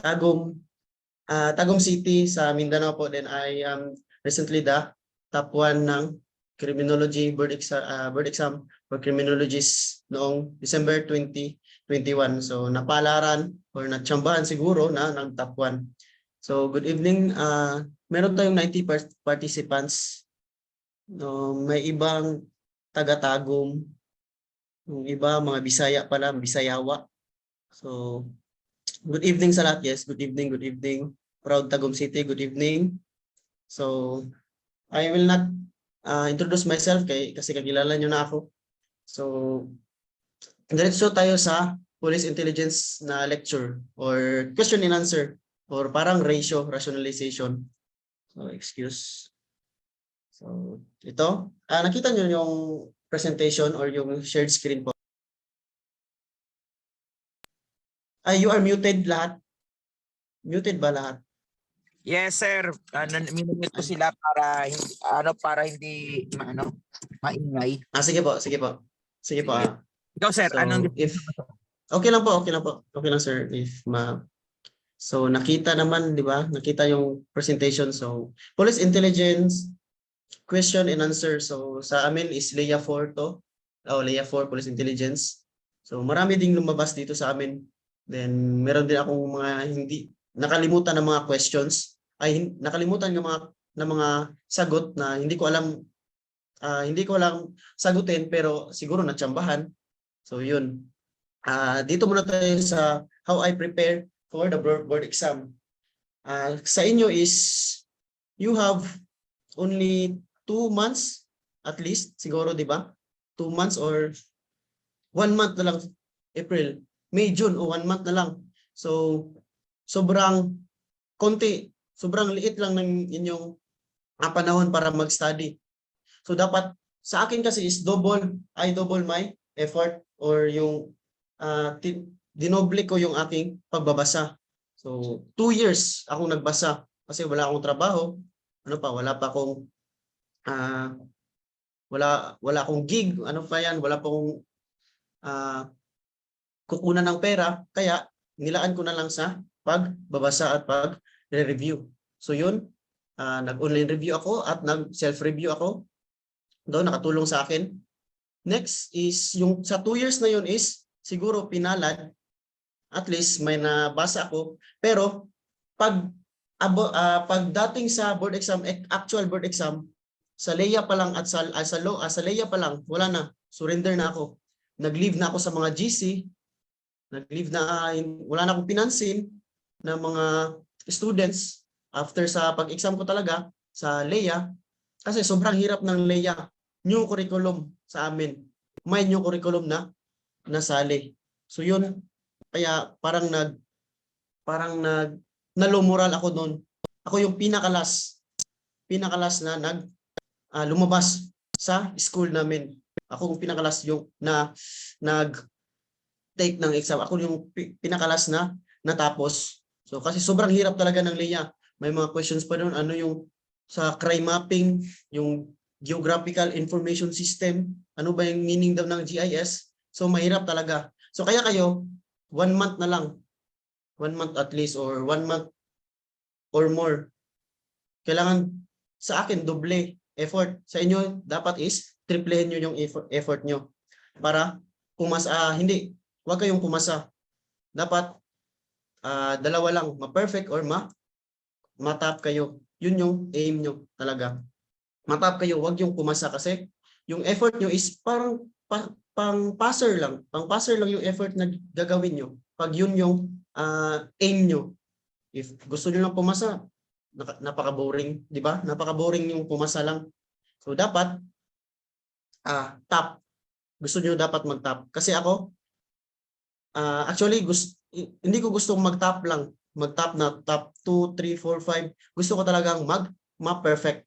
Tagum City sa Mindanao po. Then I am recently the top 1 ng criminology board exam for criminologists noong December 2021. So napalaran or natsambahan siguro na ng top 1. So good evening. Meron tayong 90 participants. No, may ibang taga-Tagum, yung iba mga Bisaya pala, Bisayawa. So good evening sa lahat. Yes, good evening, good evening. Proud Tagum City, good evening. So I will not introduce myself kasi kakilala nyo na ako. So diretso tayo sa police intelligence na lecture or question and answer or parang ratio rationalization. So excuse. So ito, nakita nyo yung presentation or yung shared screen po. You are muted lahat. Muted ba lahat? Yes, sir. Minumute ko sila para hindi maingay. Sige po, sige po. Sige po. Ikaw, sir, So, okay lang po, okay lang po. Okay lang, sir, if So nakita naman, di ba? Nakita yung presentation. So police intelligence question and answer. So sa amin is Leia 4 to. Leia 4 police intelligence. So marami ding lumabas dito sa amin. Then meron din akong mga hindi nakalimutan ng mga questions. Nakalimutan ng mga sagot na hindi ko alam sagutin pero siguro natsambahan. So yun. Dito muna tayo sa how I prepare for the board exam. Sa inyo is you have only 2 months at least siguro, di ba? 2 months or 1 month na lang, April, May, June o 1 month na lang. So sobrang konti, sobrang liit lang ng inyong panahon para mag-study. So dapat sa akin kasi is double my effort or yung dinoble ko yung aking pagbabasa. So 2 years akong nagbasa kasi wala akong trabaho. Wala pa akong wala akong gig, wala pa akong kukunan ng pera, kaya nilaan ko na lang sa pagbabasa at pag-review. So yun, nag-online review ako at nag-self-review ako. Doon nakatulong sa akin. Next is yung sa 2 years na yun is siguro pinalad, at least may nabasa ako, pero pagdating sa board exam, actual board exam, sa Leia pa lang at sa Leia pa lang, wala na, surrender na ako. Nag-leave na ako sa mga GC, wala na akong pinansin ng mga students after sa pag-exam ko talaga sa Leia, kasi sobrang hirap ng Leia. New curriculum sa amin. May new curriculum na nasali. So yun, kaya parang na-low moral ako noon. Ako yung pinakalas na lumabas sa school namin. Ako yung pinakalas yung nag-take ng exam. Ako yung pinakalas na natapos. So kasi sobrang hirap talaga ng Leia. May mga questions pa doon. Ano yung sa crime mapping, yung geographical information system, ano ba yung meaning daw ng GIS? So mahirap talaga. So kaya kayo, 1 month na lang. 1 month at least or 1 month or more. Kailangan sa akin doble effort. Sa inyo dapat is triplehin nyo yung effort nyo para pumasa. Hindi, huwag kayong pumasa. Dapat dalawa lang, ma-perfect or ma-top kayo. Yun yung aim nyo talaga. Matap kayo, wag yung pumasa kasi yung effort nyo is parang pang-passer lang. Pang-passer lang yung effort na gagawin nyo. Pag yun yung aim nyo. If gusto nyo lang pumasa, napaka-boring, di ba? Napaka-boring yung pumasa lang. So dapat top. Gusto nyo dapat mag-top. Kasi ako, actually, hindi ko gustong mag-top lang. Mag-top na top 2, 3, 4, 5. Gusto ko talagang ma-perfect.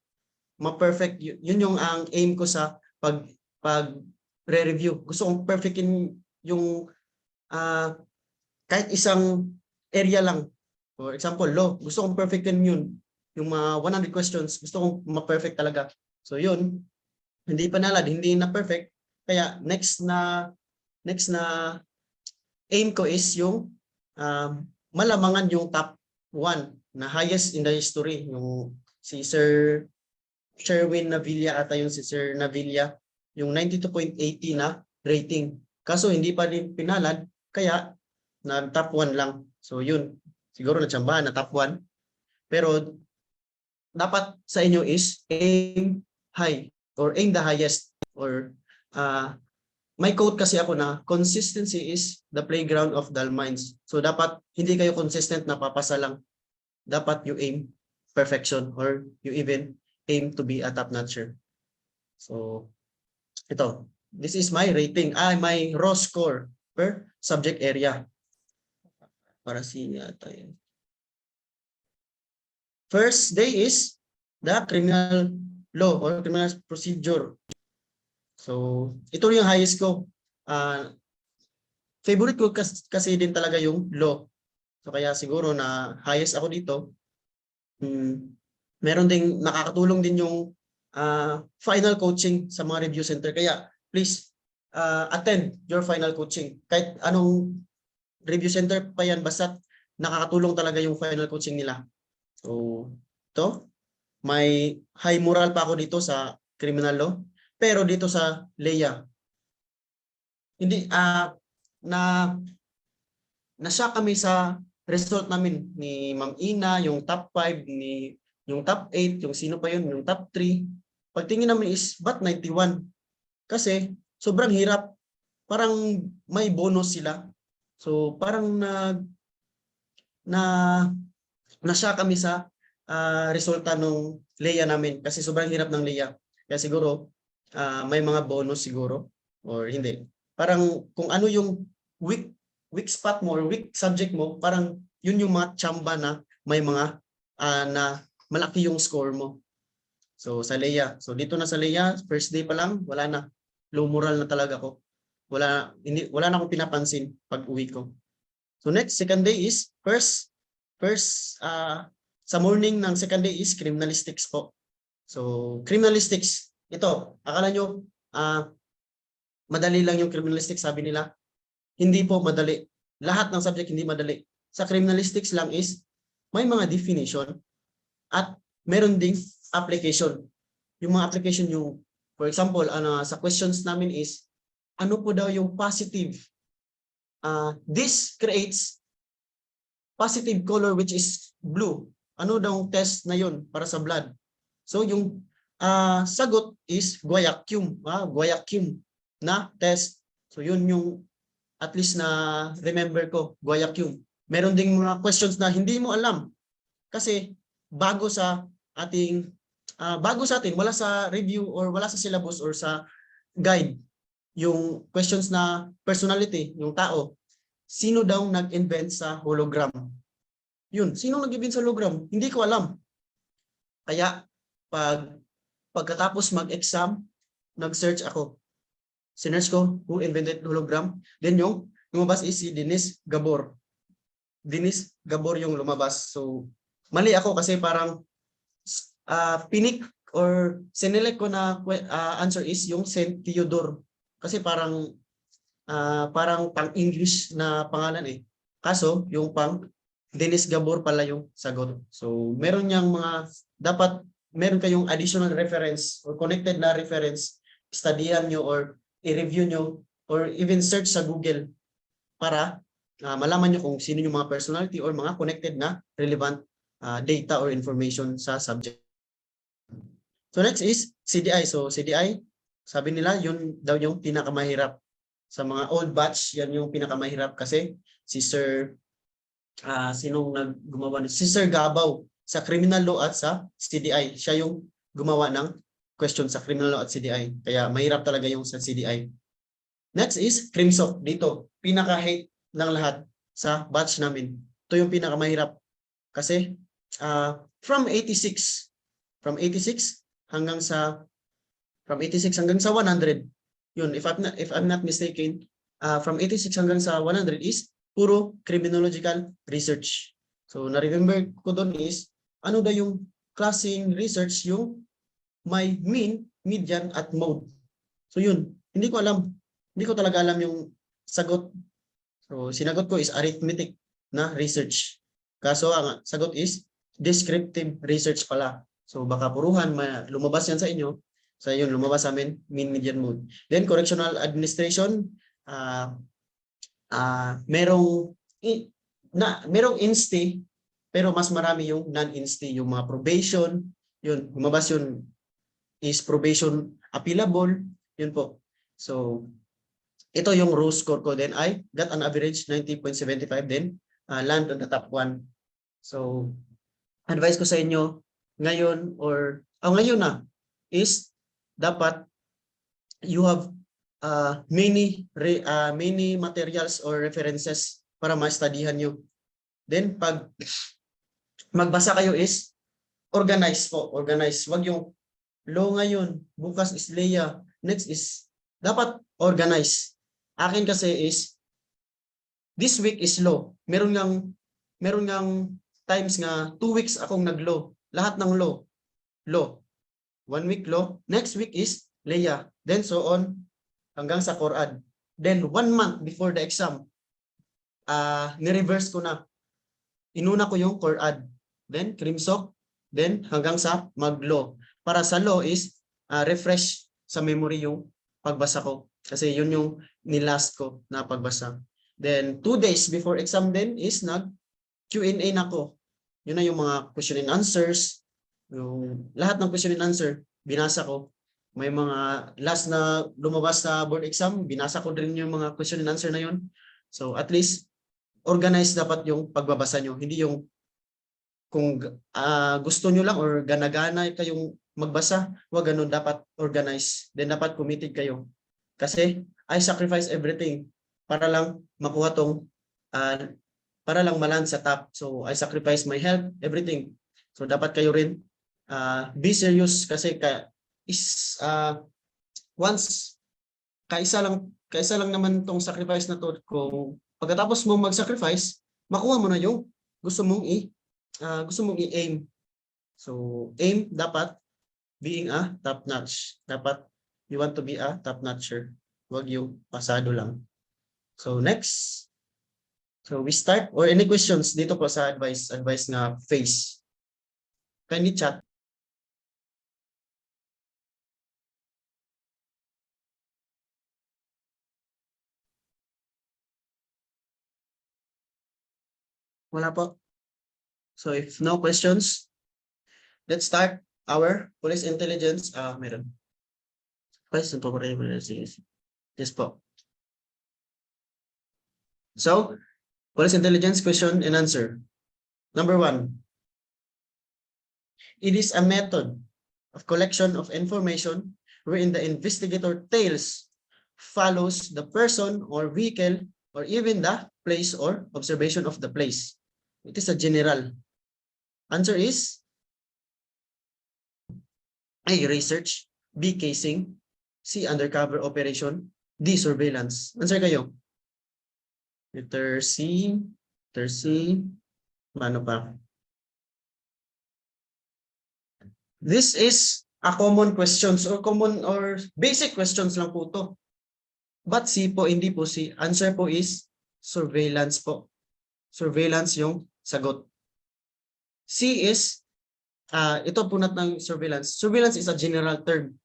Ma-perfect. Yun yung ang aim ko sa pag re-review. Gusto kong perfectin yung kahit isang area lang. For example, law. Gusto kong perfectin yun. Yung mga 100 questions, gusto kong ma-perfect talaga. So yun, hindi panalad, hindi na perfect. Kaya next na aim ko is yung malamangan yung top 1 na highest in the history, yung si Sir Sherwin Navilla ata yung si Sir Navilla, yung 92.80 na rating. Kaso hindi pa rin pinalad, kaya na top 1 lang. So yun, siguro natsambahan na top 1. Pero dapat sa inyo is aim high or aim the highest, or may quote kasi ako na consistency is the playground of dull minds. So dapat hindi kayo consistent na papasa lang. Dapat you aim perfection, or you even aim to be a top notcher. So ito, this is my rating, my raw score per subject area. Para siya tayo. First day is the criminal law or criminal procedure. So, ito yung highest ko. Favorite ko kasi din talaga yung law. So, kaya siguro na highest ako dito. Meron ding nakakatulong din yung final coaching sa mga review center. Kaya, please, attend your final coaching. Kahit anong review center pa yan, basta nakakatulong talaga yung final coaching nila. So, ito, may high moral pa ako dito sa criminal law. Pero dito sa LEA, hindi, na-shock kami sa result namin ni Ma'am Ina, yung top 5, yung top 8, yung sino pa yun, yung top 3. Pagtingin namin is, ba't 91? Kasi, sobrang hirap. Parang may bonus sila. So, parang na-shock kami sa resulta nung LEA namin. Kasi sobrang hirap ng LEA. Kaya siguro, may mga bonus siguro or hindi. Parang kung ano yung weak spot mo or weak subject mo, parang yun yung mga tsamba na may mga na malaki yung score mo. So sa LEA. So dito na sa LEA, first day pa lang, wala na. Low moral na talaga ako. Wala na akong pinapansin pag uwi ko. So next, second day is first sa morning ng second day is criminalistics po. So criminalistics, ito, akala nyo, madali lang yung criminalistics, sabi nila. Hindi po madali. Lahat ng subject hindi madali. Sa criminalistics lang is, may mga definition at meron ding application. Yung mga application yung, for example, sa questions namin is, ano po daw yung positive? This creates positive color which is blue. Ano daw test na yun para sa blood? So yung sagot is guaiacum, guaiacum na test. So yun yung at least na remember ko, guaiacum. Meron ding mga questions na hindi mo alam kasi bago sa ating bago sa atin, wala sa review or wala sa syllabus or sa guide yung questions na personality, yung tao. Sino daw nag-invent sa hologram? Yun, sino nag-invent sa hologram? Hindi ko alam. Kaya pagkatapos mag-exam, nag-search ako. Sinearch ko who invented hologram. Then yung lumabas is si Dennis Gabor. Dennis Gabor yung lumabas. So mali ako kasi parang pinik or sinelect ko na answer is yung Saint Theodore. Kasi parang pang-English na pangalan eh. Kaso yung pang Dennis Gabor pala yung sagot. So meron niyang mga dapat meron kayong additional reference or connected na reference, studyan nyo or i-review nyo or even search sa Google para malaman nyo kung sino yung mga personality or mga connected na relevant data or information sa subject. So next is CDI. So CDI, sabi nila yun daw yung pinakamahirap. Sa mga old batch, yan yung pinakamahirap kasi si Sir, sinong gumawa? Si Sir Gabaw sa criminal law at sa CDI. Siya yung gumawa ng question sa criminal law at CDI. Kaya mahirap talaga yung sa CDI. Next is CrimSoc. Dito, pinaka-hate ng lahat sa batch namin. Ito yung pinakamahirap. Kasi from 86 hanggang sa 100. Yun, if I'm not mistaken, from 86 hanggang sa 100 is puro criminological research. So na-remember ko doon is ano daw yung klaseng research yung may mean, median at mode. So yun, hindi ko alam. Hindi ko talaga alam yung sagot. So sinagot ko is arithmetic. na research. Kaso ang sagot is descriptive research pala. So baka puruhan, lumabas yan sa inyo. So yun, lumabas sa amin, mean median mode. Then correctional administration, merong insti, pero mas marami yung non-insti, yung mga probation, yun, lumabas yun, is probation appealable, yun po. So, ito yung raw score ko. Then I got an average 90.75, then land on the top 1. So, advice ko sa inyo, ngayon ngayon na, is dapat you have many materials or references para ma-studyhan nyo. Then, pag magbasa kayo is, organize po. Organize. Wag yung law ngayon, bukas is LEA, next is, dapat organize. Akin kasi is, this week is law. Meron ngang times nga 2 weeks akong nag-law. Lahat ng law. 1 week law. Next week is LEA. Then so on hanggang sa Quran. Then 1 month before the exam, ni-reverse ko na. Inuna ko yung Quran. Then Crimsock. Then hanggang sa mag-law. Para sa law is refresh sa memory yung pagbasa ko. Kasi yun yung nilast ko na pagbasa. Then 2 days before exam din is nag-Q&A na ko. Yun na yung mga question and answers. Yung lahat ng question and answer, binasa ko. May mga last na lumabas na board exam, binasa ko din yung mga question and answer na yun. So at least, organize dapat yung pagbabasa nyo. Hindi yung kung gusto nyo lang or gana-gana kayong magbasa, wag ganun, dapat organize. Then dapat committed kayo. Kasi I sacrifice everything para lang makuha tong para lang maland sa top. So I sacrifice my health, everything. So dapat kayo rin be serious kasi once kaisa lang naman tong sacrifice na to. Kung pagkatapos mong mag-sacrifice, makuha mo na yung gusto mong i-aim. So aim dapat being a top notch. Dapat you want to be a top notcher. Wag yung pasado lang. So next. So we start, or any questions dito po sa advice nga phase. Kindly chat. Wala po. So if no questions, let's start our police intelligence. Meron. Question po. Yes po. So, police intelligence question and answer. Number 1. It is a method of collection of information wherein the investigator follows the person or vehicle or even the place or observation of the place. It is a general. Answer is A. Research, B. Casing, C. Undercover operation, D. Surveillance. Answer kayo. Letter C. Ano pa? This is a common questions or basic questions lang po to. But C po, hindi po C. Answer po is surveillance po. Surveillance yung sagot. C is, ito punat ng surveillance. Surveillance is a general term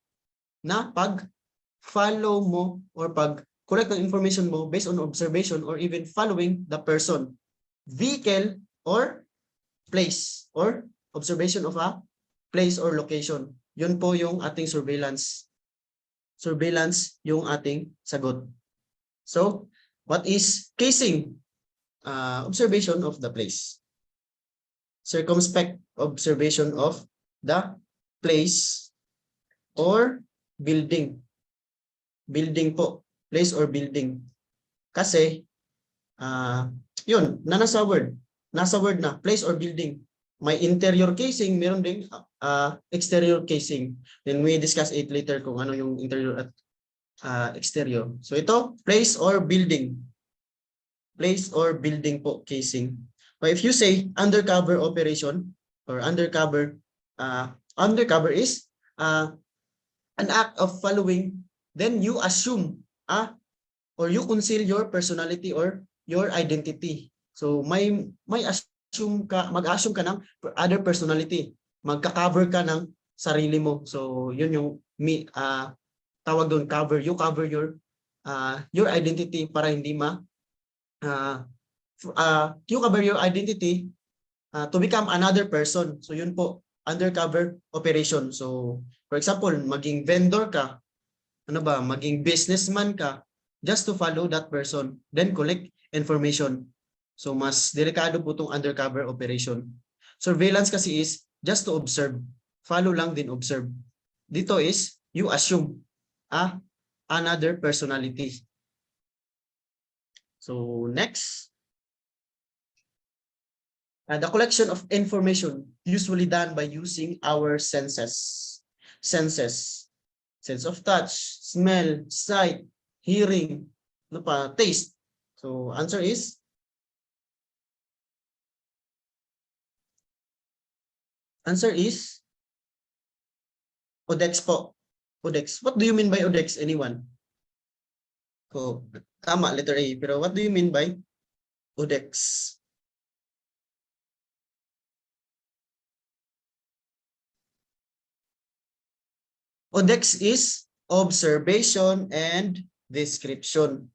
na pag-follow mo or pag-collect ng information mo based on observation or even following the person, vehicle, or place, or observation of a place or location. Yun po yung ating surveillance. Surveillance yung ating sagot. So, what is casing? Observation of the place. Circumspect observation of the place or building. Building po. Place or building. Kasi, yun, nasa word. Nasa word na, place or building. May interior casing, meron ding exterior casing. Then we discuss it later kung ano yung interior at exterior. So ito, place or building. Place or building po, casing. But if you say undercover operation or undercover is an act of following, then you assume or you conceal your personality or your identity. So may assume ka, mag-assume ka ng other personality. Magka-cover ka ng sarili mo. So yun yung tawag doon, cover. You cover your identity para hindi you cover your identity to become another person. So yun po, undercover operation. So for example, maging vendor ka, maging businessman ka, just to follow that person, then collect information. So mas delikado po itong undercover operation. Surveillance kasi is just to observe. Follow lang din observe. Dito is you assume another personality. So next, the collection of information usually done by using our senses. Sense of touch, smell, sight, hearing, taste. So answer is Odex po. Odex. What do you mean by Odex? Anyone? So, tama, letter A. Pero what do you mean by Odex? Odex is observation and description.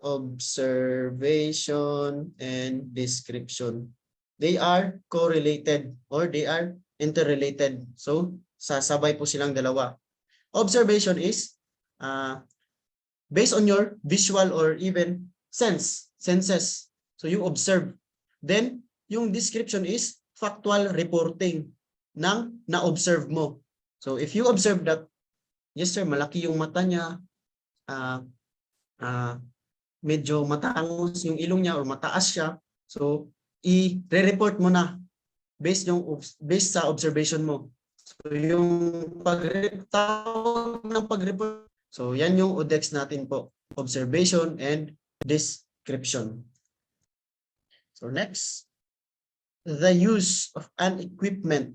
Observation and description. They are correlated or they are interrelated. So, sasabay po silang dalawa. Observation is based on your visual or even senses. So, you observe. Then, yung description is factual reporting ng na-observe mo. So, if you observe that, yes sir, malaki yung mata niya, medyo matangos yung ilong niya or mataas siya. So, i-report mo na based sa observation mo. So, yung tawag ng pag-report. So, yan yung ODEX natin po. Observation and description. So, next. The use of an equipment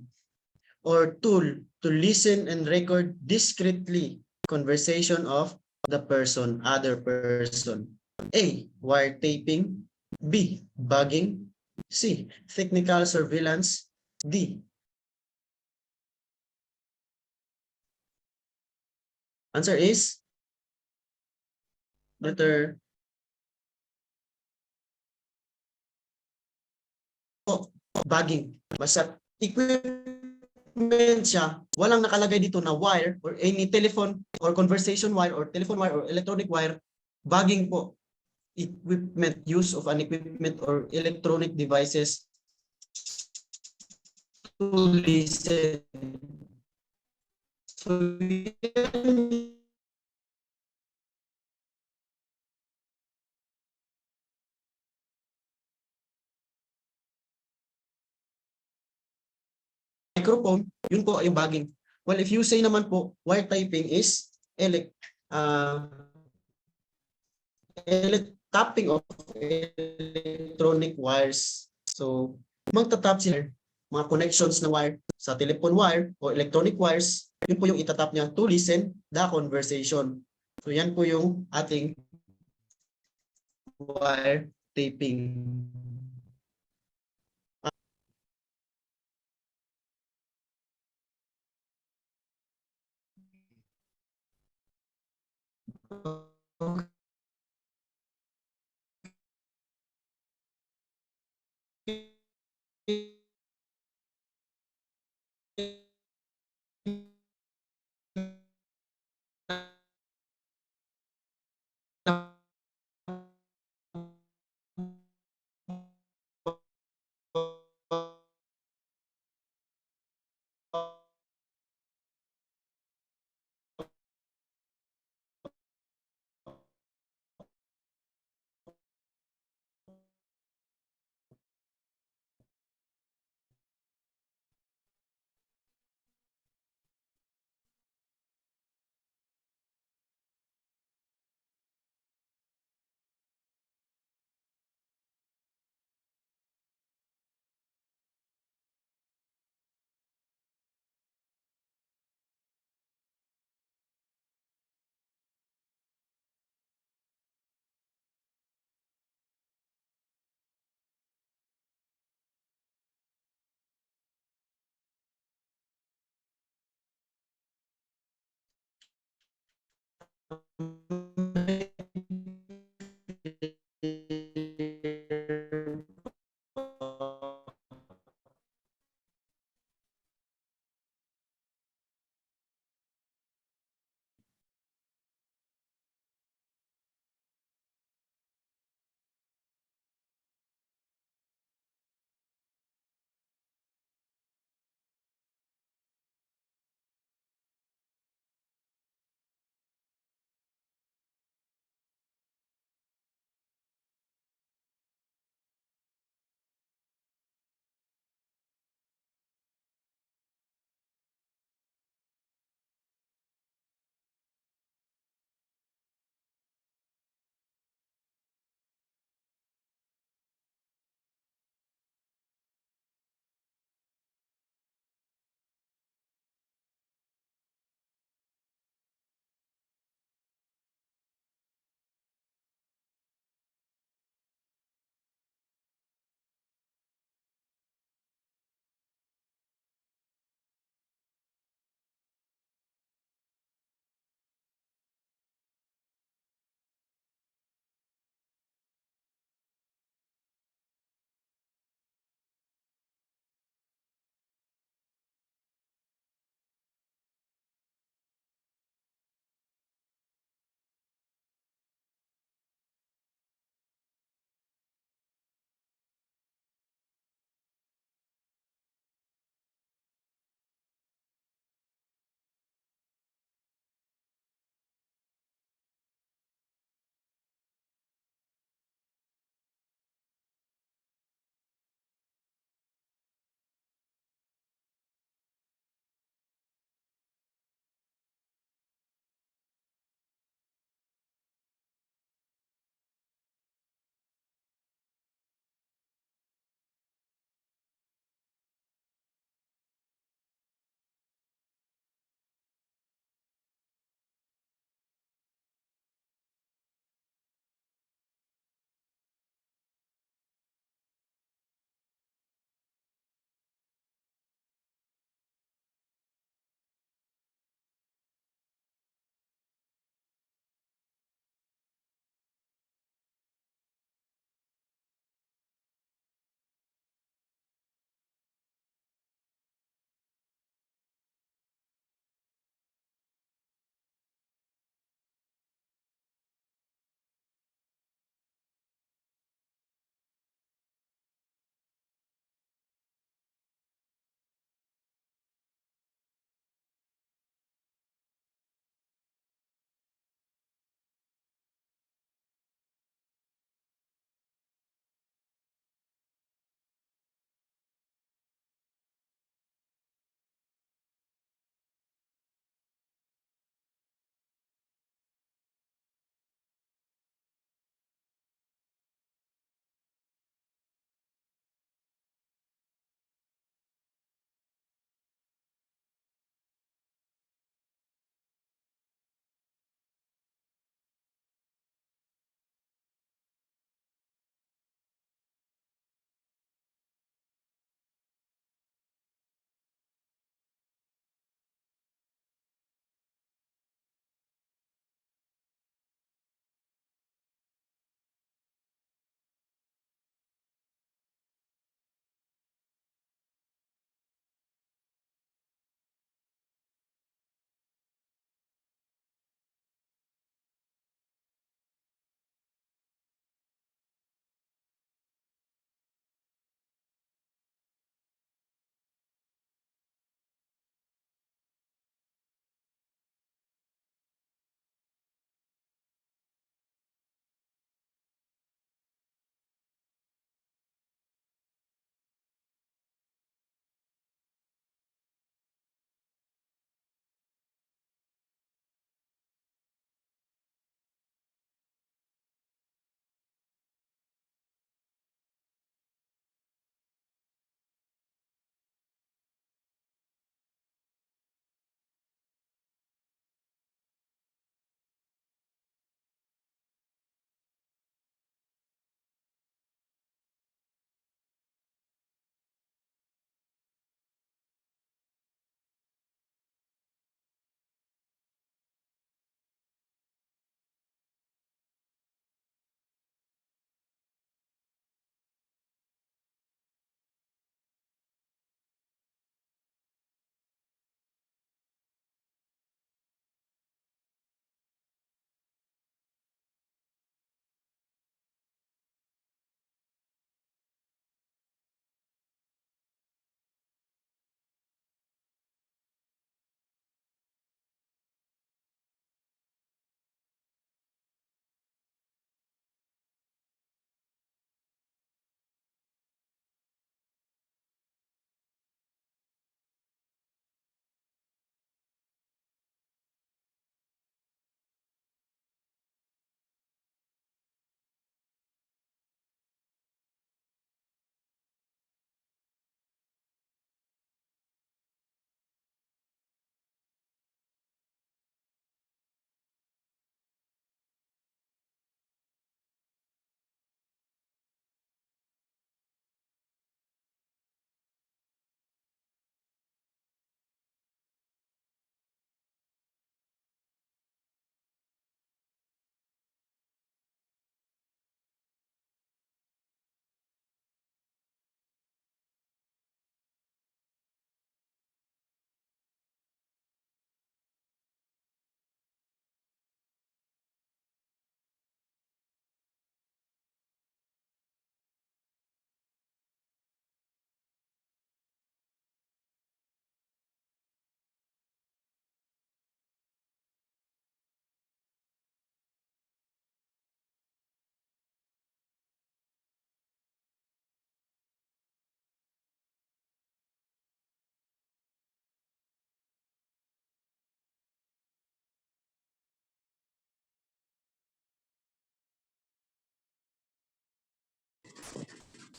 or tool to listen and record discreetly conversation of the other person. A. Wiretapping. B. Bugging. C. Technical surveillance. D. Answer is letter bugging. Basta equipment siya, walang nakalagay dito na wire or any telephone or conversation wire or telephone wire or electronic wire. Bugging po. Equipment, use of an equipment or electronic devices to listen. So, microphone, yun po yung bugging. Well, if you say naman po, wiretapping is tapping of electronic wires. So, magtatap sila mga connections na wire sa telephone wire o electronic wires, yun po yung itatap niya to listen the conversation. So, yan po yung ating wire taping.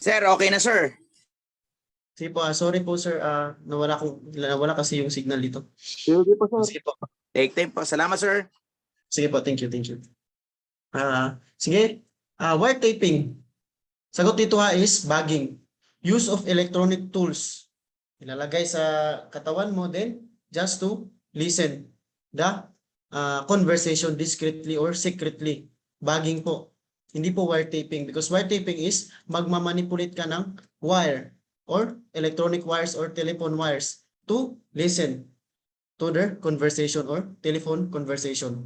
Sir, okay na sir. Sige po, sorry po sir, nawala kasi yung signal dito. Sige po sir. Sige po. Take time po. Salamat sir. Sige po, thank you, thank you. Sige, wiretapping. Sagot dito is bagging. Use of electronic tools. Ilalagay sa katawan mo then just to listen the conversation discreetly or secretly. Bagging po. Hindi po wiretapping because wiretapping is magmamanipulate ka ng wire or electronic wires or telephone wires to listen to their conversation or telephone conversation.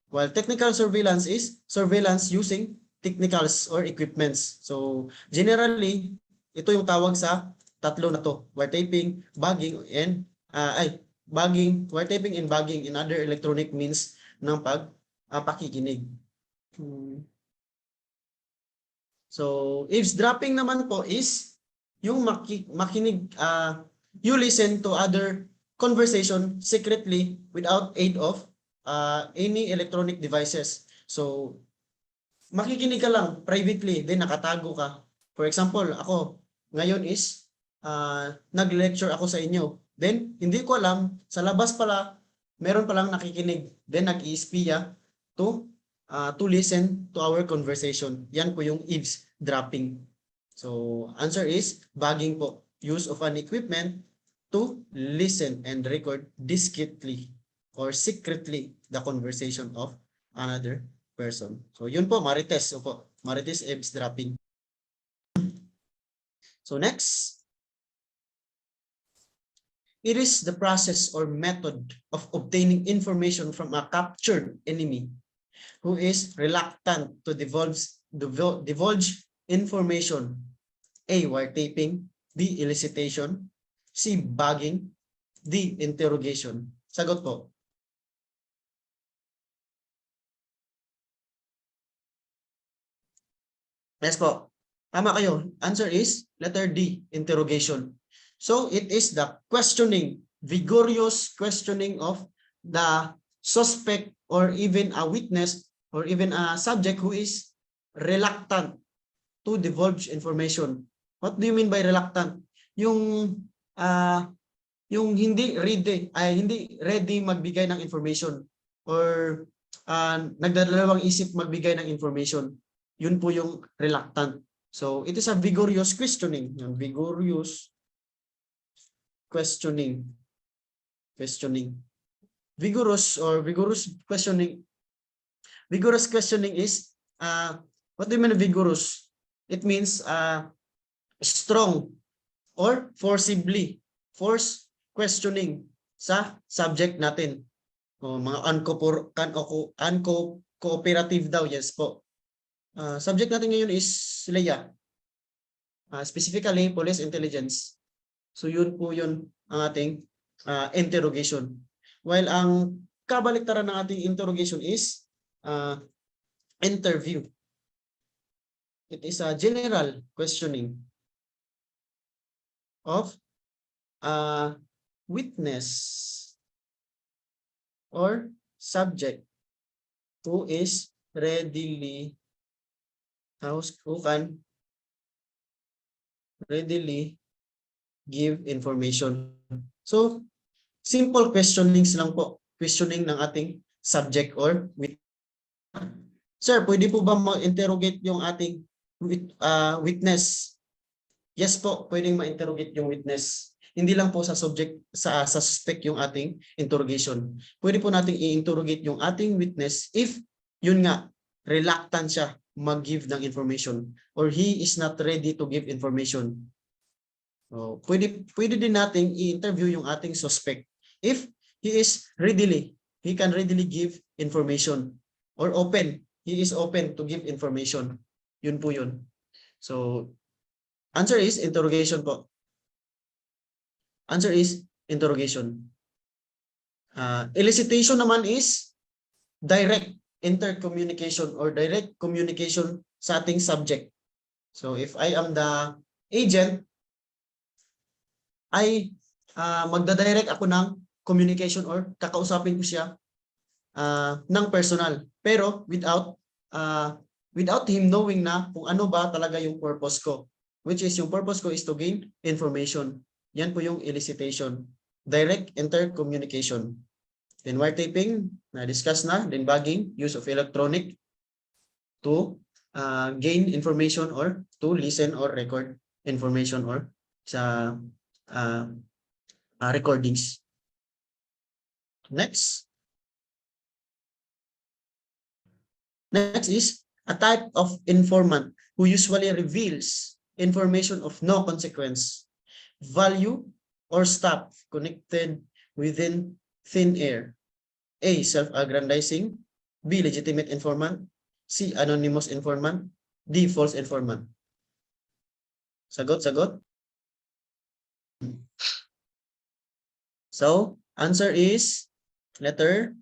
While technical surveillance is surveillance using technicals or equipments. So generally, ito yung tawag sa tatlo na to, wiretapping, bagging, and wiretapping and bagging in other electronic means ng pakikinig. So eavesdropping naman po is yung makinig, you listen to other conversation secretly without aid of any electronic devices. So makikinig ka lang privately, then nakatago ka. For example, ako ngayon is nag-lecture ako sa inyo. Then hindi ko alam, sa labas pala meron palang nakikinig. Then nag-i-espiya to listen to our conversation. Yan po yung eavesdropping. So answer is bagging po. Use of an equipment to listen and record discreetly or secretly the conversation of another person. So yun po, Marites. Opo, Marites eavesdropping. So next, it is the process or method of obtaining information from a captured enemy who is reluctant to divulge information. A. Wiretapping. B. Elicitation. C. Bagging. D. Interrogation. Sagot po. Yes po. Tama kayo. Answer is letter D. Interrogation. So it is the questioning, vigorous questioning of the suspect or even a witness or even a subject who is reluctant to divulge information. What do you mean by reluctant? Yung hindi ready magbigay ng information or nagdadalawang isip magbigay ng information. Yun po yung reluctant. So it is a vigorous questioning. Yung vigorous questioning. Vigorous questioning. Vigorous questioning is what do you mean vigorous? It means strong or forcibly force questioning sa subject natin. Mga uncooperative daw, yes po. Subject natin ngayon is Leia. Specifically, police intelligence. So yun po yun ang ating interrogation. While ang kabaliktaran ng ating interrogation is interview. It is a general questioning of a witness or subject who is readily who can readily give information. So, simple questionings lang po. Questioning ng ating subject or witness. Sir, pwede po ba ma-interrogate yung ating witness? Yes po, pwedeng ma-interrogate yung witness. Hindi lang po sa subject sa suspect yung ating interrogation. Pwede po nating i-interrogate yung ating witness if yun nga reluctant siya mag-give ng information or he is not ready to give information. So, pwede din nating i-interview yung ating suspect if he can readily give information or he is open to give information. Yun po yun. So, answer is interrogation po. Answer is interrogation. Elicitation naman is direct intercommunication or direct communication sa ating subject. So if I am the agent, ay magda-direct ako ng communication or kakausapin ko siya ng personal. Pero without him knowing na kung ano ba talaga yung purpose ko. which is yung purpose ko is to gain information. Yan po yung elicitation. Direct intercommunication. Then wiretapping, na-discuss na. Then bagging, use of electronic to gain information or to listen or record information or sa recordings. Next. Next is a type of informant who usually reveals information of no consequence, value, or stuff connected within thin air. A. Self-aggrandizing. B. Legitimate informant. C. Anonymous informant. D. False informant. Sagot. So, answer is letter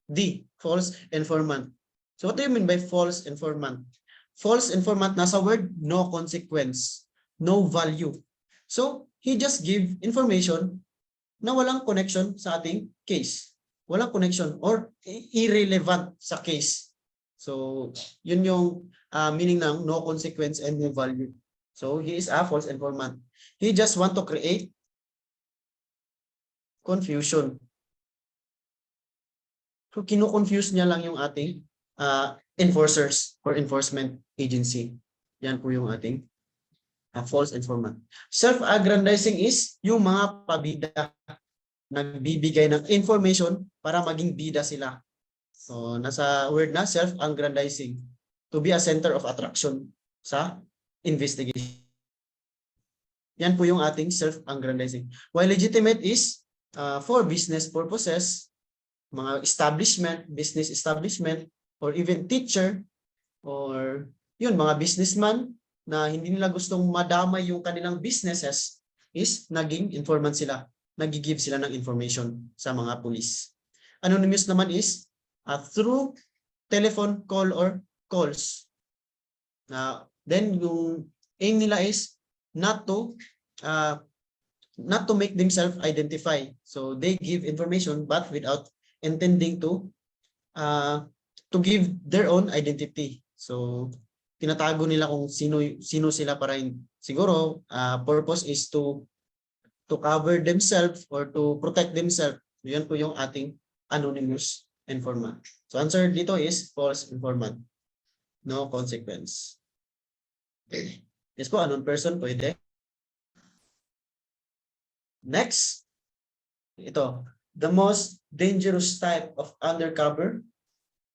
D. False informant. So, what do you mean by false informant? False informant, nasa word, no consequence, no value. So, he just give information na walang connection sa ating case. Walang connection or irrelevant sa case. So, yun yung meaning ng no consequence and no value. So, he is a false informant. He just want to create confusion. So, kino-confuse niya lang yung ating enforcers or enforcement agency. Yan po yung ating false informant. Self-aggrandizing is yung mga pabida nagbibigay ng information para maging bida sila. So, nasa word na self-aggrandizing. To be a center of attraction sa investigation. Yan po yung ating self-aggrandizing. While legitimate is for business purposes, mga establishment, business establishment, or even teacher, or yun, mga businessman na hindi nila gustong madamay yung kanilang businesses is naging informant sila. Nag-give sila ng information sa mga pulis. Anonymous naman is through telephone call or calls. Then yung aim nila is not to make themselves identify. So they give information but without intending to give their own identity. So tinatago nila kung sino sila para siguro purpose is to cover themselves or to protect themselves. Yan po yung ating anonymous informant. So answer dito is false informant. No consequence. Yes po, unknown person pwede. Next, ito, the most dangerous type of undercover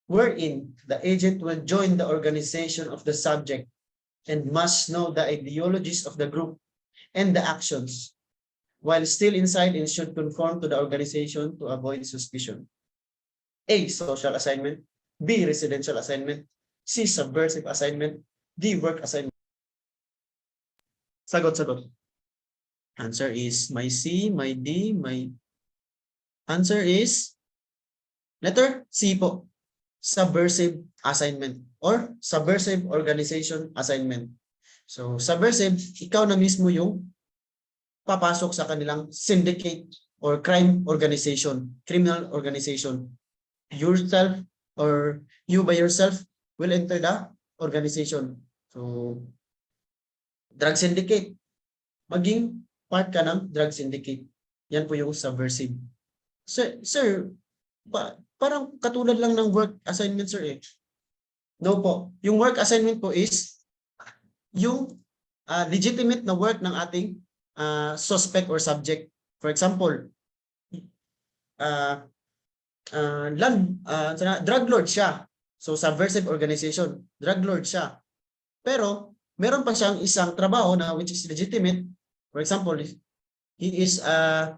wherein the agent will join the organization of the subject and must know the ideologies of the group and the actions while still inside and should conform to the organization to avoid suspicion. A. Social assignment. B. Residential assignment. C. Subversive assignment. D. Work assignment. Sagot. Answer is my C, my D, my... Answer is letter C po. Subversive assignment or subversive organization assignment. So, subversive, ikaw na mismo yung papasok sa kanilang syndicate or crime organization, criminal organization. Yourself or you by yourself will enter the organization. So, drug syndicate. Maging part ka ng drug syndicate. Yan po yung subversive. Sir, parang katulad lang ng work assignment, sir eh. No po. Yung work assignment po is yung legitimate na work ng ating suspect or subject. For example, drug lord siya. So, subversive organization. Drug lord siya. Pero, meron pa siyang isang trabaho na which is legitimate. For example, he is a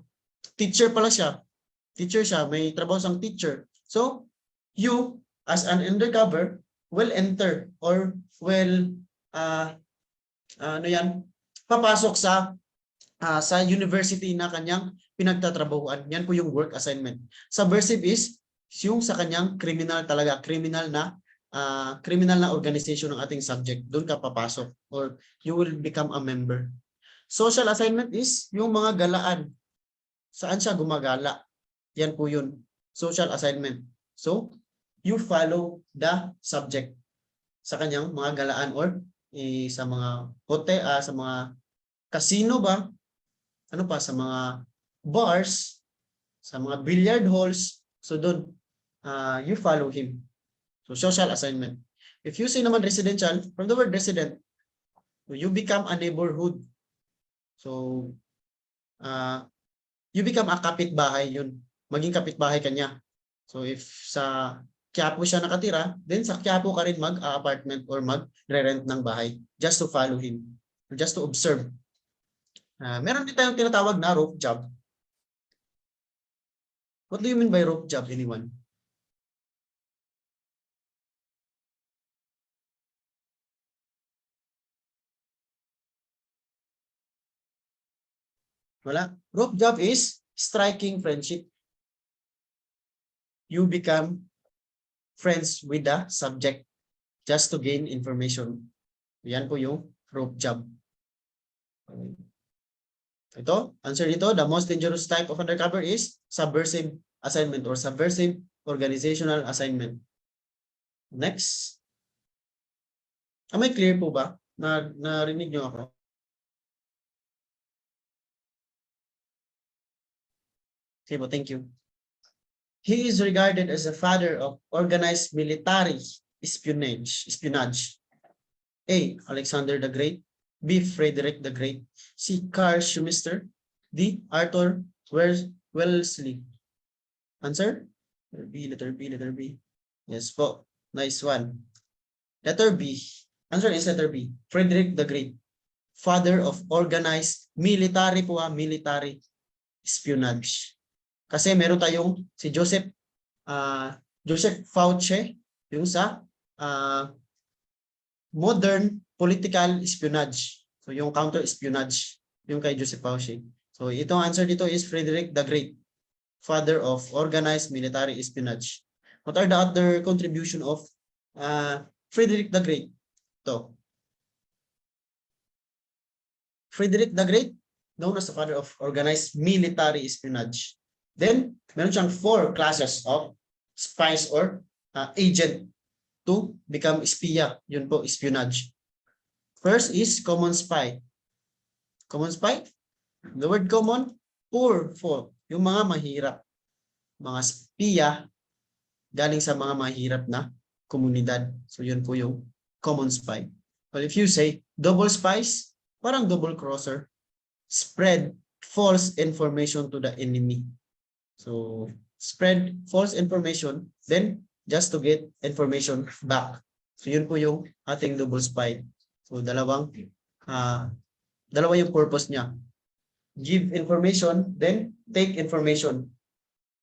teacher pala siya. Teacher siya. May trabaho siyang teacher. So, you as an undercover will enter or will papasok sa university na kanyang pinagtatrabahuan. Yan po yung work assignment. Subversive is yung sa kanyang criminal talaga, criminal na organization ng ating subject. Doon ka papasok or you will become a member. Social assignment is yung mga galaan. Saan siya gumagala? Yan po yun. Social assignment. So, you follow the subject sa kanyang mga galaan or sa mga hotel, sa mga casino ba? Ano pa, sa mga bars, sa mga billiard halls. So doon, you follow him. So social assignment. If you say naman residential, from the word resident, you become a neighborhood. So you become a kapitbahay yun. Maging kapitbahay ka niya. So if sa Quiapo siya nakatira, then sa Quiapo ka rin mag-apartment or mag-rent ng bahay just to follow him, just to observe. Meron din tayong tinatawag na rope job. What do you mean by rope job, anyone? Wala. Rope job is striking friendship. You become friends with the subject just to gain information. Yan po yung rope job. Ito, answer dito, the most dangerous type of undercover is subversive assignment or subversive organizational assignment. Next. May clear po ba? Narinig nyo ako? Okay po, thank you. He is regarded as a father of organized military espionage. A. Alexander the Great. B. Frederick the Great. C. Carl Schumacher. D. Arthur Wellesley. Answer? Letter B. Yes po. Nice one. Letter B. Answer is letter B. Frederick the Great. Father of organized military po, military espionage. Kasi meron tayong si Joseph Fauci, yung sa modern political espionage. So yung counter-espionage, yung kay Joseph Fauci. So itong answer dito is Frederick the Great, father of organized military espionage. What are the other contribution of Frederick the Great? Ito. Frederick the Great, known as the father of organized military espionage. Then, meron siyang 4 classes of spies or agent to become espiya. Yun po, espionage. First is common spy. Common spy? The word common, poor folk. Yung mga mahirap. Mga espiya galing sa mga mahirap na komunidad. So yun po yung common spy. But if you say double spies, parang double crosser. Spread false information to the enemy. So spread false information, then just to get information back. So yun po yung ating double spy. So dalawa yung purpose niya. Give information, then take information.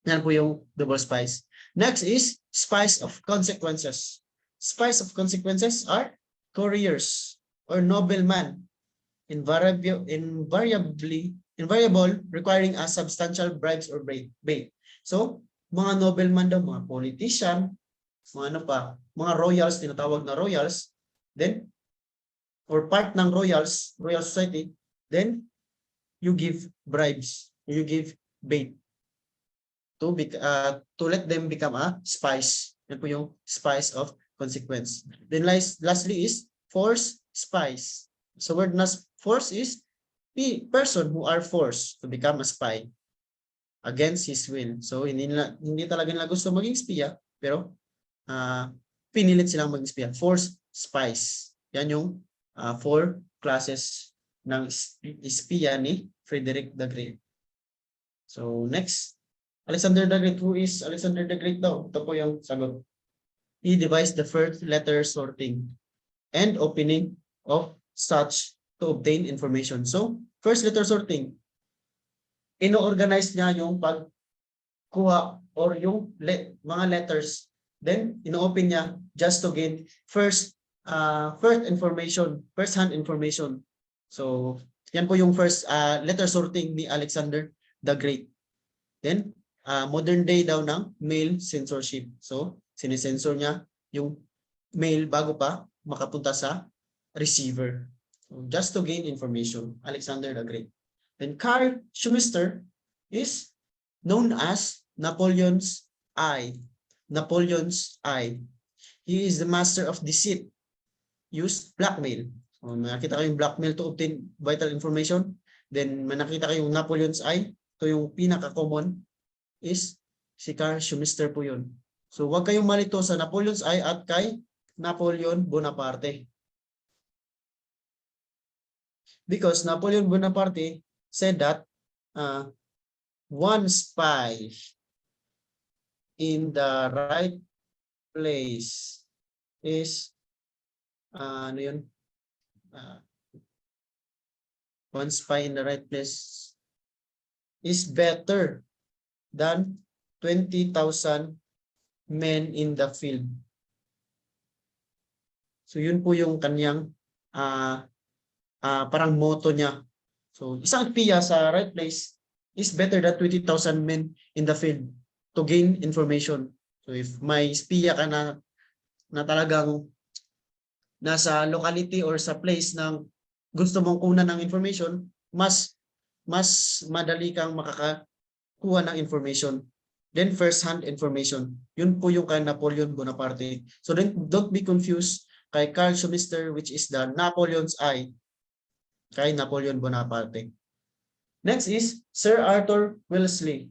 Yan po yung double spies. Next is spies of consequences. Spies of consequences are couriers or noblemen, invariable, requiring a substantial bribes or bait. So, mga nobleman daw, mga politician, mga ano pa, mga royals, tinatawag na royals, then, or part ng royal society, then, you give bribes, you give bait to let them become spies. Yan po yung spies of consequence. Then lastly is force spies. So word na force is the person who are forced to become a spy against his will. So hindi talaga nila gusto maging espiya, pero pinilit silang maging espiya. Force spies. Yan yung 4 classes ng espiya ni Frederick the Great. So next, Alexander the Great. Who is Alexander the Great daw? Ito po yung sagot. He devised the first letter sorting and opening of such to obtain information. So, first letter sorting. Ino-organize niya yung pagkuha or yung mga letters. Then, ino-open niya just to gain first-hand information. So, yan po yung first letter sorting ni Alexander the Great. Then, modern day daw ng mail censorship. So, sinesensor niya yung mail bago pa makapunta sa receiver. So, just to gain information, Alexander the Great. Then Carl Schumacher is known as Napoleon's eye. Napoleon's eye. He is the master of deceit, used blackmail, May nakita kayong blackmail to obtain vital information. Then may nakita kayong Napoleon's Eye. Ito yung pinaka-common is si Carl Schumacher po yun. So huwag kayong malito sa Napoleon's Eye at kay Napoleon Bonaparte. Because Napoleon Bonaparte said that one spy in the right place is ano yun? One spy in the right place is better than 20,000 men in the field. So yun po yung kanyang parang motto niya. So isang espiya sa right place is better than 20,000 men in the field to gain information. So if may espiya ka na talagang nasa locality or sa place ng gusto mong kunan ng information, mas madali kang makakakuha ng information. Then first-hand information. Yun po yung kay Napoleon Bonaparte. So don't be confused kay Carl Schumacher, which is the Napoleon's Eye, kay Napoleon Bonaparte. Next is Sir Arthur Wellesley.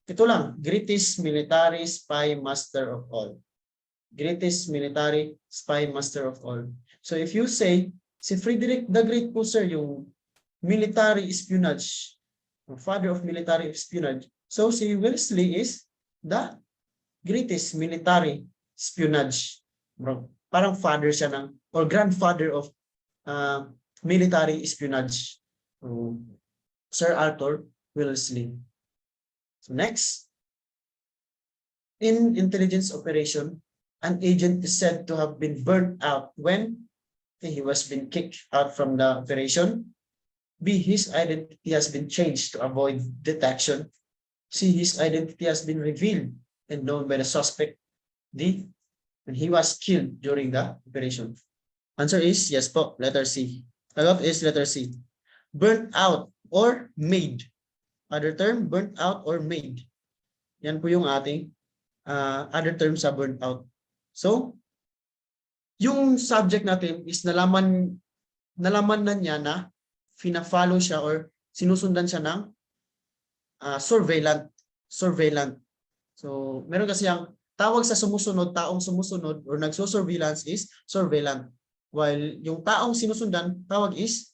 Ito lang, greatest military spy master of all. Greatest military spy master of all. So if you say, si Frederick the Great po sir, yung military espionage, father of military espionage. So si Wellesley is the greatest military espionage. Parang father siya ng, or grandfather of military espionage. Sir Arthur Wellesley. So next, in intelligence operation, an agent is said to have been burnt out when he was been kicked out from the operation. B, his identity has been changed to avoid detection. C, his identity has been revealed and known by the suspect. D, when he was killed during the operation. Answer is yes po, letter C. Sagot is letter C. Burnt out or made. Other term, burnt out or made. Yan po yung ating other term sa burnt out. So, yung subject natin is nalaman na niya na fina-follow siya or sinusundan siya ng surveillant. So, meron kasi ang tawag sa sumusunod, taong sumusunod or nagso-surveillance is surveillant. While yung taong sinusundan, tawag is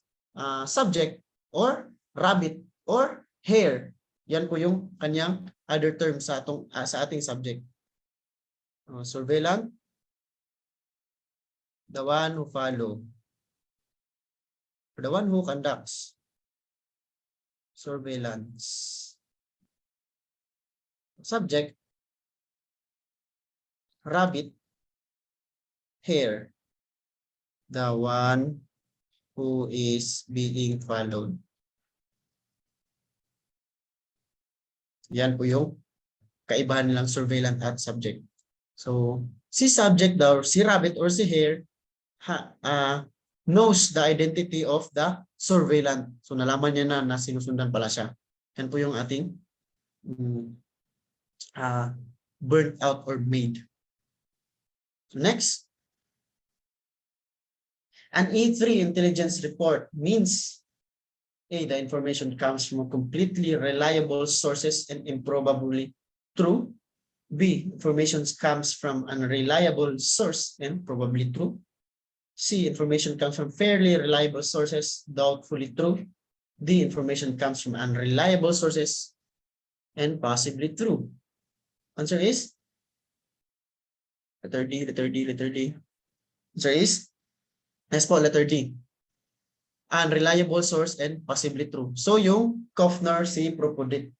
subject or rabbit or hare. Yan po yung kanyang other term sa ating subject. Surveillant, the one who follow, the one who conducts surveillance. Subject, rabbit, hare, the one who is being followed. Yan po yung kaibahan nilang surveillant at subject. So, si subject daw, si rabbit or si hare, knows the identity of the surveillant. So, nalaman niya na sinusundan pala siya. Yan po yung ating burnt out or made. So, next. An E3 intelligence report means A, the information comes from completely reliable sources and improbably true. B, information comes from unreliable source and probably true. C, information comes from fairly reliable sources, doubtfully true. D, information comes from unreliable sources and possibly true. Answer is letter D. Answer is yes po, letter D. Unreliable source and possibly true. So yung Kofner, C, Propudit.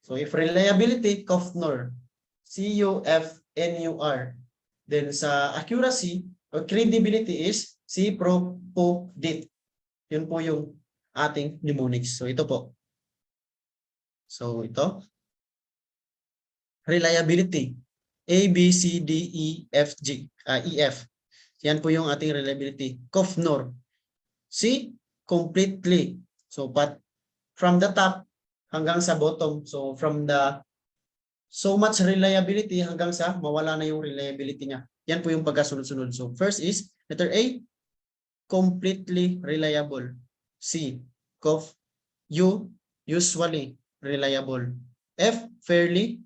So if reliability, Kofner, C-U-F-N-U-R. Then sa accuracy or credibility is C, Propudit. Yun po yung ating mnemonics. So ito po. So ito. Reliability. A, B, C, D, E, F, G. E, F. Yan po yung ating reliability. Kofner. C, completely. So, but from the top hanggang sa bottom. So, from the so much reliability hanggang sa mawala na yung reliability niya. Yan po yung pagkasunod-sunod. So, first is letter A, completely reliable. C, usually reliable. F, fairly.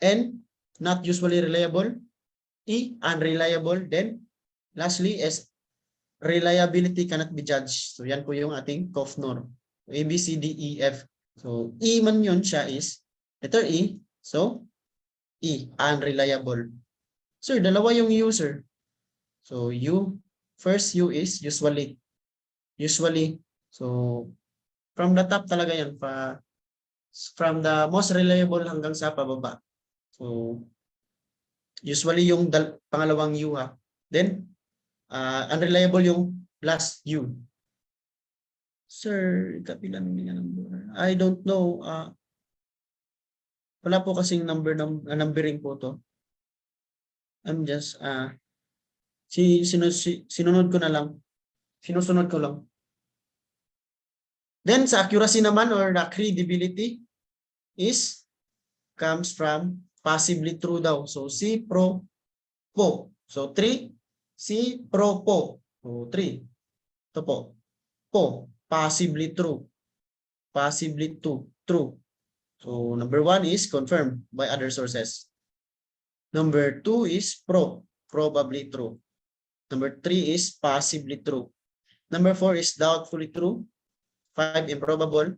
N, not usually reliable. E, unreliable. Then, lastly, S, reliability cannot be judged. So, yan po yung ating COFNOR. A, B, C, D, E, F. So, E man yun, siya is letter E. So, E, unreliable. Sir, dalawa yung user. So, first U is usually. Usually. So, from the top talaga yan. From the most reliable hanggang sa pababa. So, usually yung pangalawang U ha. Then, unreliable yung last U. Sir, kapilan niya number. I don't know. Wala po kasing numbering po to. I'm just, sinunod ko na lang. Sinusunod ko lang. Then, sa accuracy naman or the credibility comes from possibly true daw. So, C, pro, po. So, 3, C, pro, po. So, 3. Ito po. Po, possibly true. Possibly true. So, number 1 is confirmed by other sources. Number 2 is probably true. Number 3 is possibly true. Number 4 is doubtfully true. 5, improbable.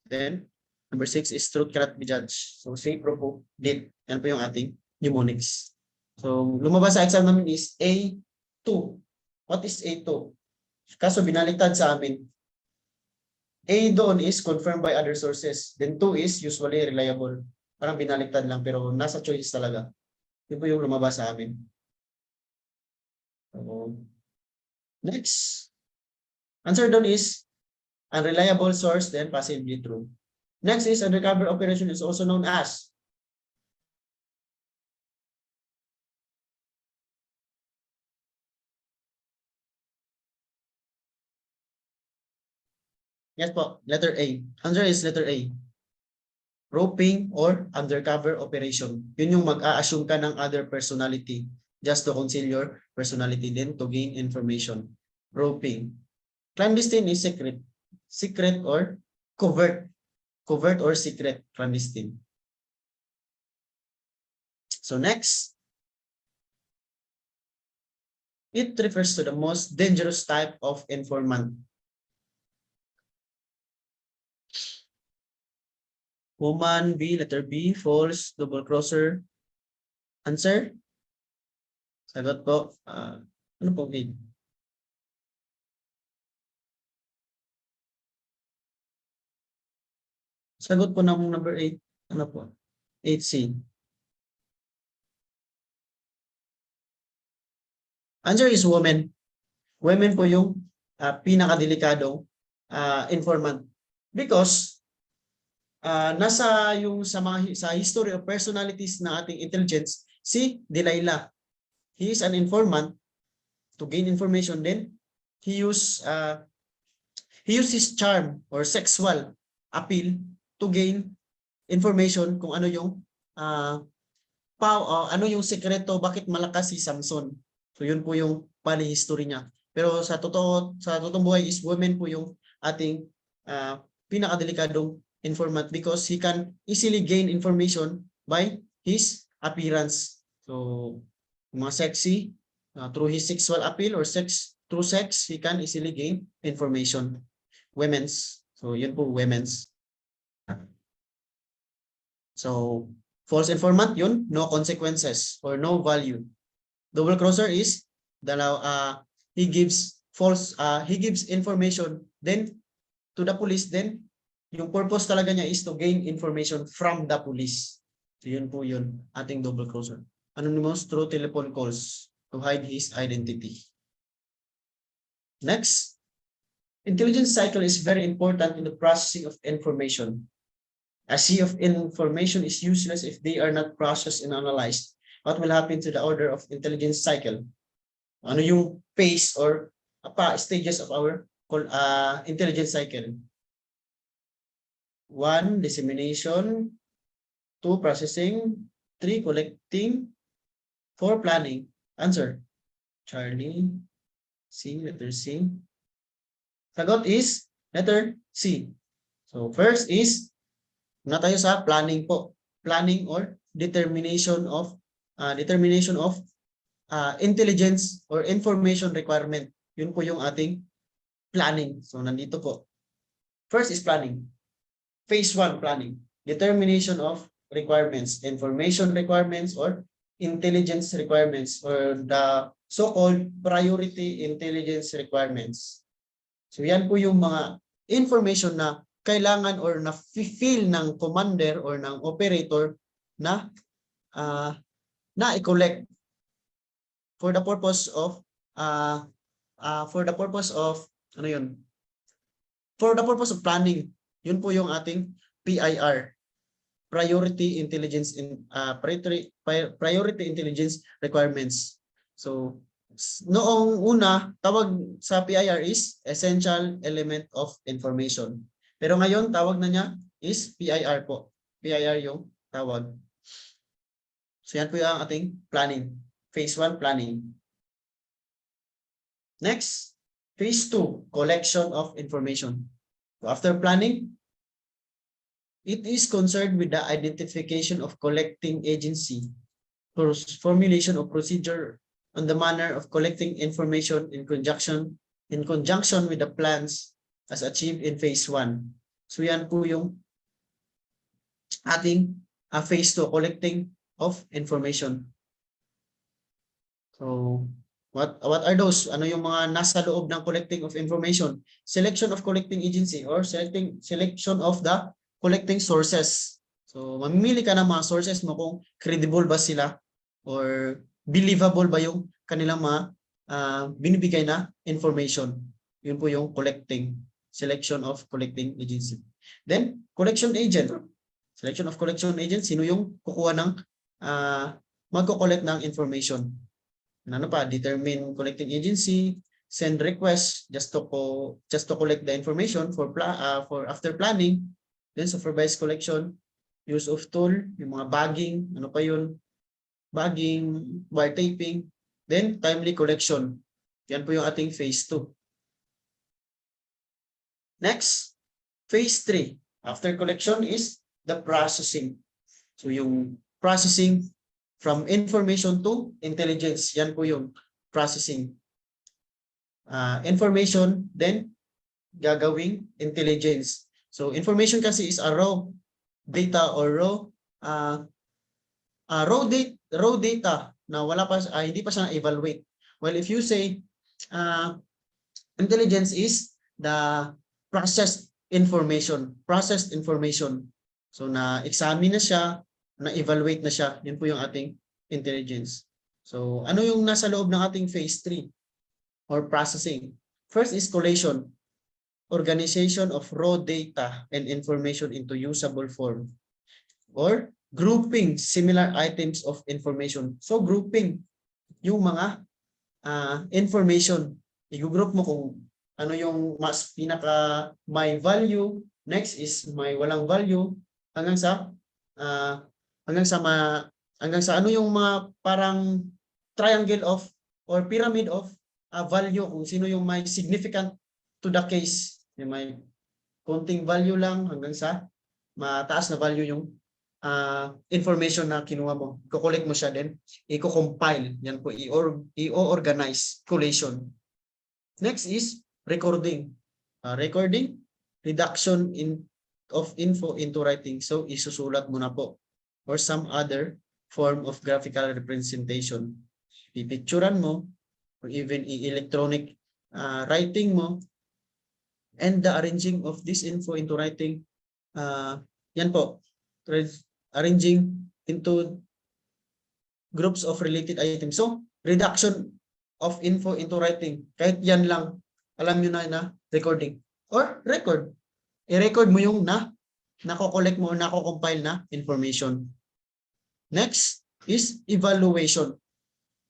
Then, number 6 is truth cannot be judged. So, say, pro, did. Yan po yung ating mnemonics. So, lumabas sa exam namin is A2. What is A2? Kaso binaliktad sa amin. A doon is confirmed by other sources. Then 2 is usually reliable. Parang binaliktad lang pero nasa choices talaga. Yun po yung lumabas sa amin. So, next. Answer doon is unreliable source, then possibly true. Next is undercover operation is also known as. Yes po, letter A. Answer is letter A. Roping or undercover operation. Yun yung mag-a-assume ka ng other personality just to conceal your personality then to gain information. Roping. Clandestine is secret. Secret or covert. Covert or secret, clandestine. So next. It refers to the most dangerous type of informant. Woman, B, letter B, false, double crosser. Answer? Sagot po. Ano po, B? Sagot po ng number 8. Ano po? 8C. Answer is women. Women po yung pinakadelikadong informant. Because nasa yung sa history of personalities na ating intelligence, si Delilah. He is an informant to gain information. Then he used his charm or sexual appeal to gain information kung ano yung ano yung sekreto, bakit malakas si Samson. So yun po yung bali history niya. Pero sa totoong buhay is women po yung ating pinakadelikadong informant because he can easily gain information by his appearance. So mga sexy, through his sexual appeal or through sex, he can easily gain information. Women's. So yun po, women's. So false informant, yun, no consequences or no value. Double crosser is he gives information then to the police, then yung purpose talaga niya is to gain information from the police. So yun po yun, ating double crosser. Anonymous through telephone calls to hide his identity. Next, intelligence cycle is very important in the processing of information. A sea of information is useless if they are not processed and analyzed. What will happen to the order of intelligence cycle? Ano yung phase or stages of our intelligence cycle? 1, dissemination. 2, processing. 3, collecting. 4, planning. Answer. Charlie. C, letter C. Sagot is letter C. So first is, na tayo sa planning po. Planning or determination of intelligence or information requirement. Yun po yung ating planning. So nandito po. First is planning. Phase 1 planning. Determination of requirements, information requirements or intelligence requirements or the so-called priority intelligence requirements. So yan po yung mga information na kailangan or na-feel ng commander or ng operator na i-collect for the purpose of ano yun? For the purpose of planning. Yun po yung ating PIR. Priority Intelligence Priority Intelligence Requirements. So noong una, tawag sa PIR is Essential Element of Information. Pero ngayon, tawag na niya is PIR po. PIR yung tawag. So yan po yung ating planning. Phase 1 planning. Next, phase 2, collection of information. So after planning, it is concerned with the identification of collecting agency, formulation of procedure on the manner of collecting information in conjunction with the plans as achieved in phase 1. So yan po yung ating phase 2, collecting of information. So what are those? Ano yung mga nasa loob ng collecting of information? Selection of collecting agency or selection of the collecting sources. So mamimili ka ng mga sources mo kung credible ba sila or believable ba yung kanilang mga binibigay na information. Yun po yung collecting. Selection of collecting agency. Then, collection agent. Selection of collection agent. Sino yung kukuha ng magko-collect ng information? Ano pa? Determine collecting agency. Send request just to collect the information for after planning. Then supervised collection. Use of tool. Yung mga bagging. Ano pa yun? Bagging, wiretapping. Then, timely collection. Yan po yung ating phase 2. Next, phase 3. After collection is the processing. So yung processing from information to intelligence. Yan po yung processing. Information, then gagawing intelligence. So information kasi is a raw data or raw data na wala pa hindi pa siya na-evaluate. Well, if you say intelligence is the processed information. So na-examine na siya, na-evaluate na siya. Yun po yung ating intelligence. So ano yung nasa loob ng ating phase 3 or processing? First is collation. Organization of raw data and information into usable form. Or grouping similar items of information. So grouping yung mga information. I-group mo kung ano yung mas pinaka may value, next is may walang value, hanggang sa ano yung mga parang triangle of or pyramid of value, kung sino yung may significant to the case, yung may konting value lang hanggang sa mataas na value yung information na kinuha mo. I-collect mo siya din, i-compile, yan po, i-organize, collation. Next is recording. Recording, reduction of info into writing. So, isusulat mo na po. Or some other form of graphical representation. Pipicturan mo, or even electronic writing mo. And the arranging of this info into writing, yan po. Arranging into groups of related items. So, reduction of info into writing. Kahit yan lang, alam nyo na recording. Or record. I-record mo yung nako-collect mo o nako-compile na information. Next is evaluation.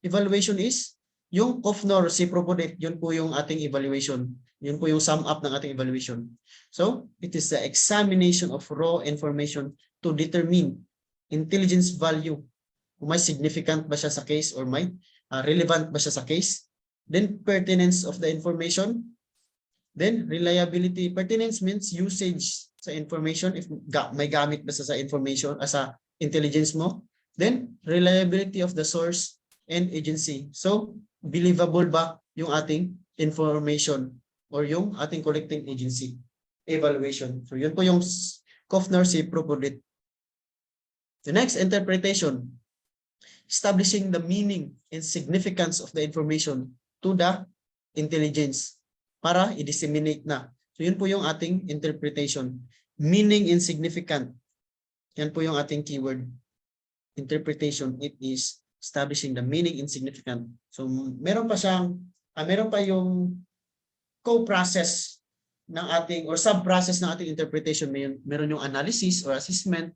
Evaluation is yung COFNOR reciprocate. Yun po yung ating evaluation. Yun po yung sum up ng ating evaluation. So, it is the examination of raw information to determine intelligence value. Kung may significant ba siya sa case or may relevant ba siya sa case. Then pertinence of the information. Then reliability. Pertinence means usage sa information, if may gamit ba sa information as a intelligence mo. Then reliability of the source and agency. So believable ba yung ating information or yung ating collecting agency evaluation. So yun po yung Kovner-Sipro audit. The next, interpretation. Establishing the meaning and significance of the information to the intelligence para i-disseminate na. So yun po yung ating interpretation. Meaning and significant. Yan po yung ating keyword. Interpretation, it is establishing the meaning and significant. So meron pa yung co-process ng ating or sub-process ng ating interpretation. Meron yung analysis or assessment,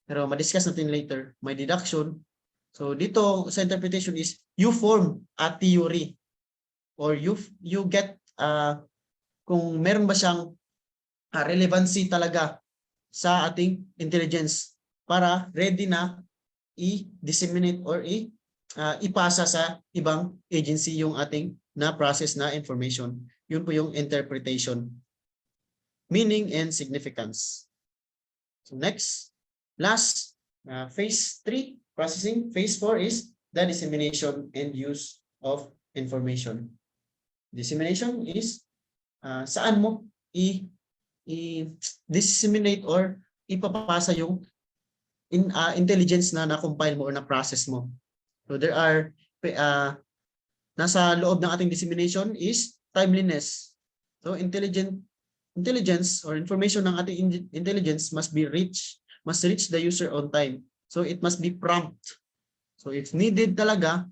pero ma-discuss natin later. May deduction. So dito sa interpretation is you form a theory or you get kung meron ba siyang relevancy talaga sa ating intelligence para ready na i-disseminate or ipasa sa ibang agency yung ating na-process na information. Yun po yung interpretation. Meaning and significance. So next, last, phase 3, processing. Phase 4 is the dissemination and use of information. Dissemination is saan mo i-disseminate or ipapasa yung intelligence na na-compile mo or na-process mo. So there are, nasa loob ng ating dissemination is timeliness. So intelligence or information ng ating intelligence must reach the user on time. So it must be prompt. So if needed talaga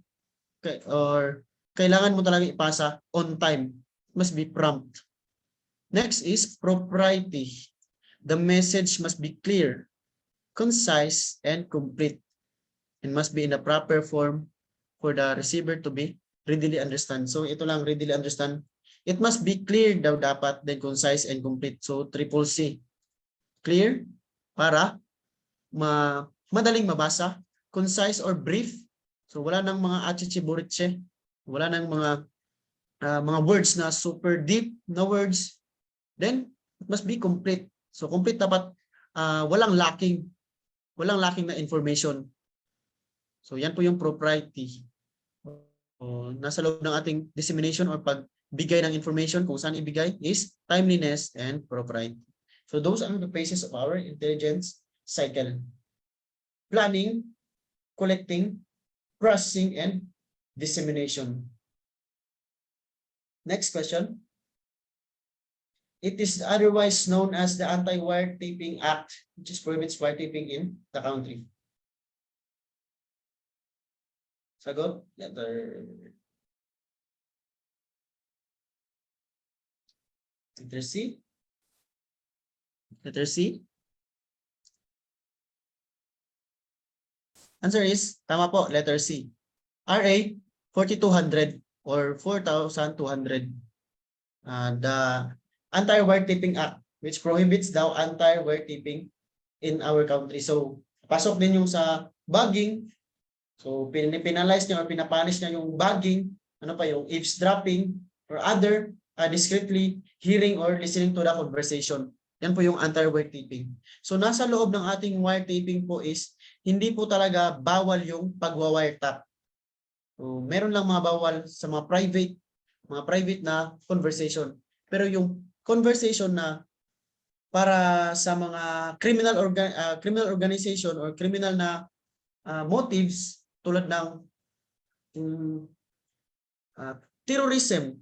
or kailangan mo talaga ipasa on time, it must be prompt. Next is propriety. The message must be clear, concise, and complete, and must be in a proper form for the receiver to be readily understand. So ito lang, readily understand. It must be clear daw dapat, then concise and complete. So triple C. Clear para madaling mabasa, concise or brief. So wala nang mga achichiburitse, wala nang mga words na super deep na words. Then it must be complete. So complete dapat, walang lacking na information. So yan po yung propriety. Nasa loob ng ating dissemination or pagbigay ng information, kung saan ibigay is timeliness and propriety. So those are the phases of our intelligence cycle. Planning, collecting, processing, and dissemination. Next question. It is otherwise known as the Anti-Wiretapping Act, which is prohibits wiretapping in the country. Sagot? Letter C. Letter C. Answer is, tama po, letter C. RA 4200 or 4200. The Anti-Wiretapping Act, which prohibits daw anti-wiretapping in our country. So, pasok din yung sa bugging. So, pinalize niya or pinapunish niya yung bugging, ano pa yung eavesdropping or other discreetly hearing or listening to the conversation. Yan po yung anti-wiretapping. So, nasa loob ng ating wiretapping po is, hindi po talaga bawal yung pagwa-wiretap. So, meron lang mga bawal sa mga private na conversation. Pero yung conversation na para sa mga criminal organization or criminal na motives tulad ng terrorism,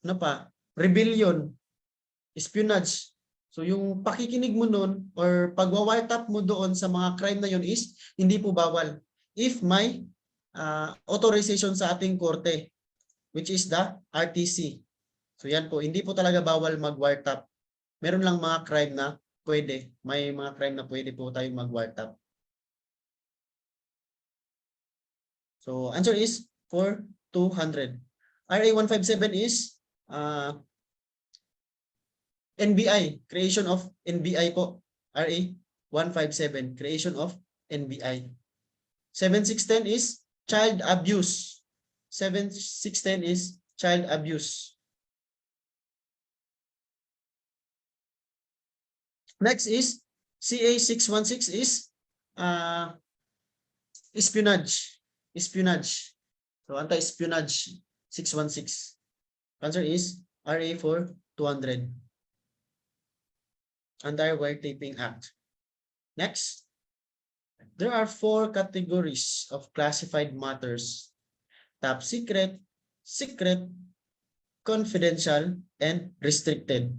ano pa, rebellion, espionage. So yung pakikinig mo nun or pagwa-wiretap mo doon sa mga crime na yun is hindi po bawal if may authorization sa ating korte, which is the RTC. So yan po, hindi po talaga bawal mag-wiretap. Meron lang mga crime na pwede. May mga crime na pwede po tayong mag-wiretap. So answer is 4200. RA 157 is NBI, creation of NBI po. RA 157, creation of NBI. 7610 is child abuse. 7610 is child abuse. Next is CA 616 is espionage. Espionage. So anti-espionage 616. Answer is RA for 200. Anti-Wiretapping Act. Next, there are 4 categories of classified matters: top secret, secret, confidential, and restricted.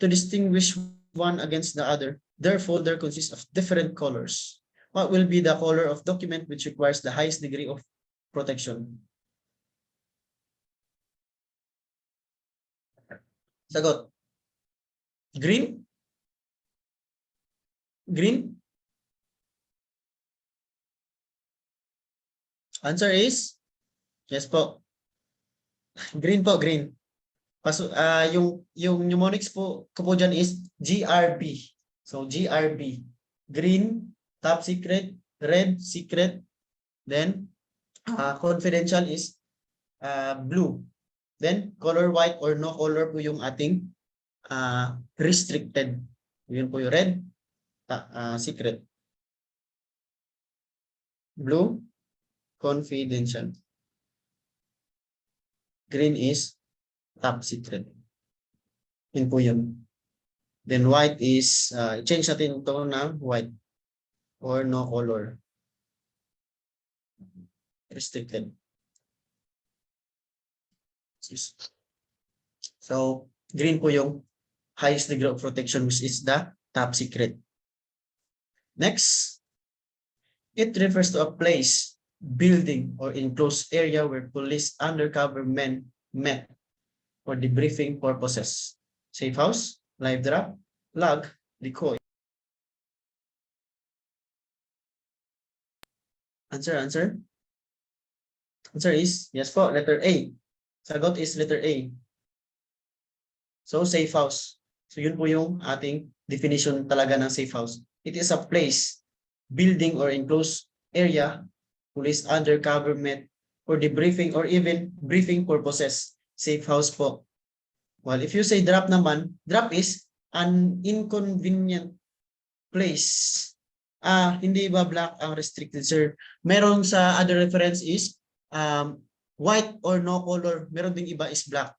To distinguish one against the other, their folder consists of different colors. What will be the color of document which requires the highest degree of protection? Sagot. Green? Green? Answer is? Yes po. Green po, green. Yung mnemonics po ko po dyan is GRB. So GRB. Green, top secret, red, secret, then confidential is blue. Then color white or no color po yung ating restricted. Yun po yung red, secret. Blue, confidential. Green is top secret. Yun po yun. Then white is, change natin ito na white or no color. Restricted. So, green po yung highest degree of protection, which is the top secret. Next, it refers to a place, building, or enclosed area where police undercover men met for debriefing purposes. Safe house, live drop, log, decoy. Answer. Answer is, yes po, letter A. Sagot is letter A. So, safe house. So, yun po yung ating definition talaga ng safe house. It is a place, building, or enclosed area, police undercover met for debriefing or even briefing purposes. Safe house po. Well, if you say drop naman, drop is an inconvenient place. Hindi ba black ang restricted, sir? Meron sa other reference is white or no color. Meron ding iba is black.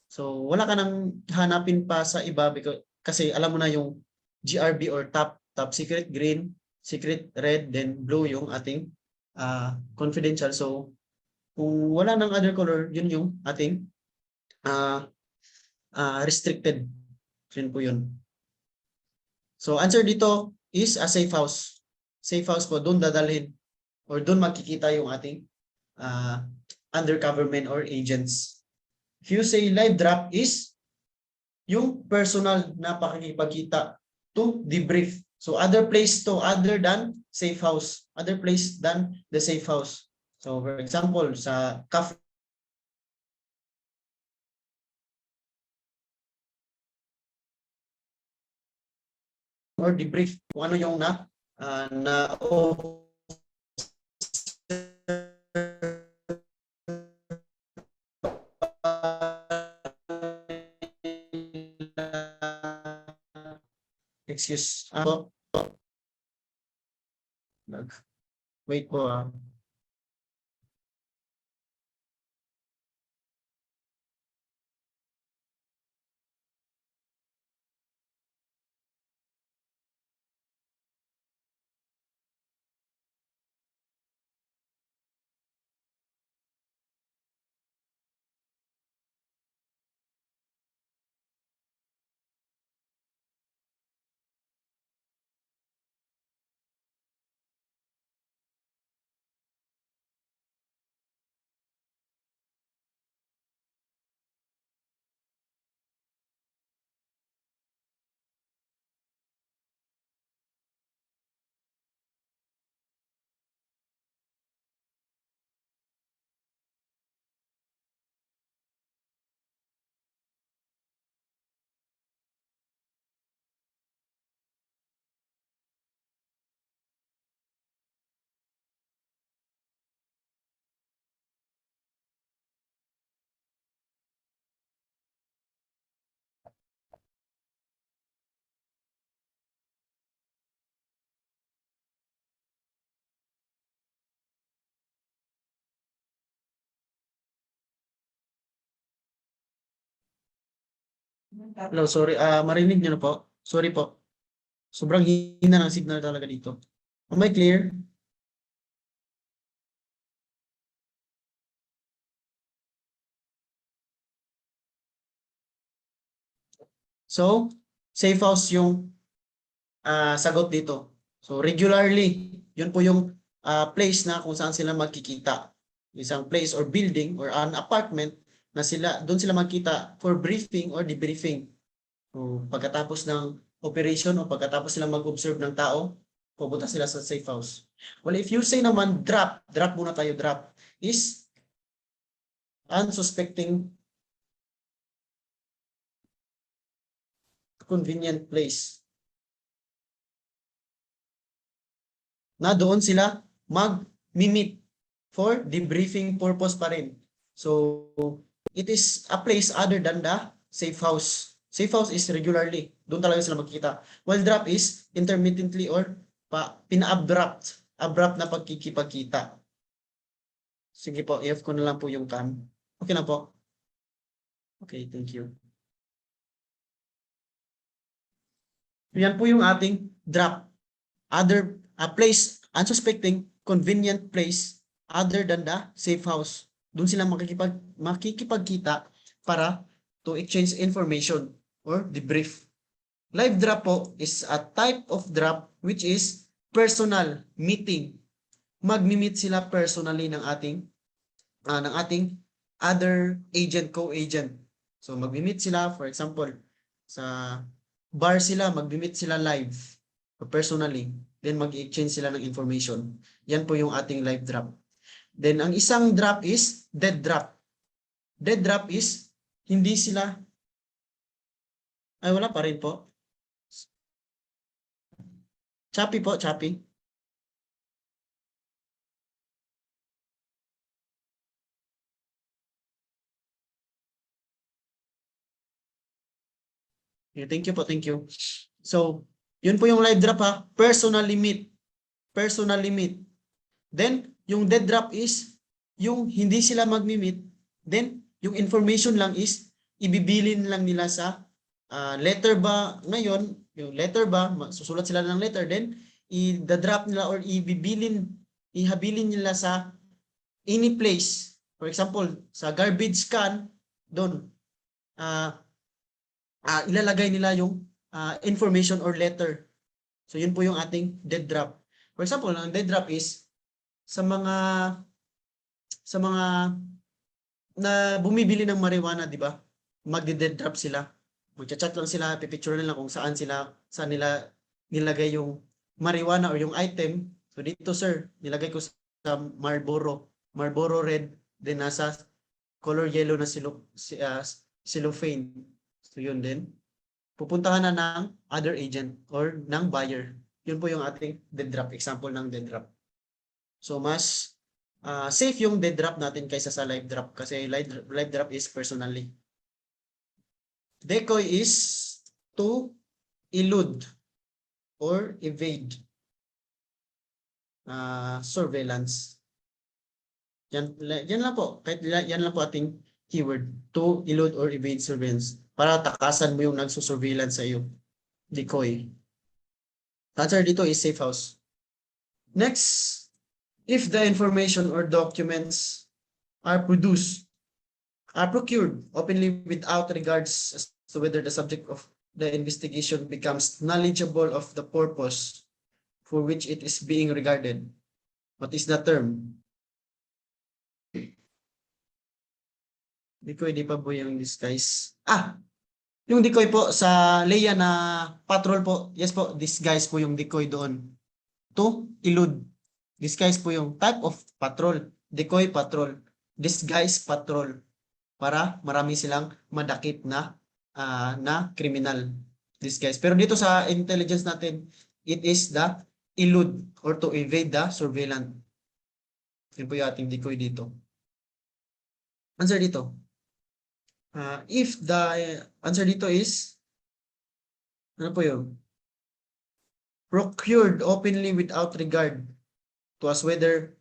So, wala ka nang hanapin pa sa iba because, kasi alam mo na yung GRB or top secret green, secret red, then blue yung ating confidential. So, kung wala nang other color, yun yung ating restricted. Yun po yun. So, answer dito is a safe house. Safe house po, doon dadalhin or doon makikita yung ating undercover men or agents. If you say live drop is yung personal na pakikipagkita to debrief. So other place to other than safe house. Other place than the safe house. So for example, sa cafe or debrief kung ano yung na excuse wait po Hello, sorry. Marinig niyo na po. Sorry po. Sobrang hina ng signal talaga dito. Am I clear? So, safe house yung sagot dito. So, regularly, yun po yung place na kung saan sila magkikita. Isang place or building or an apartment na doon sila magkita for briefing or debriefing. So, pagkatapos ng operation o pagkatapos sila mag-observe ng tao, pupunta sila sa safe house. Well, if you say naman drop muna tayo, drop, is unsuspecting convenient place. Na doon sila mag-meet for debriefing purpose pa rin. So, it is a place other than the safe house. Safe house is regularly. Doon talaga sila magkita. While drop is intermittently or pina-abrupt. Abrupt na pagkikipagkita. Sige po, i-off ko na lang po yung cam. Okay na po? Okay, thank you. Yan po yung ating drop. Other place, unsuspecting, convenient place other than the safe house. Doon sila makikipagkita para to exchange information or debrief. Live drop po is a type of drop which is personal meeting. Magmi-meet sila personally ng ating other agent, co-agent. So magmi-meet sila, for example, sa bar sila, magmi-meet sila live personally. Then mag-exchange sila ng information. Yan po yung ating live drop. Then ang isang drop is dead drop. Dead drop is hindi sila wala pa rin po. Choppy po, choppy. Thank you po, thank you. So, yun po yung live drop ha. Personal limit. Personal limit. Then, yung dead drop is yung hindi sila magmi-meet. Then, yung information lang is ibibilin lang nila sa letter ba ngayon, yung letter ba, susulat sila ng letter, then i-drop nila or ihabilin nila sa any place. For example, sa garbage can, doon, ilalagay nila yung information or letter. So yun po yung ating dead drop. For example, ang dead drop is sa mga na bumibili ng marijuana, di ba? Magde-dead drop sila. Magcha-chat lang sila, pipicture nila kung saan nila nilagay yung marijuana or yung item. So dito sir, nilagay ko sa Marlboro red, then nasa color yellow na cellophane. So yun din. Pupuntahan na ng other agent or ng buyer. Yun po yung ating dead drop, example ng dead drop. So mas safe yung dead drop natin kaysa sa live drop kasi live drop is personally. Decoy is to elude or evade surveillance. Yan lang po. Kahit yan lang po ating keyword. To elude or evade surveillance. Para takasan mo yung nagsusurveillance sa iyo. Decoy. Answer dito is safe house. Next, if the information or documents are procured openly without regards as to whether the subject of the investigation becomes knowledgeable of the purpose for which it is being regarded. What is the term? Decoy, di pa po yung disguise. Yung decoy po sa Leia na patrol po. Yes po, disguise po yung decoy doon. To elude. Disguise po yung type of patrol. Decoy patrol. Disguise patrol. Para marami silang madakip na criminal. Disguise. Pero dito sa intelligence natin, it is the elude or to evade the surveillance. Yun po yung ating decoy dito. Answer dito. If the answer dito is ano po yun? Procured openly without regard to as whether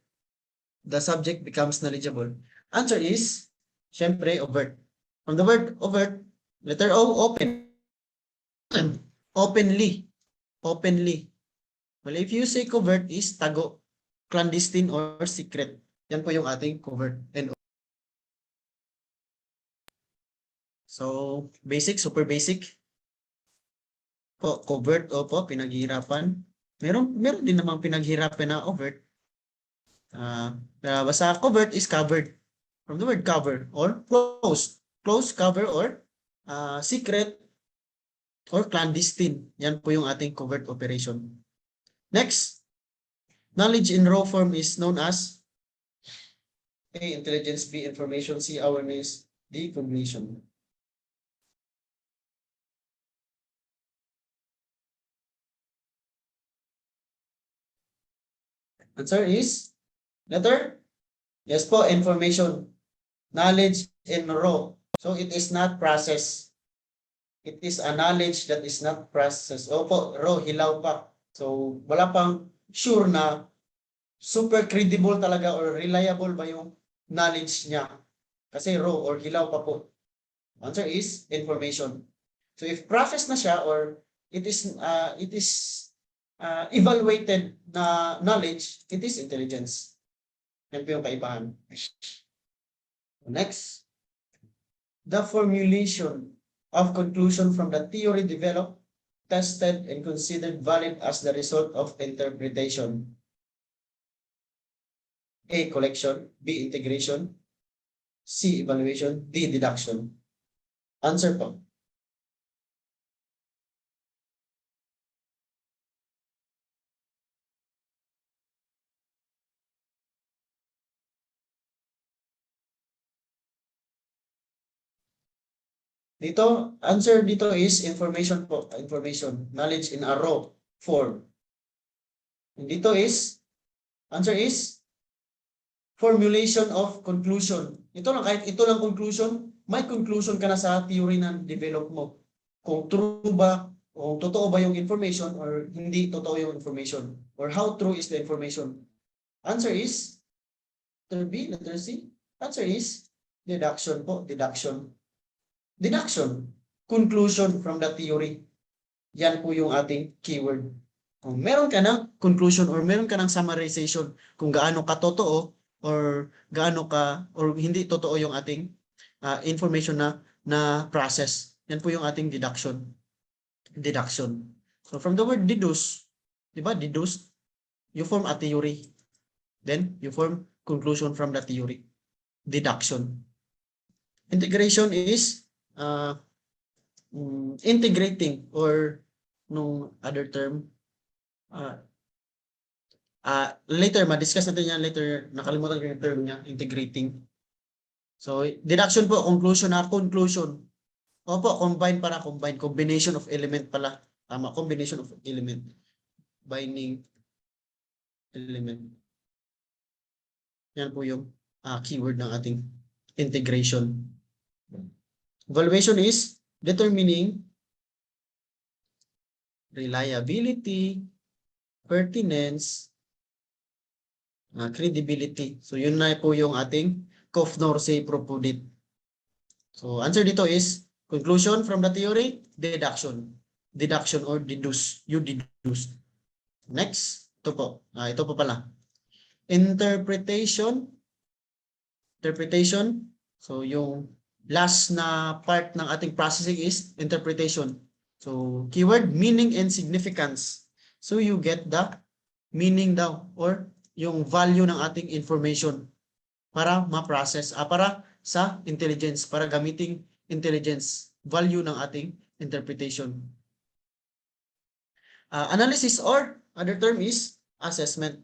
the subject becomes knowledgeable. Answer is syempre overt. From the word overt, Letter O, open. Openly. Openly. Well, if you say covert is tago, clandestine or secret. Yan po yung ating covert. And so, basic, super basic. Po, covert, opo, pinaghihirapan. Meron din namang pinaghirapan na overt. Basta covert is covered. From the word cover or closed. Closed, cover, or secret or clandestine. Yan po yung ating covert operation. Next, knowledge in raw form is known as A, intelligence, B, information, C, awareness, D, cognition. Answer is letter? Yes po, information. Knowledge in raw. So it is not process. It is a knowledge that is not processed. Opo, raw, hilaw pa. So wala pang sure na super credible talaga or reliable ba yung knowledge niya. Kasi raw or hilaw pa po. Answer is information. So if process na siya or it is evaluated na knowledge, it is intelligence. Yan po yung kaibahan. Next, the formulation of conclusion from the theory developed, tested, and considered valid as the result of interpretation. A, collection, B, integration, C, evaluation, D, deduction. Answer po. Dito, answer dito is information po. Information. Knowledge in a raw form. And dito is, answer is, formulation of conclusion. Ito lang, kahit ito lang conclusion, may conclusion ka na sa theory na develop mo. Kung true ba, kung totoo ba yung information or hindi totoo yung information. Or how true is the information. Answer is, letter B, letter C. Answer is, deduction po, deduction. Deduction, conclusion from the theory. Yan po yung ating keyword. Kung meron ka ng conclusion or meron ka ng summarization kung gaano ka totoo or gaano ka or hindi totoo yung ating information na process. Yan po yung ating deduction. Deduction. So from the word deduce, di ba? Deduce, you form a theory. Then you form conclusion from the theory. Deduction. Integration is integrating or nung other term later ma-discuss natin yan later, nakalimutan ko yung term niya, integrating. So deduction po, conclusion na conclusion. Opo, combine para combine, combination of element pala. Tama, combination of element. Binding element. Yan po yung keyword ng ating integration. Evaluation is determining reliability, pertinence, credibility. So yun na po yung ating Kovnor-Say propudit. So answer dito is conclusion from the theory, deduction. Deduction or deduce. You deduce. Next, ito po. Ito po pala. Interpretation. Interpretation. So yung last na part ng ating processing is interpretation. So keyword, meaning and significance. So you get the meaning daw or yung value ng ating information para ma-process, para sa intelligence, para gamiting intelligence, value ng ating interpretation. Analysis or other term is assessment.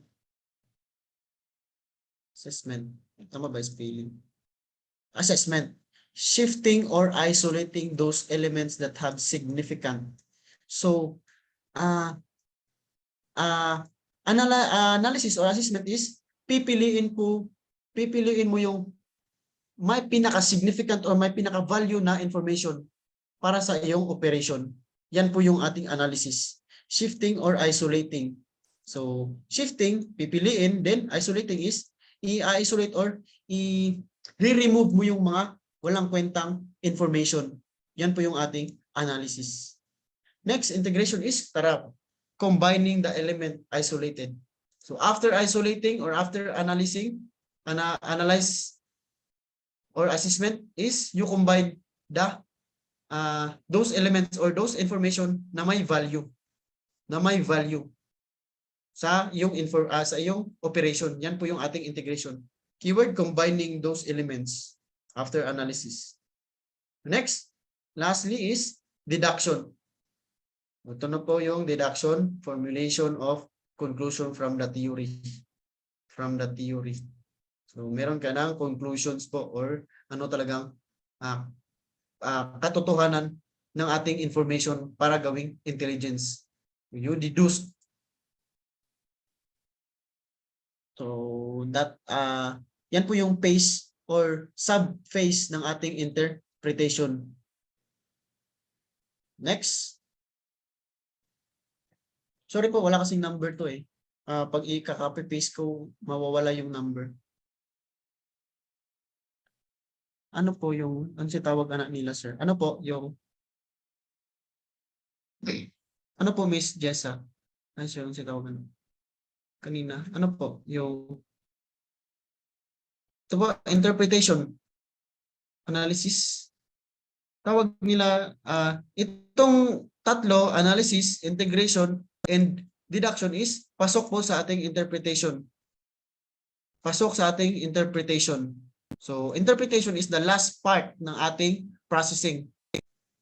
Assessment. Tama ba spelling? Assessment. Shifting or isolating those elements that have significant. So, analysis or assessment is pipiliin mo yung may pinaka-significant or may pinaka-value na information para sa iyong operation. Yan po yung ating analysis. Shifting or isolating. So, shifting, pipiliin, then isolating is i-isolate or i-remove mo yung mga walang kwentang information. Yan po yung ating analysis. Next, integration is combining the element isolated. So after isolating or after analyzing, analyze or assessment is you combine the those elements or those information na may value sa iyong operation. Yan po yung ating integration. Keyword, combining those elements after analysis. Next, lastly is deduction. Ito na po yung deduction, formulation of conclusion from the theory. So meron ka ng conclusions po or ano talagang katotohanan ng ating information para gawing intelligence. You deduce. So that yan po yung phase or sub-phase ng ating interpretation. Next. Sorry po, wala kasing number to eh. Pag i-copy paste ko, mawawala yung number. Ano po yung, ano si tawag anak nila, sir? Ano po yung, ano po, Miss Jessa? Ano siya yung si tawag kanina? Ano po yung, ito po, interpretation, analysis. Tawag nila, itong tatlo, analysis, integration, and deduction is pasok po sa ating interpretation. Pasok sa ating interpretation. So, interpretation is the last part ng ating processing.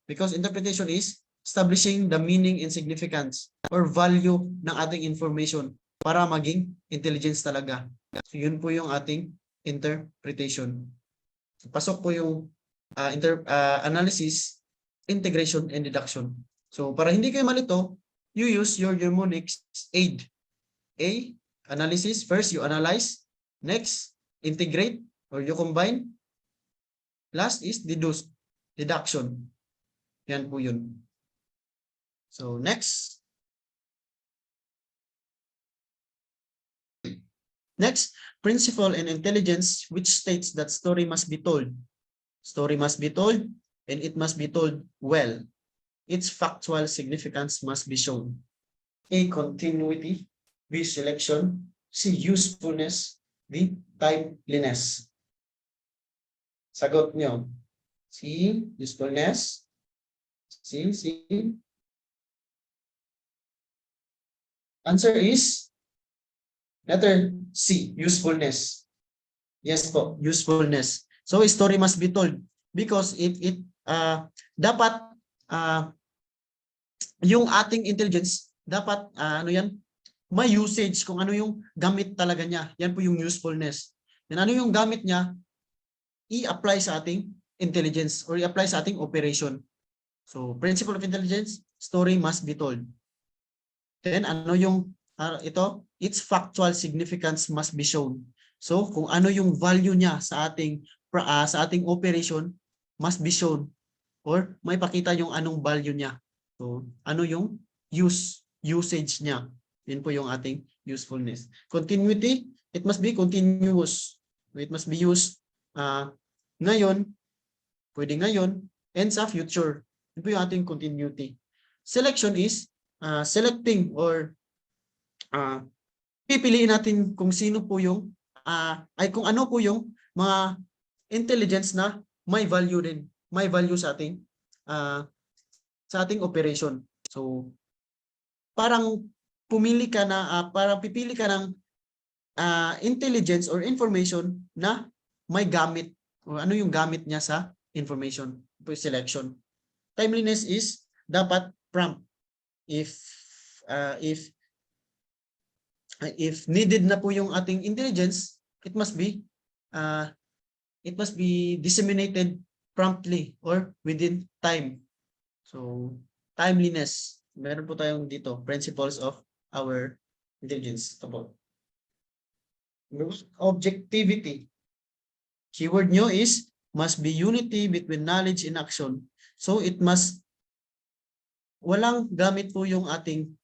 Because interpretation is establishing the meaning and significance or value ng ating information para maging intelligence talaga. So, yun po yung ating interpretation. So, pasok po yung analysis, integration, and deduction. So, para hindi kayo malito, you use your mnemonics aid. A, analysis. First, you analyze. Next, integrate or you combine. Last is deduce, deduction. Yan po yun. So, next. Next, principle in intelligence which states that story must be told. Story must be told and it must be told well. Its factual significance must be shown. A, continuity. B, selection. C, usefulness. D, timeliness. Sagot nyo. C, usefulness. C. Answer is letter C, usefulness. Yes po, usefulness. So, a story must be told because dapat yung ating intelligence dapat ano yan, may usage kung ano yung gamit talaga niya. Yan po yung usefulness. Yan ano yung gamit niya, i-apply sa ating intelligence or i-apply sa ating operation. So, principle of intelligence, story must be told. Then, ano yung ito? Its factual significance must be shown. So, kung ano yung value niya sa ating operation must be shown or may pakita yung anong value niya. So, ano yung usage niya. Yun po yung ating usefulness. Continuity, it must be continuous. It must be used ngayon, pwede ngayon, and sa future. Yun po yung ating continuity. Selection is selecting or pipiliin natin kung sino po yung kung ano po yung mga intelligence na may value din, may value sa ating operation. So parang pumili ka na parang pipili ka ng intelligence or information na may gamit o ano yung gamit niya sa information. Selection. Timeliness is dapat prompt. If needed na po yung ating intelligence, it must be disseminated promptly or within time. So, timeliness. Meron po tayong dito, principles of our intelligence. Ito po. Objectivity. Keyword nyo is must be unity between knowledge and action. So, it must walang gamit po yung ating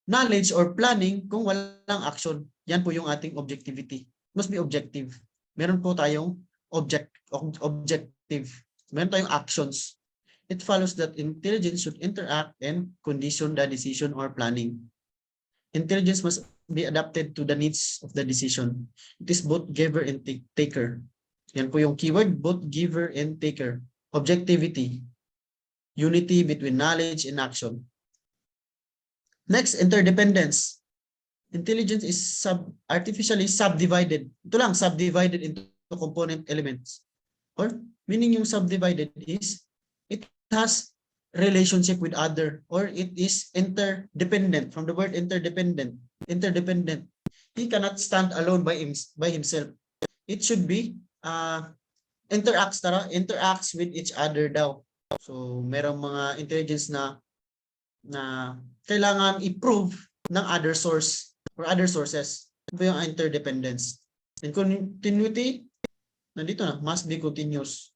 knowledge or planning kung walang action. Yan po yung ating objectivity. Must be objective. Meron po tayong objective. Meron tayong actions. It follows that intelligence should interact and condition the decision or planning. Intelligence must be adapted to the needs of the decision. It is both giver and taker. Yan po yung keyword, both giver and taker. Objectivity. Unity between knowledge and action. Next, interdependence. Intelligence is artificially subdivided. Ito lang, subdivided into component elements. Or meaning yung subdivided is it has relationship with other, or it is interdependent, from the word interdependent. He cannot stand alone by himself. It should be interacts with each other daw. So merong mga intelligence na kailangan i-prove ng other source or other sources. Ito yung interdependence. And continuity, nandito na, must be continuous.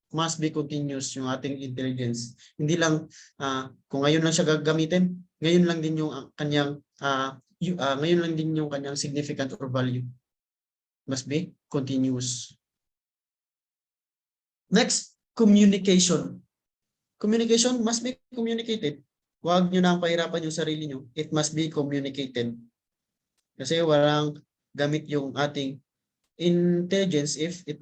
Must be continuous yung ating intelligence. Hindi lang kung ngayon lang siya gagamitin, ngayon lang din yung kanyang significant or value. Must be continuous. Next, communication. Communication must be communicated. Huwag nyo nang pahirapan yung sarili nyo. It must be communicated. Kasi walang gamit yung ating intelligence if it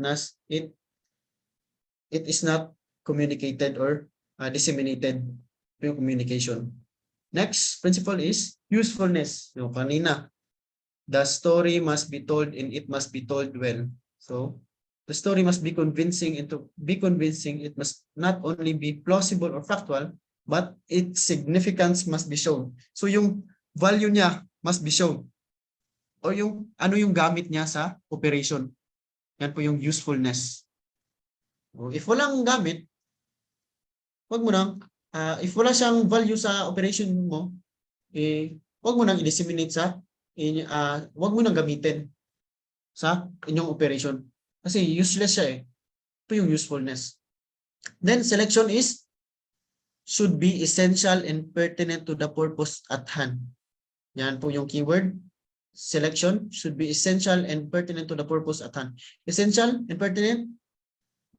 is not communicated or disseminated through communication. Next principle is usefulness. Yung kanina, the story must be told and it must be told well. So the story must be convincing. It must not only be plausible or factual, but its significance must be shown. So yung value niya must be shown. Or yung ano yung gamit niya sa operation. Yan po yung usefulness. If walang gamit, wag mo nang if wala siyang value sa operation mo, wag mo nang i-disseminate wag mo nang gamitin sa inyong operation. Kasi useless siya . Ito yung usefulness. Then selection should be essential and pertinent to the purpose at hand. Yan po yung keyword. Selection should be essential and pertinent to the purpose at hand. Essential and pertinent,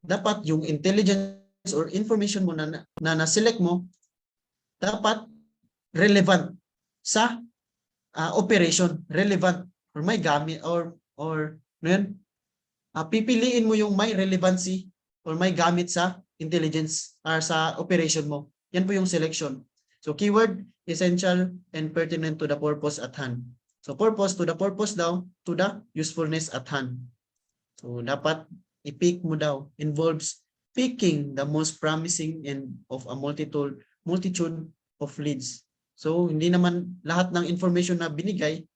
dapat yung intelligence or information mo na na-select mo, dapat relevant sa operation. Relevant or may gamit or pipiliin mo yung may relevancy or may gamit sa intelligence or sa operation mo. Yan po yung selection. So keyword, essential and pertinent to the purpose at hand. So purpose to the purpose daw, to the usefulness at hand. So dapat i-pick mo daw, involves picking the most promising and of a multitude of leads. So hindi naman lahat ng information na binigay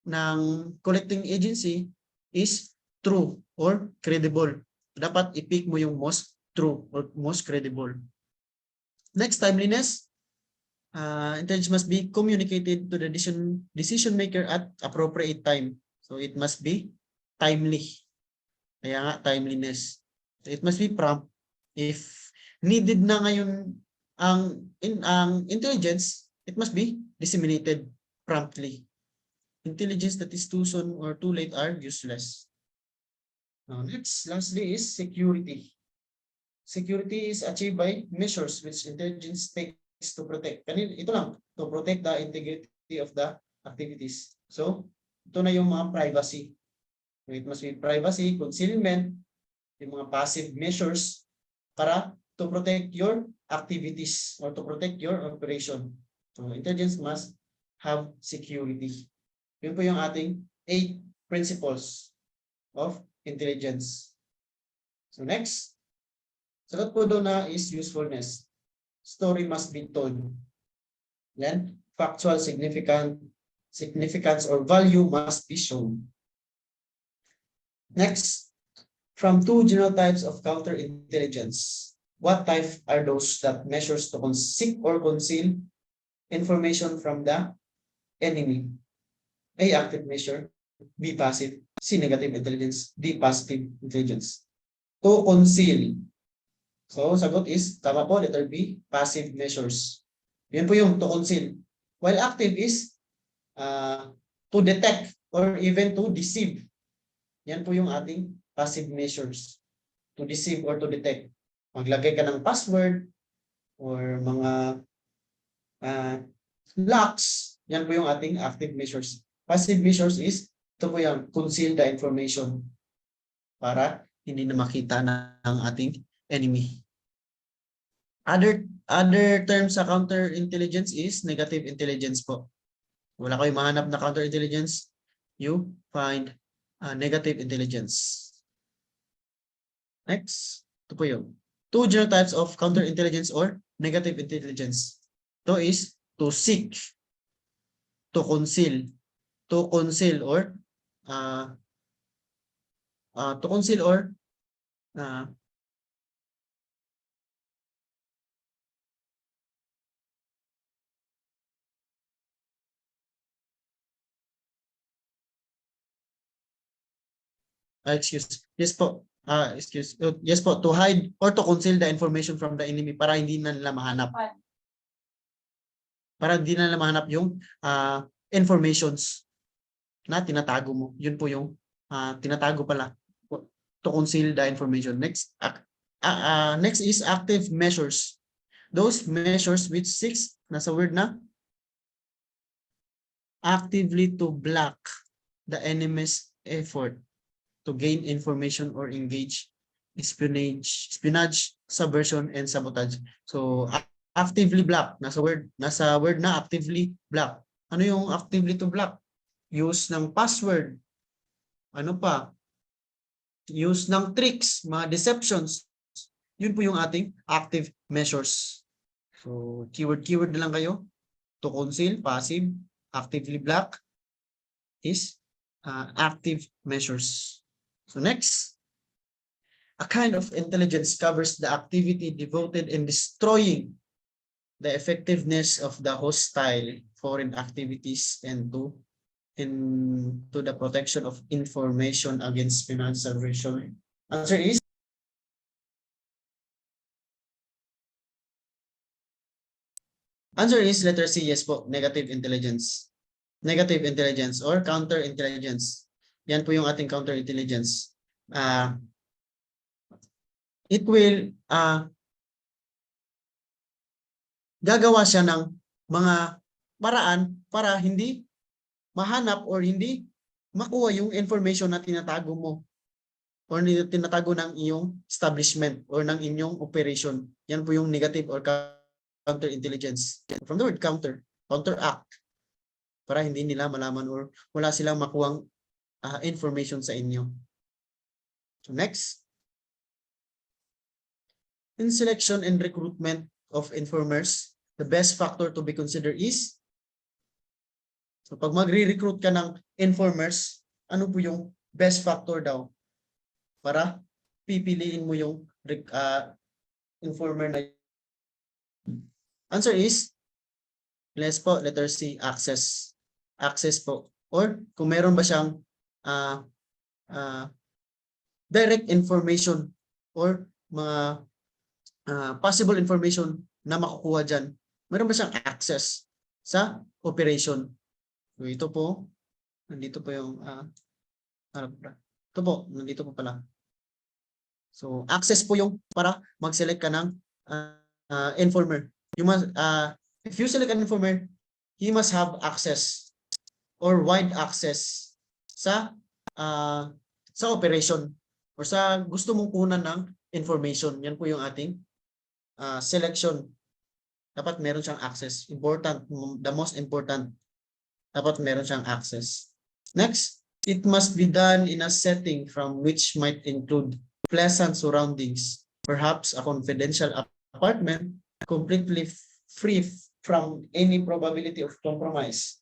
ng collecting agency is true or credible. Dapat i-pick mo yung most true or most credible. Next, timeliness. Intelligence must be communicated to the decision maker at appropriate time. So it must be timely. Kaya nga, timeliness. So it must be prompt. If needed na ngayon ang intelligence, it must be disseminated promptly. Intelligence that is too soon or too late are useless. Now, lastly is security. Security is achieved by measures which intelligence takes to protect. Ito lang, to protect the integrity of the activities. So, ito na yung mga privacy. It must be privacy, concealment, yung mga passive measures para to protect your activities or to protect your operation. So, intelligence must have security. Yun po yung ating 8 principles of intelligence. So, next. Sagot po doon na is usefulness. Story must be told. Then, factual significance or value must be shown. Next, from 2 general types of counterintelligence, what type are those that measures to seek or conceal information from the enemy? A, active measure. B, passive. C, negative intelligence. D, positive intelligence. To conceal. So, sagot is, tama po, letter B, passive measures. Yun po yung to conceal. While active is to detect or even to deceive. Yan po yung ating passive measures. To deceive or to detect. Maglagay ka ng password or mga locks. Yan po yung ating active measures. Passive measures is, ito po yung conceal the information para hindi na makita ng ating enemy. Other terms sa counterintelligence is negative intelligence po. Wala kayong mahanap na counterintelligence, you find negative intelligence. Next, ito po yung two general types of counterintelligence or negative intelligence. Ito is to seek, to conceal or yes po, to hide or to conceal the information from the enemy para hindi na nila mahanap. Para hindi na nila mahanap yung informations na tinatago mo. Yun po yung tinatago pala. To conceal the information. Next is active measures. Those measures which seeks, nasa word na, actively to block the enemy's effort to gain information or engage espionage, subversion, and sabotage. So, actively block. Nasa word na actively block. Ano yung actively to block? Use ng password. Ano pa? Use ng tricks, mga deceptions. Yun po yung ating active measures. So, keyword na lang kayo. To conceal, passive. Actively block is active measures. So next, a kind of intelligence covers the activity devoted in destroying the effectiveness of the hostile foreign activities and to the protection of information against financial subversion. Answer is letter C, yes po, negative intelligence. Negative intelligence or counterintelligence. Yan po yung ating counterintelligence. It will gagawa siya ng mga paraan para hindi mahanap or hindi makuha yung information na tinatago mo or tinatago ng iyong establishment or ng inyong operation. Yan po yung negative or counterintelligence. From the word counteract, para hindi nila malaman or wala silang makuhang information sa inyo. So next, in selection and recruitment of informers, the best factor to be considered is, so pag magre-recruit ka ng informers, ano po yung best factor daw para pipiliin mo yung informer na? Answer is, yes po, letter C, access. Access po. Or kung meron ba siyang direct information or mga possible information na makukuha dyan. Meron ba siyang access sa operation? So ito po, nandito po yung ito po, nandito po pala. So access po yung para mag-select ka ng informer. You must, if you select an informer, he must have access or wide access sa operation or sa gusto mong kunan ng information. Yan po yung ating selection. Dapat meron siyang access. Important, the most important, dapat meron siyang access. Next, it must be done in a setting from which might include pleasant surroundings, perhaps a confidential apartment, completely free from any probability of compromise,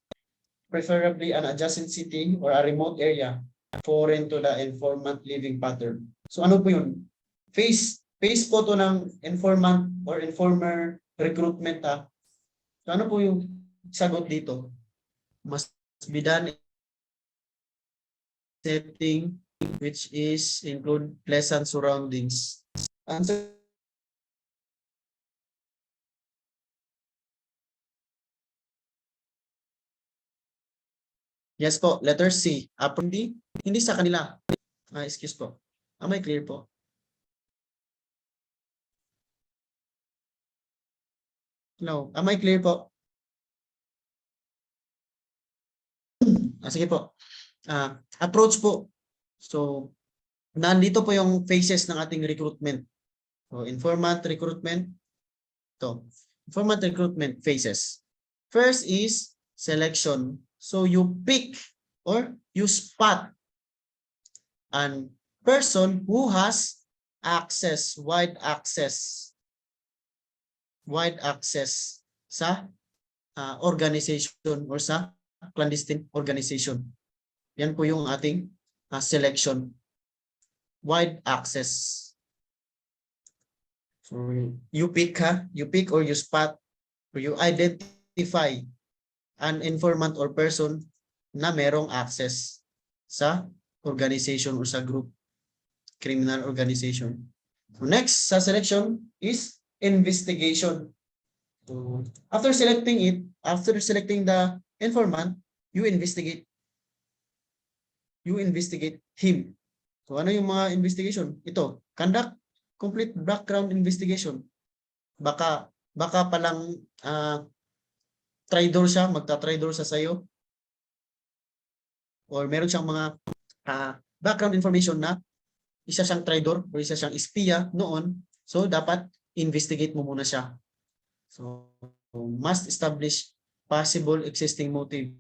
preferably an adjacent city or a remote area foreign to the informant living pattern. So ano po yun? Face po to ng informant or informer recruitment. So ano po yung sagot dito? Must be done in setting which is include pleasant surroundings. Answer. Yes po, letter C. Hindi sa kanila. Excuse po. Am I clear po? Hello. Am I clear po? Sige po. Approach po. So, nandito po yung phases ng ating recruitment. So, informant recruitment. Ito. Informant recruitment phases. First is selection. So, you pick or you spot an person who has access, wide access sa organization or sa clandestine organization. Yan po yung ating selection. Wide access. So you pick or you spot or you identify an informant or person na merong access sa organization or sa group, criminal organization. So next sa selection is investigation. So after selecting the informant, you investigate him. So ano yung mga investigation? Ito, conduct complete background investigation. Baka palang traitor siya, magta-traitor sa sayo. Or meron siyang mga background information na isa siyang traitor o isa siyang espiya noon. So dapat investigate mo muna siya. So must establish possible existing motive.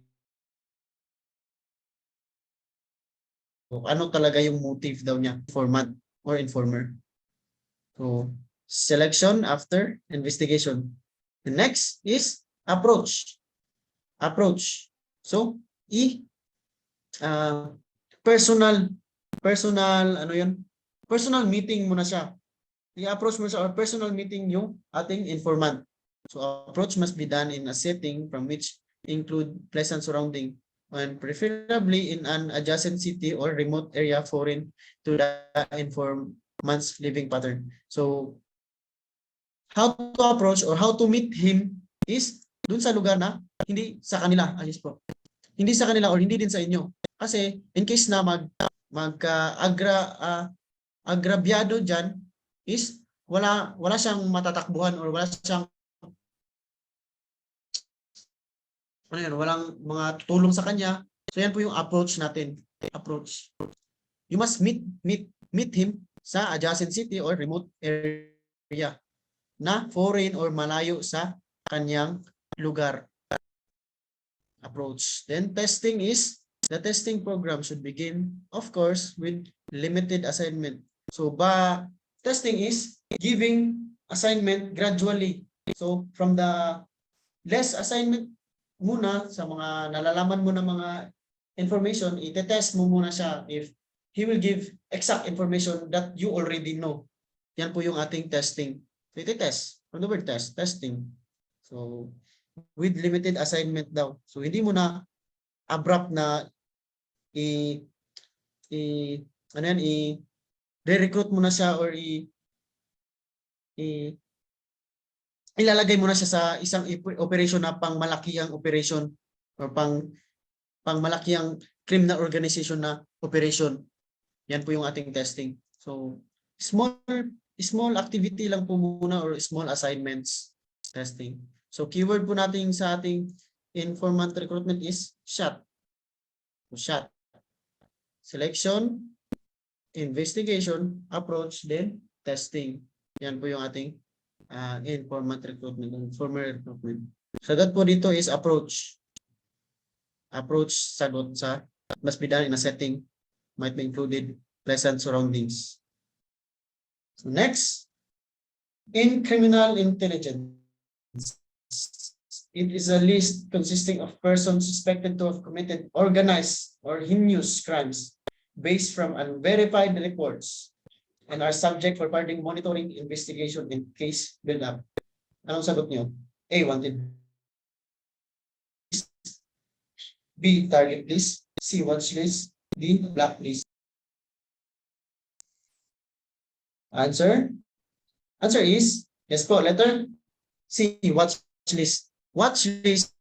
So, ano talaga yung motive daw niya? Informant or informer. So, selection after investigation. The next is approach. So, personal meeting muna siya. I-approach mo siya or personal meeting yung ating informant. So, approach must be done in a setting from which include pleasant surrounding and preferably in an adjacent city or remote area foreign to the informant's living pattern. So, how to approach or how to meet him is dun sa lugar na hindi sa kanila, hindi sa kanila or hindi din sa inyo. Kasi in case na agrabyado dyan is wala siyang matatakbuhan or wala siyang walang mga tutulong sa kanya. So yan po yung approach natin. You must meet him sa adjacent city or remote area na foreign or malayo sa kanyang lugar. Approach. Then testing is, the testing program should begin, of course, with limited assignment. So testing is giving assignment gradually. So from the less assignment muna sa mga nalalaman mo na mga information, ite-test mo muna siya if he will give exact information that you already know. Yan po yung ating testing. So ite-test. From the word test, testing. So with limited assignment daw. So hindi mo na abrupt na re-recruit mo na siya or ilalagay mo na siya sa isang operation na pangmalakihang operation or pangmalakihang criminal organization na operation. Yan po yung ating testing. So, small activity lang po muna or small assignments testing. So, keyword po natin sa ating informant recruitment is SHOT. So, SHOT. Selection, investigation, approach, then testing. Yan po yung ating informant recruitment, informer recruitment. Sagot po dito is approach. Sagot sa must be done in a setting, might be included pleasant surroundings. So next, in criminal intelligence, it is a list consisting of persons suspected to have committed organized or heinous crimes based from unverified reports and are subject for further monitoring, investigation, and case build-up. Anong sagot niyo? A, wanted. B, target list. C, watch list. D, blacklist. Answer? Answer is, yes po, letter C, watch list. Watch list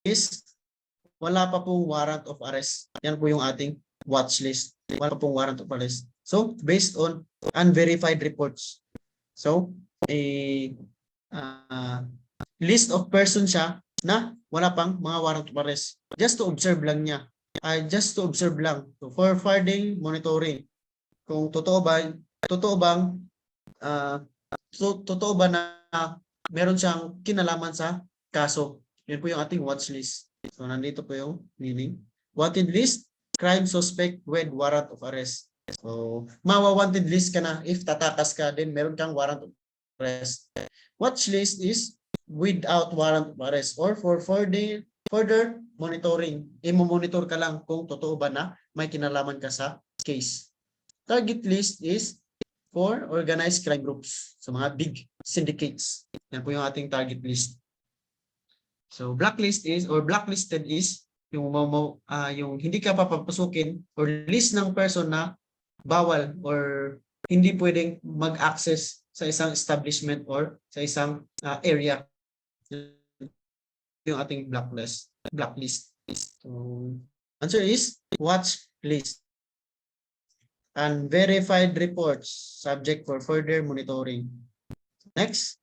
is wala pa pong warrant of arrest. Yan po yung ating watch list. Wala pong warrant of arrest. So, based on unverified reports. So, list of person siya na wala pang mga warrant of arrest. Just to observe lang niya. Just to observe lang. So, for further monitoring. Kung totoo bang totoo ba na meron siyang kinalaman sa kaso. Yun po yung ating watch list. So, nandito po yung meaning. Wanted list, crime suspect with warrant of arrest. So, mawa-wanted list ka na if tatakas ka din, meron kang warrant of arrest. Watch list is without warrant of arrest or for further monitoring. Imo-monitor ka lang kung totoo ba na may kinalaman ka sa case. Target list is for organized crime groups. So mga big syndicates. Yan po yung ating target list. So blacklist is or blacklisted is yung hindi ka papapasukin or list ng person na bawal or hindi pwedeng mag-access sa isang establishment or sa isang area. Yung ating blacklist. So answer is watch list. And verified reports subject for further monitoring. Next.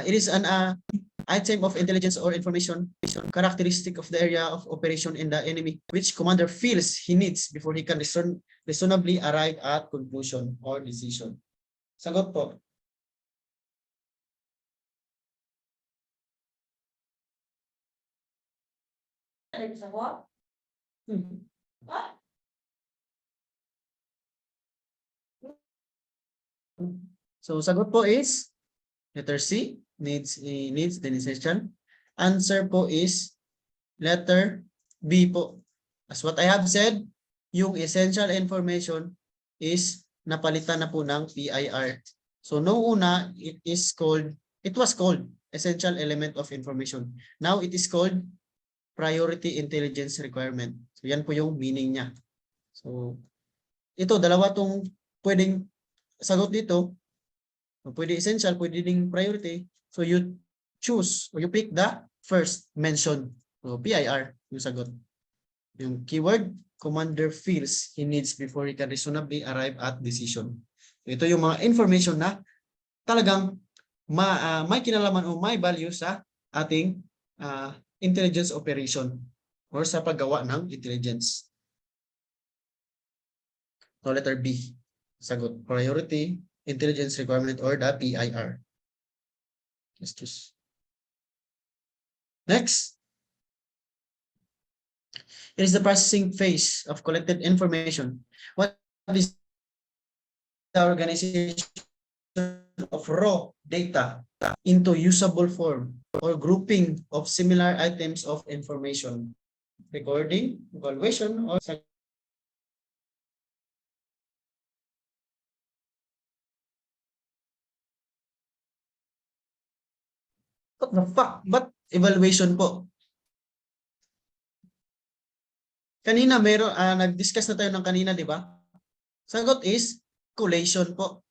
It is an item of intelligence or information characteristic of the area of operation in the enemy which commander feels he needs before he can reasonably arrive at conclusion or decision. Sagot po. So sagot po is letter C, needs the essential. Answer po is letter B po. As what I have said, yung essential information is napalitan na po ng PIR. So noong una, it was called essential element of information. Now it is called priority intelligence requirement. So yan po yung meaning niya. So ito, dalawa tong pwedeng sagot dito. Pwede essential, pwede ding priority. So you choose or you pick the first mentioned. So PIR yung sagot. Yung keyword, commander feels he needs before he can reasonably arrive at decision. So ito yung mga information na talagang may kinalaman o may value sa ating intelligence operation or sa paggawa ng intelligence. So letter B, sagot, priority intelligence requirement or the PIR. Let's choose. Next. It is the processing phase of collected information. What is the organization of raw data into usable form or grouping of similar items of information? Recording, evaluation, or what the fuck? But evaluation po. Kanina nag-discuss na tayo ng kanina, di ba? Sagot is collation po.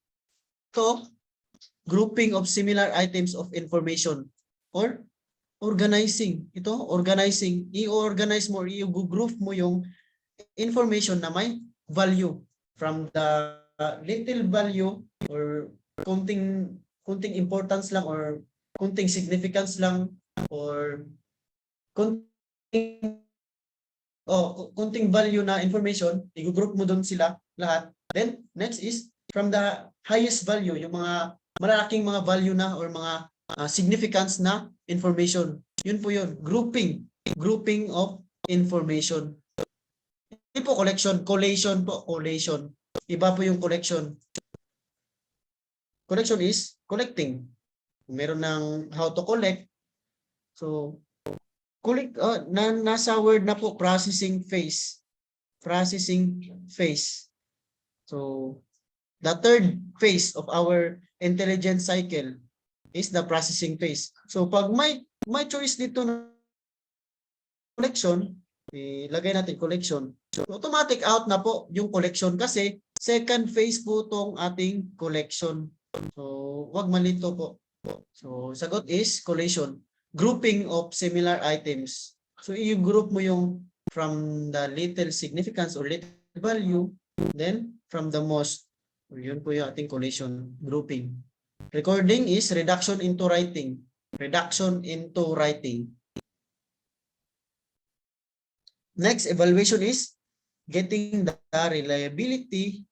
So, grouping of similar items of information or organizing. Ito, organizing. I-organize mo, i-group mo yung information na may value from the little value or kunting importance lang or kunting significance lang or kunting value na information, i-group mo doon sila lahat. Then, next is from the highest value, yung mga malalaking mga value na or mga significance na information. Yun po yun, grouping of information. Hindi po collection, collation po, collation. Iba po yung collection. Collection is collecting. Meron ng how to collect. So, collect, nasa word na po, processing phase. Processing phase. So, the third phase of our intelligence cycle is the processing phase. So, pag may choice dito na collection, ilagay natin collection. So, automatic out na po yung collection kasi second phase po tong ating collection. So, wag malito po. So, sagot is collation. Grouping of similar items. So, i-group mo yung from the little significance or little value Then, from the most, yun po yung ating collation grouping. Recording is reduction into writing. Reduction into writing. Next, evaluation is getting the reliability,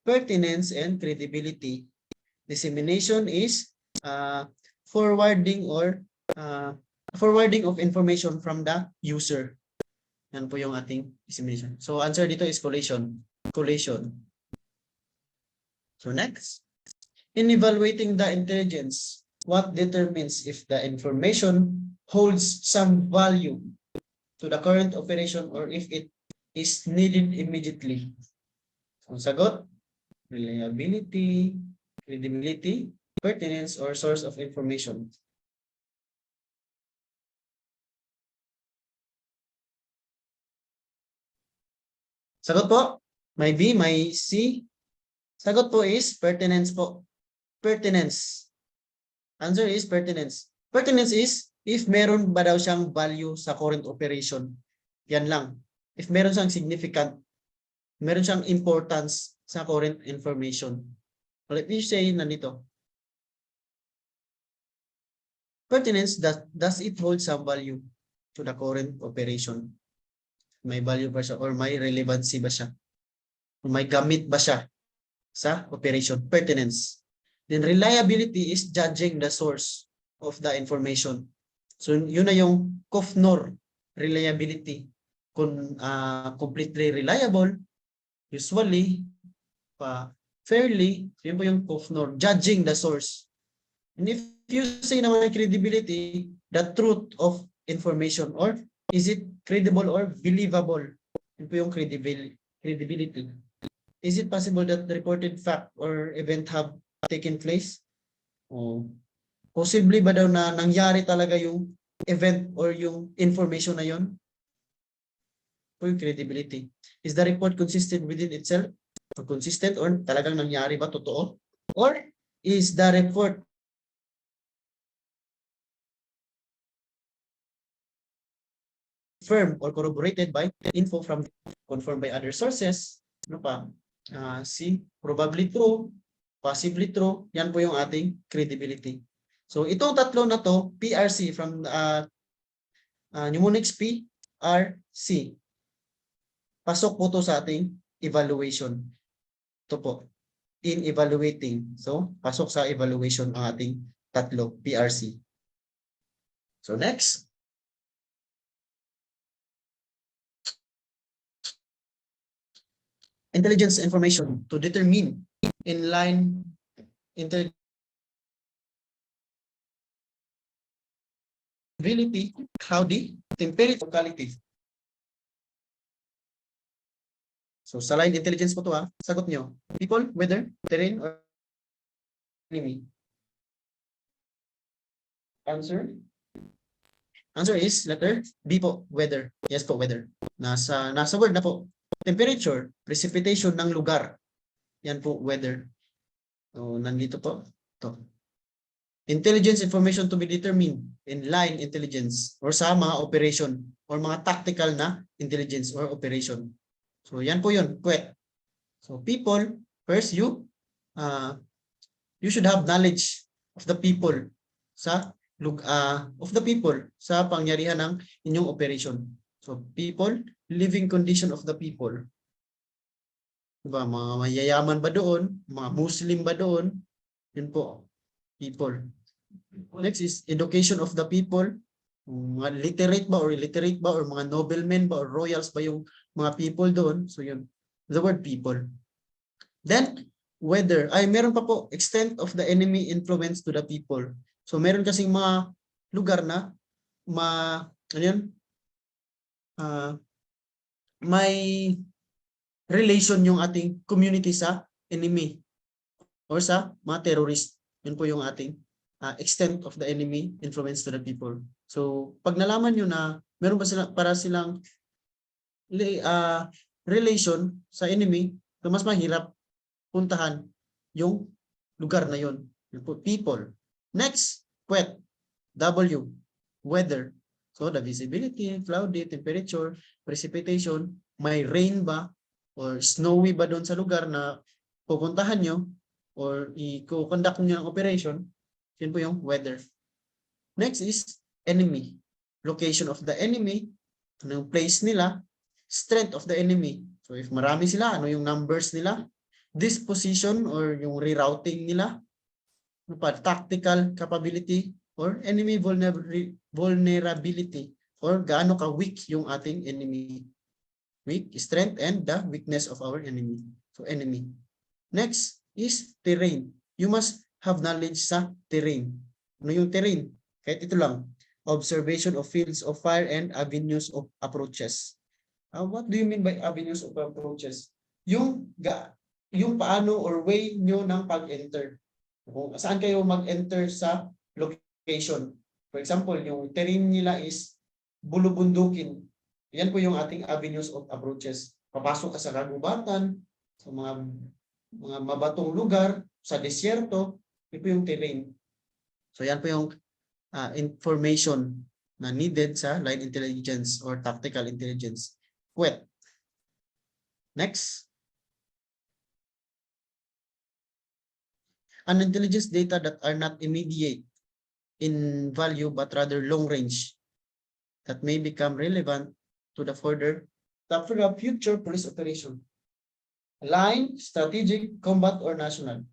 pertinence, and credibility. Dissemination is forwarding or forwarding of information from the user. Yan po yung ating dissemination. So answer dito is collation. Collation. So next, in evaluating the intelligence, what determines if the information holds some value to the current operation or if it is needed immediately? So sagot, reliability, credibility, pertinence, or source of information. Sagot po, may B, may C. Sagot po is pertinence po. Pertinence. Answer is pertinence. Pertinence is if meron ba daw siyang value sa current operation. Yan lang. If meron siyang significant, meron siyang importance sa current information. Let me say nandito. Pertinence, does it hold some value to the current operation? May value ba siya or may relevancy ba siya? O may gamit ba siya sa operation? Pertinence. Then reliability is judging the source of the information. So yun na yung COFNOR, reliability. Kung completely reliable, usually, fairly, yun po yung COFNOR, judging the source. And if you say naman credibility, the truth of information, or is it credible or believable? Yun po yung credibility. Is it possible that the reported fact or event have taken place? O possibly ba daw na nangyari talaga yung event or yung information na yun? Po yung credibility. Is the report consistent within itself? Or consistent or talagang nangyari ba? Totoo? Or is the report confirmed or corroborated by info from confirmed by other sources? Ano pa? C, probably true, possibly true. Yan po yung ating credibility. So itong tatlo na to, PRC from mnemonics PRC. Pasok po to sa ating evaluation. Ito po, in evaluating. So pasok sa evaluation ang ating tatlo, PRC. So next. Intelligence information to determine inline intelligibility, cloudy, temperature, locality. So sa line intelligence po to sagot nyo. People, weather, terrain, or enemy. Answer? Answer is letter B po, weather. Yes po, weather. Nasa word na po. Temperature, precipitation ng lugar. Yan po, weather. So, nandito po. Ito. Intelligence information to be determined in line intelligence or sa mga operation or mga tactical na intelligence or operation. So, yan po yun. Kwet. So, people, first you should have knowledge of the people sa pangyarihan ng inyong operation. So, people, living condition of the people. Diba, mga mayayaman ba doon? Mga Muslim ba doon? Yun po, people. Next is education of the people. Mga literate ba or illiterate ba or mga noblemen ba or royals ba yung mga people doon? So yun, the word people. Then, weather. Ay, meron pa po, extent of the enemy influence to the people. So meron kasing mga lugar na may relation yung ating community sa enemy or sa mga terrorist. Yun po yung ating extent of the enemy influence to the people. So, pag nalaman nyo na meron ba silang relation sa enemy, so mas mahirap puntahan yung lugar na yun. Yun po, people. Next, wet. W, weather. So, the visibility, cloudy, temperature, precipitation, may rain ba? or snowy ba doon sa lugar na pupuntahan nyo or i-conduct nyo ng operation, yun po yung weather. Next is enemy. Location of the enemy, ano yung place nila, strength of the enemy. So if marami sila, ano yung numbers nila, disposition or yung rerouting nila, ano pa, tactical capability or enemy vulnerability or gaano ka weak yung ating enemy. Weak, strength, and the weakness of our enemy. So enemy. Next is terrain. You must have knowledge sa terrain. Ano yung terrain? Kahit ito lang. Observation of fields of fire and avenues of approaches. What do you mean by avenues of approaches? Yung paano or way nyo ng pag-enter. Kung saan kayo mag-enter sa location. For example, yung terrain nila is bulubundukin. Yan po yung ating avenues of approaches. Papasok ka sa kagubatan, sa mga mabatong lugar, sa desierto, ito po yung terrain. So yan po yung information na needed sa line intelligence or tactical intelligence. Wet. Next. An intelligence data that are not immediate in value but rather long range that may become relevant to the future police operation. Line, strategic, combat, or national?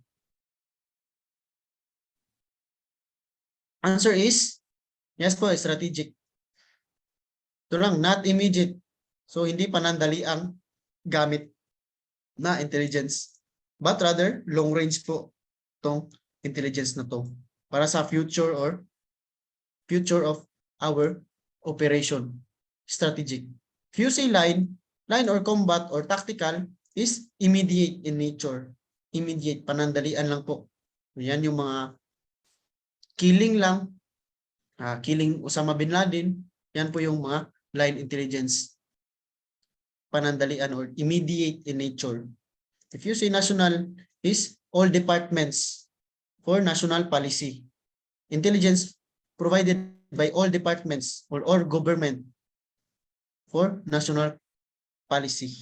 Answer is, yes po, strategic. Ito lang, not immediate. So, hindi panandali ang gamit na intelligence. But rather, long range po itong intelligence na to. Para sa future or future of our operation. Strategic. If you say line or combat or tactical is immediate in nature. Immediate, panandalian lang po. Yan yung mga killing lang, killing Osama Bin Laden, yan po yung mga line intelligence. Panandalian or immediate in nature. If you say national is all departments for national policy. Intelligence provided by all departments or government for national policy.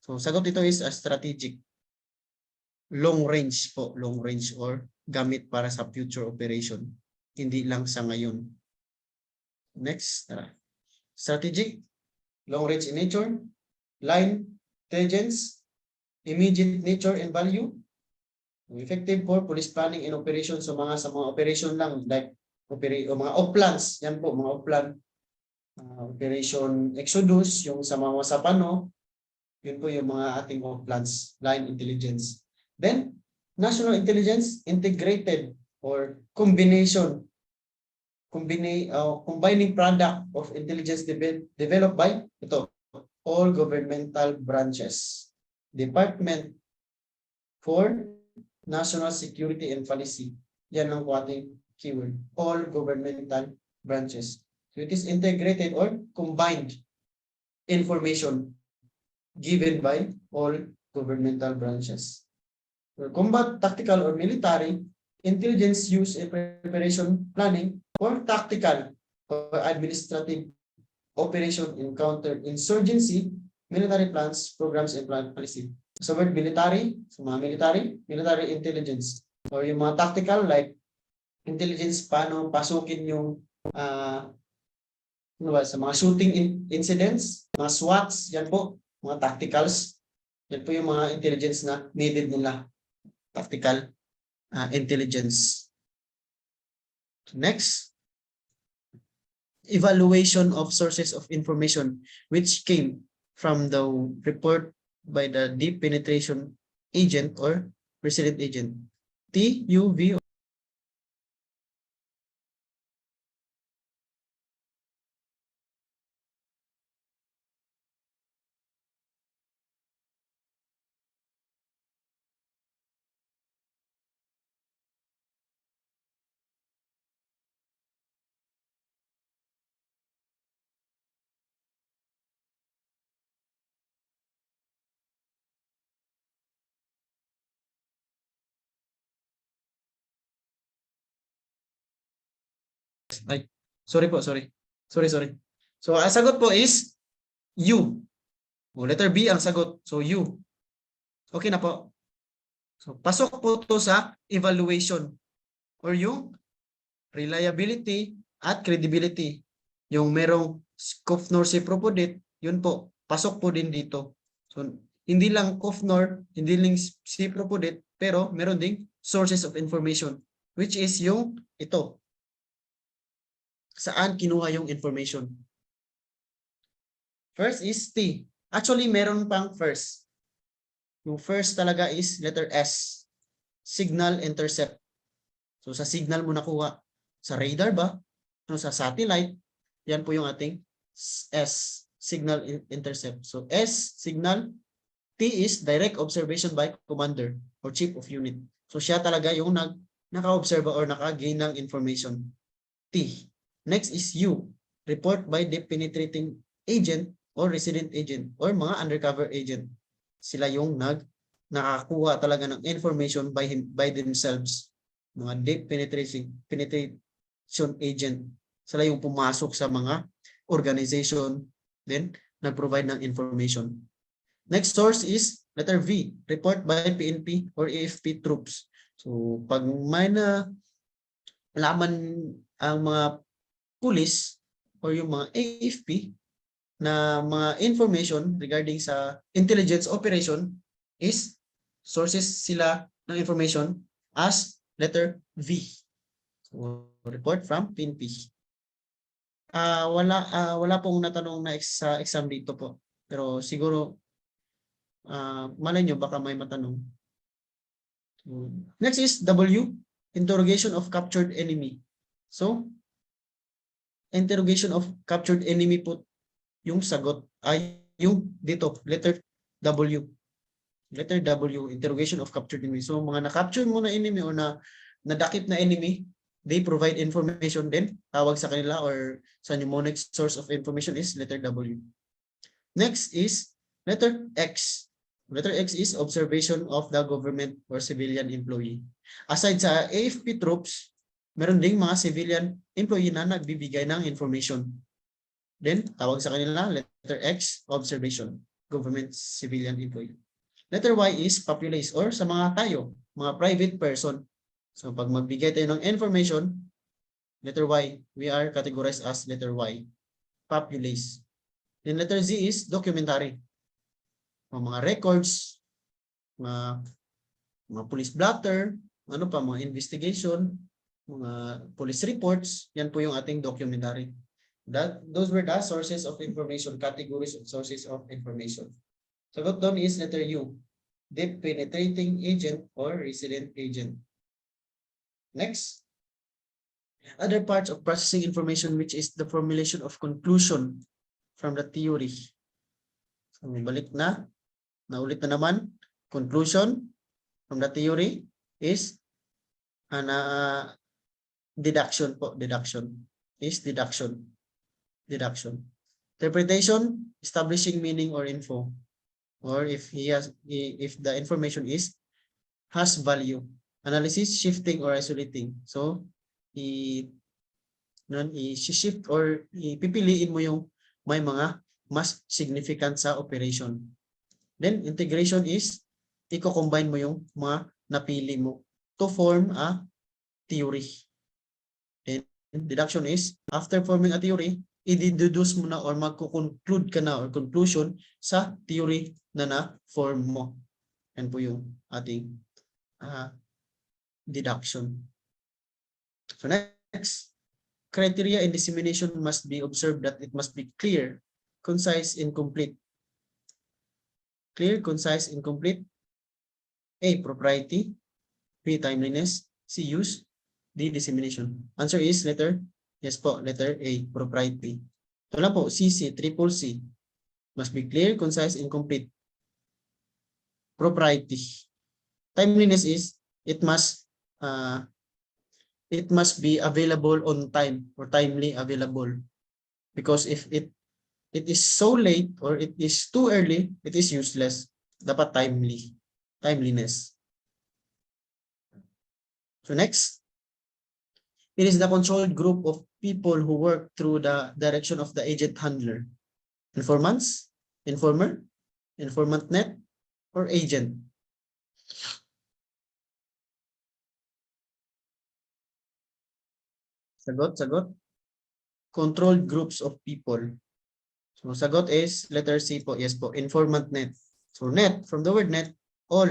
So sagot ito is a strategic. Long range po, long range or gamit para sa future operation. Hindi lang sa ngayon. Next, strategic, long range in nature, line, intelligence, immediate nature and value, effective for police planning and operation. So sa mga operation lang, like mga off-plans, yan po, mga off-plan. Operation Exodus, yung sa mga Sapano, yun po yung mga ating off-plans, line intelligence. Then, national intelligence integrated or combining product of intelligence developed by all governmental branches. Department for National Security and Policy. Yan ang ating keyword. All governmental branches. So it is integrated or combined information given by all governmental branches. For combat, tactical, or military, intelligence use in preparation, planning, or tactical or administrative operation in counter-insurgency, military plans, programs, and plan policy. Sa word military, sa mga military intelligence. Or yung mga tactical like intelligence, paano pasukin yung sa mga shooting incidents, mga SWATs, yan po, mga tacticals. Yan po yung mga intelligence na needed nila. Tactical intelligence. Next, evaluation of sources of information which came from the report by the deep penetration agent or resident agent. TUV. Ay, sorry po, sorry. So, ang sagot po is U. O, letter B ang sagot. So, U. Okay na po. So, pasok po to sa evaluation or yung reliability at credibility. Yung merong Kufnor si Propodit, yun po, pasok po din dito. So, hindi lang Kufnor, hindi lang si Propodit, pero meron ding sources of information, which is yung ito. Saan kinuha yung information? First is T. Actually, meron pang first. Yung first talaga is letter S. Signal intercept. So sa signal mo nakuha. Sa radar ba? No, sa satellite. Yan po yung ating S. Signal intercept. So S, signal. T is direct observation by commander or chief of unit. So siya talaga yung naka-observe or naka-gain ng information. T. Next is U. Report by the penetrating agent or resident agent or mga undercover agent. Sila yung nakakuha talaga ng information by themselves. Mga deep penetration agent. Sila yung pumasok sa mga organization, then nag-provide ng information. Next source is letter V, report by PNP or AFP troops. So pag may na laman ang mga police or yung mga AFP na mga information regarding sa intelligence operation is sources sila ng information as letter V. So, report from PNP. Wala pong natanong na sa exam dito po. Pero siguro malay nyo baka may matanong. Next is W, interrogation of captured enemy. So, interrogation of captured enemy po yung sagot ay yung dito, letter W. Letter W, interrogation of captured enemy. So, mga na-capture mo na enemy o nadakip na enemy, they provide information din. Tawag sa kanila or sa mnemonic source of information is letter W. Next is letter X. Letter X is observation of the government or civilian employee. Aside sa AFP troops, meron ding mga civilian employee na nagbibigay ng information. Then, tawag sa kanila, letter X, observation, government civilian employee. Letter Y is populace or sa mga tayo, mga private person. So, pag magbigay tayo ng information, letter Y, we are categorized as letter Y, populace. Then letter Z is documentary. Mga records, mga police blotter, ano pa, mga investigation, mga police reports, yan po yung ating documentary. Those were the sources of information, categories of sources of information. Sagot doon is letter U, deep penetrating agent or resident agent. Next, other parts of processing information, which is the formulation of conclusion from the theory. So, balik na. Naulit na naman. Conclusion from the theory is deduction po. Deduction is deduction. Deduction. Interpretation, establishing meaning or info. Or if the information has value. Analysis, shifting or isolating. So, i-shift or ipipiliin mo yung may mga mas significant sa operation. Then, integration is i-combine mo yung mga napili mo to form a theory. And deduction is, after forming a theory, i-deduce mo na or magko-conclude ka na or conclusion sa theory na na-form mo. Yan po yung ating deduction. So next, criteria in dissemination must be observed that it must be clear, concise, and complete. Clear, concise, and complete. A, propriety. B, timeliness. C, use. D, dissemination. Answer is letter, yes po, letter A, propriety. Ito lang po, CC, triple C. Must be clear, concise, and complete. Propriety. Timeliness is, it must be available on time or timely available. Because if it is so late or it is too early, it is useless. Dapat timely. Timeliness. So next, it is the controlled group of people who work through the direction of the agent handler. Informants, informer, Informant net or agent? Sagot. Controlled groups of people. So sagot is letter C po. Yes po, informant net. So net, from the word net, all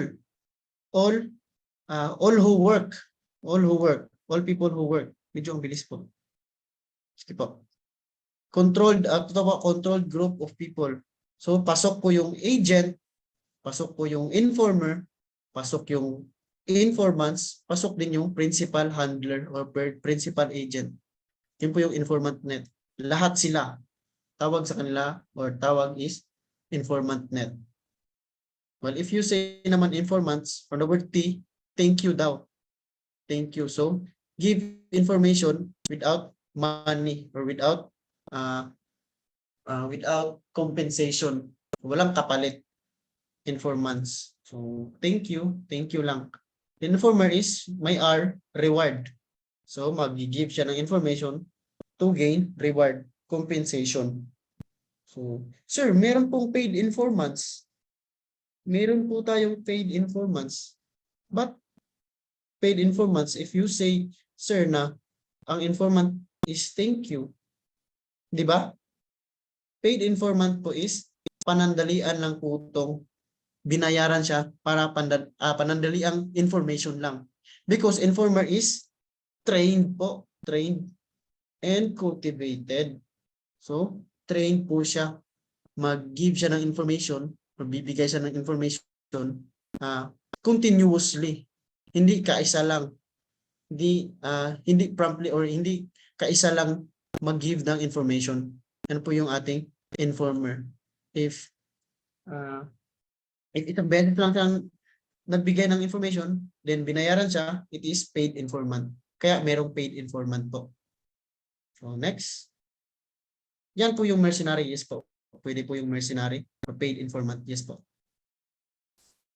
who work, all people who work. Medyo ang bilis po. Sige po. Controlled group of people. So pasok po yung agent, pasok po yung informer, pasok yung informants, pasok din yung principal handler or principal agent. Yun po yung informant net. Lahat sila. Tawag sa kanila or tawag is informant net. Well, if you say naman informants, from the word T, thank you daw. Thank you. So, give information without money or without compensation. Walang kapalit. Informants. So, thank you lang. The informer is may R, reward. So, mag-give siya ng information to gain reward, compensation. So, sir, meron pong paid informants. Meron po tayong paid informants. But, paid informants, if you say, sir, na ang informant is thank you. Di ba? Paid informant po is panandalian lang po itong binayaran siya para panandaliang information lang. Because informer is trained po. Trained and cultivated. So, trained po siya. Mag-give siya ng information or bibigay siya ng information continuously. Hindi kaisa lang. Hindi promptly or hindi kaisa lang mag-give ng information. Yan po yung ating informer. If isang beses lang siyang nagbigay ng information, then binayaran siya, it is paid informant. Kaya merong paid informant po. So next. Yan po yung mercenary, yes po. Pwede po yung mercenary or paid informant, yes po.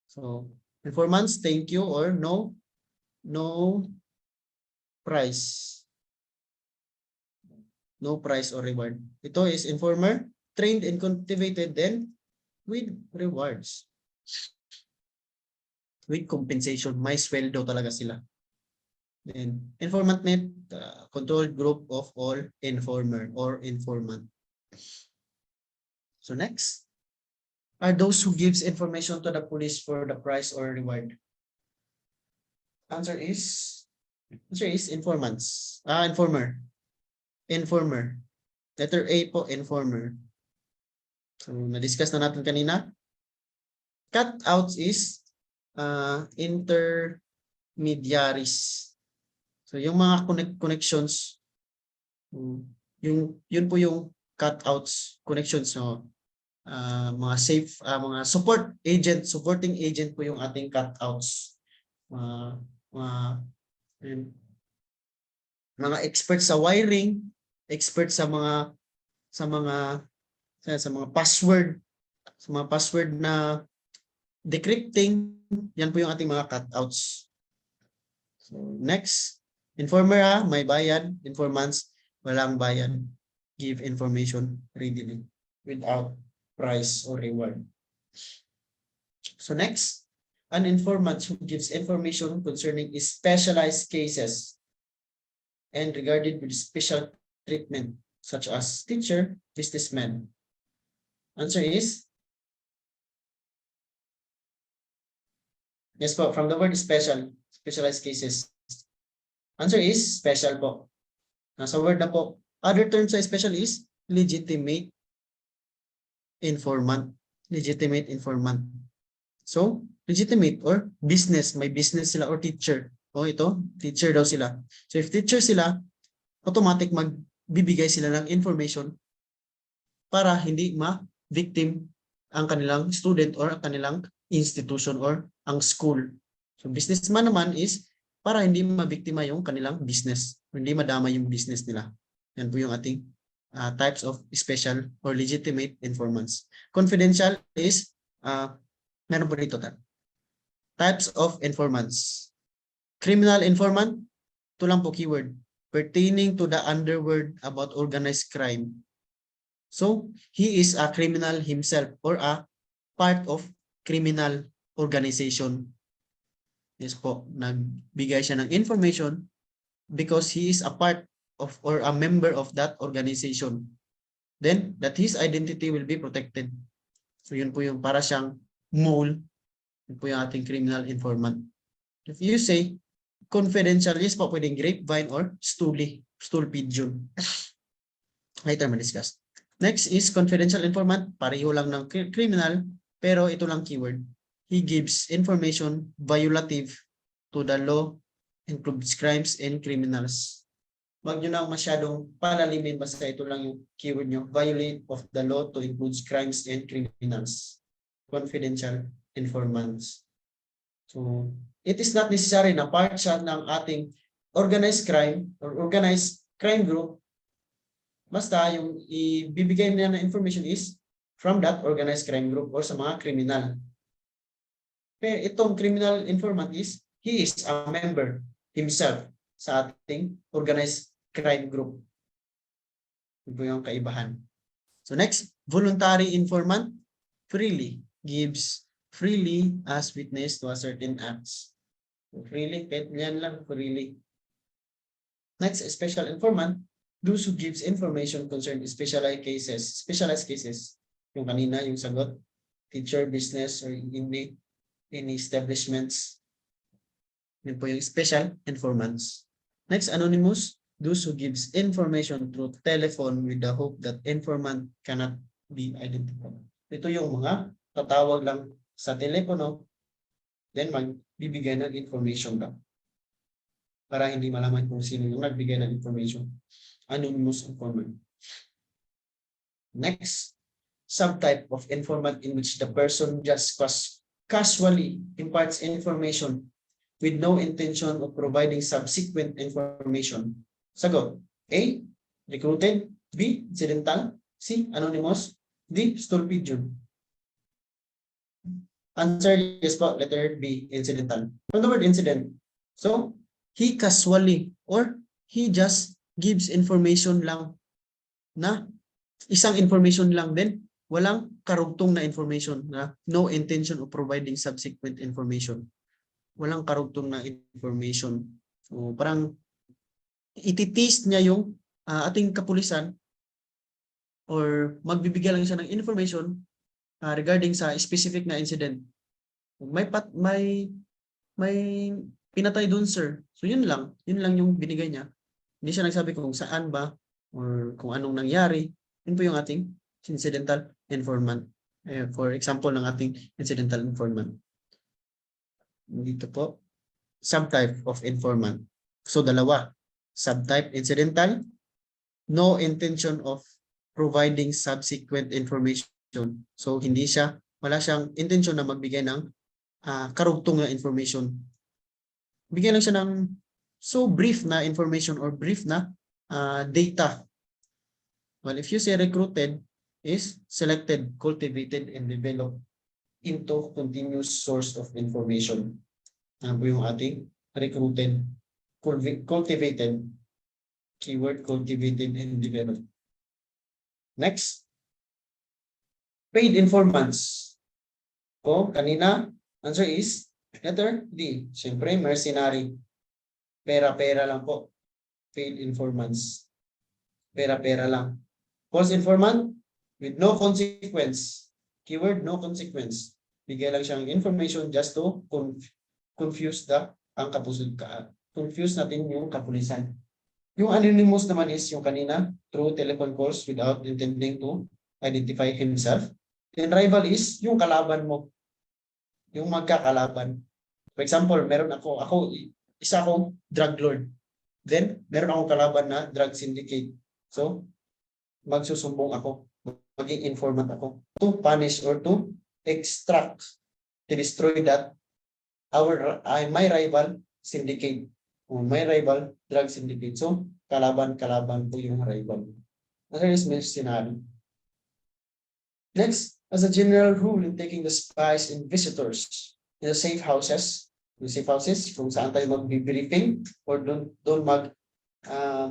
So informants, thank you or no price. No price or reward. Ito is informer, trained and cultivated, then with rewards. With compensation. May sweldo talaga sila. Then, informant net, controlled group of all informer or informant. So next, are those who gives information to the police for the price or reward? Answer is informants. Informer. Informer. Letter A po, informer. So, na-discuss na natin kanina. Cutouts is intermediaries. So, yung mga connections, yun po yung cutouts, connections. So, mga supporting agent po yung ating cutouts. Mga experts sa wiring, experts sa mga password, na decrypting, yan po yung ating mga cutouts. So next, informer may bayad, informants walang bayad. Give information readily without price or reward. So next, an informant who gives information concerning specialized cases and regarded with special treatment such as teacher, businessman. Answer is yes po, from the word specialized cases. Answer is special po. Nasa word na po. Other terms sa special is legitimate informant. Legitimate informant. So, legitimate or business. May business sila or teacher. O ito, teacher daw sila. So, if teacher sila, automatic magbibigay sila ng information para hindi ma-victim ang kanilang student or ang kanilang institution or ang school. So, businessman naman is para hindi mabiktima yung kanilang business. Hindi madama yung business nila. Yan po yung ating types of special or legitimate informants. Confidential is, meron po dito. Types of informants. Criminal informant, ito lang po keyword. Pertaining to the underworld about organized crime. So, he is a criminal himself or a part of criminal organization. Yes po, nagbigay siya ng information because he is a part of or a member of that organization. Then that his identity will be protected. So yun po yung para siyang mole, yun po yung ating criminal informant. If you say confidential, yes po, pwedeng grapevine or stool pigeon. Later ma-discuss. Next is confidential informant, pareho lang ng criminal, pero ito lang keyword. He gives information violative to the law, includes crimes and criminals. Wag nyo na masyadong palalimin, basta ito lang yung keyword nyo. Violate of the law to include crimes and criminals. Confidential informants. So, it is not necessary na part siya ng ating organized crime or organized crime group. Basta yung ibibigay niya na information is from that organized crime group or sa mga kriminal. Pero itong criminal informant is, he is a member himself sa ating organized crime group. Ito yung kaibahan. So next, voluntary informant freely gives freely as witness to a certain acts. So freely, kahit yan lang, freely. Next, special informant, those who gives information concerning specialized cases. Yung kanina, yung sagot, teacher, business, or any establishments. Yun po yung special informants. Next, anonymous, those who gives information through telephone with the hope that informant cannot be identified. Ito yung mga tatawag lang sa telepono, then magbibigay ng information lang. Para hindi malaman kung sino yung nagbigay ng information. Anonymous informant. Next, subtype of informant in which the person just casually imparts information with no intention of providing subsequent information. Sagot: A, recruited; B, incidental; C, anonymous; D, stool pigeon. Answer yes po, letter B, incidental. From the word incident. So, he casually or he just gives information lang na isang information lang din, walang karugtong na information na no intention of providing subsequent information. Walang karugtong na information. So, parang ititest niya yung ating kapulisan or magbibigay lang siya ng information regarding sa specific na incident. May pinatay doon, sir. So yun lang yung binigay niya. Hindi siya nagsabi kung saan ba or kung anong nangyari. Yun po yung ating incidental informant. For example ng ating incidental informant. Dito po, subtype of informant. So dalawa, subtype incidental, no intention of providing subsequent information. So wala siyang intention na magbigay ng karugtong na information. Bigyan lang siya ng brief na information or brief na data. Well, if you say recruited is selected, cultivated, and developed into continuous source of information. Ano po yung ating recruited, cultivated, keyword cultivated and developed. Next, paid informants. Kanina, answer is letter D. Siyempre, mercenary. Pera-pera lang po. Paid informants. Pera-pera lang. False informant with no consequence. Keyword, no consequence. Bigay lang siyang information just to confuse confuse natin yung kapulisan. Yung anonymous naman is yung kanina, through telephone calls without intending to identify himself. Then rival is yung kalaban mo. Yung magkakalaban. For example, isa akong drug lord. Then, meron akong kalaban na drug syndicate. So, magsusumbong ako. Maging informant ako. To punish or to extract, to destroy that my rival syndicate. My rival drug syndicate. So, kalaban po yung rival. That is mercenary. Next, as a general rule in taking the spies and visitors in the safe houses, kung saan tayo mag-briefing or doon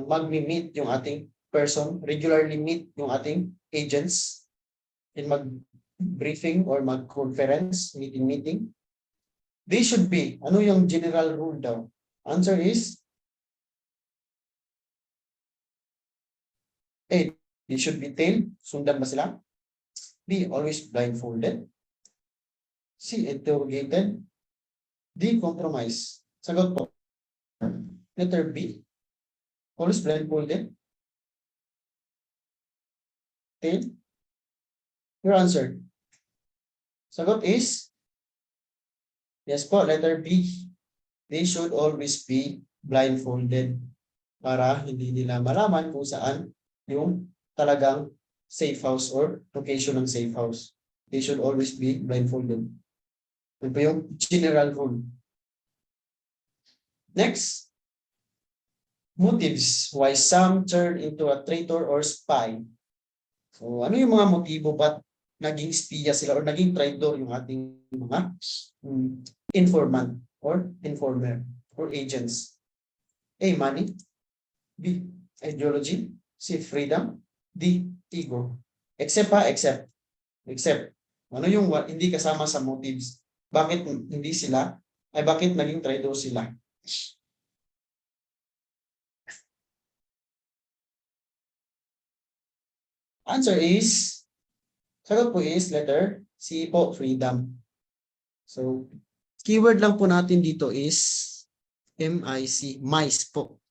mag-meet yung ating person, regularly meet yung ating agents and briefing or mag-conference, meeting, they should be, ano yung general rule daw? Answer is A, they should be tailed. Sundan ba sila? B, always blindfolded. C, interrogated. D, compromise. Sagot po. Letter B, always blindfolded. Tailed. Your answer. Sagot is, yes po, letter B. They should always be blindfolded para hindi nila malaman kung saan yung talagang safe house or location ng safe house. They should always be blindfolded. Ito po yung general rule. Next, motives why some turn into a traitor or spy. So ano yung mga motibo ba't naging espiya sila or naging traitor yung ating mga informant or informer or agents? A, money. B, ideology. C, freedom. D, ego. Except. Ano yung hindi kasama sa motives? Bakit hindi sila? Bakit naging traitor sila? Answer is, sagot po is letter C po, freedom. So, keyword lang po natin dito is MIC, mice po.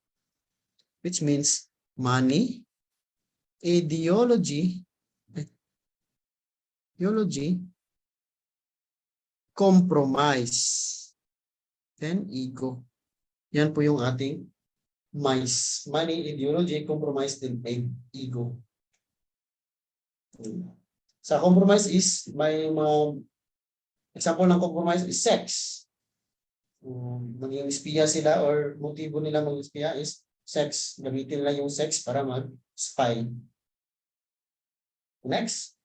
Which means money, ideology, compromise, then ego. Yan po yung ating mice. Money, ideology, compromise, then ego. Sa compromise is, may mga example ng compromise is sex. Maging espiya sila or motibo nila maging espiya is sex. Gamitin nila yung sex para mag-spy. Next.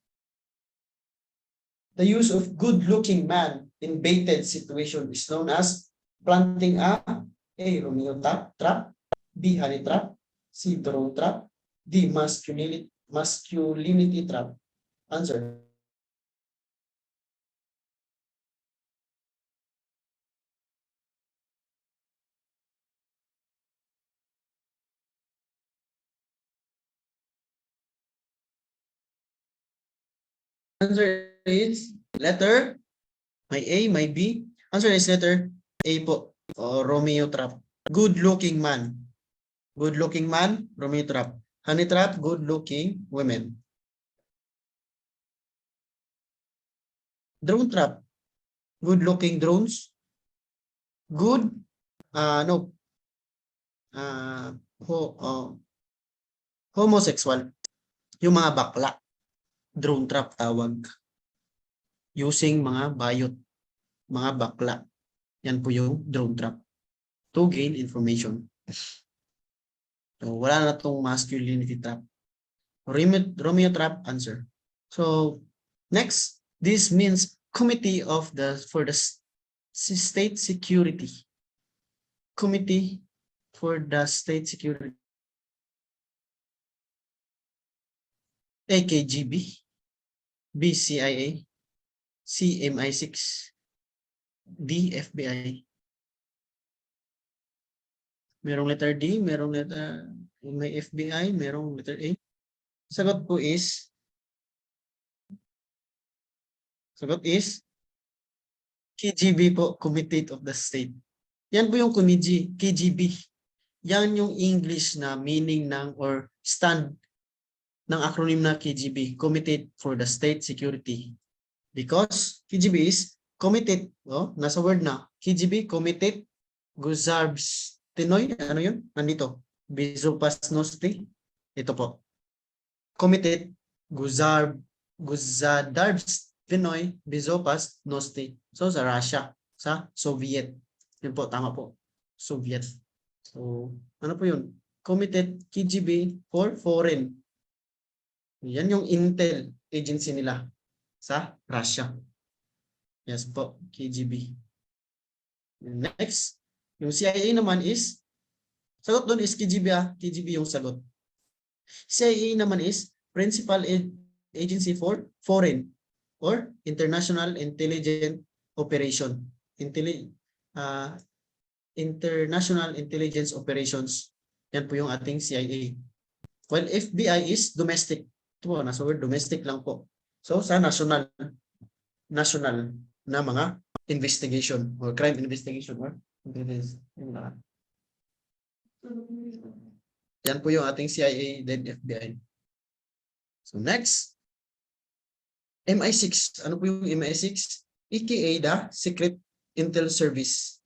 The use of good-looking man in baited situation is known as planting a Romeo trap, B, honey trap, C, drone trap, D, masculinity trap. Answer. Answer is letter, may A, may B. Answer is letter A po, Romeo trap. Good-looking man. Good-looking man, Romeo trap. Honey trap, good-looking women. Drone trap. Good-looking drones. Good, homosexual. Yung mga bakla. Drone trap tawag. Using mga bayot. Mga bakla. Yan po yung drone trap. To gain information. So, wala na itong masculinity trap. Romeo trap, answer. So, next, this means Committee for the State Security. Committee for the State Security. A, KGB. B, CIA. C, MI6. D, FBI. Merong letter D, merong letter, may FBI, merong letter A. Sagot po is, KGB po, Committee of the State. Yan po yung KGB. Yan yung English na meaning ng or stand ng acronym na KGB, Committee for the State Security. Because KGB is committed, nasa word na, KGB, Committed, Guzarbstinoy, ano yun? Nandito, Bezopasnosti. Ito po. Committed, Guzarbstinoy, Bezopasnosti. So, sa Russia, sa Soviet. Yun po, tama po. Soviet. So, ano po yun? Committed KGB for foreign. Yan yung intel agency nila sa Russia. Yes po, KGB. Next, yung CIA naman is, sagot doon is KGB, KGB yung sagot. CIA naman is Principal Agency for Foreign. or International Intelligence Operation. International Intelligence Operations. Yan po yung ating CIA. While FBI is domestic. Ito po, nasa word domestic lang po. So sa national na mga investigation or crime investigation or intelligence. Yan po yung ating CIA then FBI. So next, MI6. Ano po yung MI6? AKA the Secret Intel Service.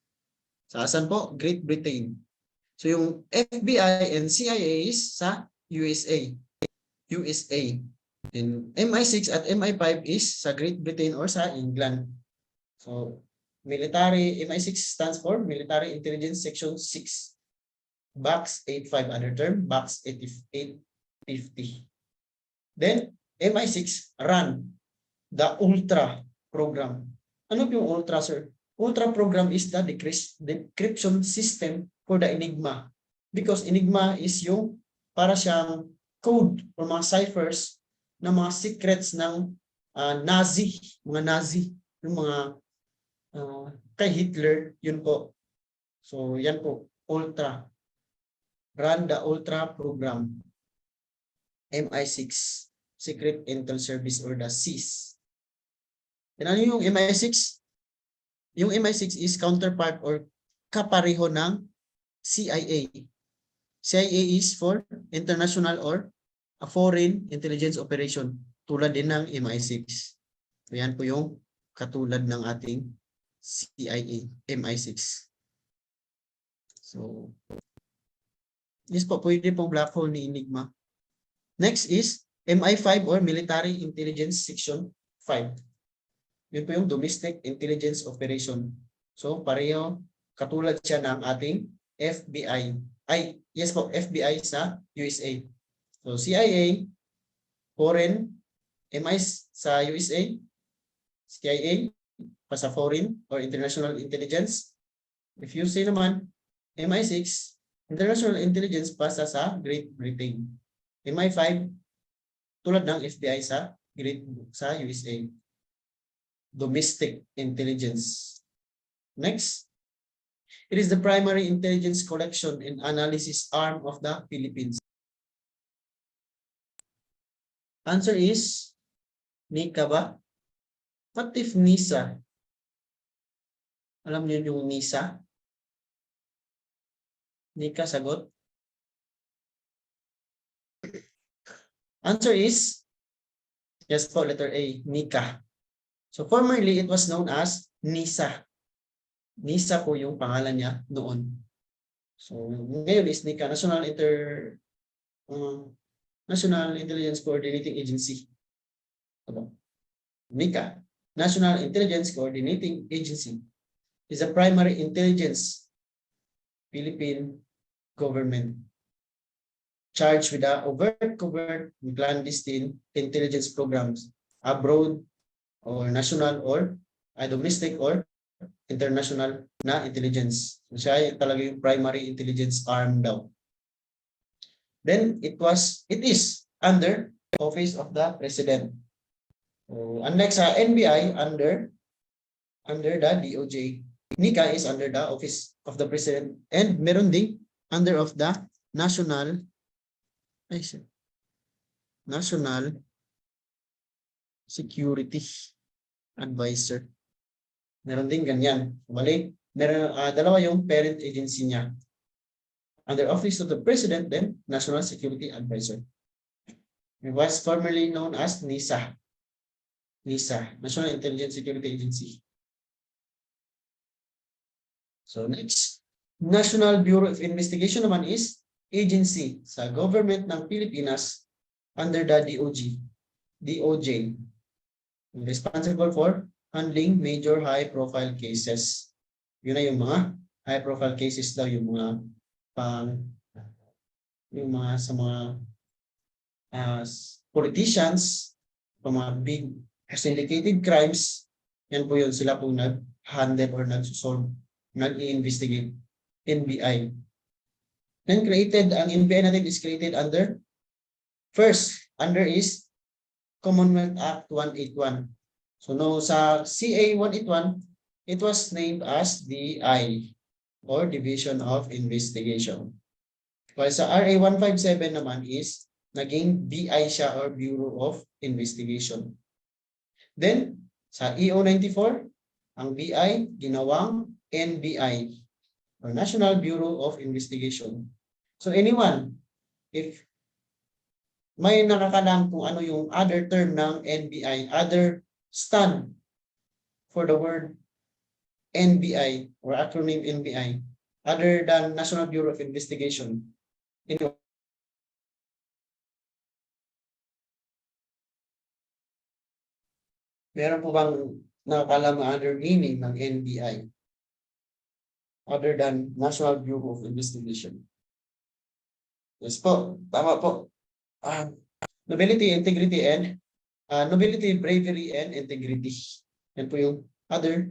Sa asan po? Great Britain. So yung FBI and CIA is sa USA. And MI6 at MI5 is sa Great Britain or sa England. So military, MI6 stands for Military Intelligence Section 6. Box 85, other term, box 850. Then, MI6 run the Ultra program. Ano yung Ultra, sir? Ultra program is the decryption system for the Enigma. Because Enigma is yung para siyang code or mga ciphers ng mga secrets ng Nazi, yung mga kay Hitler, yun po. So, yan po, Ultra. Run the Ultra program. MI6, Secret Intel Service or the SIS. And ano yung MI6? Yung MI6 is counterpart or kapareho ng CIA. CIA is for international or a foreign intelligence operation. Tulad din ng MI6. So yan po yung katulad ng ating CIA, MI6. So, yes po, pwede pong black hole ni Enigma. Next is MI5 or Military Intelligence Section 5. Yun po yung Domestic Intelligence Operation. So, pareho, katulad siya ng ating FBI. Yes po, FBI sa USA. So, CIA, foreign, MI sa USA, CIA, pa sa foreign or international intelligence. If you say naman, MI6, international intelligence pasa sa Great Britain. MI5, tulad ng FBI sa USA. Domestic intelligence. Next, it is the primary intelligence collection and analysis arm of the Philippines. Answer is NICA ba? What if NISA? Alam niyo yung NISA? NICA sagot? Answer is, yes po, letter A, NICA. So formerly, it was known as NISA. NISA po yung pangalan niya noon. So ngayon is NICA, National Intelligence Coordinating Agency. NICA, National Intelligence Coordinating Agency, is a primary intelligence Philippine government charged with the overt, covert, and clandestine intelligence programs abroad or national or domestic or international na intelligence. So, siya talaga yung primary intelligence arm daw. Then it is under Office of the President. So, unlike sa NBI, under the DOJ. NICA is under the Office of the President and meron ding under of the National Security Advisor. Meron din ganyan. Bali, meron dalawa yung parent agency niya. Under Office of the President, then National Security Advisor. It was formerly known as NISA. NISA, National Intelligence Security Agency. So next, National Bureau of Investigation naman is agency sa government ng Pilipinas under the DOJ. Responsible for handling major high-profile cases. Yun na yung mga high-profile cases daw, yung mga sa mga politicians, mga big syndicated crimes, yan po yun, sila po nag-handle or nag-solve, nag-i-investigate. NBI. Then created, ang NBI natin is created under, first, under is Commonwealth Act 181. So no, sa CA 181, it was named as DI or Division of Investigation. While sa RA 157 naman is naging BI siya or Bureau of Investigation. Then sa EO 94, ang BI ginawang NBI or National Bureau of Investigation. So anyone, if may nakakalam kung ano yung other term ng NBI, other stand for the word NBI or acronym NBI, other than National Bureau of Investigation. Meron po bang nakakalam na other meaning ng NBI other than National Bureau of Investigation? Yes po, tama po. Nobility, integrity, and nobility, bravery, and integrity. Yan po yung other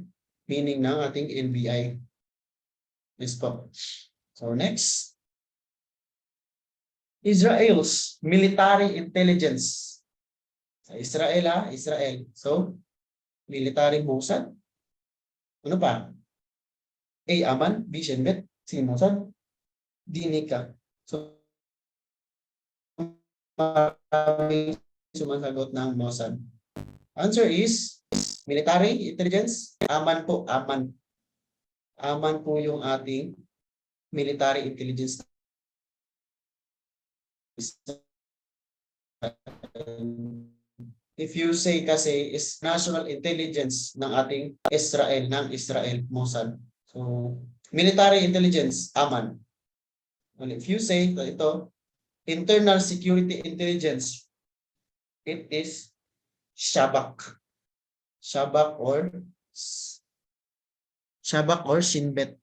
meaning ng ating NBI. Yes po. So next. Israel's military intelligence. Sa Israel, Israel. So, military Mossad. Ano pa? A. Aman, B. Shin Bet, C. Mossad, D. Nika. So, maraming sumasagot ng Mossad. Answer is military intelligence. Aman po, Aman. Aman po yung ating military intelligence. If you say kasi is national intelligence ng ating Israel, ng Israel, Mossad. So, military intelligence, Aman. Well, if you say ito, internal security intelligence, it is Shabak. Shabak or Shin Bet.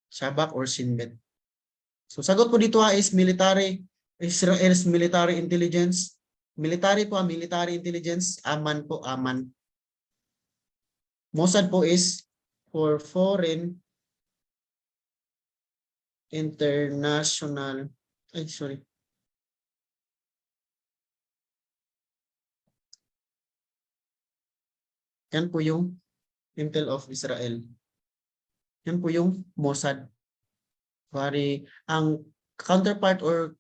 Shabak or Shin Bet. So sagot ko dito is military, Israel's military intelligence. Military po, military intelligence. Aman po, Aman. Mossad po is for foreign international. Ay, sorry. Yan po yung Intel of Israel. Yan po yung Mossad. Bari, ang counterpart or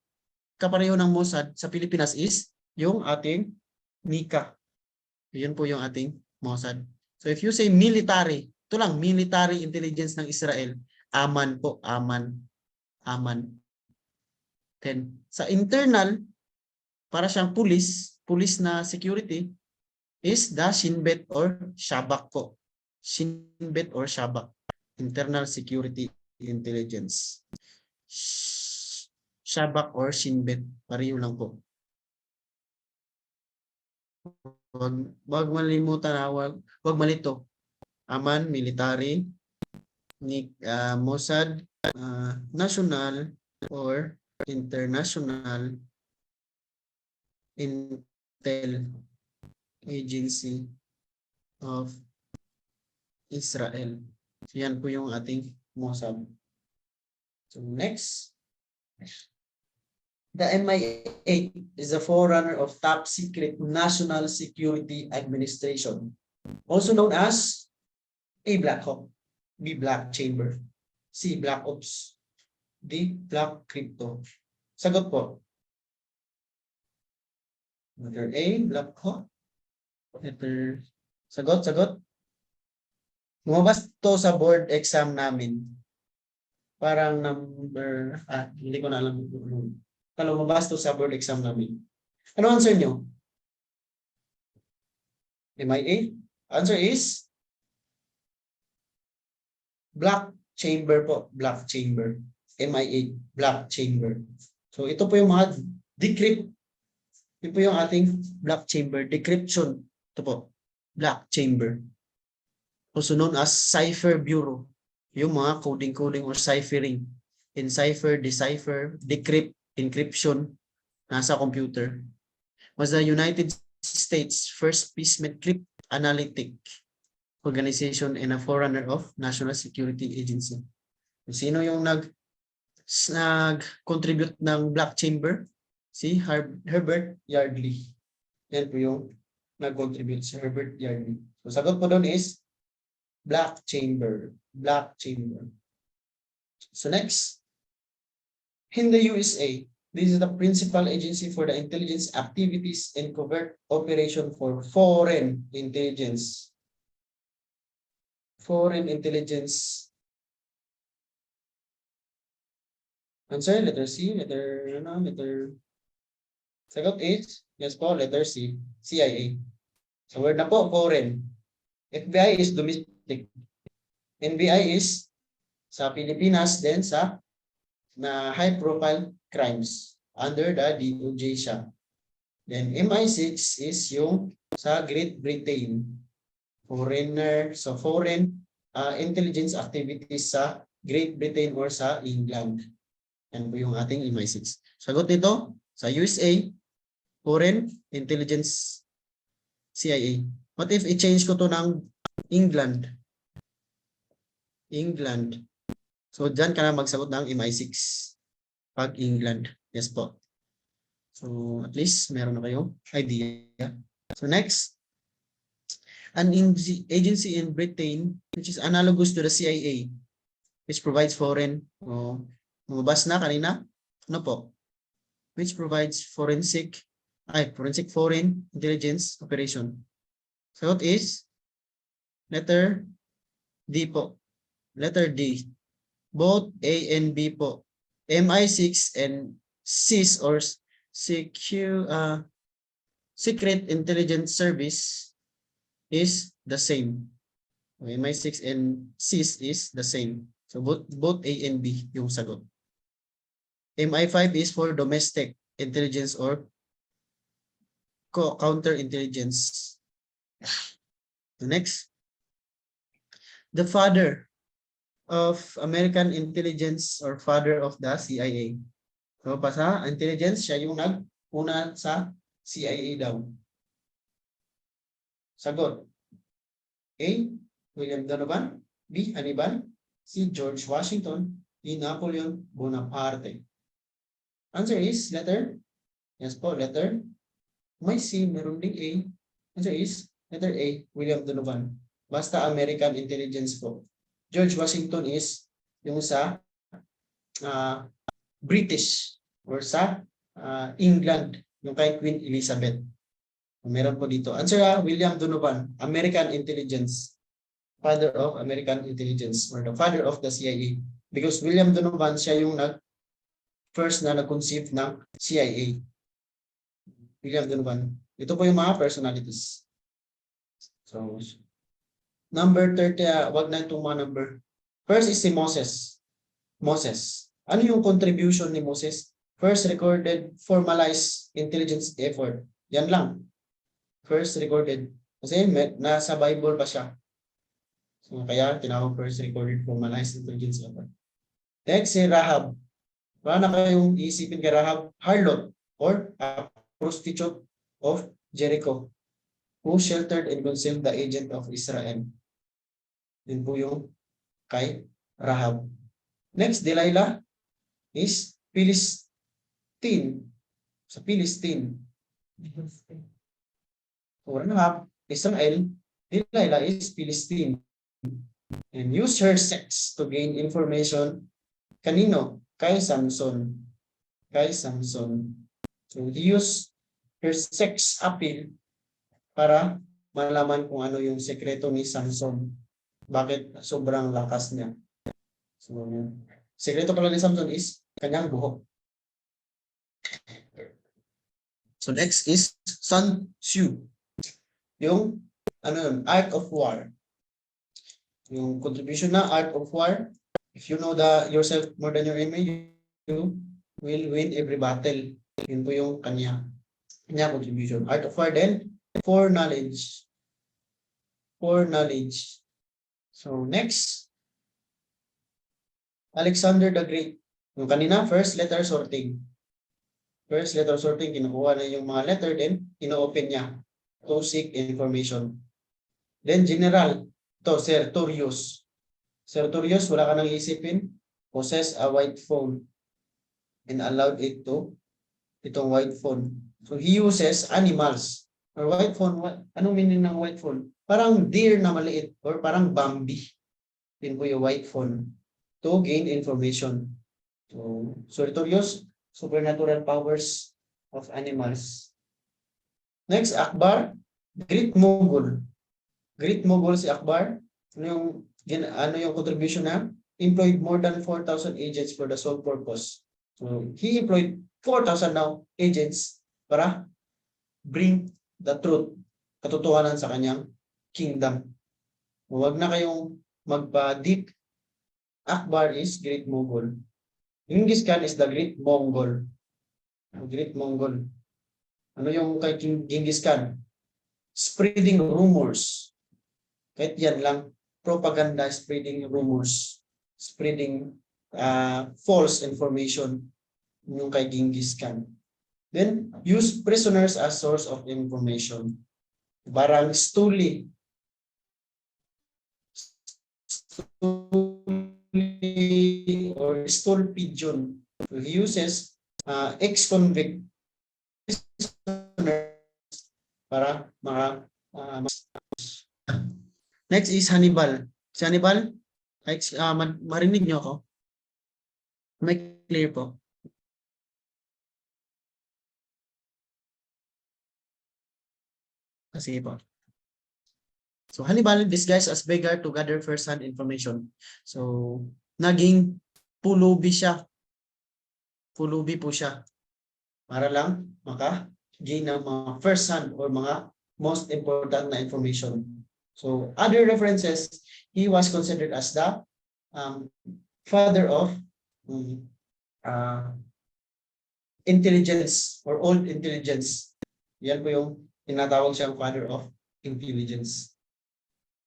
kapareho ng Mossad sa Pilipinas is yung ating Nika. Yun po yung ating Mossad. So if you say military, ito lang, military intelligence ng Israel, Aman po, Aman. Aman. Then, sa internal, para siyang police na security, is the Shin Bet or Shabak po. Shin Bet or Shabak. Internal Security Intelligence. Shabak or Shin Bet. Pareho lang po. Wag malimutan, wag malito. Aman, military, Mossad, national or international intel agency of Israel. So yan po yung ating Mossad. So next. The MI8 is the forerunner of Top Secret National Security Administration, also known as A. Black Hawk, B. Black Chamber, C. Black Ops, D. Black Crypto. Sagot po. Letter A, Black Hawk. Letter, sagot. Lumabas to sa board exam namin. Parang number, hindi ko na alam. Lumabas to sa board exam namin. Ano answer nyo? MIA? Answer is Black Chamber po. Black Chamber. MIA. Black Chamber. So ito po yung mga decrypt. Ito po yung ating Black Chamber. Decryption. Ito po. Black Chamber. Also known as Cipher Bureau. Yung mga coding or ciphering. Encipher, decipher, decrypt, encryption, nasa computer. Was the United States' first peacekeeping cryptanalytic organization and a forerunner of National Security Agency. Sino yung nag-contribute ng Black Chamber? si Herbert Yardley. Yan po yung nag-contribute si Herbert Yardley. So sagot po doon is black chamber. Black chamber. So next, in the USA, this is the principal agency for the intelligence activities and covert operation for foreign intelligence. Foreign intelligence. Answer, letter C, letter... Sagot is, yes po, letter C, CIA. So word na po, foreign. FBI is domestic. NBI is sa Pilipinas, then sa na high profile crimes under the DOJ siya. Then MI6 is yung sa Great Britain. Foreigner, so foreign intelligence activities sa Great Britain or sa England. Yan po yung ating MI6. Sagot nito, sa USA, foreign intelligence CIA. What if i-change ko to ng England? England. So, dyan ka na magsagot ng MI6 pag England. Yes po. So, at least meron na kayong idea. So, next. An agency in Britain which is analogous to the CIA which provides foreign lumabas na kanina. Ano po? Which provides forensic foreign intelligence operation. So, what is? Letter D po. Letter D. Both A and B po. MI6 and SIS or Secret Intelligence Service is the same. MI6 and SIS is the same. So both A and B yung sagot. MI5 is for domestic intelligence or counterintelligence. The next. The father of American intelligence or father of the CIA. So pa sa intelligence, siya yung nag-una sa CIA daw. Sagot. A. William Donovan. B. Hannibal. C. George Washington. D. Napoleon Bonaparte. Answer is letter. Yes po, letter. May C, meron ding A. Answer is letter A. William Donovan. Basta American intelligence po. George Washington is yung sa British or sa England, yung kay Queen Elizabeth. Meron po dito. Answer William Donovan, American intelligence. Father of American intelligence or the father of the CIA. Because William Donovan, siya yung first na nag-conceive ng CIA. William Donovan. Ito po yung mga personalities. So, number 30, wag na itong mga number. First is si Moses. Moses. Ano yung contribution ni Moses? First recorded formalized intelligence effort. Yan lang. First recorded. Kasi nasa Bible pa siya. So, kaya tinawag first recorded formalized intelligence effort. Next si Rahab. Wala na kayong iisipin kay Rahab. Harlot or prostitute of Jericho who sheltered and concealed the agent of Israel. Yun po yung kay Rahab. Next, Delilah is Philistine. Sa Philistine. So, Rahab, Israel, Delilah is Philistine. And use her sex to gain information. Kanino? Kay Samson. Kay Samson. So, he used her sex appeal para malaman kung ano yung sekreto ni Samson. Bakit sobrang lakas niya. So, sekreto pala ni Samson is kanyang buhok. So, next is Sun Tzu. Yung art of war. Yung contribution na art of war. If you know yourself more than your enemy, you will win every battle. Yun po yung kanya contribution. Art of war then, foreknowledge. Foreknowledge. So next, Alexander the Great. Yung kanina, first letter sorting. First letter sorting, kinukuha na yung mga letter, then ino-open niya to seek information. Then general, to Sertorius. Sertorius, wala ka nang isipin, possess a white phone and allowed it to itong white phone. So he uses animals. Or white phone, anong meaning ng white phone? Parang deer na maliit or parang Bambi. Yun po yung white phone to gain information. So ito yung supernatural powers of animals. Next, Akbar, Great Mogul. Great Mogul si Akbar. Ano yung contribution na? Employed more than 4,000 agents for the sole purpose. So he employed 4,000 now agents para bring the truth, katotohanan sa kanyang kingdom. Huwag na kayong magpa-deep. Akbar is Great Mogul. Genghis Khan is the Great Mongol. Great Mongol. Ano yung kay Genghis Khan? Spreading rumors. Kahit yan lang, propaganda, spreading rumors, spreading false information yung kay Genghis Khan. Then, use prisoners as source of information. Barang stuli. Or stool pigeon. So he uses ex-convict para next is Hannibal. Si Hannibal, marinig niyo ako? May clear po. Sige po. So Hannibal disguised as beggar to gather first-hand information. So naging pulubi siya. Pulubi po siya. Para lang maka-gain ng mga first-hand or mga most important na information. So other references, he was considered as the father of intelligence or old intelligence. Yan po yung tinatawag siyang father of intelligence.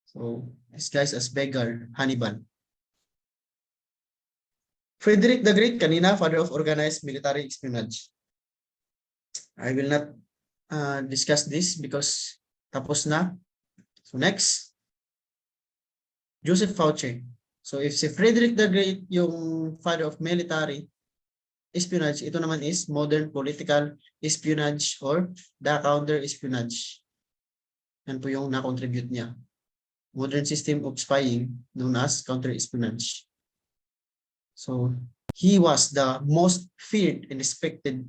So, disguised as beggar, Hannibal. Frederick the Great, kanina, father of organized military espionage. I will not discuss this because tapos na. So, next. Joseph Fauci. So, if si Frederick the Great yung father of military espionage, ito naman is modern political espionage or the counter-espionage. Yan po yung na-contribute niya. Modern system of spying known as counter-espionage. So, he was the most feared and respected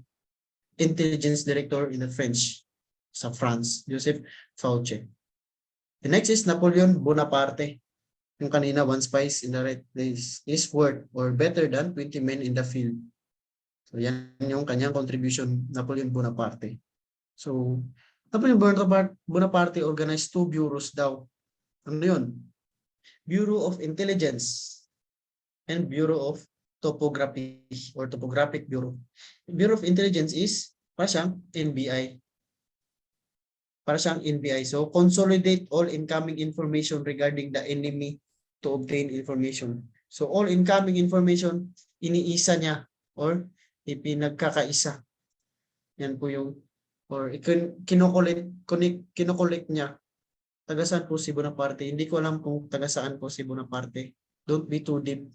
intelligence director in the French sa France, Joseph Fauci. The next is Napoleon Bonaparte. Yung kanina, one spies in the right place is worth or better than 20 men in the field. So, yan yung kanyang contribution, Napoleon Bonaparte. So, Napoleon Bonaparte organized 2 bureaus daw. Ano yun? Bureau of Intelligence and Bureau of Topography or Topographic Bureau. Bureau of Intelligence is para siyang NBI. Para siyang NBI. So, consolidate all incoming information regarding the enemy to obtain information. So, all incoming information, iniisa niya or ipinagkakaisa. Yan po yung or kinokolekt niya. Tagasaan po si Bonaparte. Hindi ko alam kung tagasaan po si Bonaparte. Don't be too deep.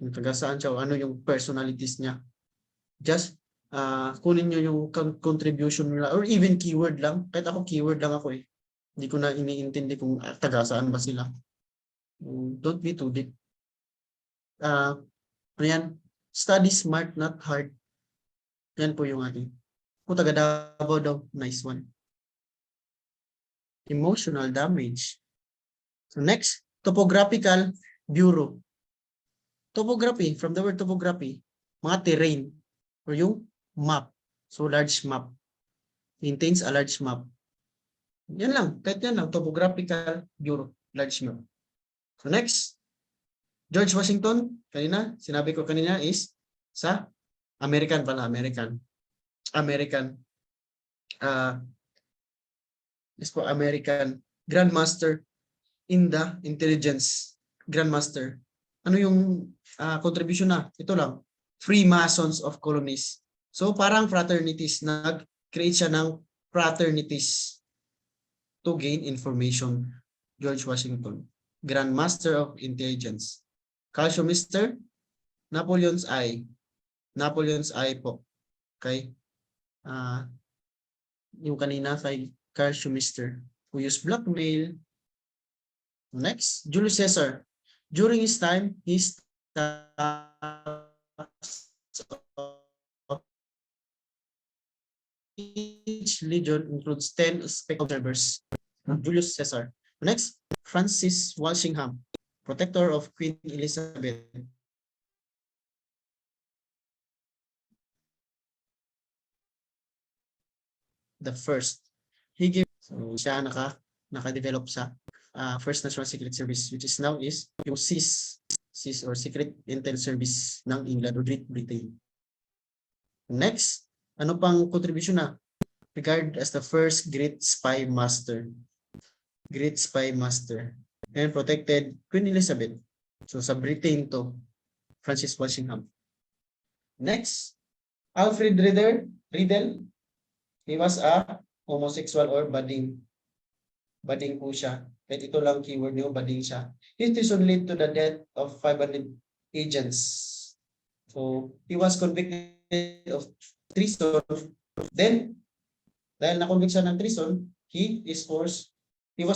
Kung tagasaan siya o ano yung personalities niya. Just kunin nyo yung contribution nila or even keyword lang. Kahit ako keyword lang ako eh. Hindi ko na iniintindi kung tagasaan ba sila. Don't be too deep. Ayan. Study smart, not hard. Yan po yung ating. Kung taga Davao daw, nice one. Emotional damage. So next, topographical bureau. Topography, from the word topography, mga terrain or yung map. So large map. Maintains a large map. Yan lang, kahit yan lang, topographical bureau, large map. So next, George Washington, sinabi ko kanina is sa American pala, American. Grandmaster in the intelligence. Grandmaster. Ano yung contribution na? Ito lang. Freemasons of colonies. So parang fraternities. Nag-create siya ng fraternities to gain information. George Washington. Grandmaster of intelligence. Calciumister. Napoleon's Eye. Napoleon's Eye po. kay yung kanina kay Carl Schumacher who used blackmail. Next, Julius Caesar. During his time, his each legion includes 10 observers. Julius Caesar. Next, Francis Walsingham, protector of Queen Elizabeth. The first. He gave, so siya naka-develop sa First National Secret Service, which is now is yung SIS or Secret Intel Service ng England or Great Britain. Next, ano pang contribution na? Regarded as the first great spy master. Great spy master. And protected Queen Elizabeth. So sa Britain to, Francis Walsingham. Next, Alfred Riddle. He was a homosexual or budding po siya. Kahit ito lang keyword niyo, budding siya. His treason led to the death of 500 agents. So, he was convicted of treason. Then, dahil na-convict siya ng treason, he was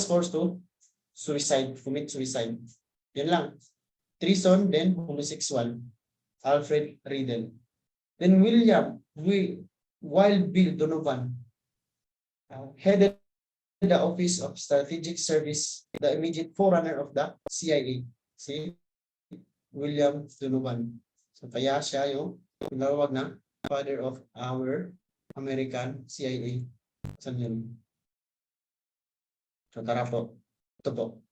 forced to commit suicide. Yan lang. Treason, then homosexual. Alfred Riddle. Then William Wild Bill Donovan headed the Office of Strategic Service, the immediate forerunner of the CIA. Si William Donovan. So kaya siya yung tinawag na father of our American CIA. Saan yun? So tara po. Ito po.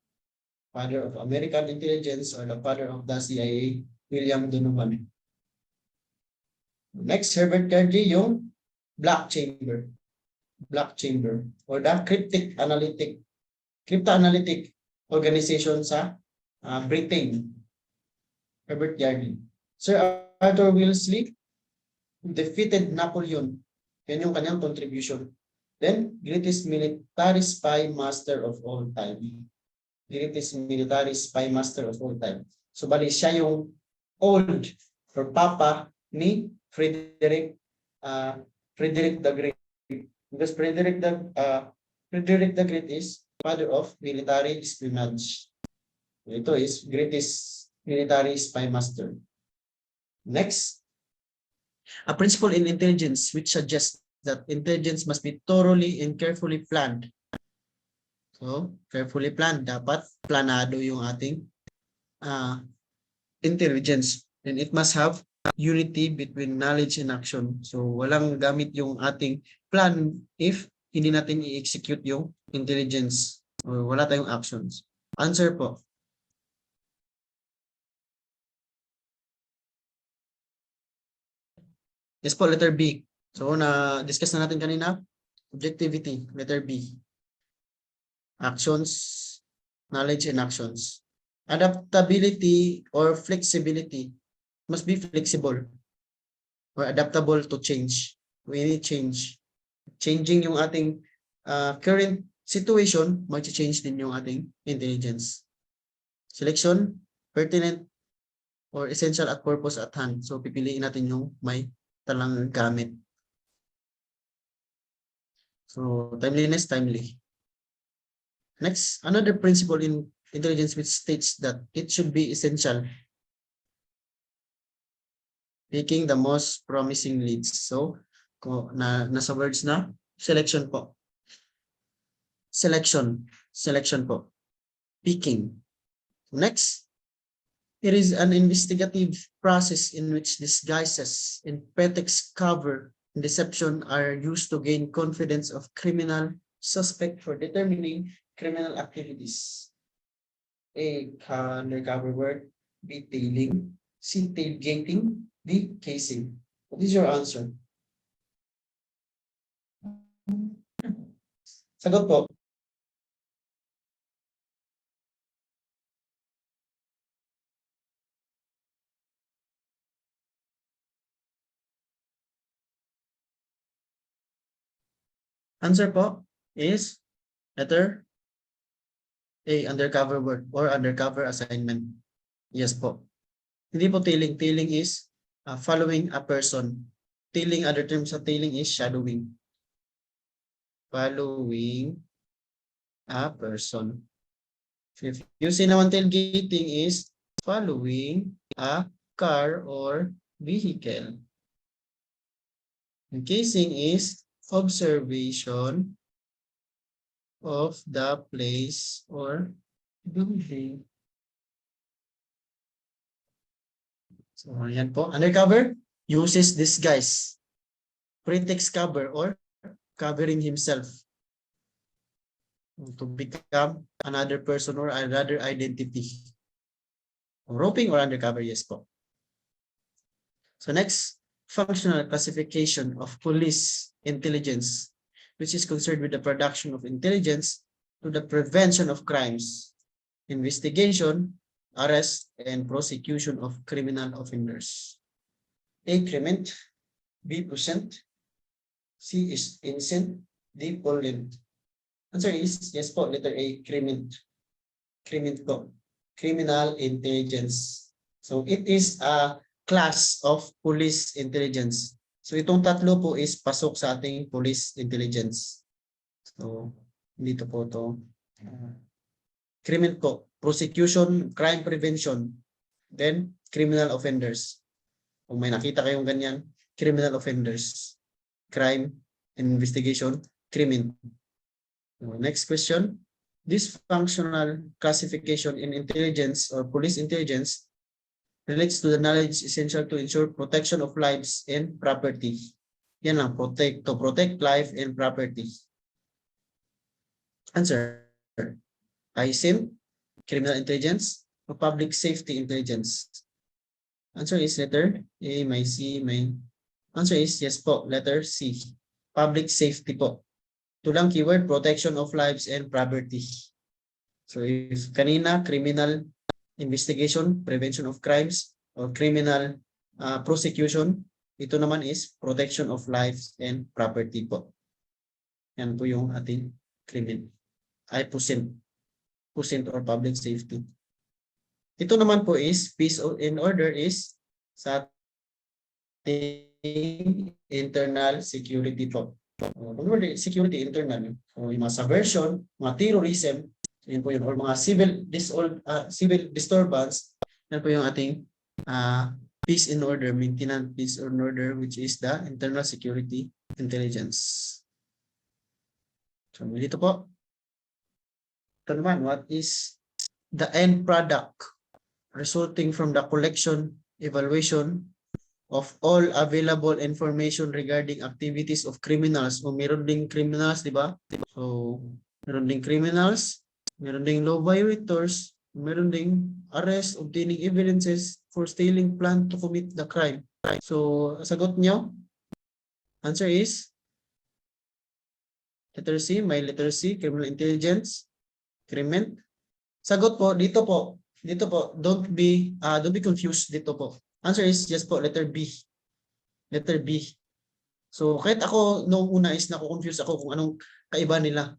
Father of American Intelligence or the father of the CIA, William Donovan. Next, Herbert Carty, yung Black Chamber or the cryptanalytic organization sa Britain. Herbert Carty. Sir Arthur Wellesley defeated Napoleon. Yan yung kanyang contribution. Then, greatest military spy master of all time. Greatest military spy master of all time. So, bali siya yung old or papa ni Frederick the Great. Because Frederick the Great is father of military espionage. Ito is greatest military spy master. Next, a principle in intelligence which suggests that intelligence must be thoroughly and carefully planned. So, carefully planned. Dapat planado yung ating intelligence. And it must have unity between knowledge and action. So, walang gamit yung ating plan if hindi natin i-execute yung intelligence or wala tayong actions. Answer po. Yes po, letter B. So, na-discuss na natin kanina. Objectivity, letter B. Actions, knowledge and actions. Adaptability or flexibility must be flexible or adaptable to change. We need change. Changing yung ating current situation, mag-change din yung ating intelligence. Selection, pertinent or essential at purpose at hand. So, pipiliin natin yung may talang gamit. So, timeliness, timely. Next, another principle in intelligence which states that it should be essential. Picking the most promising leads. So, nasa words na, selection po. Selection po. Picking. Next, it is an investigative process in which disguises and pretext cover and deception are used to gain confidence of criminal suspect for determining criminal activities. A, undercover word. B, tailing. C, tailgating. D, casing. What is your answer? Sagot po. Answer po is letter A, undercover work or undercover assignment. Yes po. Hindi po tailing. Tailing is following a person. tailing, other terms of tailing is shadowing. Following a person. If you say naman tailgating is following a car or vehicle. Encasing is observation of the place or building. So, yan po. Undercover uses disguise, pretext cover, or covering himself to become another person or another identity. Roping or undercover, yes po. So next, functional classification of police intelligence, which is concerned with the production of intelligence to the prevention of crimes, investigation, arrest, and prosecution of criminal offenders. A, clement. B, present. C is innocent. D, pollen. Answer is yes po, letter A, clement. Clement po. Criminal intelligence. So it is a class of police intelligence. So itong tatlo po is pasok sa ating police intelligence. So dito po to. Clement po, prosecution, crime prevention, then criminal offenders. Kung may nakita kayong ganyan, criminal offenders, crime and investigation, criminal. Next question. This functional classification in intelligence or police intelligence relates to the knowledge essential to ensure protection of lives and property. Yan lang, to protect life and property. Answer. ISIM, criminal intelligence, or public safety intelligence. Answer is letter A, may C, may. Answer is yes po, letter C. Public safety po. Ito lang keyword, protection of lives and property. So if kanina, criminal investigation, prevention of crimes, or criminal prosecution, ito naman is protection of lives and property po. Yan po yung ating criminal. Ay, PUSINT or public safety. Ito naman po is peace and order is sa ating internal security po. Security internal. So, yung mga subversion, mga terrorism, yun po yun, or mga civil disturbance, yan po yung ating peace and order, maintenance peace and order, which is the internal security intelligence. So, dito po. Ito naman, what is the end product resulting from the collection, evaluation of all available information regarding activities of criminals. O meron ding criminals, di ba? So, meron ding criminals, meron ding law violators, meron ding arrest, obtaining evidences for stealing plan to commit the crime. So, sagot nyo? Answer is letter C, my letter C, criminal intelligence, criment. Sagot po, dito po, don't be confused dito po. Answer is yes po, letter B. Letter B. So kahit ako noong una is nako-confuse ako kung anong kaiba nila.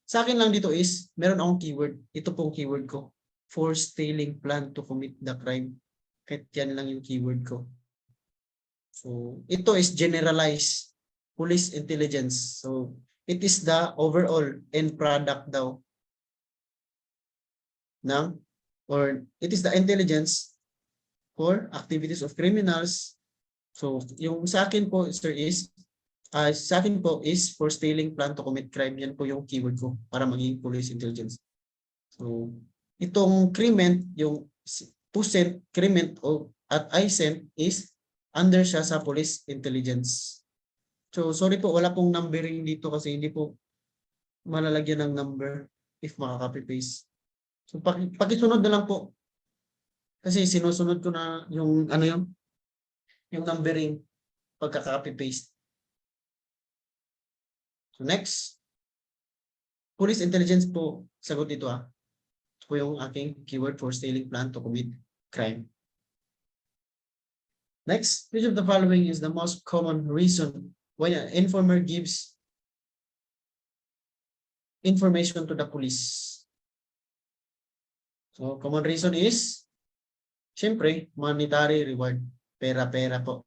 Sa akin lang dito is meron akong keyword. Ito pong keyword ko. For stealing plan to commit the crime. Kahit yan lang yung keyword ko. So ito is generalized police intelligence. So it is the overall end product daw ng, or it is the intelligence for activities of criminals. So, yung sa akin po, sir, is sa akin po is for stealing plan to commit crime. Yan po yung keyword ko para maging police intelligence. So, itong criment, yung PUSINT, criment o at ISENT is under siya sa police intelligence. So, sorry po, wala pong numbering dito kasi hindi po malalagyan ng number if makaka-copy-paste. So, pakisunod na lang po. Kasi sinusunod ko na yung ano yung numbering pagka-copy-paste. So next, police intelligence po, sagot dito Ito po yung aking keyword for stealing plan to commit crime. Next, which of the following is the most common reason why an informer gives information to the police? So, common reason is siyempre, monetary reward. Pera-pera po.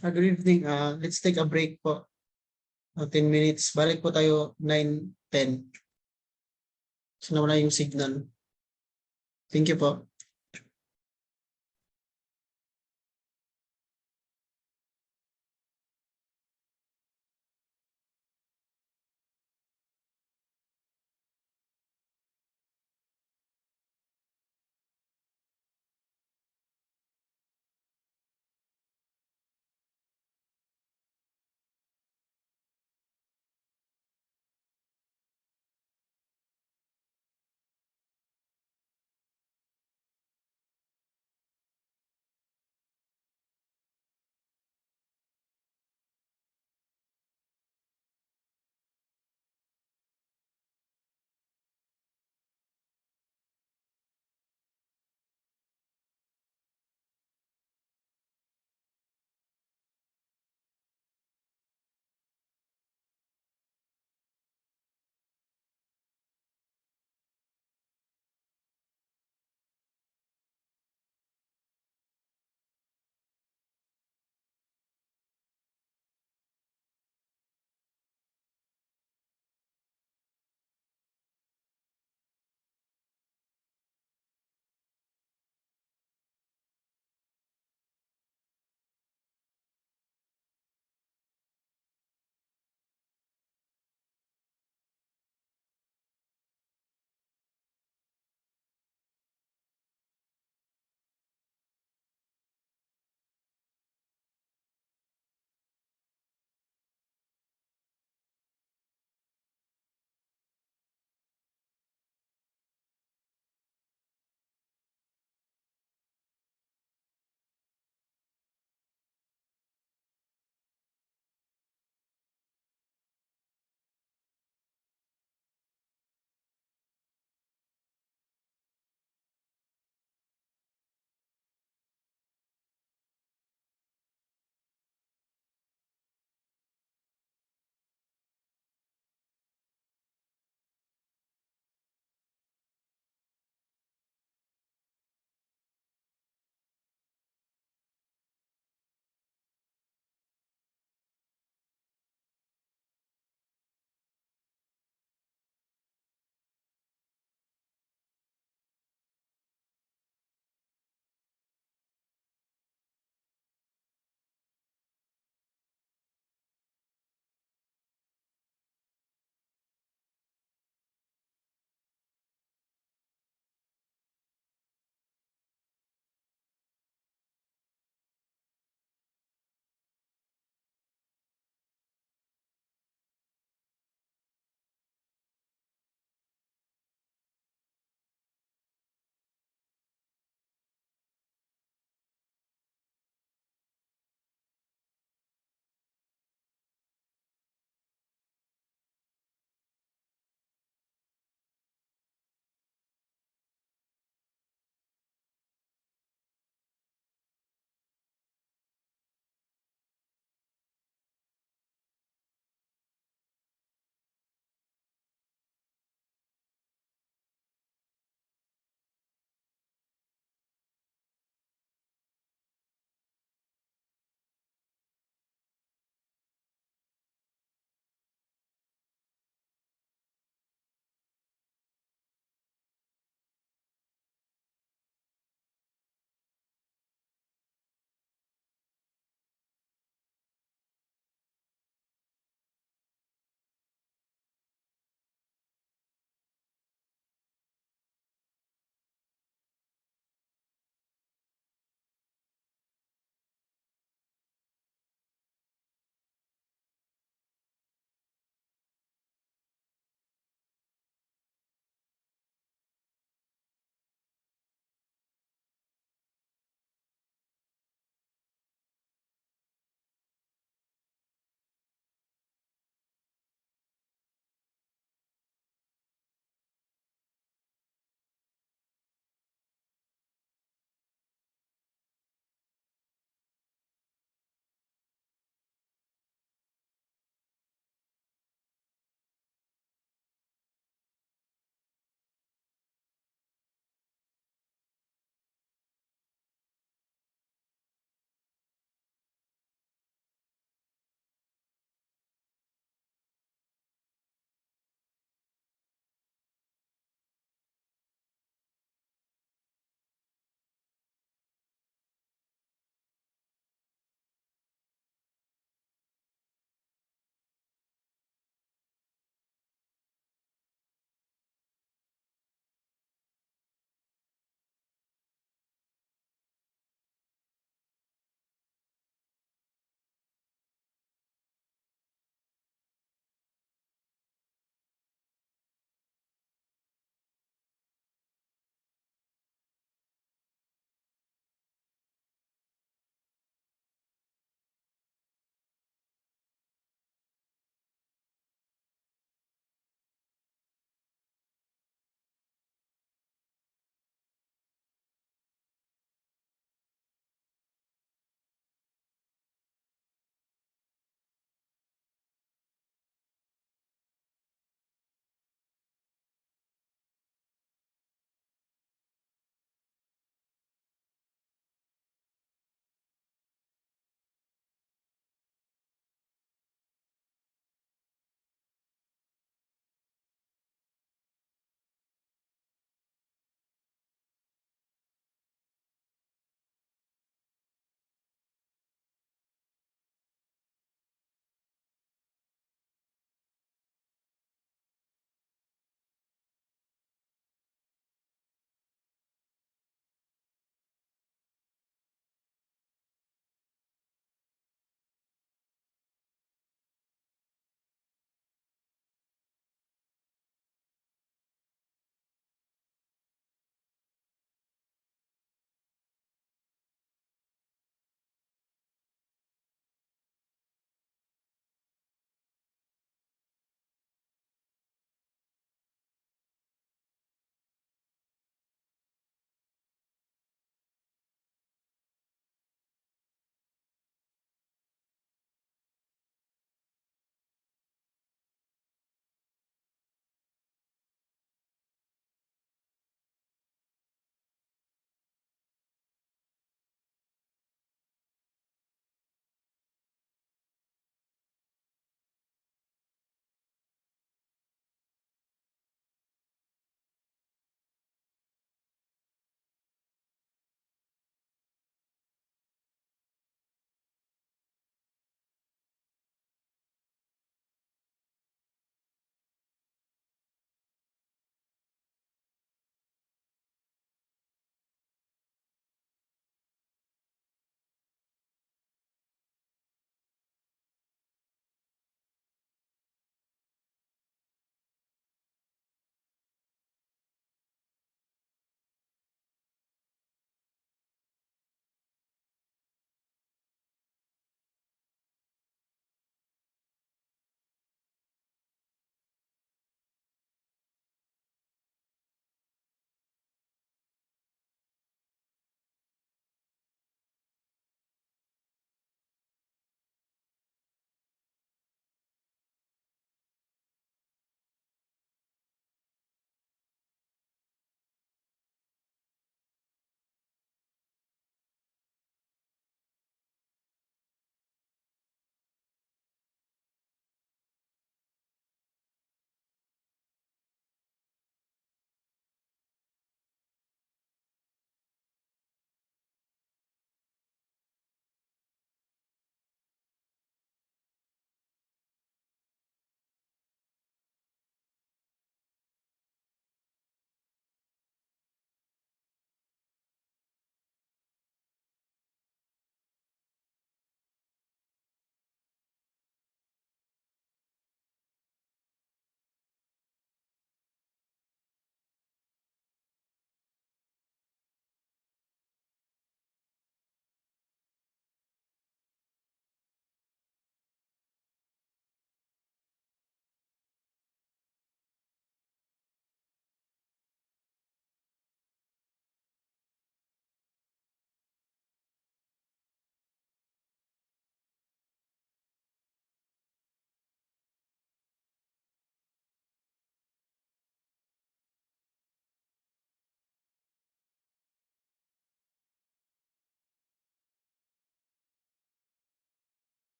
Good evening. Let's take a break po. 10 minutes. Balik po tayo 9:10. So nawala yung signal. Thank you po.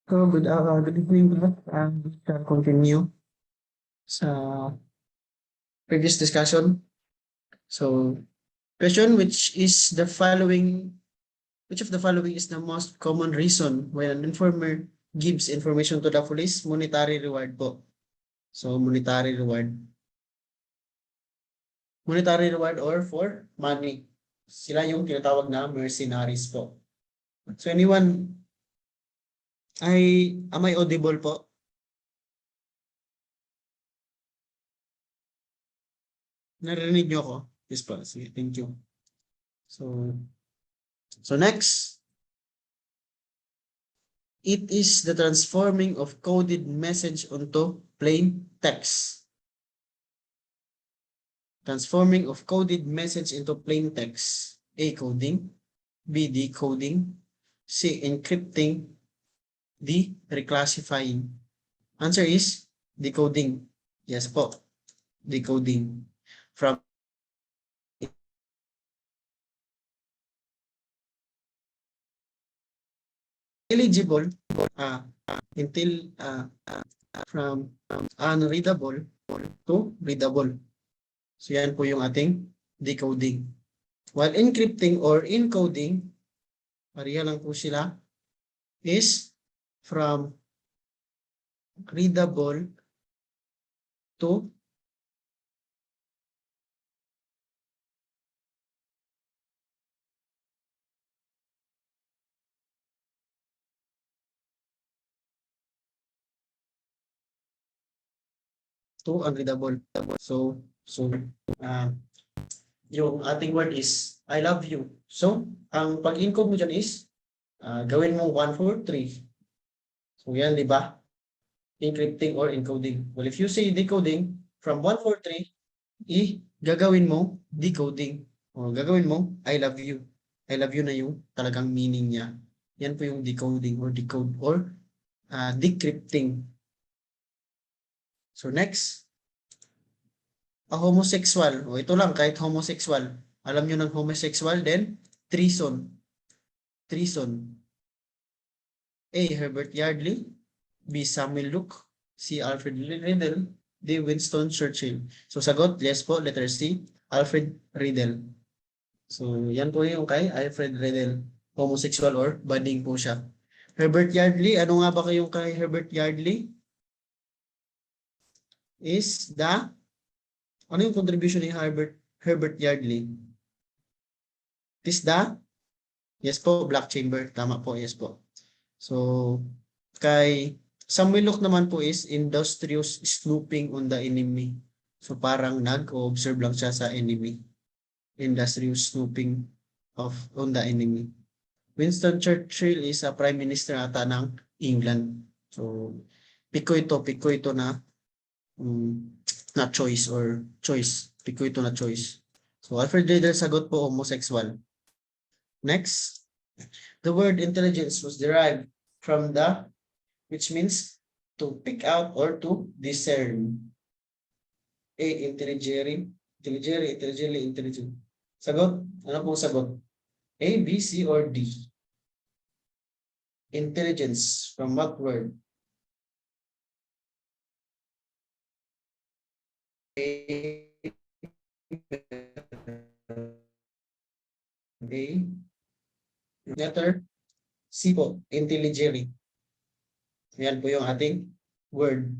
So, good evening po. Shall continue sa previous discussion. So, question, which of the following is the most common reason when an informer gives information to the police? Monetary reward po. So, monetary reward. Monetary reward or for money. Sila yung tinatawag na mercenaries po. So, anyone, am I audible po? Narinig niyo ako? Yes po. Sige, thank you. So next, it is the transforming of coded message onto plain text. Transforming of coded message into plain text. A, coding. B, decoding. C, encrypting. D, reclassifying. Answer is decoding. Yes po. Decoding. From intelligible from unreadable to readable. So yan po yung ating decoding. While encrypting or encoding, pareha lang po sila, is from readable to unreadable. So yung ating word is I love you. So, ang pag-encode mo dyan is gawin mo 1, 4, 3. So yan, di ba? Encrypting or encoding. Well, if you say decoding, from 1, 4, 3, gagawin mo decoding. O gagawin mo I love you. I love you na yung talagang meaning niya. Yan po yung decoding or decode or decrypting. So next, a homosexual. O ito lang, kahit homosexual. Alam nyo ng homosexual, then treason. Treason. A, Herbert Yardley. B, Samuel Luke. C, Alfred Riddle. D, Winston Churchill. So sagot, yes po, letter C, Alfred Riddle. So yan po yung kay Alfred Riddle. Homosexual or budding po siya. Herbert Yardley, ano nga ba kayong kay Herbert Yardley? Is the, ano yung contribution ni Herbert Yardley? Is the, yes po, Black Chamber. Tama po, yes po. So, kay Samuel Luke naman po is industrious snooping on the enemy. So, parang nag-observe lang siya sa enemy. Industrious snooping on the enemy. Winston Churchill is a prime minister ata ng England. So, piko ito na choice or choice. Piko ito na choice. So, Alfred Riddle sagot po homosexual. Next, the word intelligence was derived from the, which means to pick out or to discern. A, intelligent. Sagot? Ano pong sagot? A, B, C, or D? Intelligence, from what word? A, letter C po, intelligere. Yan po yung ating word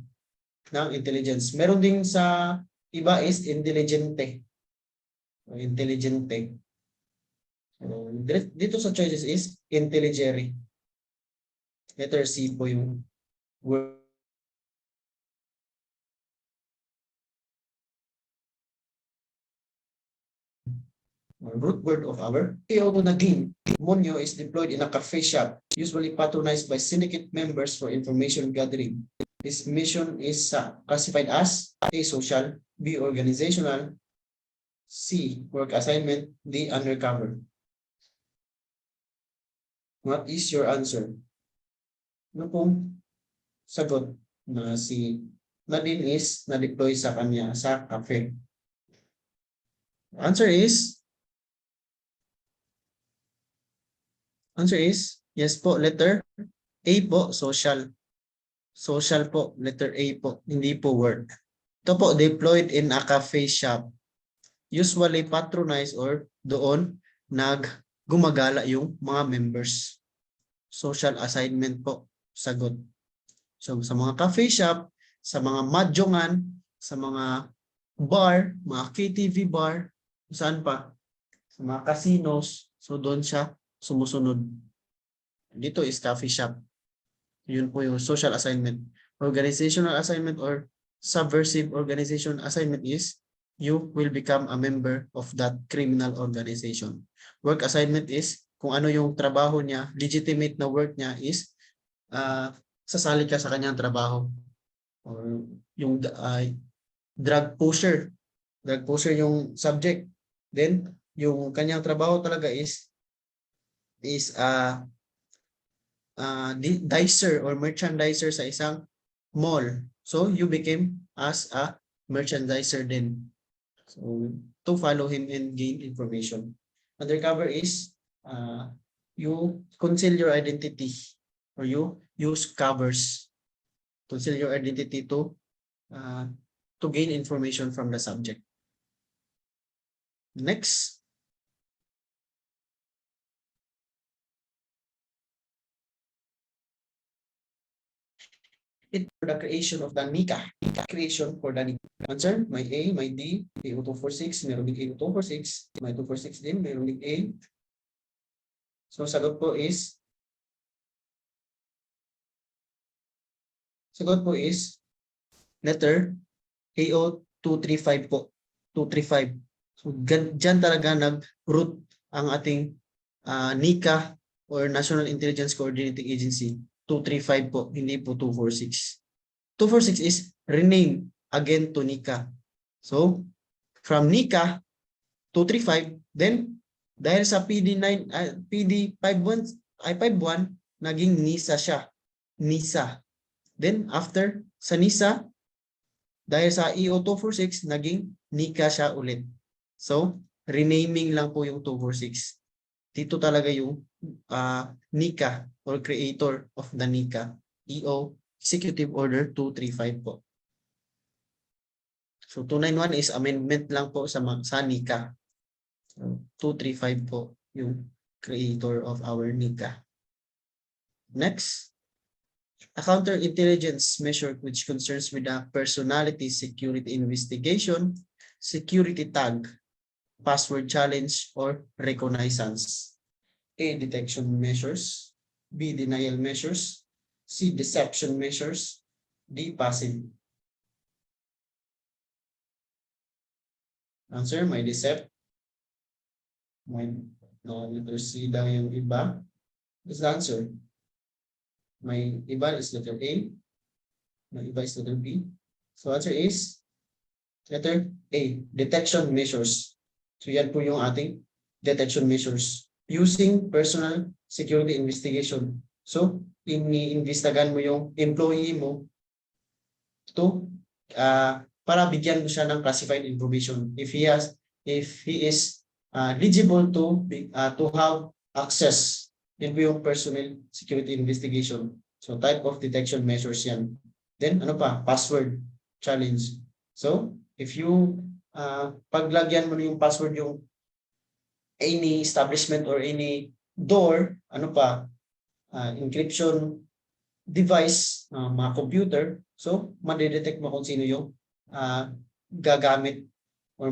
ng intelligence. Meron din sa iba is intelligente. Intelligente. So, dito sa choices is intelligere. Letter C po yung word. Root word of our naging Monyo is deployed in a cafe shop, usually patronized by syndicate members for information gathering. His mission is classified as A, social, B, organizational, C, work assignment, D, undercover. What is your answer? Ano pong sagot na si Nadine is na-deploy sa kanya sa cafe? Answer is yes po, letter A po, social. Social po, letter A po, hindi po work. Ito po, deployed in a cafe shop. Usually patronized or doon gumagala yung mga members. Social assignment po, sagot. So sa mga cafe shop, sa mga madjongan, sa mga bar, mga KTV bar, saan pa? Sa mga casinos, so doon siya sumusunod. Dito is coffee shop. Yun po yung social assignment. Organizational assignment or subversive organization assignment is you will become a member of that criminal organization. Work assignment is kung ano yung trabaho niya, legitimate na work niya is sasali ka sa kanyang trabaho. Or yung drug pusher. Drug pusher yung subject. Then, yung kanyang trabaho talaga is dicer or merchandiser sa isang mall. So, you became as a merchandiser then. So, to follow him and gain information. Undercover is you conceal your identity or you use covers. Conceal your identity to gain information from the subject. Next. It for the creation of the NICA. Creation for the NICA. Answer, may A, may D, may 0246, meron din A0246, may 246 din, meron din A. So, sagot po is letter AO235 po. 235. So, dyan talaga nag-root ang ating NICA or National Intelligence Coordinating Agency. 235 po, hindi po 246. 246 is rename again to NICA. So, from NICA, 235, then dahil sa PD51, naging NISA siya. NISA. Then, after sa NISA, dahil sa EO246, naging NICA siya ulit. So, renaming lang po yung 246. Dito talaga yung NICA or creator of the NICA. EO Executive Order 235 po. So, 291 is amendment lang po sa NICA. So, 235 po yung creator of our NICA. Next. A counterintelligence measure which concerns with the personality security investigation, security tag, password challenge, or reconnaissance. A. Detection measures. B. Denial measures. C. Deception measures. D. Passive. Answer, may decept. May letter C daw yung iba. What's the answer? May iba is letter A. May iba is letter B. So answer is letter A. Detection measures. So yan po yung ating detection measures. Using personal security investigation. So, iniimbestigahan mo yung employee mo to para bigyan mo siya ng classified information. If he is eligible to have access. Yan po yung personal security investigation. So, type of detection measures yan. Then, ano pa? Password challenge. So, if you paglagyan mo yung password yung any establishment or any door, ano pa? Encryption device, mga computer. So, madedetect mo kung sino yung gagamit or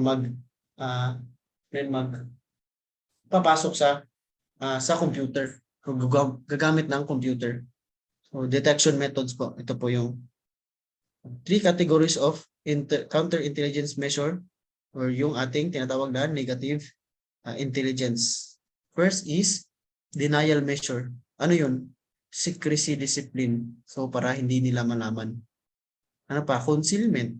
papasok sa computer o gagamit ng computer. So, detection methods po. Ito po yung 3 categories of counterintelligence measure or yung ating tinatawag na negative intelligence. First is denial measure. Ano yun? Secrecy discipline. So, para hindi nila malaman. Ano pa? Concealment.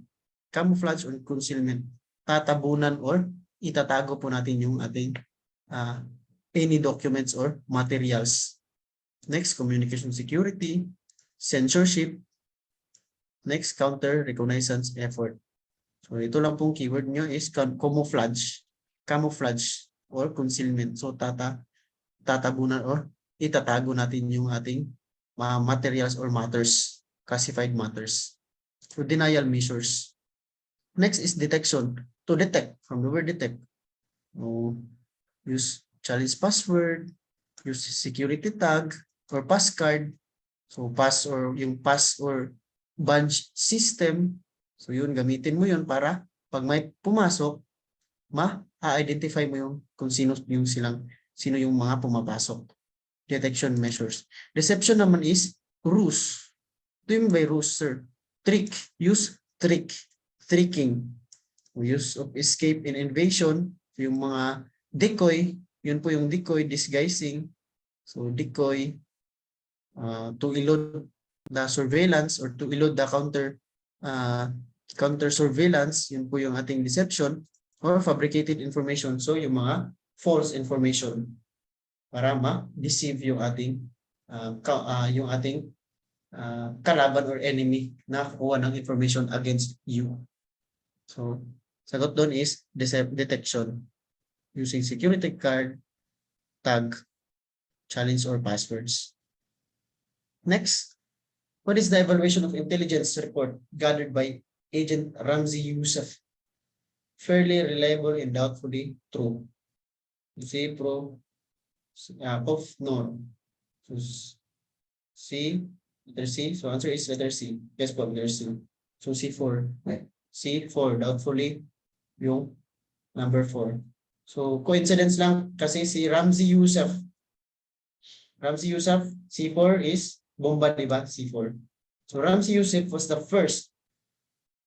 Camouflage or concealment. Tatabunan or itatago po natin yung ating any documents or materials. Next, communication security, censorship. Next, counter reconnaissance effort. So, ito lang pong keyword nyo is camouflage. Camouflage or concealment. So, tatabunan or itatago natin yung ating materials or matters, classified matters. So denial measures. Next is detection. To detect, from the word detect. Use challenge password, use security tag or passcard. So pass or yung pass or badge system. So yun, gamitin mo yun para pag may pumasok, ma-identify mo yung kung sino yung mga pumapasok. Detection measures. Deception naman is ruse. Ito yung by ruse, sir. Trick. Use trick. Tricking. Use of escape and invasion. Yung mga decoy. Yun po yung decoy, disguising. So decoy to elude the surveillance or to elude the counter surveillance. Yun po yung ating deception or fabricated information. So yung mga false information para ma-deceive yung ating kalaban or enemy na kuha ng information against you. So, sagot doon is detection using security card, tag, challenge, or passwords. Next, what is the evaluation of intelligence report gathered by Agent Ramzi Youssef? Fairly reliable and doubtfully true. You say pro, of no. So, C, letter C. So answer is letter C. Yes po, letter C. So C4. C4, doubtfully yung number 4. So coincidence lang kasi si Ramzi Youssef, C4 is bomba, diba? C4. So Ramzi Youssef was the first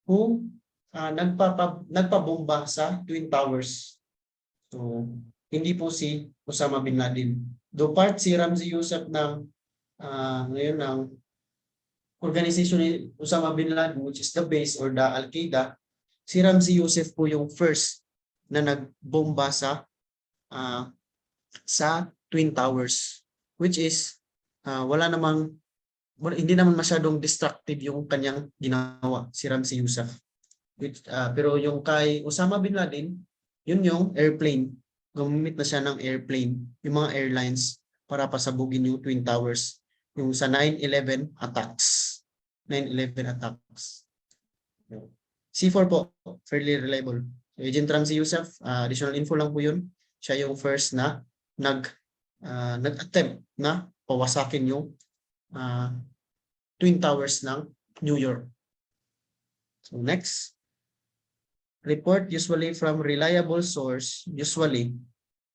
who nagpabomba sa Twin Towers. So hindi po si Osama Bin Laden. Do part si Ramzi Youssef ng ngayon ng organization ni Osama Bin Laden, which is the base or the Al-Qaeda. Si Ramzi Youssef po yung first na nagbomba sa Twin Towers, which is hindi naman masyadong destructive yung kanyang ginawa, si Ramzi Youssef. Pero yung kay Osama Bin Laden, yun yung airplane. Gumamit na siya ng airplane, yung mga airlines para pasabugin yung Twin Towers, yung sa 9/11 attacks. 9/11 attacks. C4 po, fairly reliable. Agent Ramzi Youssef, additional info lang po yun. Siya yung first na nag-attempt na pawasakin yung Twin Towers ng New York. So next, report usually from reliable source, usually,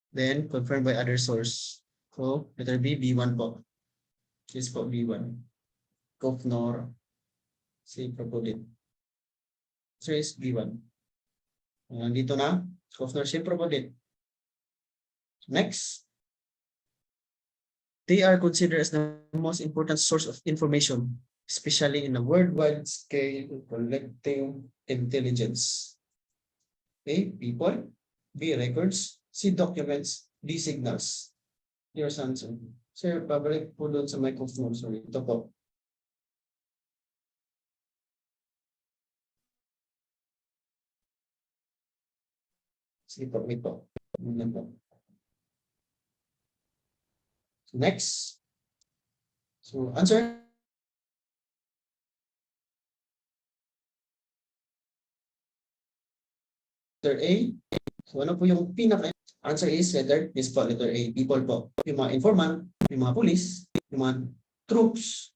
then confirmed by other source. So letter B, B1 po. This po B1. Kofnor, si Propodit. So is B1. Nandito na, Kofnor, si Propodit. Next, they are considered as the most important source of information, especially in a worldwide scale collecting intelligence. A, people. B, records. C, documents. D, signals. Your answer. Sir, pabalik po doon sa microphone. Sorry, ito po. Sige po, wait po. Next. So, answer. Letter A. So, ano po yung answer is letter A. People po. Yung mga informant, yung mga police, yung mga troops,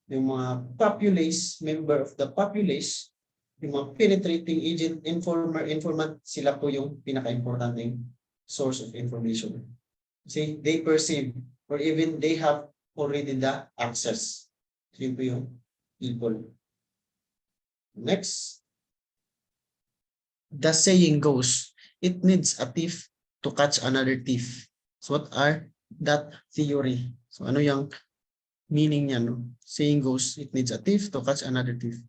yung mga populace, member of the populace, yung mga penetrating agent, informant, sila po yung pinaka-importanting source of information. See, they perceive or even they have already the access. So, yun po yung people. Next. The saying goes, it needs a thief to catch another thief. So what are that theory? So ano yung meaning niya, no? Saying goes, it needs a thief to catch another thief.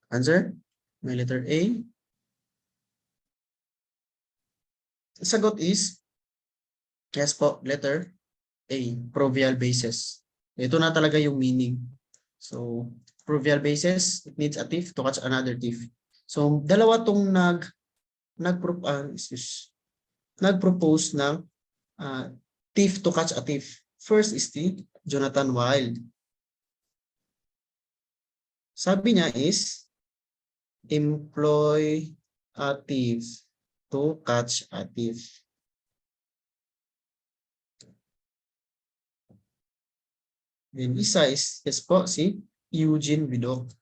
Answer? May letter A. Sagot is, yes po, letter A, provial basis. Ito na talaga yung meaning. So, provial basis, it needs a thief to catch another thief. So, dalawa tong nag-propose ng thief to catch a thief. First is the Jonathan Wild. Sabi niya is employ a thief to catch a thief. Then isa is yes po si Eugene Vidocq.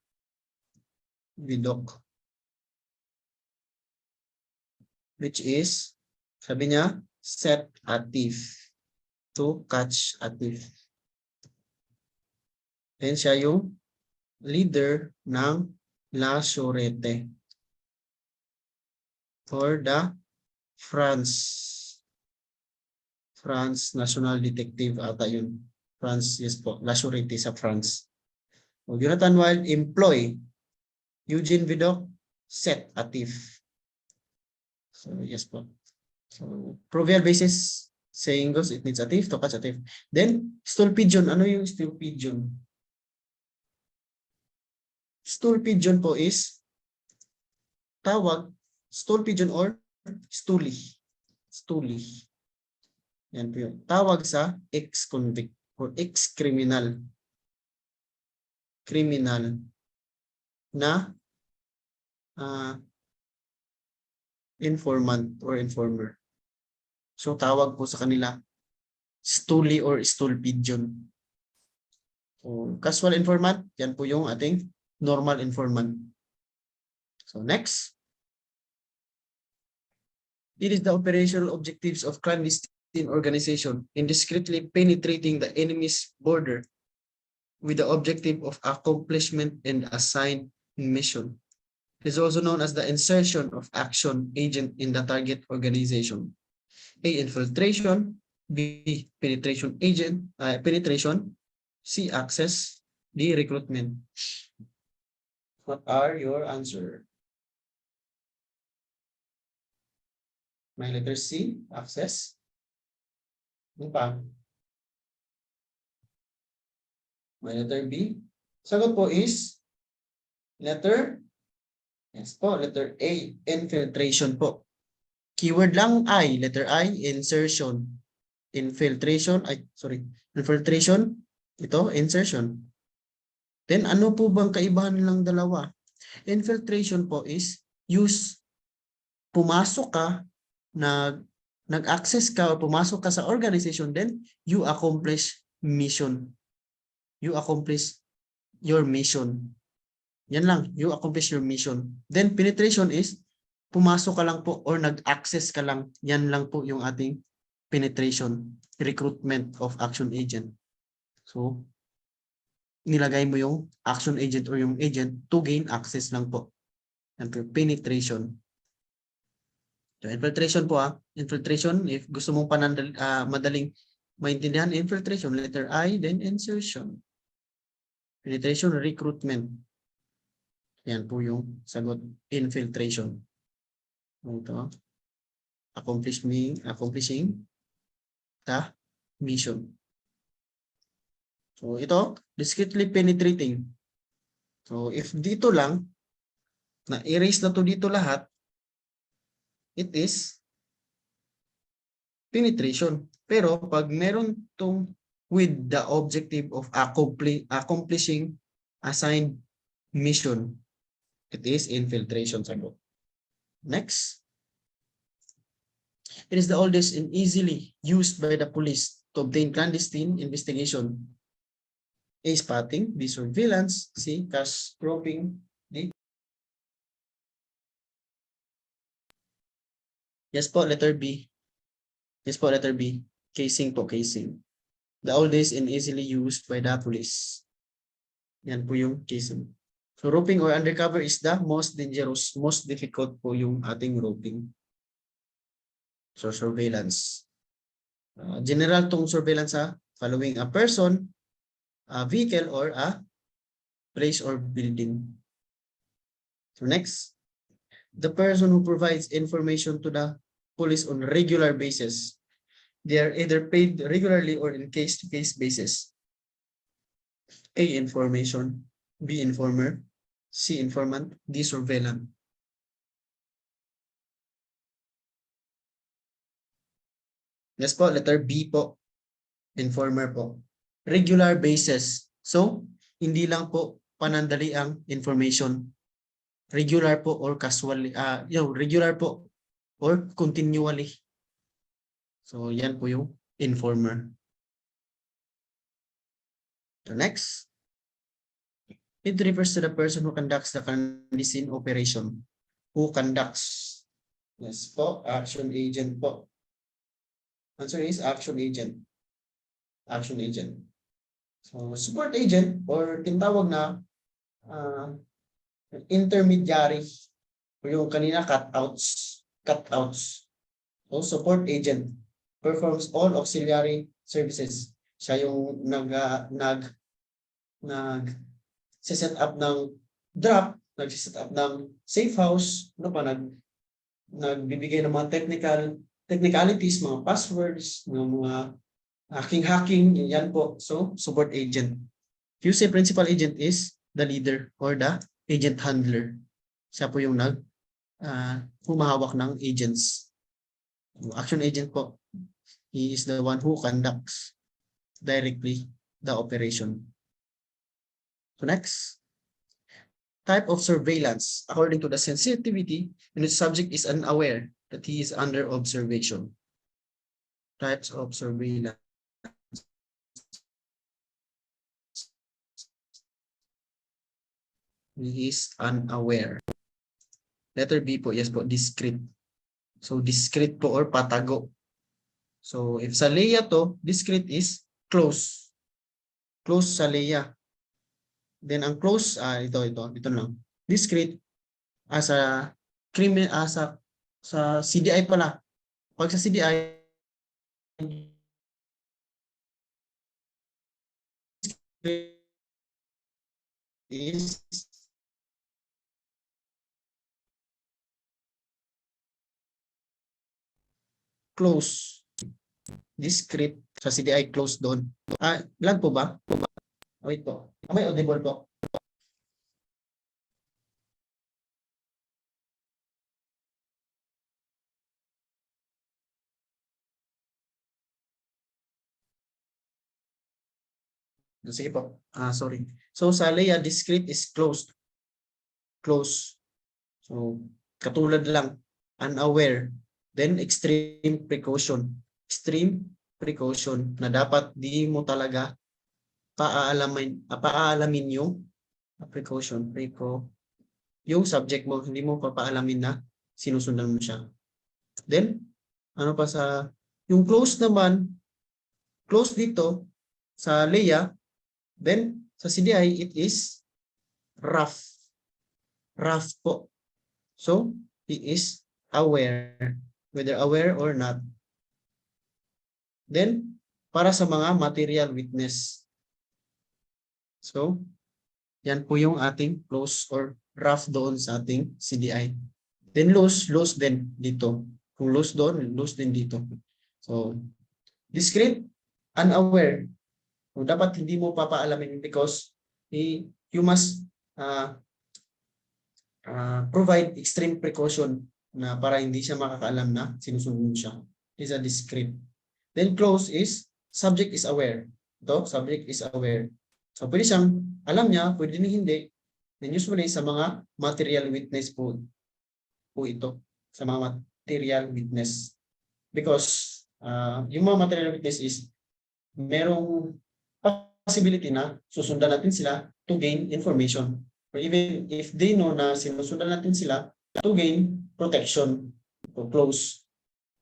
Which is sabi niya set a thief to catch a thief. Then siya yung leader ng La Chorette for the France National Detective ata yun. France, yes po. La Chorette sa France. So, Jonathan Wild employ Eugene Vidocq set a thief. So yes po. So provincial basis saying goes it needs a thief to catch a thief. Then stool pigeon. Ano yung stool pigeon? Stool pigeon po is tawag stool pigeon or stoolie. Stoolie. Yan po yun. Tawag sa ex-convict or ex-criminal. Criminal na informant or informer. So tawag po sa kanila stoolie or stool pigeon. So casual informant, yan po yung ating normal informant. So next. It is the operational objectives of clandestine organization in discreetly penetrating the enemy's border with the objective of accomplishment and assigned mission. It is also known as the insertion of action agent in the target organization. A. Infiltration. B. Penetration agent. Penetration. C. Access. D. Recruitment. What are your answer? May letter C. Access. Ano pa? May letter B. Sagot po is letter yes po, letter A. Infiltration po. Keyword lang I. Letter I. Insertion. Infiltration. Infiltration. Ito, insertion. Then ano po bang kaibahan nilang dalawa? Infiltration po is use. Pumasok ka, nag-access ka o pumasok ka sa organization, then you accomplish mission. You accomplish your mission. Yan lang, you accomplish your mission. Then penetration is pumasok ka lang po or nag-access ka lang. Yan lang po yung ating penetration, recruitment of action agent. So, nilagay mo yung action agent or yung agent to gain access lang po. Yan po, penetration. So, infiltration po infiltration, if gusto mong madaling maintindihan, infiltration, letter I, then insertion. Penetration, recruitment. Yan po yung sagot, infiltration. Ito, accomplishing the mission. So ito, discreetly penetrating. So if dito lang, na-erase na to dito lahat, it is penetration. Pero pag meron tong with the objective of accomplishing assigned mission, it is infiltration. Sagot. Next. It is the oldest and easily used by the police to obtain clandestine investigation. A. Spotting. B. Surveillance. C. Cash groping. D. Yes po, letter B. Yes po, letter B. Casing po, casing. The oldest and easily used by the police. Yan po yung casing. So roping or undercover is the most dangerous, most difficult po yung ating roping. So surveillance. General tong surveillance following a person, a vehicle, or a place or building. So next, the person who provides information to the police on a regular basis. They are either paid regularly or in case-to-case basis. A. Information. B. Informer. C. Informant. D. Surveillant. Yes po, letter B po. Informer po. Regular basis. So, hindi lang po panandali ang information. Regular po or casually, regular po or continually. So, yan po yung informer. So, next. It refers to the person who conducts the clandestine operation. Who conducts. Yes po, action agent po. Answer is action agent. Action agent. So, support agent or tinatawag na intermediary o yung kanina cutouts. So, support agent performs all auxiliary services. Siya yung set up ng drop, nag-set up ng safe house, nagbibigay ng mga technicalities, mga passwords, mga hacking, yan po. So, support agent. If you say principal agent is the leader or the agent handler. Siya po yung humahawak ng agents. Action agent po. He is the one who conducts directly the operation. So next. Type of surveillance. According to the sensitivity, when the subject is unaware that he is under observation. Types of surveillance. He is unaware. Letter B po, yes po, discrete. So discrete po or patago. So if sa Leia to, discrete is close. Close sa Leia. Then ang close, ito lang. Discrete as a criminal, sa CDI pala. Pag sa CDI, is close. Discrete sa CDI close doon. Lag po ba? Wait po. May audible po. Sige po. Sorry. So sa Leia, discrete is closed. Close. So katulad lang. Unaware. Then extreme precaution. Extreme precaution na dapat di mo talaga paalamin yung precaution. Yung subject mo, hindi mo papaalamin na sinusundan mo siya. Then, ano pa sa, yung close naman, close dito sa Leia, then sa CDI, it is rough. Rough po. So, he is aware, whether aware or not. Then, para sa mga material witness. So, yan po yung ating close or rough doon sa ating CDI. Then loose din dito. Kung loose doon, loose din dito. So, discrete, unaware. So, dapat hindi mo papaalamin because you must provide extreme precaution na para hindi siya makakaalam na sinusunod siya. Is a discrete. Then close is subject is aware. Ito, subject is aware. So, pwede siyang alam niya, pwede din hindi. Then usually sa mga material witness po ito. Sa mga material witness. Because yung mga material witness is merong possibility na susundan natin sila to gain information. Or even if they know na sinusundan natin sila to gain protection. So close.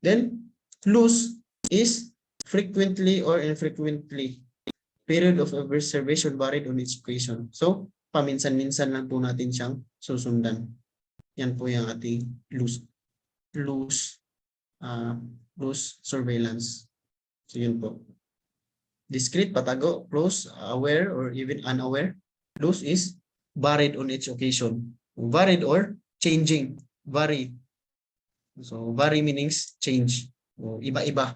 Then loose is frequently or infrequently. Period of observation varied on each occasion. So, paminsan-minsan lang po natin siyang susundan. Yan po yung ating loose surveillance. So, yun po. Discrete, patago, close, aware, or even unaware. Loose is varied on each occasion. Varied or changing. Vary. So, vary meanings change. O, iba-iba.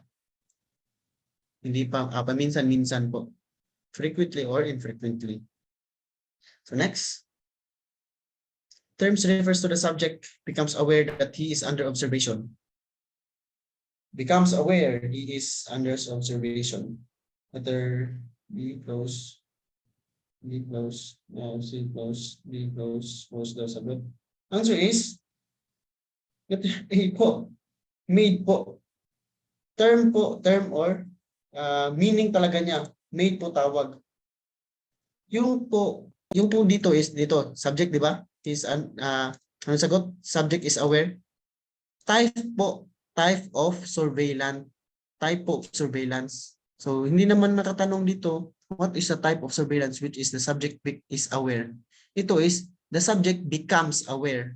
Hindi pa, paminsan-minsan po. Frequently or infrequently. So next, terms refers to the subject becomes aware that he is under observation. Becomes aware he is under observation. Letter B close. B close. C close. B close. Close daw sagot. Answer is letter A po. Made po. Term po, term or meaning talaga niya. Made po tawag. Yung po dito is dito, subject, di ba? Is ano sagot? Subject is aware. Type po, type of surveillance. Type of surveillance. So hindi naman natatanong dito, what is the type of surveillance which is the subject is aware. Ito is the subject becomes aware.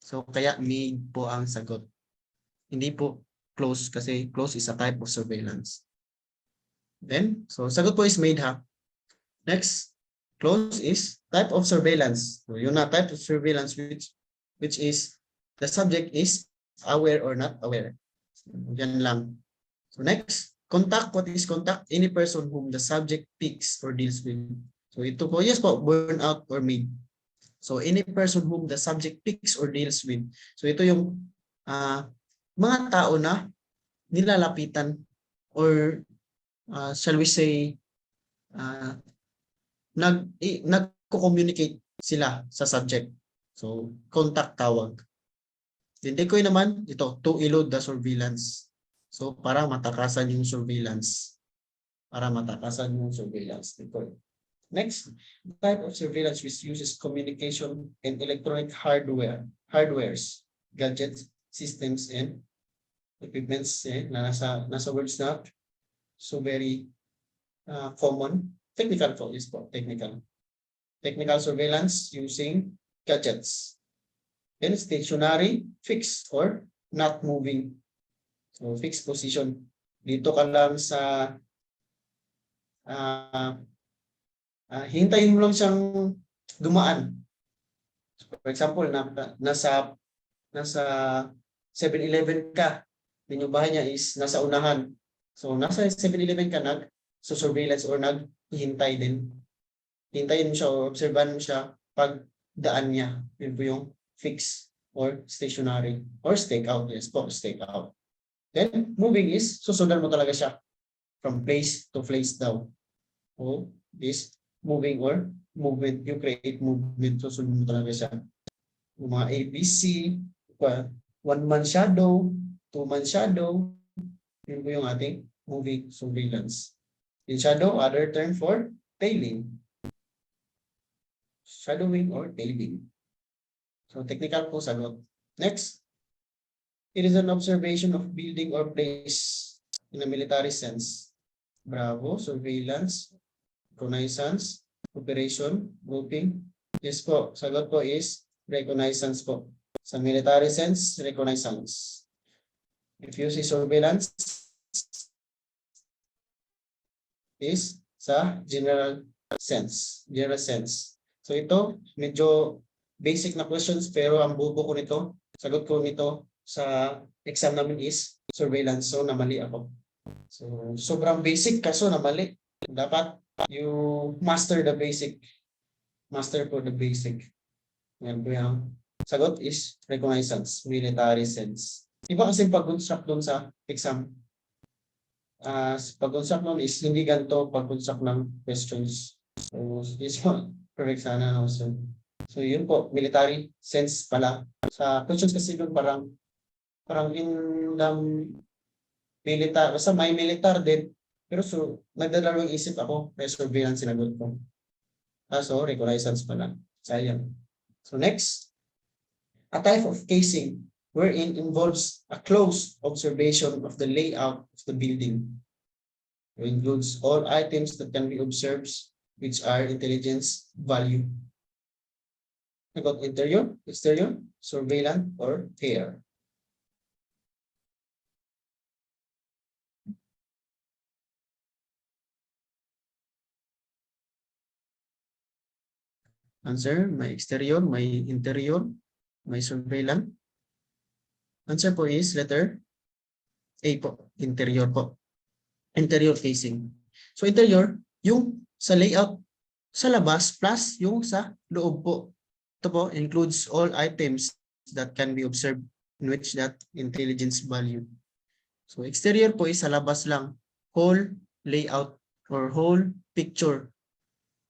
So kaya made po ang sagot. Hindi po close kasi close is a type of surveillance. Then, so sagot po is made ha. Next, close is type of surveillance. So yun na, type of surveillance which is the subject is aware or not aware. So, yan lang. So next, contact. What is contact? Any person whom the subject picks or deals with. So ito po, yes po, burn out or made. So any person whom the subject picks or deals with. So ito yung mga tao na nilalapitan or shall we say nagko-communicate sila sa subject. So contact tawag. Then decoy naman ito, to elude the surveillance. So para matakasan yung surveillance. Decoy. Next, type of surveillance which uses communication and electronic hardwares, gadgets, systems, and equipments na nasa words na. So very common. Technical po is po, technical. Technical surveillance using gadgets. Then stationary, fixed or not moving. So fixed position. Dito ka lang sa hintayin mo lang siyang dumaan. For example, nasa 7-Eleven ka. Yung bahay niya is nasa unahan. So nasa 7-Eleven ka, surveillance or naghihintay din. Hintayin mo siya o obserbahan mo siya pag daan niya. Yun po yung fixed or stationary or stake out. Yes po, stake out. Then moving is susundan mo talaga siya from place to place daw. So this moving or movement, you create movement, susundan mo talaga siya. Yung mga ABC, 1-man shadow, 2-man shadow, yun po yung ating moving surveillance. In shadow, other term for tailing. Shadowing or tailing. So technical po sagot. Next, it is an observation of building or place in a military sense. Bravo, surveillance, reconnaissance, operation, grouping. Yes po, sagot po is reconnaissance po. Sa military sense, reconnaissance. If you see surveillance, is sa general sense. So ito, medyo basic na questions pero ang bubo ko nito, sagot ko nito sa exam namin is surveillance. So namali ako. So sobrang basic kaso namali. Dapat you master the basic. Master po the basic. Yan po yung sagot is reconnaissance, military sense. Iba kasi pag-construct doon sa exam. Pag-construct nun is hindi ganito pag-construct ng questions. So, this one, correct sana. No? So, yun po, military sense pala. Sa questions kasi doon parang in militar, basta may militar din. Pero so, nagdadalawang isip ako, may surveillance sinagot ko. So, reconnaissance pala. Sayang. So, next, a type of casing wherein involves a close observation of the layout of the building. It includes all items that can be observed which are intelligence value. I got interior, exterior, surveillance, or air. Answer, may exterior, may interior, may surveillance. Answer po is letter A po, interior po. Interior facing. So interior, yung sa layout sa labas plus yung sa loob po. Ito po includes all items that can be observed in which that intelligence value. So exterior po is sa labas lang, whole layout or whole picture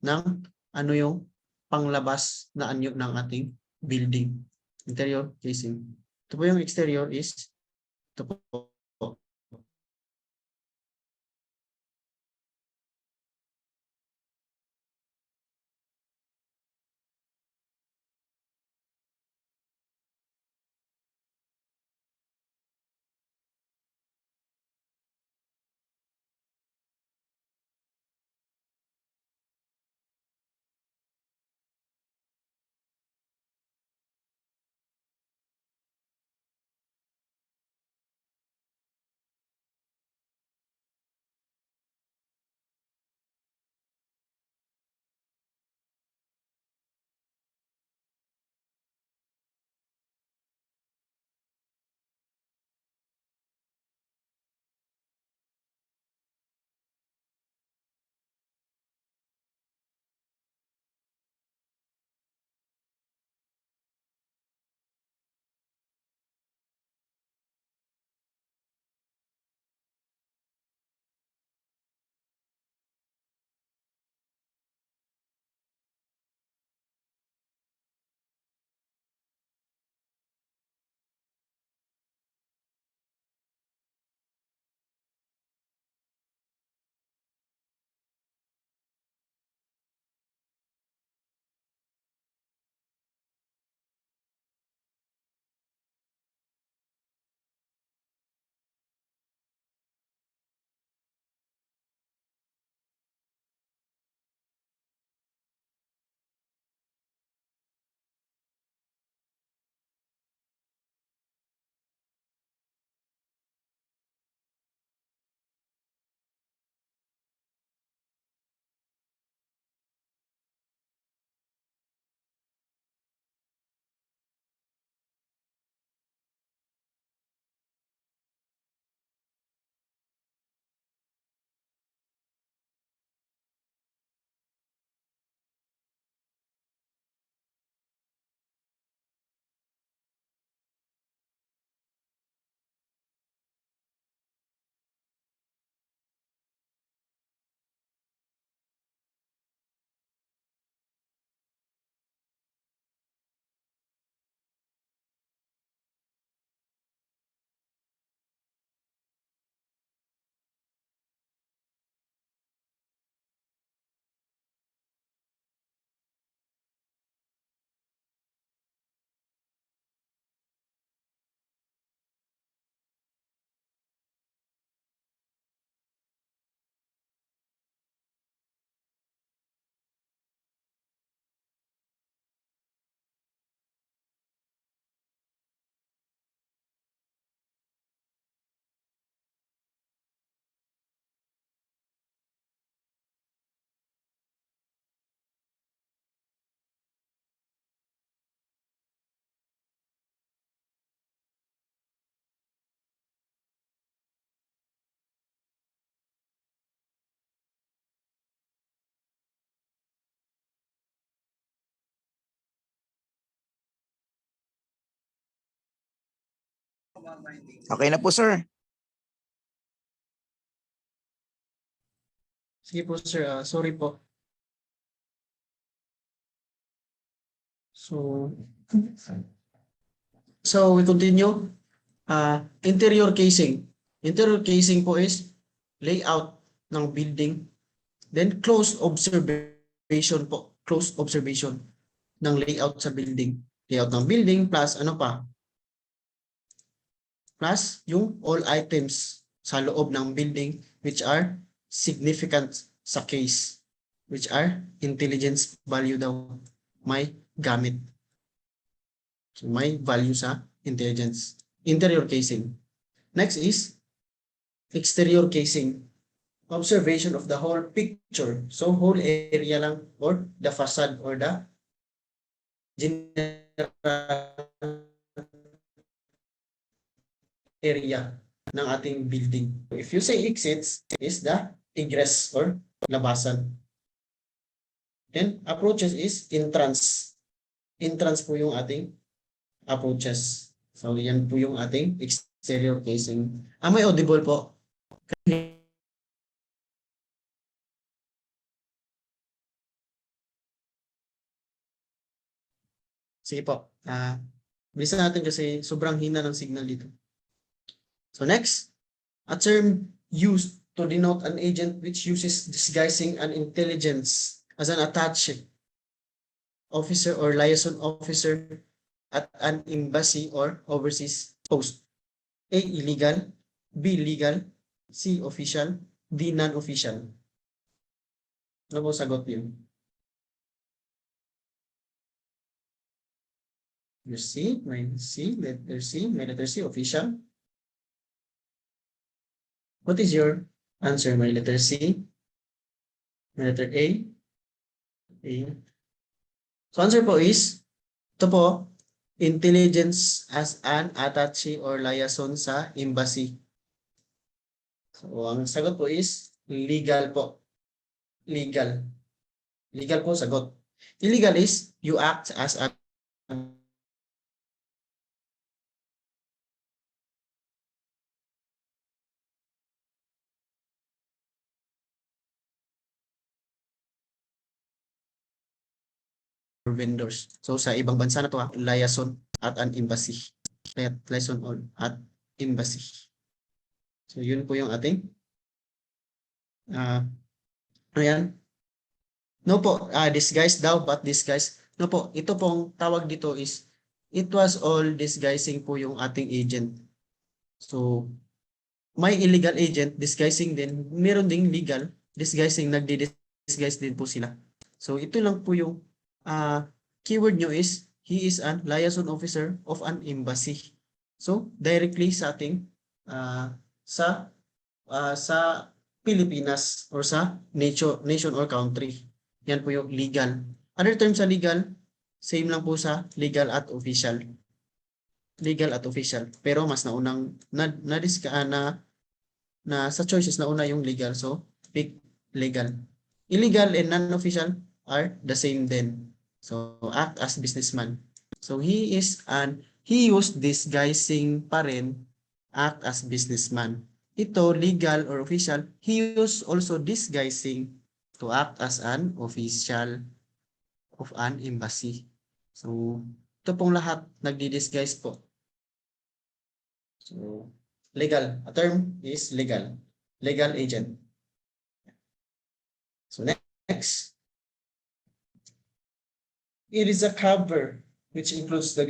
ng ano yung panglabas na anyo ng ating building. Interior casing. Ito po yung exterior is ito po. Okay na po, sir. Sige po sir, sorry po. So we continue. Interior casing. Interior casing po is layout ng building. Then close observation po. Close observation ng layout sa building. Layout ng building plus ano pa? Plus yung all items sa loob ng building which are significant sa case. Which are intelligence value daw. May gamit. So may value sa intelligence. Interior casing. Next is exterior casing. Observation of the whole picture. So whole area lang or the facade or the general area ng ating building. If you say exits, is the egress or labasan. Then approaches is entrance. Entrance po yung ating approaches. So yan po yung ating exterior casing. May audible po. Sige po. Bilisan natin kasi sobrang hina ng signal dito. So next, a term used to denote an agent which uses disguising an intelligence as an attaché officer or liaison officer at an embassy or overseas post. A. Illegal. B. Legal. C. Official. D. Non-official. Ano po sagot niyo? Letter C, may letter C, official. What is your answer? May letter C, may letter A. A. So answer po is, ito po, intelligence as an attaché or liaison sa embassy. So ang sagot po is legal po. Legal. Legal po sagot. Illegal is you act as a vendors. So sa ibang bansa na to, liaison at an embassy. Liaison on at embassy. So yun po yung ating ayan. No po, disguise daw, but disguise. No po, ito pong tawag dito is it was all disguising po yung ating agent. So may illegal agent, disguising din. Meron ding legal, disguising, nagdi-disguise din po sila. So ito lang po yung keyword nyo is he is an liaison officer of an embassy. So directly sa ating sa Pilipinas or sa nation or country. Yan po yung legal. Other terms sa legal, same lang po sa legal at official. Legal at official. Pero mas naunang na sa choices nauna yung legal. So, pick legal. Illegal and non-official are the same then. So, act as businessman. So, he used disguising pa rin, act as businessman. Ito, legal or official, he used also disguising to act as an official of an embassy. So, ito pong lahat nagdi-disguise po. So, legal. A term is legal. Legal agent. So, next. It is a cover which includes the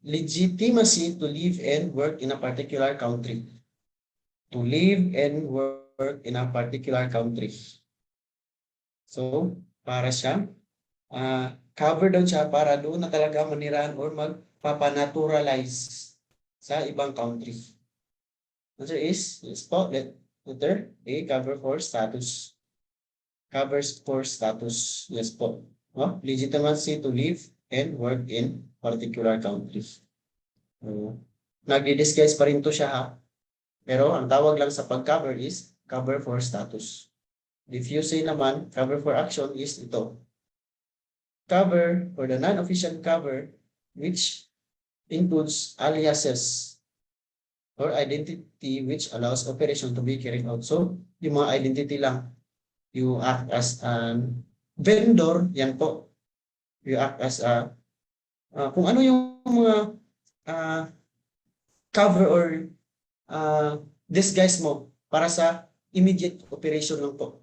legitimacy to live and work in a particular country. To live and work in a particular country. So, para siya, cover daw siya para doon na talaga manirahan or magpapanaturalize sa ibang country. Answer is, letter A, cover for status. Covers for status. Yes po. Legitimacy to live and work in particular country. Nagdi-disguise pa rin to siya ha. Pero ang tawag lang sa pag-cover is cover for status. If you say naman, cover for action is ito. Cover for the non-official cover which includes aliases or identity which allows operation to be carried out. So, yung mga identity lang. You act as an vendor, yan po. You act as a, kung ano yung mga cover or disguise mo para sa immediate operation lang po.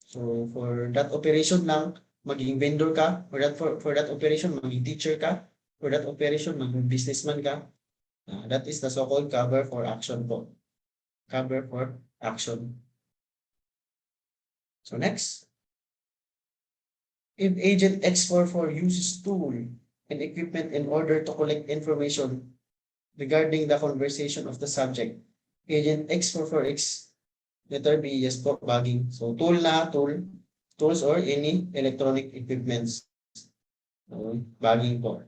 So, for that operation lang, maging vendor ka, for that operation, maging teacher ka, for that operation, maging businessman ka. That is the so-called cover for action po. Cover for action. So, next. If Agent X44 uses tool and equipment in order to collect information regarding the conversation of the subject, Agent X44X, letter B, yes po, bagging. So, tools or any electronic equipments. So, bagging po.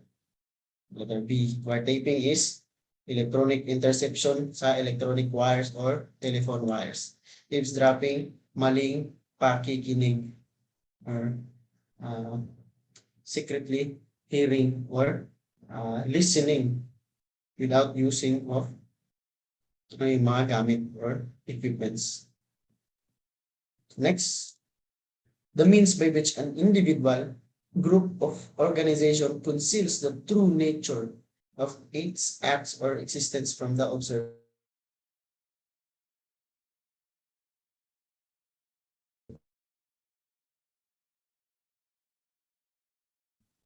Letter B, wiretapping is electronic interception sa electronic wires or telephone wires. Eavesdropping, maling pakikinig or secretly hearing or listening without using of mga gamit or equipments. Next, the means by which an individual group of organization conceals the true nature of its acts or existence from the observer.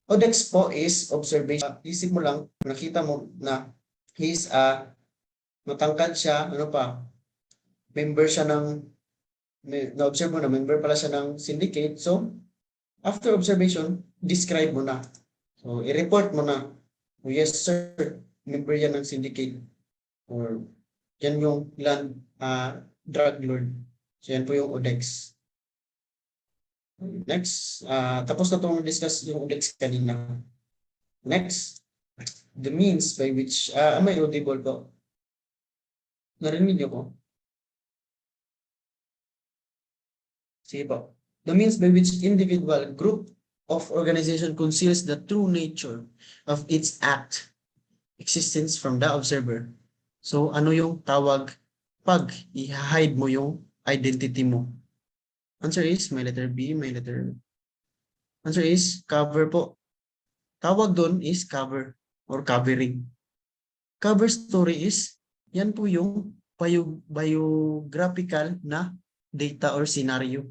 Codex po is observation. Isip mo lang, nakita mo na he's matangkad siya, ano pa, member siya ng, na-observe mo na member pala siya ng syndicate. So, after observation, describe mo na. So, i-report mo na, oh, yes sir, member yan ng syndicate. Or, yan yung land drug lord. So, yan po yung ODEX. Next, tapos na itong discuss yung ODEX kanina. Next, the means by which, may audible po. Narinig niyo po? Sige po. The means by which individual, group of organization conceals the true nature of its act, existence from the observer. So, ano yung tawag pag i-hide mo yung identity mo? Answer is, may letter B, may letter... Answer is, cover po. Tawag doon is cover or covering. Cover story is, yan po yung biographical na data or scenario.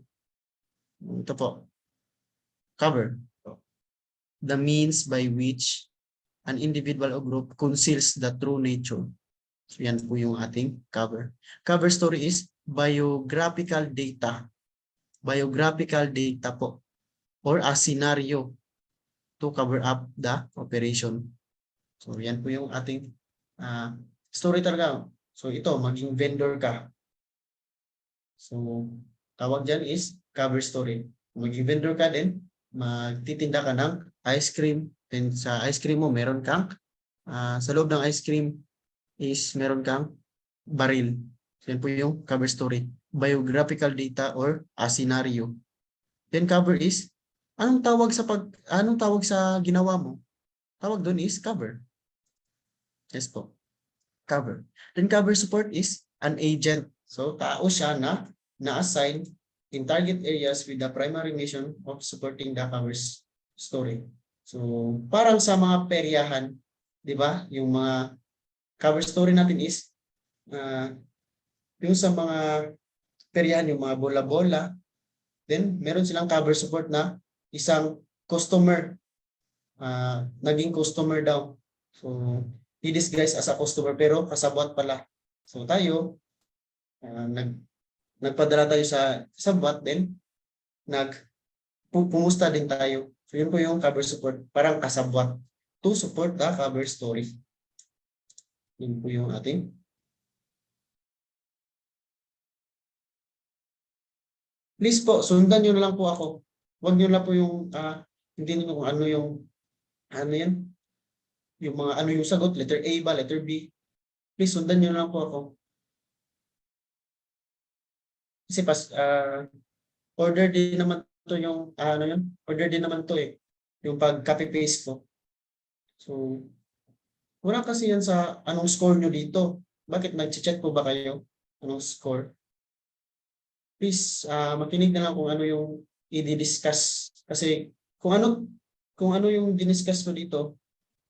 Ito po. Cover. The means by which an individual or group conceals the true nature. So yan po yung ating cover. Cover story is biographical data. Biographical data po. Or a scenario to cover up the operation. So yan po yung ating story talaga. So ito, maging vendor ka. So tawag dyan is cover story. Maging vendor ka din, magtitinda ka ng ice cream. Then sa ice cream mo, meron kang, sa loob ng ice cream is meron kang baril. So yan po yung cover story. Biographical data or a scenario. Then cover is, anong tawag sa ginawa mo? Tawag doon is cover. Yes po. Cover. Then cover support is an agent. So tao siya na na-assign in target areas with the primary mission of supporting the cover story. So parang sa mga peryahan, di ba? Yung mga cover story natin is yung sa mga peryahan, yung mga bola-bola, then meron silang cover support na isang customer, naging customer daw. So, i-disguise as a customer pero kasabwat pala. So tayo, nagpadala tayo sa sabwat, then pumusta din tayo. So yun po yung cover support, parang kasabwat to support the cover story. Yun po yung ating. Please po, sundan nyo na lang po ako. Huwag nyo lang po yung, hindi nyo kung ano yung, ano yan? Yung mga ano yung sagot, letter A ba, letter B. Please, sundan nyo na lang po ako. Kasi order din naman to yung, ano yun? Order din naman to eh. Yung pag-copy paste ko. So, wala kasi yan sa anong score nyo dito. Bakit nag-check po ba kayo? Anong score? Please, makinig na lang kung ano yung i-discuss. Kasi kung ano yung diniscuss ko dito,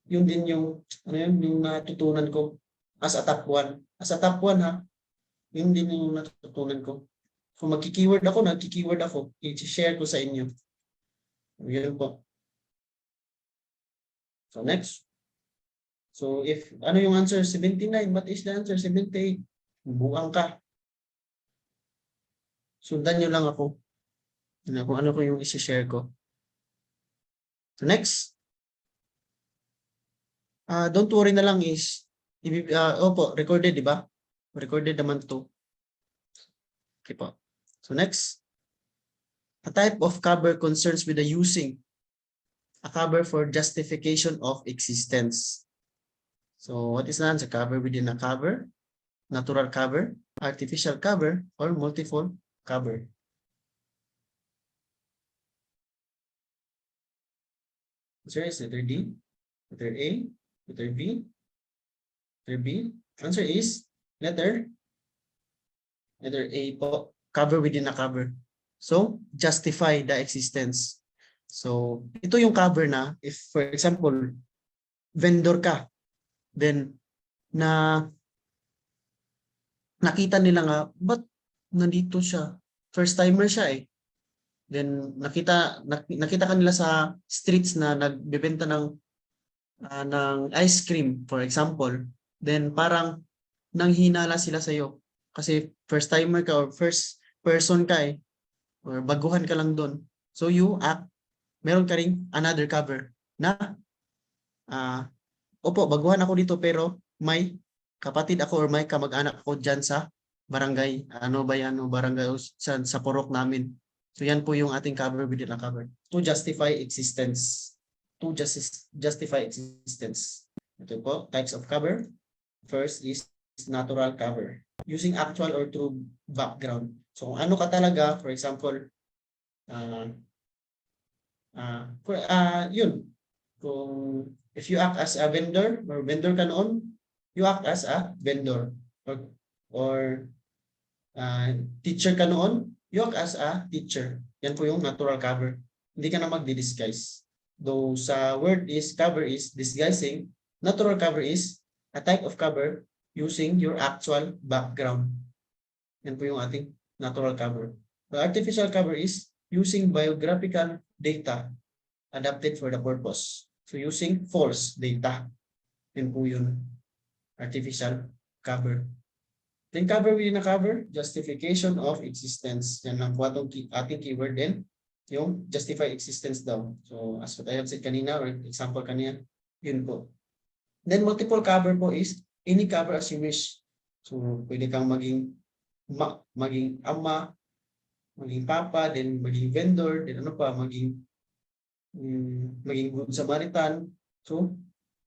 yun din yung, ano yun, yung natutunan ko as a top 1. As a top 1 ha, yun din yung natutunan ko. Kung magki-keyword ako, nagki-keyword ako, i-share ko sa inyo. Yun po. So next. So if, ano yung answer? 79. What is the answer? 78. Buang ka. Sundan nyo lang ako. Kung ano ko yung isi-share ko. So next. Don't worry na lang is, opo, recorded, di ba? Recorded naman to. Okay po. So next. A type of cover concerns with the using a cover for justification of existence. So what is the answer? Cover within a cover, natural cover, artificial cover, or multiple cover. Answer is letter D, letter A, letter B, letter B. Answer is letter A po. Cover within a cover. So justify the existence. So, ito yung cover na if for example, vendor ka, then nakita nila nga, ba't nandito siya? First timer siya eh. Then nakita kanila sa streets na nagbebenta ng ice cream, for example. Then parang nanghinala sila sa iyo kasi first timer ka or first person ka eh, or baguhan ka lang doon. So you act, meron ka ring another cover na opo, baguhan ako dito pero may kapatid ako or may kamag-anak ako dyan sa barangay, ano ba yan, o barangay o sa purok namin. So yan po yung ating cover within a cover. To justify existence. To justify existence. Ito po, types of cover. First is natural cover. Using actual or true background. So kung ano ka talaga, for example, yun. Kung if you act as a vendor or vendor ka noon, you act as a vendor. Or teacher ka noon, you act as a teacher. Yan po yung natural cover. Hindi ka na magdi-disguise. Though sa word is cover is disguising, natural cover is a type of cover using your actual background. Yan po yung ating natural cover. The artificial cover is using biographical data adapted for the purpose. So using false data. Yan po yun. Artificial cover. Then cover within a cover, justification of existence. Yan lang po ating keyword din. Yung justify existence daw. So as what I have said kanina or example kanina, yun po. Then multiple cover po is any cover as you wish. So pwede kang maging ama, maging papa, then maging vendor, then ano pa, maging good Samaritan. So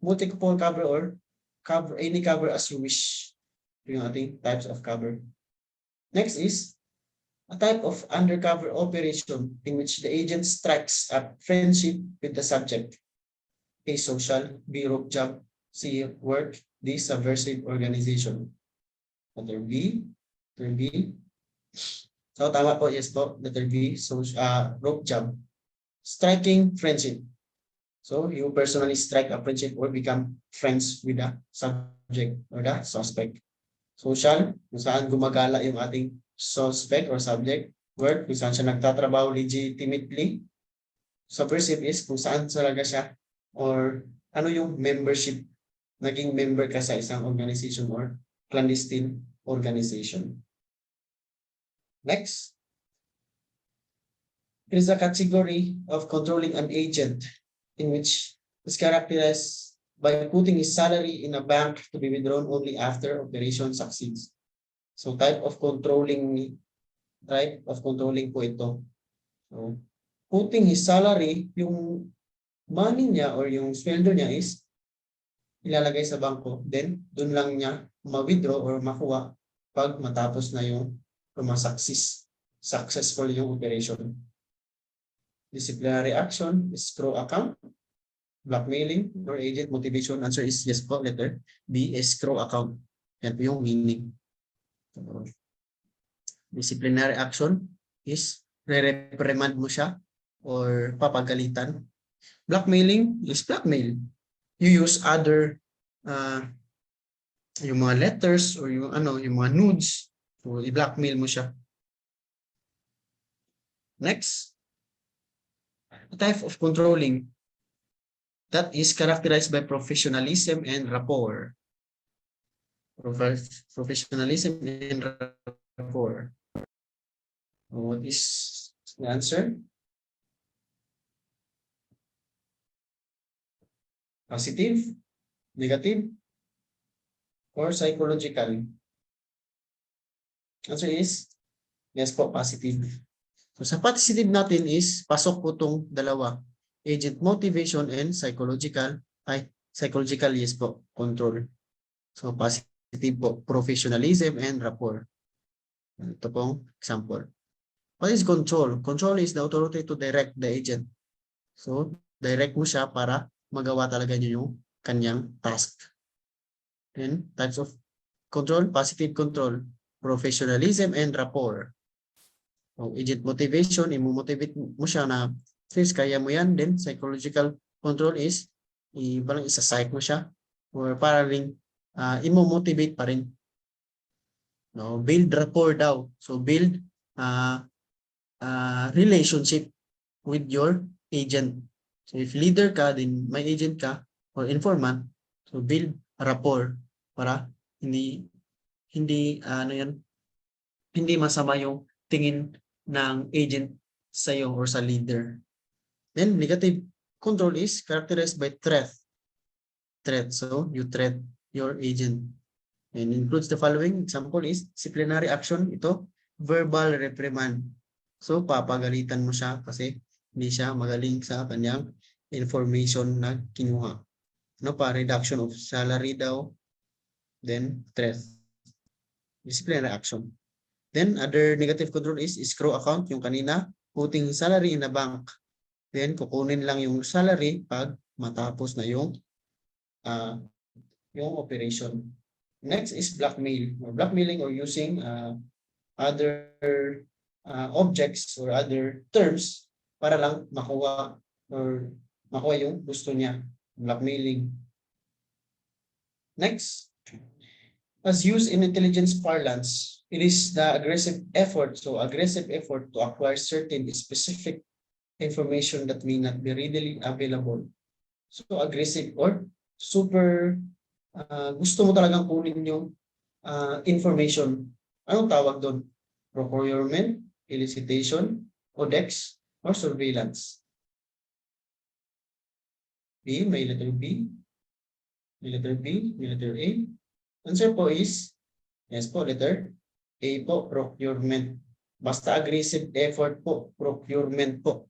multiple cover or any cover as you wish. Yung ating types of cover. Next is a type of undercover operation in which the agent strikes up friendship with the subject. A, social, B, rope job, C, work, D, subversive organization. Letter B. So tama po, yes po. Letter B, rope job. Striking friendship. So you personally strike a friendship or become friends with the subject or the suspect. Social, kung saan gumagala yung ating suspect or subject. Work, kung saan siya nagtatrabaho legitimately. Subversive is kung saan talaga siya or ano yung membership. Naging member ka sa isang organization or clandestine organization. Next. It is a category of controlling an agent in which is characterized by putting his salary in a bank to be withdrawn only after operation succeeds. So type of controlling po ito. So putting his salary, yung money niya or yung sweldo niya is ilalagay sa bangko, then doon lang niya ma-withdraw or makuha pag matapos na yung successful yung operation. Disciplinary action, escrow account, blackmailing or agent motivation. Answer is yes po, letter B, escrow account. Yan po yung meaning. Disciplinary action is re-reprimand mo siya or papagalitan. Blackmailing is blackmail. You use other yung mga letters or yung mga nudes, so i-blackmail mo siya. Next, a type of controlling that is characterized by professionalism and rapport. Professionalism and rapport. What is the answer? Positive, negative, or psychological? Answer is yes po, positive. So sa positive natin is pasok po itong dalawa. Agent motivation and psychological. Psychological yes po, control. So positive po, professionalism and rapport. Ito pong example. What is control? Control is the authority to direct the agent. So direct mo siya para magawa talaga niyo yung kanyang task. Then types of control, positive control, professionalism and rapport. So, agent motivation, imo-motivate mo siya na Since kaya mo yan, then psychological control is parang isa-psych mo siya or para rin imo-motivate pa rin. No, build rapport daw. So build relationship with your agent. So if leader ka, then may agent ka or informant, so build rapport para hindi ano yan, hindi masama yung tingin ng agent sa iyo or sa leader. Then negative control is characterized by threat. So you threat your agent. And includes the following. Example is disciplinary action. Ito, verbal reprimand. So papagalitan mo siya kasi hindi siya magaling sa kanyang information na kinuha. No, pa reduction of salary daw. Then threat. Disciplinary action. Then other negative control is escrow account, yung kanina, putting salary in a bank. Then kukunin lang yung salary pag matapos na yung operation. Next is blackmail or blackmailing or using other objects or other terms para lang makuha yung gusto niya. Blackmailing. Next, as used in intelligence parlance, it is the aggressive effort. So aggressive effort to acquire certain specific information that may not be readily available. So aggressive or super gusto mo talagang kunin yung information. Anong tawag doon? Procurement, elicitation, codex, or surveillance? B, may letter B, may letter B, may letter A. Answer po is, yes po, letter A po, procurement. Basta aggressive effort po, procurement po.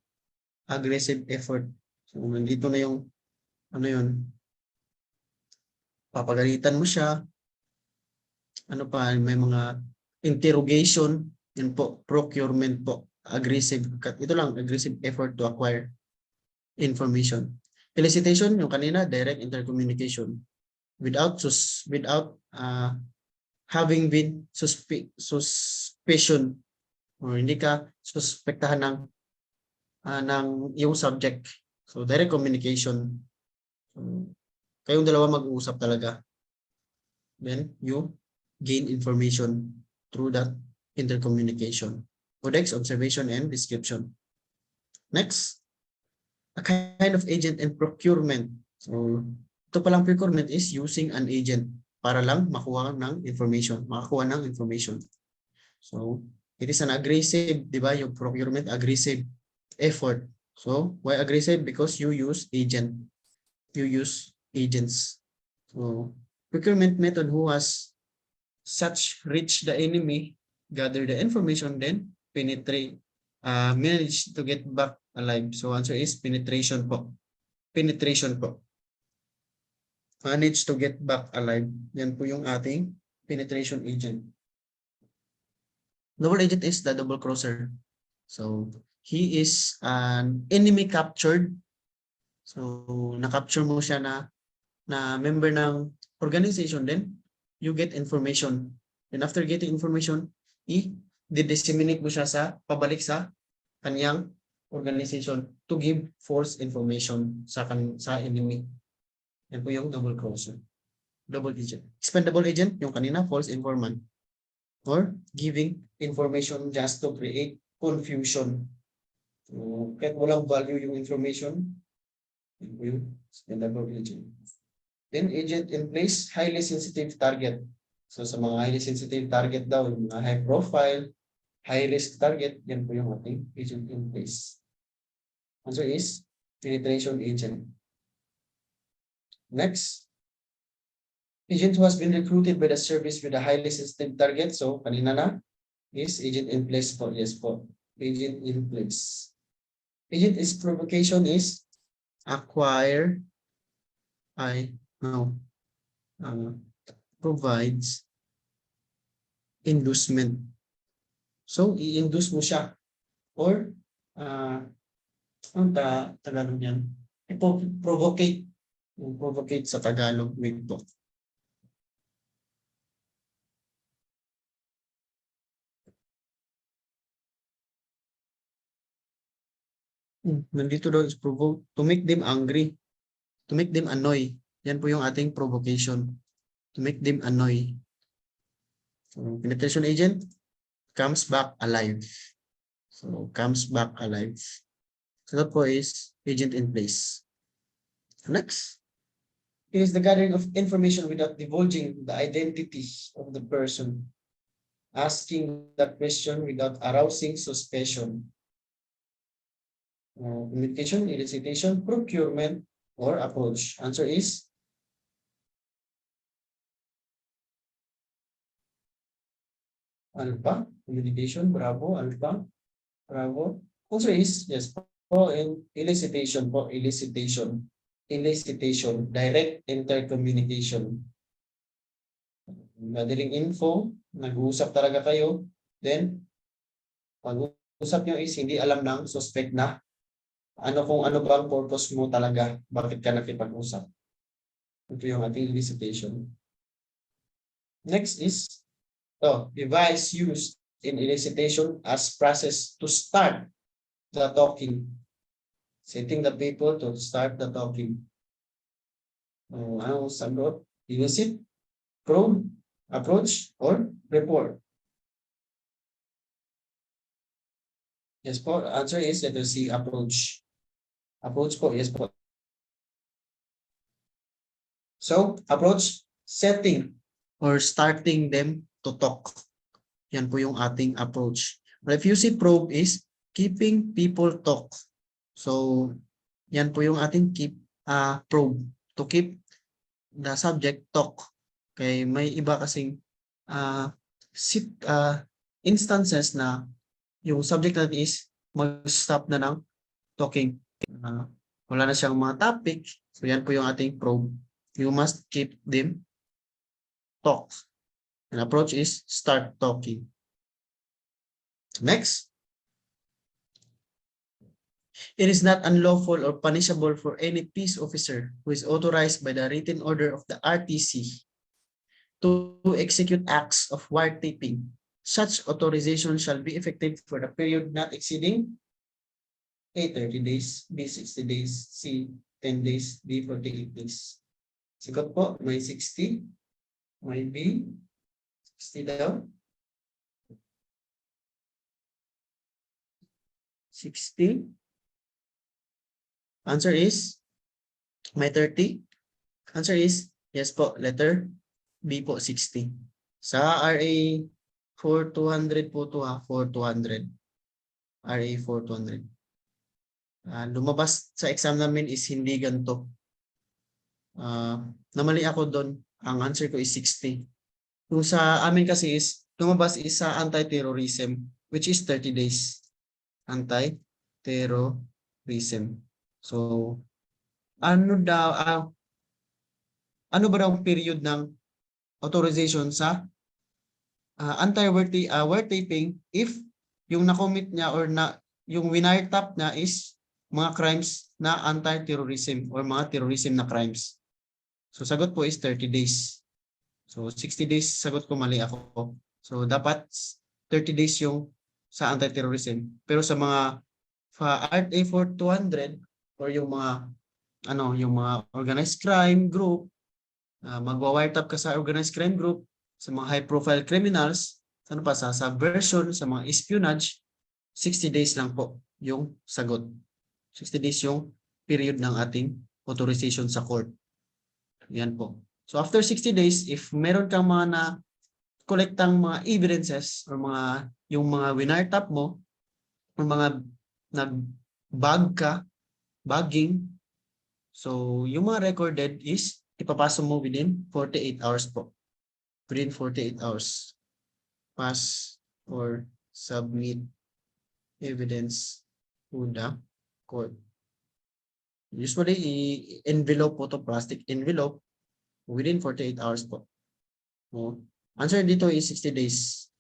Aggressive effort. So, nandito na yung, ano yun, papagalitan mo siya. Ano pa, may mga interrogation, yun po, procurement po. Aggressive, ito lang, aggressive effort to acquire information. Elicitation, yung kanina, direct intercommunication. Without having been suspicion or hindi ka suspektahan ng yung subject. So direct communication. So, kayong dalawa mag-uusap talaga. Then you gain information through that intercommunication. Codex, observation, and description. Next, a kind of agent and procurement. So ito palang procurement is using an agent para lang makakuha ng information. So, it is an aggressive, di ba? Yung procurement, aggressive effort. So, why aggressive? Because you use agent. You use agents. So, procurement method who has such reach the enemy, gather the information, then penetrate, manage to get back alive. So, answer is penetration po. Penetration po. Manage to get back alive. Yan po yung ating penetration agent. Double agent is the double crosser. So, he is an enemy captured. So, na-capture mo siya na member ng organization, then you get information. And after getting information, i-disseminate mo siya pabalik sa kanyang organization to give false information sa enemy. Yan po yung double crosser. Double agent. Expendable agent, yung kanina, false informant. Or giving information just to create confusion. So, kahit walang value yung information, yung expendable agent. Then agent in place, highly sensitive target. So sa mga highly sensitive target daw, yung mga high profile, high risk target, yan po yung ating agent in place. Answer is penetration agent. Next, agent who has been recruited by the service with a highly sensitive target. So kanina na is agent in place po. Yes po. Agent in place. Agent is provocation is acquire provides inducement. So i-induce mo siya or ang Tagalog yan? Provocate. Provocate sa Tagalog. Wait po. Nandito daw is provoke. To make them angry. To make them annoy. Yan po yung ating provocation. To make them annoy. So, penetration agent comes back alive. So, comes back alive. So, that po is agent in place. Next. It is the gathering of information without divulging the identity of the person. Asking the question without arousing suspicion. Communication, elicitation, procurement, or approach. Answer is alpha. Communication, bravo, alpha, bravo. Answer is yes po, and elicitation po, elicitation. Elicitation, direct intercommunication. Gathering info, nag-uusap talaga kayo, then pag-usap nyo is hindi alam ng suspect na kung ano ba ang purpose mo talaga, bakit ka nakipag-usap. Ito yung ating elicitation. Next is device used in elicitation as process to start the talking. Setting the people to start the talking. Ano sagot? Elicit, probe, approach, or report. Yes po, answer is letter C, approach. Approach po, yes po. So, approach, setting or starting them to talk. Yan po yung ating approach. But if you see probe is keeping people talk. So, yan po yung ating probe. To keep the subject talk. Okay, may iba kasing instances na yung subject natin is mag-stop na ng talking. Wala na siyang mga topic. So, yan po yung ating probe. You must keep them talk. An approach is start talking. Next. It is not unlawful or punishable for any peace officer who is authorized by the written order of the RTC to execute acts of wiretapping. Such authorization shall be effective for the period not exceeding A, 30 days, B, 60 days, C, 10 days, D, 48 days. Sigot po, may 60, may B, 60 daw. 60. Answer is, may 30. Answer is, yes po, letter B po, 60. Sa RA 4200 po ito ha, 4200. RA 4200. Lumabas sa exam namin is hindi ganito. Namali ako doon. Ang answer ko is 60. Yung sa amin kasi is, lumabas is sa anti-terrorism, which is 30 days. Anti-terrorism. So, ano ba daw ang period ng authorization sa wiretapping if yung na-commit niya or yung wiretap na is mga crimes na anti-terrorism or mga terrorism na crimes. So, sagot po is 30 days. So, 60 days, sagot ko mali ako. So, dapat 30 days yung sa anti-terrorism. Pero sa mga RA 4200 or yung mga organized crime group, magwa-wiretap ka sa organized crime group, sa mga high-profile criminals, sa subversion, sa mga espionage, 60 days lang po yung sagot. 60 days yung period ng ating authorization sa court. Yan po. So after 60 days, if meron kang mga na-collectang mga evidences or yung mga wiretap mo, or mga bagging, so yung mga recorded is ipapasa mo within 48 hours po. Within 48 hours. Pass or submit evidence to the court. Usually, envelope po to, plastic envelope, within 48 hours po. Answer dito is 60 days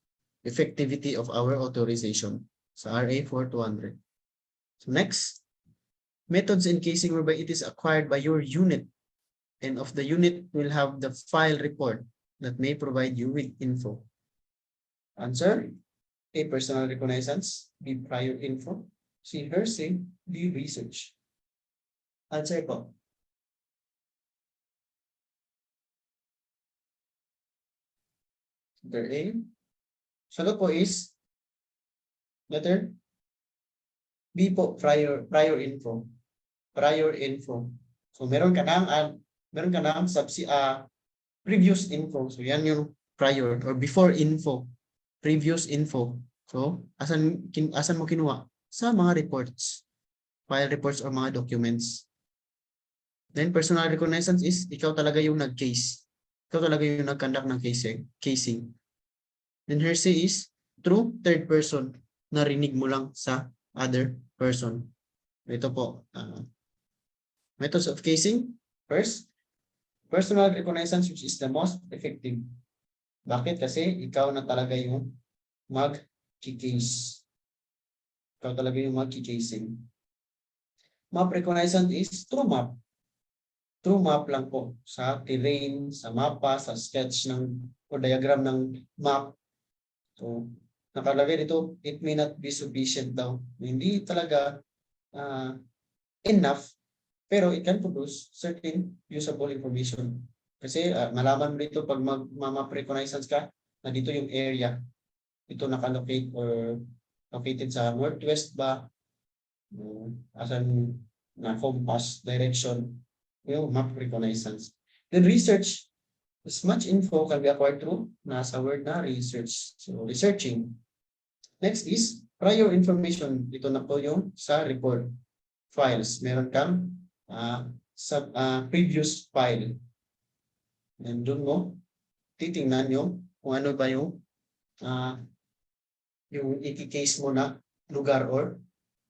effectivity of our authorization sa RA 4200. So next, methods in casing whereby it is acquired by your unit and of the unit will have the file report that may provide you with info. Answer, A, personal reconnaissance, B, prior info, Si Hersey, B. Research. Answer po. Letter A. Sagot po is letter B po, prior info. Prior info. So meron ka ng previous info. So yan yung prior or before info. Previous info. So asan mo kinuha? Sa mga reports. File reports or mga documents. Then personal reconnaissance is ikaw talaga yung nag-case. Ikaw talaga yung nag-conduct ng casing. Then hearsay is through third person. Narinig mo lang sa other person. Ito po. Methods of casing. First, personal reconnaissance, which is the most effective. Bakit? Kasi ikaw na talaga yung mag-case. Ikaw talaga yung mag-casing. Map reconnaissance is through map. Through map lang po. Sa terrain, sa mapa, sa sketch o diagram ng map. So, nakalagay dito, it may not be sufficient daw. Hindi talaga enough, pero it can produce certain usable information. Kasi malaman mo dito pag map reconnaissance ka, na dito yung area. Ito nakalocate or located sa northwest ba, asan na compass direction, yung map reconnaissance. Then research, as much info can be acquired through nasa word na research. So researching. Next is prior information. Dito na po yung sa report files. Meron kang previous file. And doon mo titingnan yung kung ano ba yung i-case mo na lugar or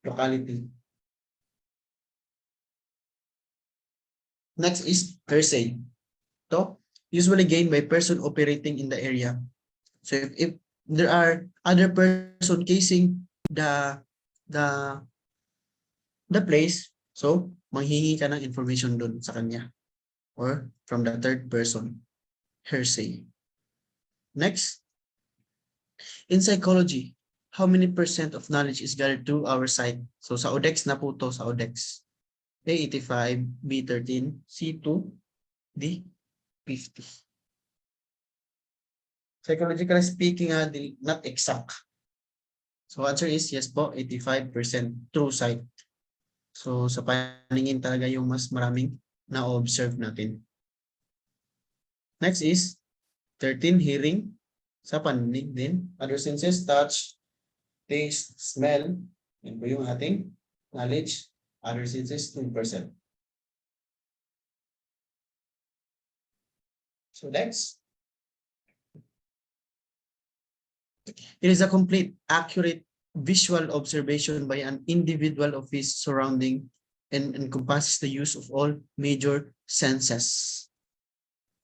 locality. Next is hearsay. Ito, usually gained by person operating in the area. So if there are other person casing the place, so manghihingi ka ng information doon sa kanya or from the third person. Hearsay. Next, in psychology, how many % of knowledge is gathered through our sight? So sa ODEX na po to, sa ODEX. A85, B13, C2, D50. Psychologically speaking, not exact. So answer is yes po, 85% true sight. So sa paningin talaga yung mas maraming na-observe natin. Next is 13, hearing. Sa paningin din. Other senses, touch, taste, smell. Yan po yung ating knowledge. Other senses, 2%. So next. It is a complete, accurate visual observation by an individual of his surrounding and encompasses the use of all major senses.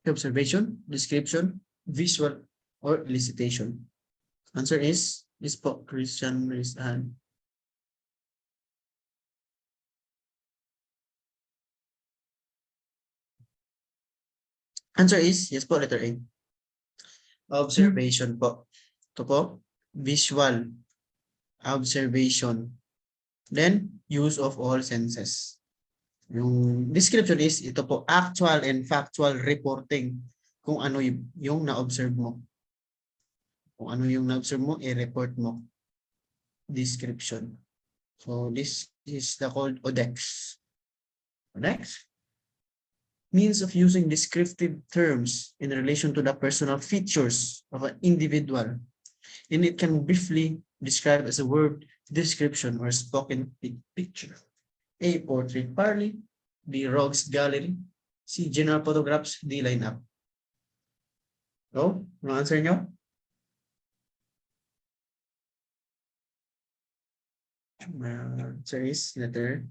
Observation, description, visual, or elicitation. Answer is po, Christian raised hand. Answer is yes po, letter A. Observation po. Ito po, visual, observation, then use of all senses. Yung description is ito po, actual and factual reporting kung ano yung na-observe mo. Kung ano yung na-observe mo, i-report mo. Description. So this is called ODEX. Next. Means of using descriptive terms in relation to the personal features of an individual. And it can briefly describe as a word description or spoken picture. A. Portrait parley. B. Rogues gallery. C. General photographs. D. Lineup. So, ano answer nyo? Answer is letter.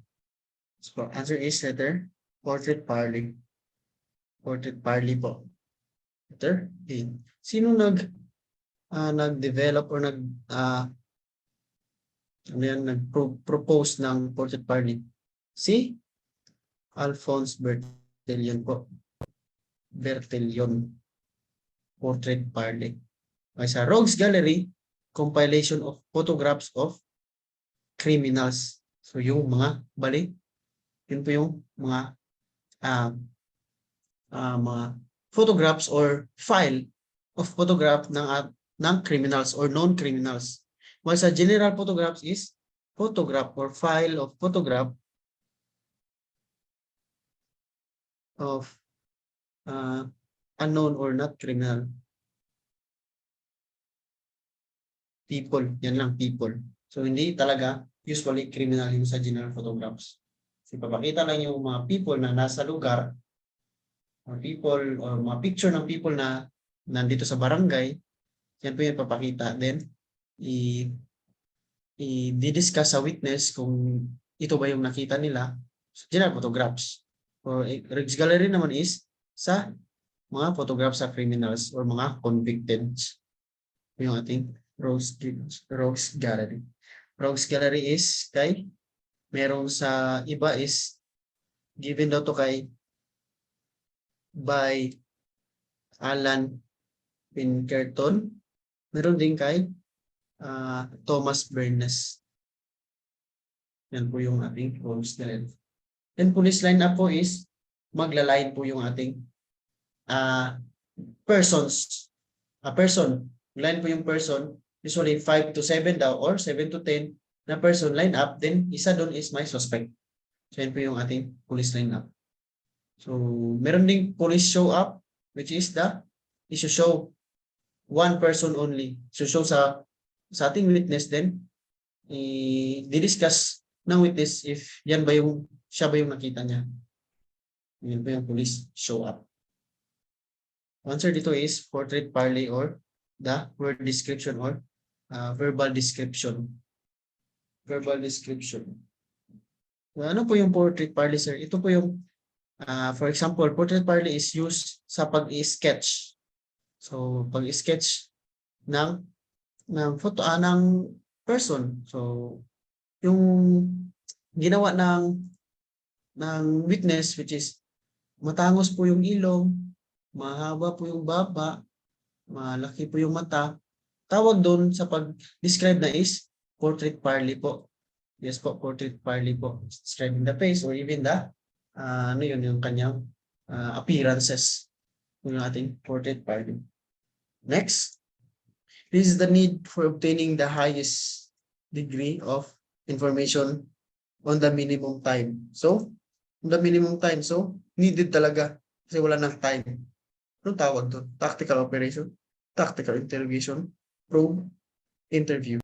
So, answer is letter portrait parley. Portrait parley po. Letter A. Sino nag-develop or nag-propose ng portrait parley? Si Alphonse Bertillon po. Bertillon. Portrait parley. Okay, sa Rogues Gallery, compilation of photographs of criminals. So yung mga bali, yun po yung mga mga photographs or file of photograph ng criminals or known criminals. While sa general photographs is photograph or file of photograph of unknown or not criminal people. Yan lang, people. So hindi talaga usually criminal yung sa general photographs. Kasi papakita lang yung mga people na nasa lugar or people or mga picture ng people na nandito sa barangay. Yan po yung papakita. Then i-discuss sa witness kung ito ba yung nakita nila sa general photographs. Or Rex Gallery naman is sa mga photographs sa criminals or mga convicted. Yung ating Rogues Gallery. Rogues Gallery is kay merong sa iba is given daw to kay by Alan Pinkerton. Meron din kay Thomas Bernes. Yan po yung ating Rogues Gallery. Then police lineup po is magla-line po yung ating persons. Person. Line po yung person. Usually 5 to 7 daw or 7 to 10 na person line up. Then isa doon is my suspect. So yan po yung ating police lineup. So meron ding police show up which is the show one person only. So show sa ating witness then i-discuss ng witness if yan ba yung siya ba yung nakita niya. Yan ba yung police show up. Answer dito is portrait parley or the word description or verbal description. Verbal description. So, ano po yung portrait parley, sir? Ito po yung, for example, portrait parley is used sa pag-sketch. So, pag-sketch ng photo ng person. So, yung ginawa ng witness which is matangos po yung ilong, mahaba po yung baba, malaki po yung mata. Tawag doon sa pag-describe na is portrait parley po. Yes po, portrait parley po. Describing the face or even the ano yun, yung kanyang appearances. Yung ating portrait parley. Next, this is the need for obtaining the highest degree of information on the minimum time. So, on the minimum time. So, needed talaga kasi wala nang time. Anong tawag doon? Tactical operation, tactical interrogation, probe, interview.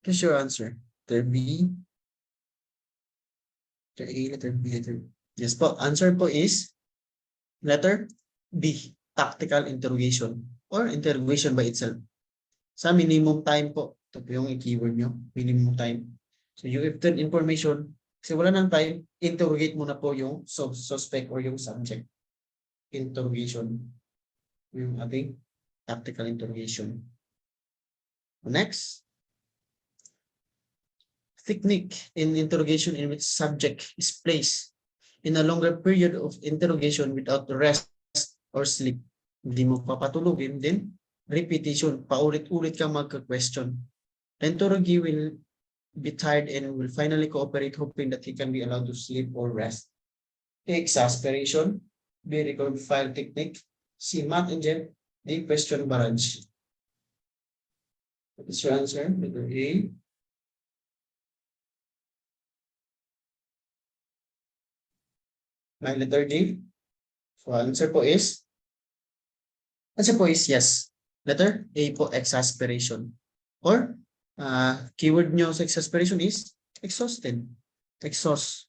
What's your answer? Letter B, letter A, letter B, letter B. Yes po. Answer po is letter B, tactical interrogation or interrogation by itself. Sa minimum time po. Ito po yung keyword nyo, minimum time. So you obtain information, kasi wala nang time, interrogate muna po yung suspect or yung subject. Interrogation. Yung ating tactical interrogation. Next. Technique in interrogation in which subject is placed in a longer period of interrogation without rest or sleep. Hindi mo papatulugin, then repetition, paulit-ulit kang magka-question. The interrogee will be tired and will finally cooperate hoping that he can be allowed to sleep or rest. Exasperation, B. Record file technique, C. Matt and Jen, D. Question barrage. What is your answer? Letter A. My letter D. So answer po is yes. Letter A po, exasperation. Or keyword nyo sa exasperation is exhausted. Exhaust.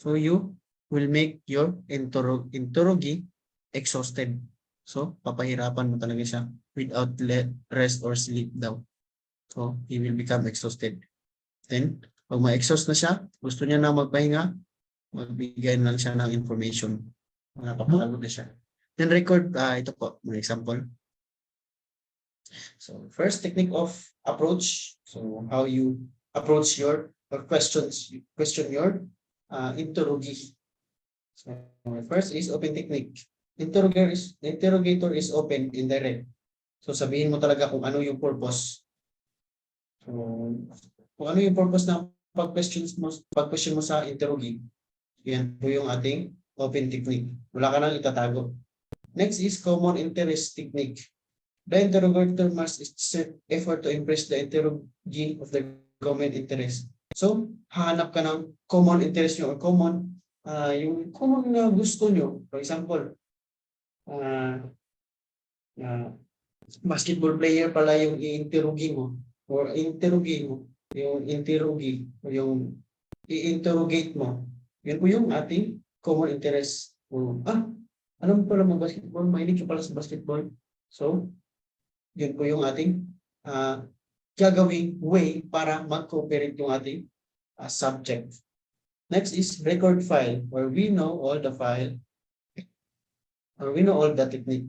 So you will make your interrogee exhausted. So papahirapan mo talaga siya without rest or sleep daw. So he will become exhausted. Then pag ma-exhaust na siya, gusto niya na magpahinga, magbigay lang siya ng information. Napapagod na siya. Then record, ito po, mga example. So first technique of approach. So how you approach your question your interrogee. So first is open technique. Interrogator is open, indirect. So sabihin mo talaga kung ano yung purpose. So, kung ano yung purpose ng pag-question mo sa interrogate, yan po yung ating open technique. Wala ka nang itatago. Next is common interest technique. The interrogator must exert effort to impress the interrogee of the common interest. So, hahanap ka ng common interest nyo or yung common na gusto nyo. For example, uh, basketball player pala yung i-interrogate mo or interrogate mo, yung interrogate o yung i-interrogate mo. Yan po yung ating common interest. Alam mo pala mo basketball, mahilig ka pala sa basketball. So, yun po yung ating gagawing way para mag-cooperate yung ating subject. Next is record file, where we know all the file or we know all the technique.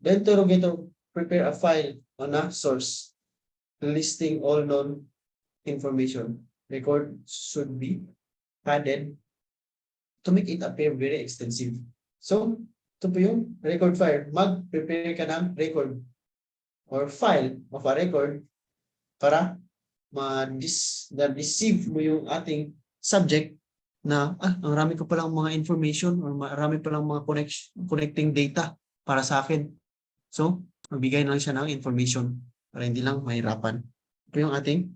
The interrogator prepare a file on a source listing all known information. Record should be padded to make it appear very extensive. So, ito po yung record file. Mag-prepare ka ng record or file of a record para ma-deceive mo yung ating subject na ang rami ko palang mga information or marami palang mga connecting data para sa akin. So, magbigay na lang siya ng information para hindi lang mahirapan. Ito yung ating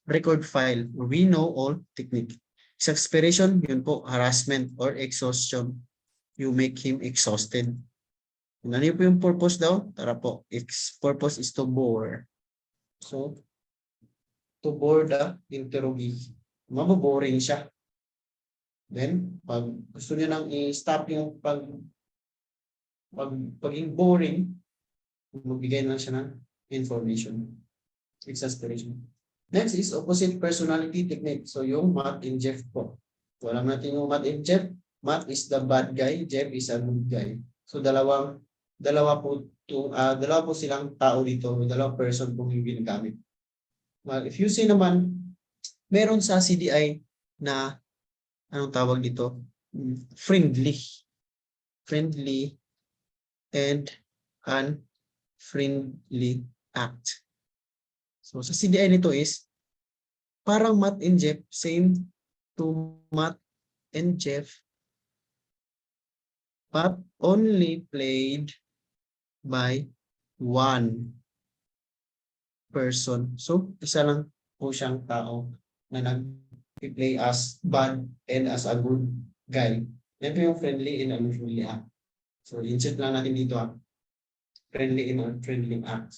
record file. We know all technique. Exasperation, yun po, harassment or exhaustion. You make him exhausted. Ano po yung purpose daw? Tara po. Purpose is to bore. So, to bore the interrogee. Maboboring siya. Then, pag gusto niya nang i-stop yung paging boring, magbigay na siya ng information. Exasperation. Next is opposite personality technique. So, yung Matt and Jeff po. So, alam natin yung Matt and Jeff. Matt is the bad guy. Jeff is a good guy. So, dalawa po silang tao dito. Dalawang person pong yung ginagamit. If you see naman, meron sa CDI na anong tawag dito? Friendly. Friendly and unfriendly act. So sa CDI nito is parang Matt and Jeff, same to Matt and Jeff, but only played by one person. So isa lang po siyang tao na nag-play as bad and as a good guy. Yan po yung friendly and unfriendly act. So insert lang natin dito friendly and unfriendly act.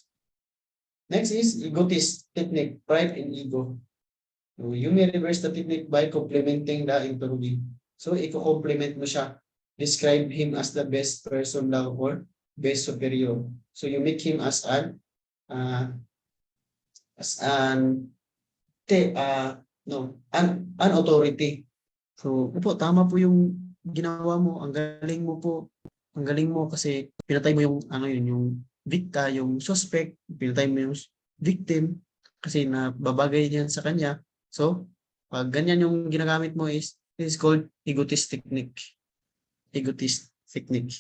Next is egotist technique, pride and ego. So, you may reverse the technique by complementing the interrogee. So, i-complement mo siya. Describe him as the best person daw or best superior. So, you make him as an authority. So, tama po yung ginawa mo. Ang galing mo po. Ang galing mo kasi pinatay mo yung yung yung suspect, pinatay mo yung victim kasi nababagay niyan sa kanya. So, pag ganyan yung ginagamit mo this is called egotist technique. Egotist technique.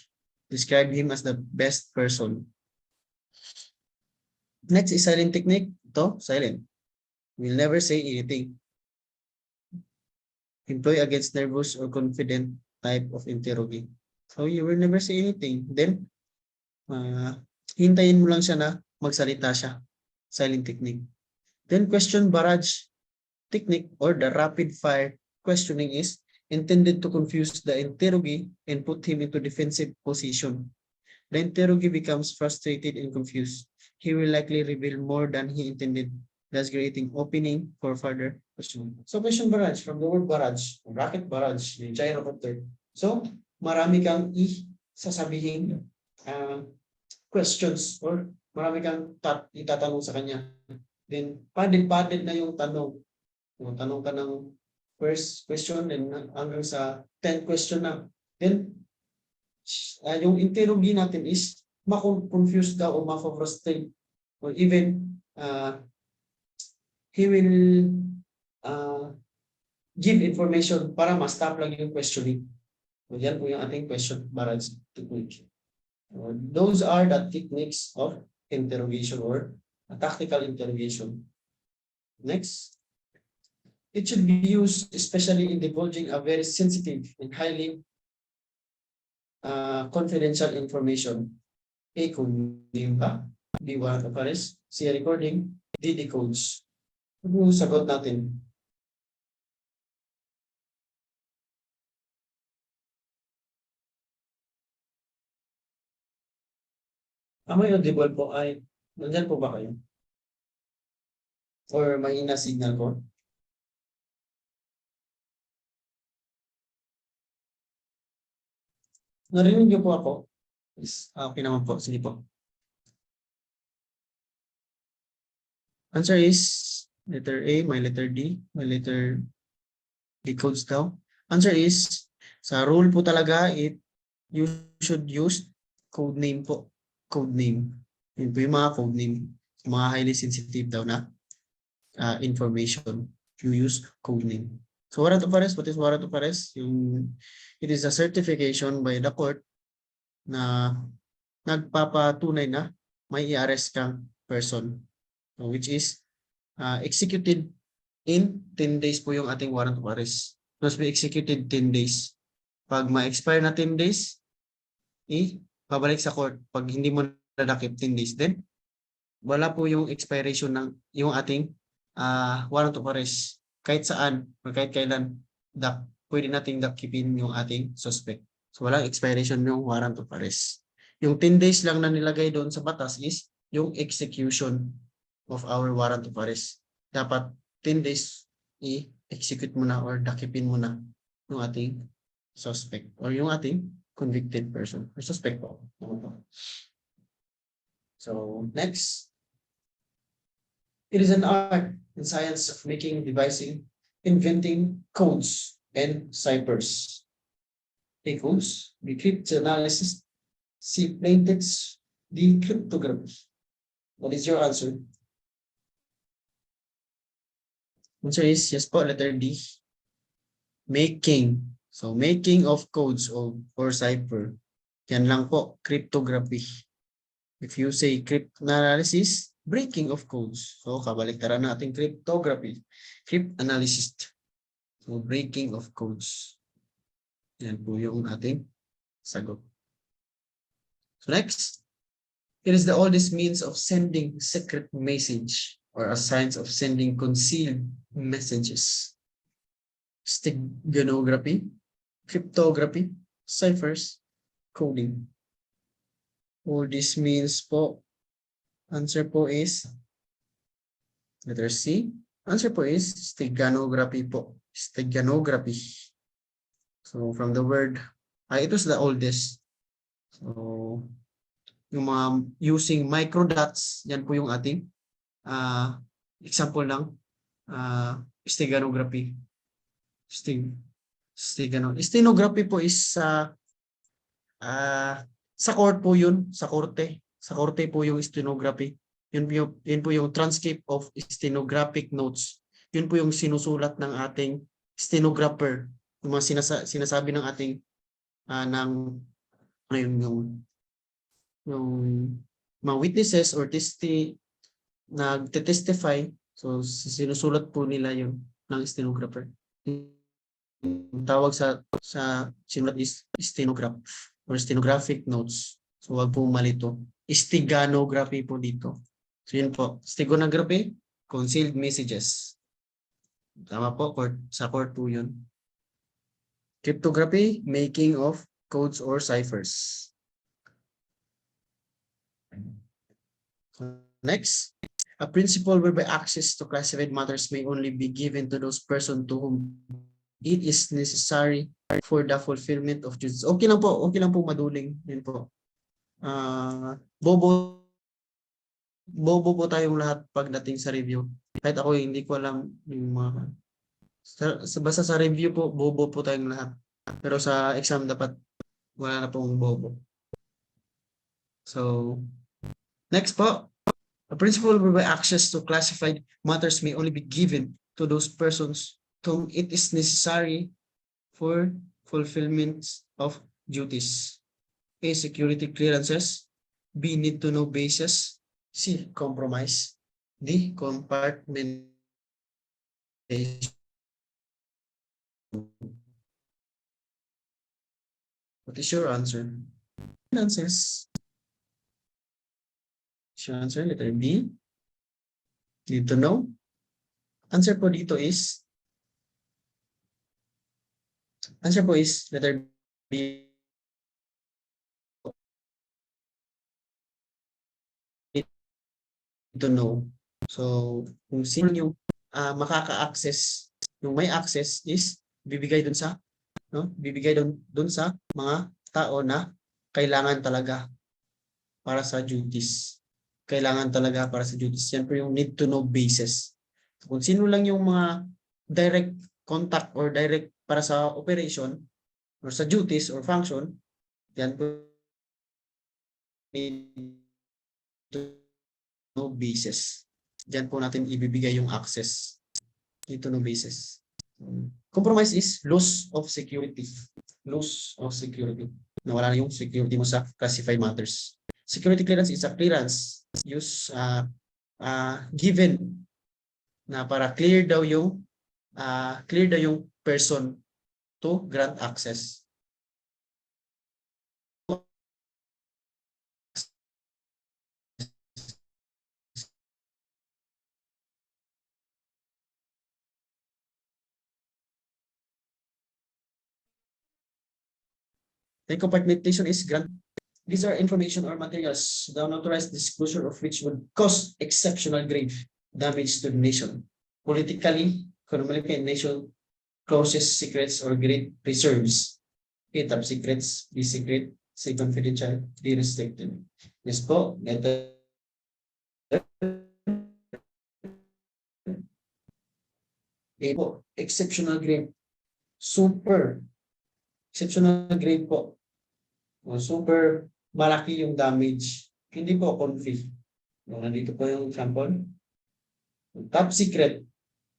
Describe him as the best person. Next is silent technique. Ito, silent. Will never say anything. Employ against nervous or confident type of interrogate. So, you will never say anything. Then, hintayin mo lang siya na magsalita siya. Silent technique. Then question barrage technique or the rapid fire questioning is intended to confuse the interrogee and put him into defensive position. The interrogee becomes frustrated and confused. He will likely reveal more than he intended, thus creating opening for further questioning. So question barrage, from the word barrage, rocket barrage, gyrocopter. So marami kang sasabihin questions or marami kang itatanong sa kanya. Then, padded na yung tanong. Tanong ka ng first question and hanggang sa 10 question na. Then, yung interrogee natin is ma-confuse daw o ma-frustrate or even he will give information para ma-stop lang yung questioning. So, yan po yung ating question barrage technique. Those are the techniques of interrogation or a tactical interrogation. Next, it should be used especially in divulging a very sensitive and highly confidential information. A, kung name ba? B, warrant of arrest. C, recording. D, codes. Ano sagot natin? May audible po ay, nandyan po ba kayo? Or mahina signal ko? Narinig niyo po ako? Yes. Okay naman po. Sige po. Answer is letter A, my letter D, my letter D codes daw. Answer is, sa rule po talaga, you should use code name po. Code name. Yun po yung mga code name. Mga highly sensitive daw na information. You use code name. So warrant of arrest, what is warrant of arrest? It is a certification by the court na nagpapatunay na may i-arrest kang person, which is executed in 10 days po yung ating warrant of arrest. Must be executed 10 days. Pag ma-expire na 10 days, pabalik sa court. Pag hindi mo nadakip 10 days, then wala po yung expiration ng yung ating warrant of arrest. Kahit saan or kahit kailan pwede nating dakipin yung ating suspect. So walang expiration yung warrant of arrest. Yung 10 days lang na nilagay doon sa batas is yung execution of our warrant of arrest. Dapat 10 days i-execute mo na or dakipin mo na yung ating suspect or yung ating convicted person or suspect po. So next, it is an art and science of making, devising, inventing codes and ciphers. A, codes, B, cryptanalysis, C, plaintext, D, cryptography. What is your answer? Answer is yes po, letter D. Making. So making of codes or cipher. Yan lang po, cryptography. If you say cryptanalysis, breaking of codes. So kabaliktaran natin cryptography. Cryptanalysis. So breaking of codes. Yan po yung ating sagot. So next, it is the oldest means of sending secret message or a science of sending concealed messages. Steganography, cryptography, ciphers, coding. All this means po, answer po is letter C. Answer po is steganography po. Steganography. So from the word, it was the oldest. So yung mga using microdots, yan po yung ating example ng steganography. Stenography po is sa court po yun, sa korte. Sa korte po yung stenography. Yun po yung transcript of stenographic notes. Yun po yung sinusulat ng ating stenographer. Yung mga sinasabi ng ating yung mga witnesses or nagte-testify. So sinusulat po nila yun ng stenographer. Yung tawag sa sinulat is stenograph or stenographic notes. So wag po malito. Steganography po dito. So yun po. Steganography, concealed messages. Tama po, sa court po yun. Cryptography, making of codes or ciphers. Next, a principle whereby access to classified matters may only be given to those persons to whom it is necessary for the fulfillment of duties. Okay lang po maduling. Yun po. Bobo po tayong lahat pagdating sa review. Kahit ako hindi ko alam yung mga basta sa review po, bobo po tayong lahat. Pero sa exam dapat wala na pong bobo. So, next po, a principle whereby access to classified matters may only be given to those persons to whom it is necessary for fulfillment of duties. A. Security clearances. B. Need to know basis. C. Compromise. D. Compartmentation. What is your answer? Answers. Is your answer letter B? Need to know? Answer po dito is letter B. Need to know. So, kung sino yung makaka-access, yung may access is bibigay dun sa mga tao na kailangan talaga para sa duties. Kailangan talaga para sa duties. Yan po yung need to know basis. So, kung sino lang yung mga direct contact or direct para sa operation or sa duties or function, yan po need to know basis. Diyan po natin ibibigay yung access. Need to know basis. Compromise is loss of security. Loss of security. Nawala na yung security mo sa classified matters. Security clearance is a clearance given na para clear daw yung person to grant access. Then compartmentation is grant. These are information or materials, the unauthorized disclosure of which would cause exceptional grave damage to the nation. Politically, economically, nation closes secrets or great reserves. A, top secrets, B, secret, C, confidential, D, restricted. Yes po, letter A po, exceptional grave. Super exceptional grade po. O, super malaki yung damage. Hindi po conflict. Nandito po yung sample. Top secret,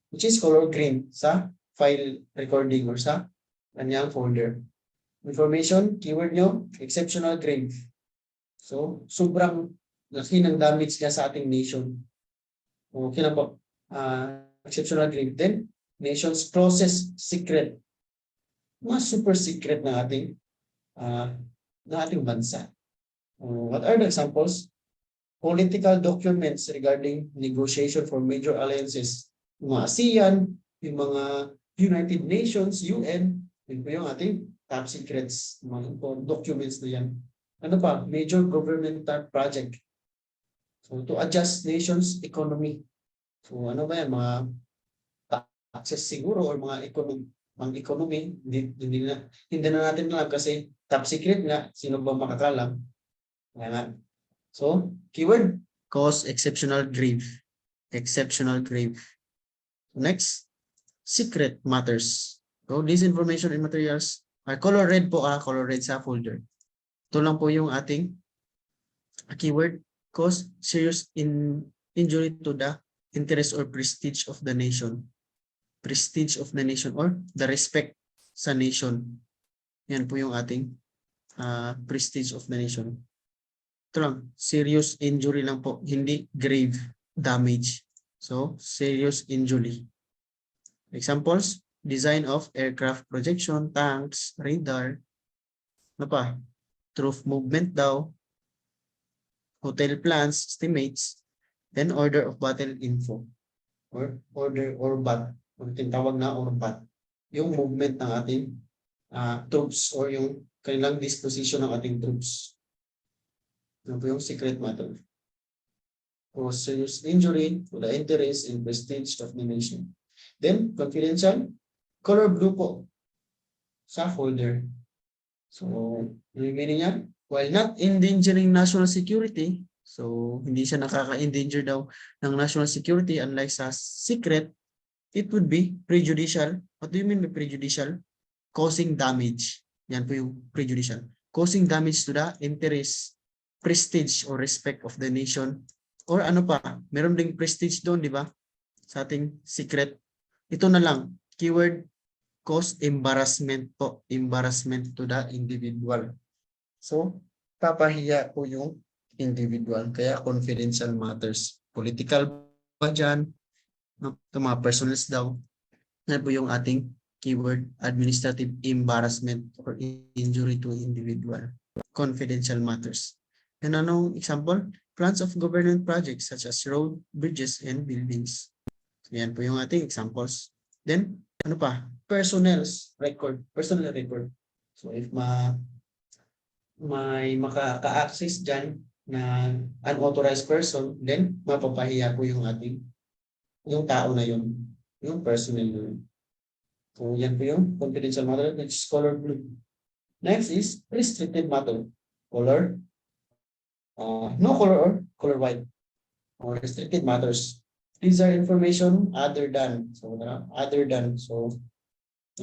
which is color green sa file recording or sa kanyang folder. Information, keyword nyo, exceptional grade. So, sobrang laki ng damage niya sa ating nation. Okay na po. Exceptional grade. Then, nation's closest secret. Mga super secret na ating bansa. What are the examples? Political documents regarding negotiation for major alliances. Yung mga ASEAN, yung mga United Nations, UN, yun po yung ating top secrets, mga documents na yan. Ano pa? Major governmental project. So, to adjust nation's economy. So, ano ba yan? Mga taxes siguro or mga economy, hindi na natin alam kasi top secret nga, sino ba makakalam? Kaya so, keyword, cause exceptional grave. Exceptional grave. Next, secret matters. So, these information and materials are color red po, color red sa folder. Ito lang po yung ating keyword, cause serious injury to the interest or prestige of the nation. Prestige of the nation or the respect sa nation. Yan po yung ating prestige of the nation. Ito lang, serious injury lang po, hindi grave damage. So, serious injury. Examples, design of aircraft projection, tanks, radar, ano pa? Troop movement daw, hotel plans, estimates, then order of battle info, or order or bat, o tinatawag na orbat, yung movement ng ating troops or yung kanilang disposition ng ating troops. Ano po yung secret matter? O serious injury to the interest and prestige of the nation. Then, confidential, color blue po sa folder. So, yung meaning niya, while not endangering national security, so hindi siya nakaka-endanger daw ng national security unlike sa secret, it would be prejudicial. What do you mean by prejudicial? Causing damage. Yan po yung prejudicial. Causing damage to the interest, prestige or respect of the nation. Or ano pa, meron ding prestige doon, di ba? Sa ating secret. Ito na lang, keyword, cause embarrassment po. Embarrassment to the individual. So, papahiya po yung individual. Kaya confidential matters. Political ba dyan? No? Ito mga personals daw. Yan po yung ating keyword, administrative embarrassment or injury to individual. Confidential matters. And anong example? Plans of government projects such as road, bridges, and buildings. So yan po yung ating examples. Then, ano pa? Personnel's record. Personal record. So if may maka-access dyan na unauthorized person, then mapapahiya po yung tao na yun, yung personnel na yun. So yan po yung confidential matter, which is color blue. Next is restricted matter. Color, no color or color white. Or restricted matters. These are information other than. So other than. So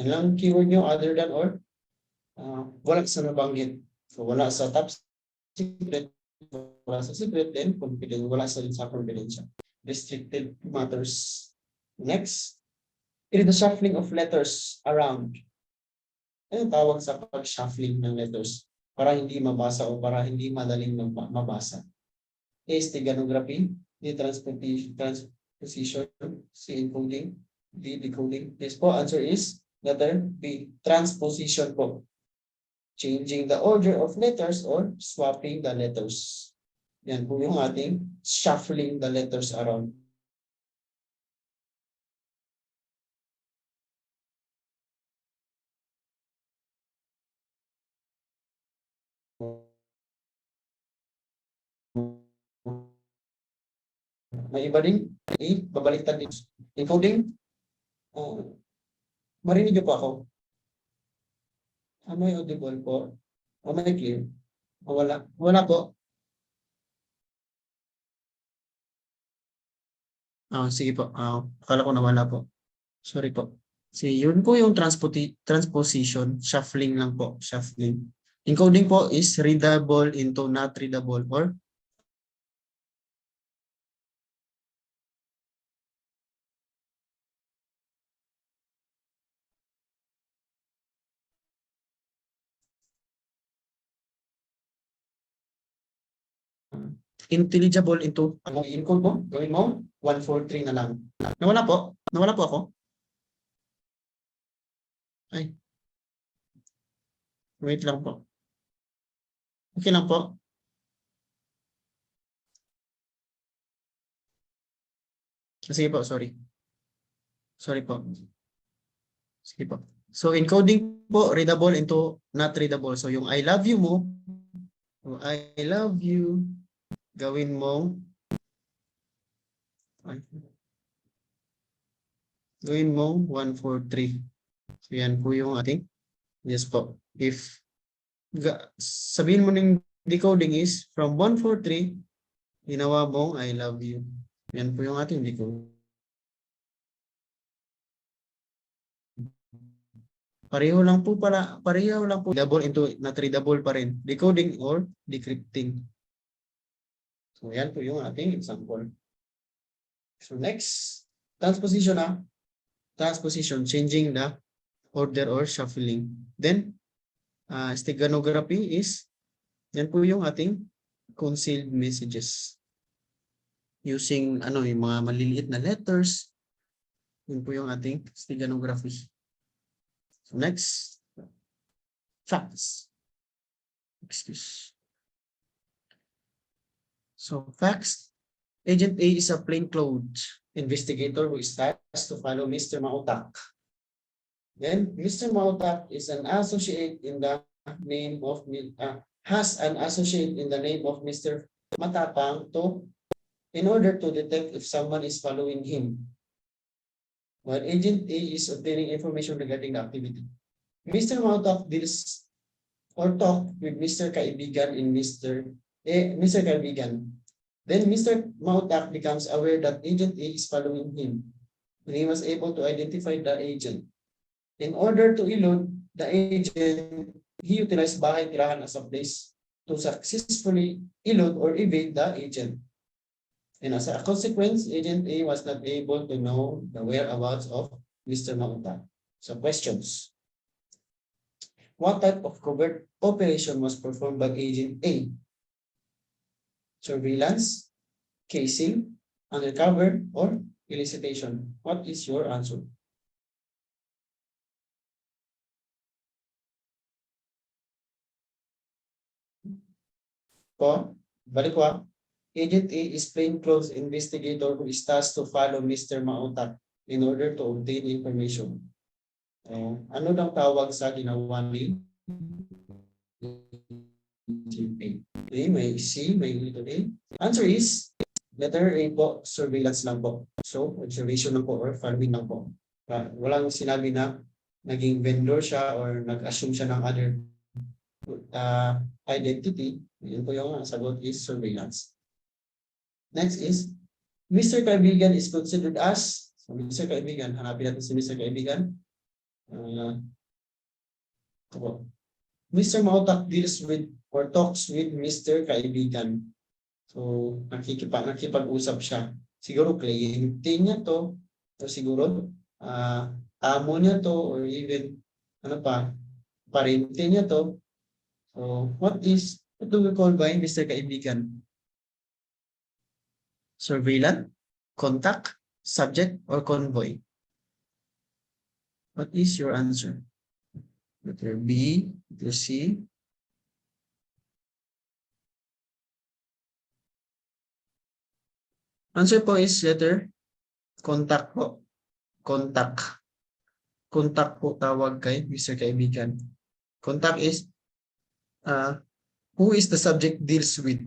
yan lang keyword nyo, other than or wala sa nabanggit. So wala sa top secret, wala sa secret, then confidential, wala sa confidential. Restricted matters. Next, it is the shuffling of letters around. Ano tawag sa pag-shuffling ng letters? Para hindi mabasa o para hindi madaling mabasa. A, steganography. D, transposition. C, encoding. D, decoding. Yes po, answer is letter B, transposition po. Changing the order of letters or swapping the letters. Yan po yung ating shuffling the letters around. May iba din, babaliktad din. Encoding, marinig niyo po ako. May audible po. May clear. Wala. Wala po. Sige po. Akala ko nawala po. Sorry po. Yun po yung transposition. Shuffling lang po. Shuffling. Encoding po is readable into not readable or intelligible into ang encode mo. Gawin mo 143 na lang. Nawala po. Nawala po ako. Ay. Wait lang po. Okay lang po. Sige po, sorry. Sorry po. Sige po. So encoding po, readable into not readable. So yung I love you mo, I love you, gawin mo, gawin mo 143. So yan po yung ating, yes po. If sabihin mo ng decoding is from 143, ginawa mong I love you. Yan po yung ating decoding. Pareho lang po readable into not readable pa rin. Decoding or decrypting. So yan po yung ating example. So next, transposition transposition, changing the order or shuffling. Then, steganography is, yan po yung ating concealed messages. Using yung mga maliliit na letters. Yan po yung ating steganography. So next, facts. Excuse. So facts. Agent A is a plainclothes investigator who is tasked to follow Mr. Mautak. Then Mr. Mautak is an associate in the name of has an associate in the name of Mr. Matapang in order to detect if someone is following him. While Agent A is obtaining information regarding the activity. Mr. Mautak deals or talk with Mr. Kaibigan in Mr. Kaibigan. Then Mr. Mautak becomes aware that Agent A is following him. And he was able to identify the agent. In order to elude the agent, he utilized bahay tirahan as a place to successfully elude or evade the agent. And as a consequence, Agent A was not able to know the whereabouts of Mr. Mautak. So questions. What type of covert operation was performed by Agent A? Surveillance, casing, undercover, or elicitation? What is your answer? Po, balik ko. Agent A is plainclothes investigator who is tasked to follow Mr. Mautak in order to obtain information. Ano daw tawag sa ginawa ni A? May C, may letter A. Answer is letter A po, surveillance lang po. So, observation lang po or following lang po. Walang sinabi na naging vendor siya or nag-assume siya ng other identity. Yun po yung sagot is surveillance. Next is, Mr. Kaibigan is considered as, so Mr. Kaibigan, hanapin natin si Mr. Kaibigan. Mr. Mautak deals with or talks with Mr. Kaibigan. So, nakipag-usap siya. Siguro kliyente niya to, o siguro amo niya to, or even, parente niya to. So, what do we call by Mr. Kaibigan? Surveillance, contact, subject, or convoy? What is your answer? Letter B, letter C. Answer po is letter contact po. Contact. Contact po tawag kay Mr. Kaibigan. Contact is who is the subject deals with.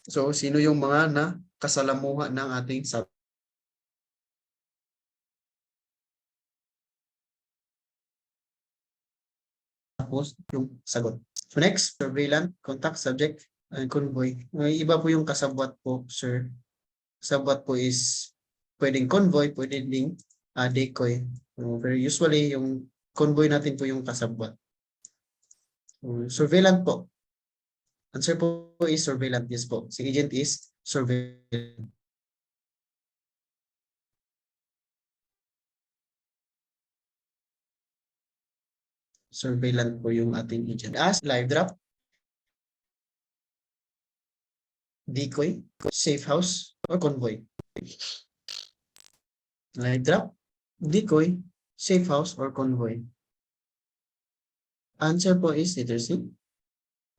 So, sino yung mga kasalamuha ng ating subject? Tapos, yung sagot. So, next, surveillance, contact, subject, and convoy. May iba po yung kasabwat po, sir. Kasabwat po is pwedeng convoy, pwedeng decoy. Very usually, yung convoy natin po yung kasabwat. Surveillance po. Answer po is surveillance. Yes po. Si agent is surveillance. Surveillance po yung ating agent. As live drop, decoy, safe house, or convoy. Live drop, decoy, safe house, or convoy. Answer po is letter C.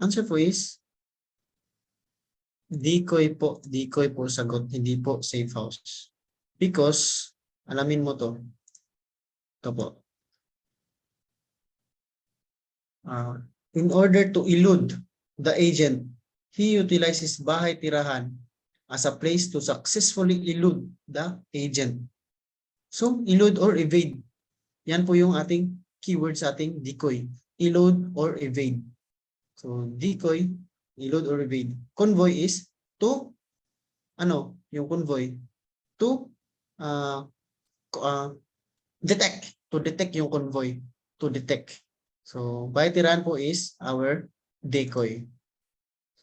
Answer po is decoy po. Decoy po sagot, hindi po safe house. Because, alamin mo to. Ito po. In order to elude the agent, he utilizes bahay tirahan as a place to successfully elude the agent. So, elude or evade. Yan po yung ating keyword sa ating decoy. Elude or evade. So, decoy, elude or evade. Convoy is to, yung convoy? To detect. To detect yung convoy. To detect. So, bahay tirahan po is our decoy.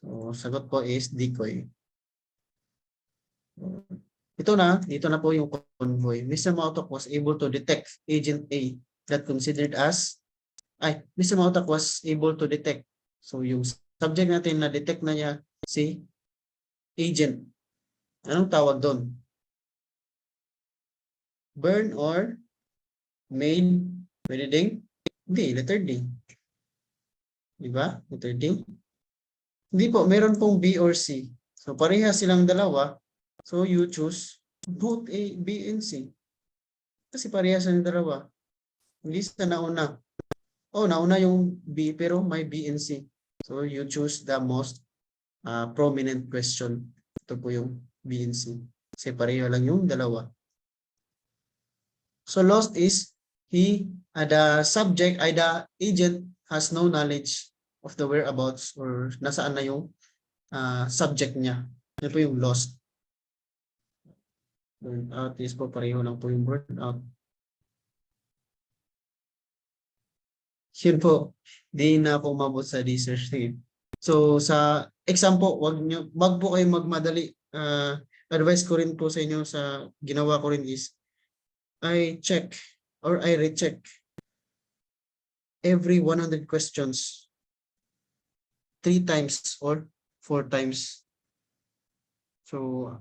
So, sagot po is decoy. Dito na po yung convoy. Mr. Mautak was able to detect Agent A that considered as, Mr. Mautak was able to detect. So, yung subject natin na detect na niya si agent. Anong tawag doon? Burn or made? Pwede ding? Hindi, letter D. Diba? Letter D. Hindi po, meron pong B or C. So, pareha silang dalawa. So, you choose both A, B, and C. Kasi pareha silang dalawa. Hindi sa nauna. Nauna yung B, pero may B and C. So, you choose the most prominent question. Ito po yung B and C. Kasi pareha lang yung dalawa. So, lost is the agent has no knowledge of the whereabouts or nasaan na yung subject niya. Yan po yung lost. Burn out is po pareho lang po yung burn out. Yun po, di na po umabot sa research team. So sa exam po, wag po kayo magmadali. Advice ko rin po sa inyo sa ginawa ko rin is I check or I recheck every 100 questions 3 times or 4 times. So,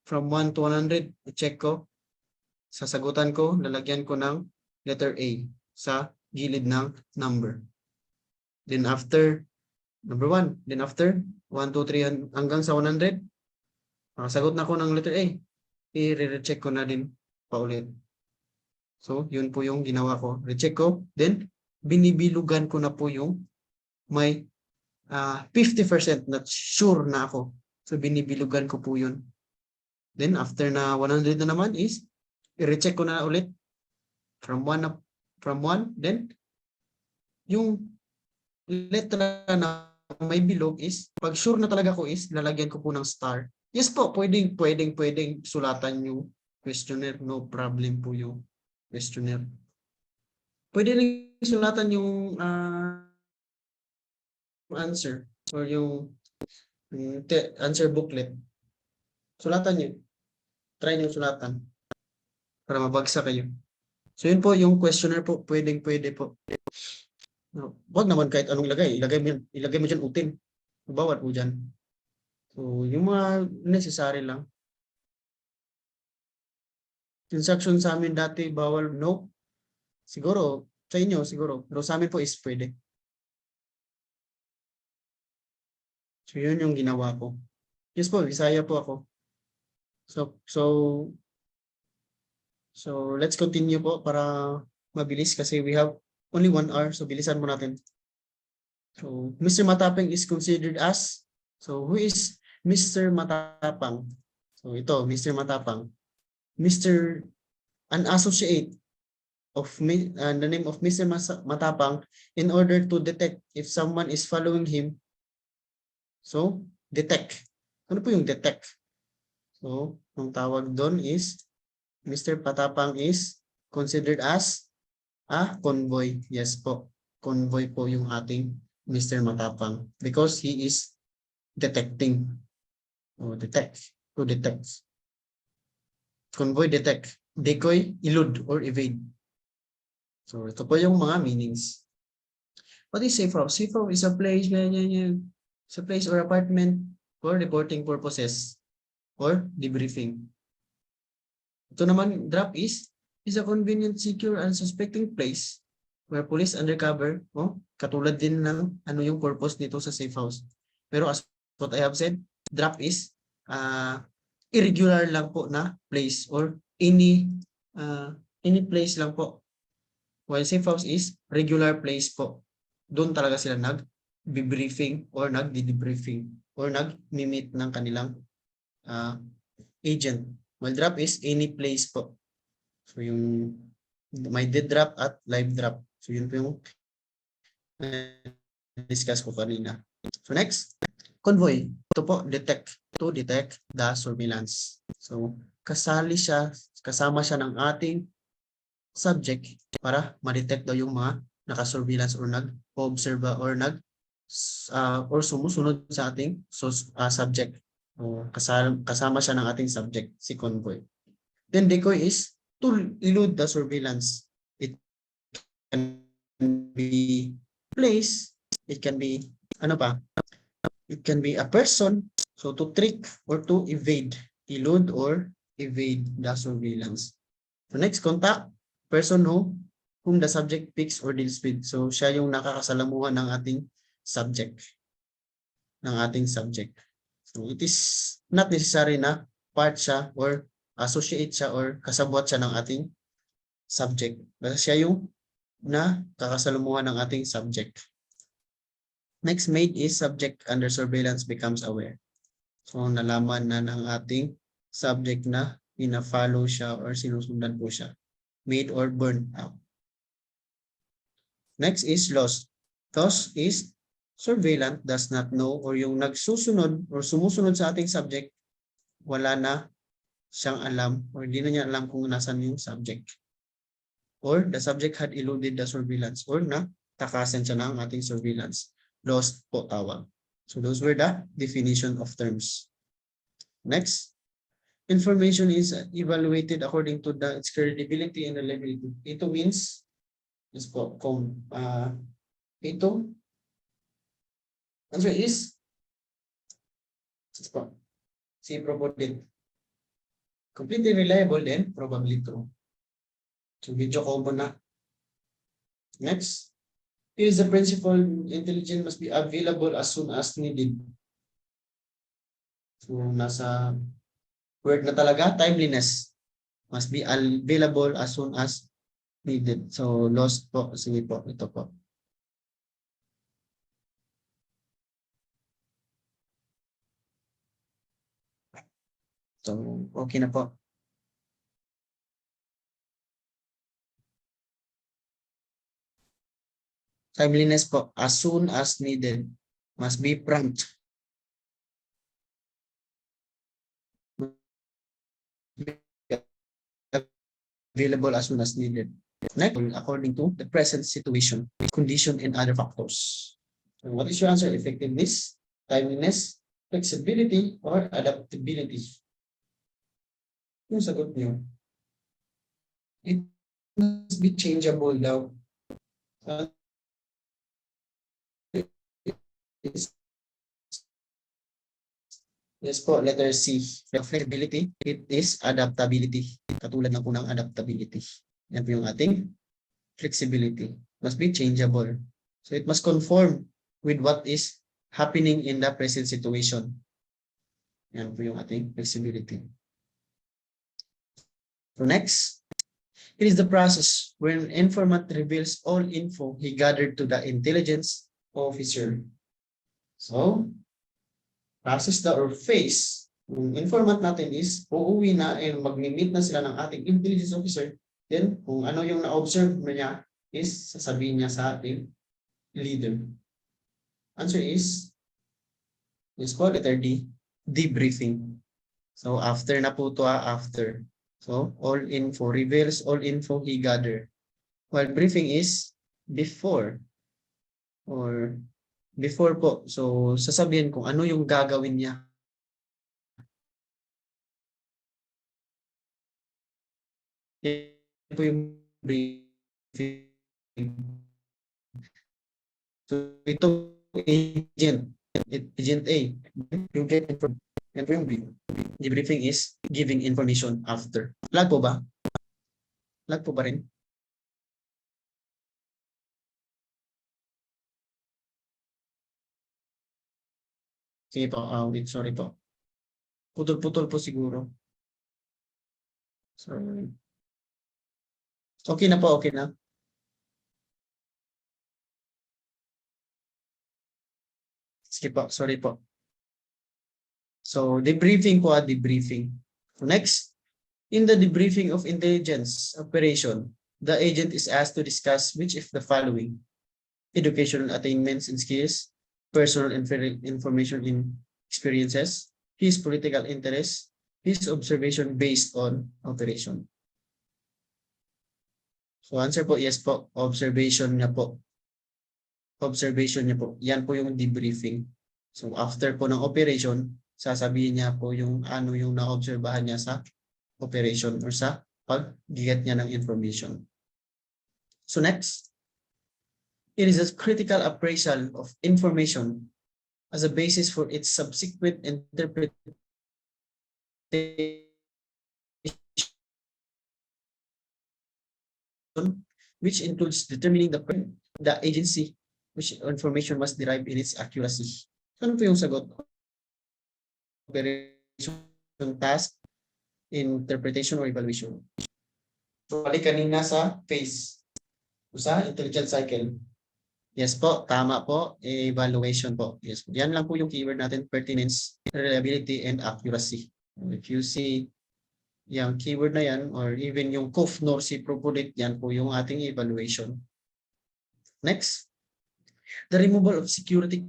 from 1 to 100, i-check ko. Sasagutan ko, lalagyan ko ng letter A sa gilid ng number. Then after, number 1. Then after, 1, 2, 3, hanggang sa 100, sagot na ko ng letter A. I-recheck ko na din paulit. So, yun po yung ginawa ko. Recheck ko. Then, binibilugan ko na po yung may 50% na sure na ako. So, binibilugan ko po yun. Then, after na 100 na naman is, i-recheck ko na ulit from 1. Then, yung letra na may bilog is, pag sure na talaga ko is, lalagyan ko po ng star. Yes po, pwedeng sulatan yung questionnaire. No problem po yung questionnaire. Pwede rin sulatan yung answer or yung answer booklet. Sulatan nyo. Try nyo sulatan para mabagsak kayo. So yun po yung questionnaire po. Pwede po. No, wag naman kahit anong ilagay. Ilagay mo dyan utin. Bawat po dyan. So yung mga necessary lang. Instruction sa amin dati bawal, no? Siguro, sa inyo siguro. Pero sa amin po is pwede. So yun yung ginawa ko. Yes po, Bisaya po ako. So let's continue po para mabilis kasi we have only 1 hour. So bilisan mo natin. So Mr. Matapang is considered as, so who is Mr. Matapang? So ito, Mr. Matapang. An associate of the name of Mr. Matapang in order to detect if someone is following him. So, detect. Ano po yung detect? So, ang tawag doon is Mr. Matapang is considered as a convoy. Yes po. Convoy po yung ating Mr. Matapang because he is detecting. O detect. To detect. Convoy, detect. Decoy, elude or evade. So, ito po yung mga meanings. What is safe house? Safe house is a place, it's a place or apartment for reporting purposes or debriefing. Ito naman, drop is a convenient, secure, unsuspecting place where police undercover, katulad din ng ano yung purpose nito sa safe house. Pero as what I have said, drop is irregular lang po na place or any place lang po. While safe house is regular place po. Doon talaga sila nag-briefing or nag-debriefing or nag-meet ng kanilang agent. While drop is any place po. So yung may dead drop at live drop. So yun po yung discuss ko kanina. So next, convoy. Ito po, detect. To detect the surveillance. So kasama siya ng ating subject para ma-detect daw yung mga naka-surveillance or nag-observe or or sumusunod sa ating subject. Kasama siya ng ating subject, si convoy. Then decoy is to elude the surveillance. It can be place, it can be it can be a person, so to trick or to evade, elude or evade the surveillance. So next, contact, person whom the subject picks or deals with. So siya yung nakakasalamuhan ng ating subject. So it is not necessary na part siya or associate siya or kasabwat siya ng ating subject. Basta siya yung nakakasalamuhan ng ating subject. Next, made is subject under surveillance becomes aware. So nalaman na ng ating subject na pina-follow siya or sinusundan po siya. Made or burned out. Next is lost. Lost is surveillant does not know or yung nagsusunod or sumusunod sa ating subject, wala na siyang alam or hindi na niya alam kung nasan yung subject. Or the subject had eluded the surveillance or takasan siya ng ating surveillance. Lost po tawag. So those were the definition of terms. Next, information is evaluated according to its credibility and reliability. Ito means Ito. Answer is C, probably. Completely reliable then probably true. So medyo common na. Next. Here's the principle, intelligence must be available as soon as needed. So nasa word na talaga, timeliness must be available as soon as needed. So lost po, sige po, ito po. So okay na po. Timeliness po, as soon as needed, must be prompt. Available as soon as needed. Next, according to the present situation, condition, and other factors. So what is your answer? Effectiveness, timeliness, flexibility, or adaptability? Yung sagot niyo, it must be changeable daw. Yes po, letter C. Flexibility, it is adaptability. Katulad ng unang adaptability. Yan po yung ating flexibility. Must be changeable. So it must conform with what is happening in the present situation. Yan po yung ating flexibility. So next, it is the process when informant reveals all info he gathered to the intelligence officer. So, process na or phase, yung informant natin is uuwi na and mag-meet na sila ng ating intelligence officer. Then, kung ano yung na-observe niya is sasabihin niya sa ating leader. Answer is po, letter D, debriefing. So, after na po ito, after. So, all info, reveals all info he gathered. While briefing is before or before po. So, sasabihin kung ano yung gagawin niya. Yan po yung briefing. So, ito agent A. You get information. Yan po yung briefing. Debriefing is giving information after. Lag po ba? Lag po ba rin? Sige po, wait, sorry po. Putol-putol po siguro. Sorry. Okay na po, okay na. Sige po, sorry po. So, debriefing po, debriefing. Next, in the debriefing of intelligence operation, the agent is asked to discuss which of the following: educational attainments and skills, personal information in experiences, his political interests, his observation based on operation. So answer po, yes po, observation niya po. Observation niya po. Yan po yung debriefing. So after po ng operation, sasabihin niya po yung ano yung na-obserbahan niya sa operation or sa pag-get niya ng information. So next, it is a critical appraisal of information as a basis for its subsequent interpretation, which includes determining the agency which information must derive in its accuracy. Ano po yung sagot? Operation, task, interpretation, or evaluation. So, balik kanina sa phase. Sa intelligent cycle. Yes po, tama po. Evaluation po. Yes po. Yan lang po yung keyword natin, pertinence, reliability, and accuracy. If you see yung keyword na yan, or even yung COF, NORSI, PROPODIT, yan po yung ating evaluation. Next, the removal of security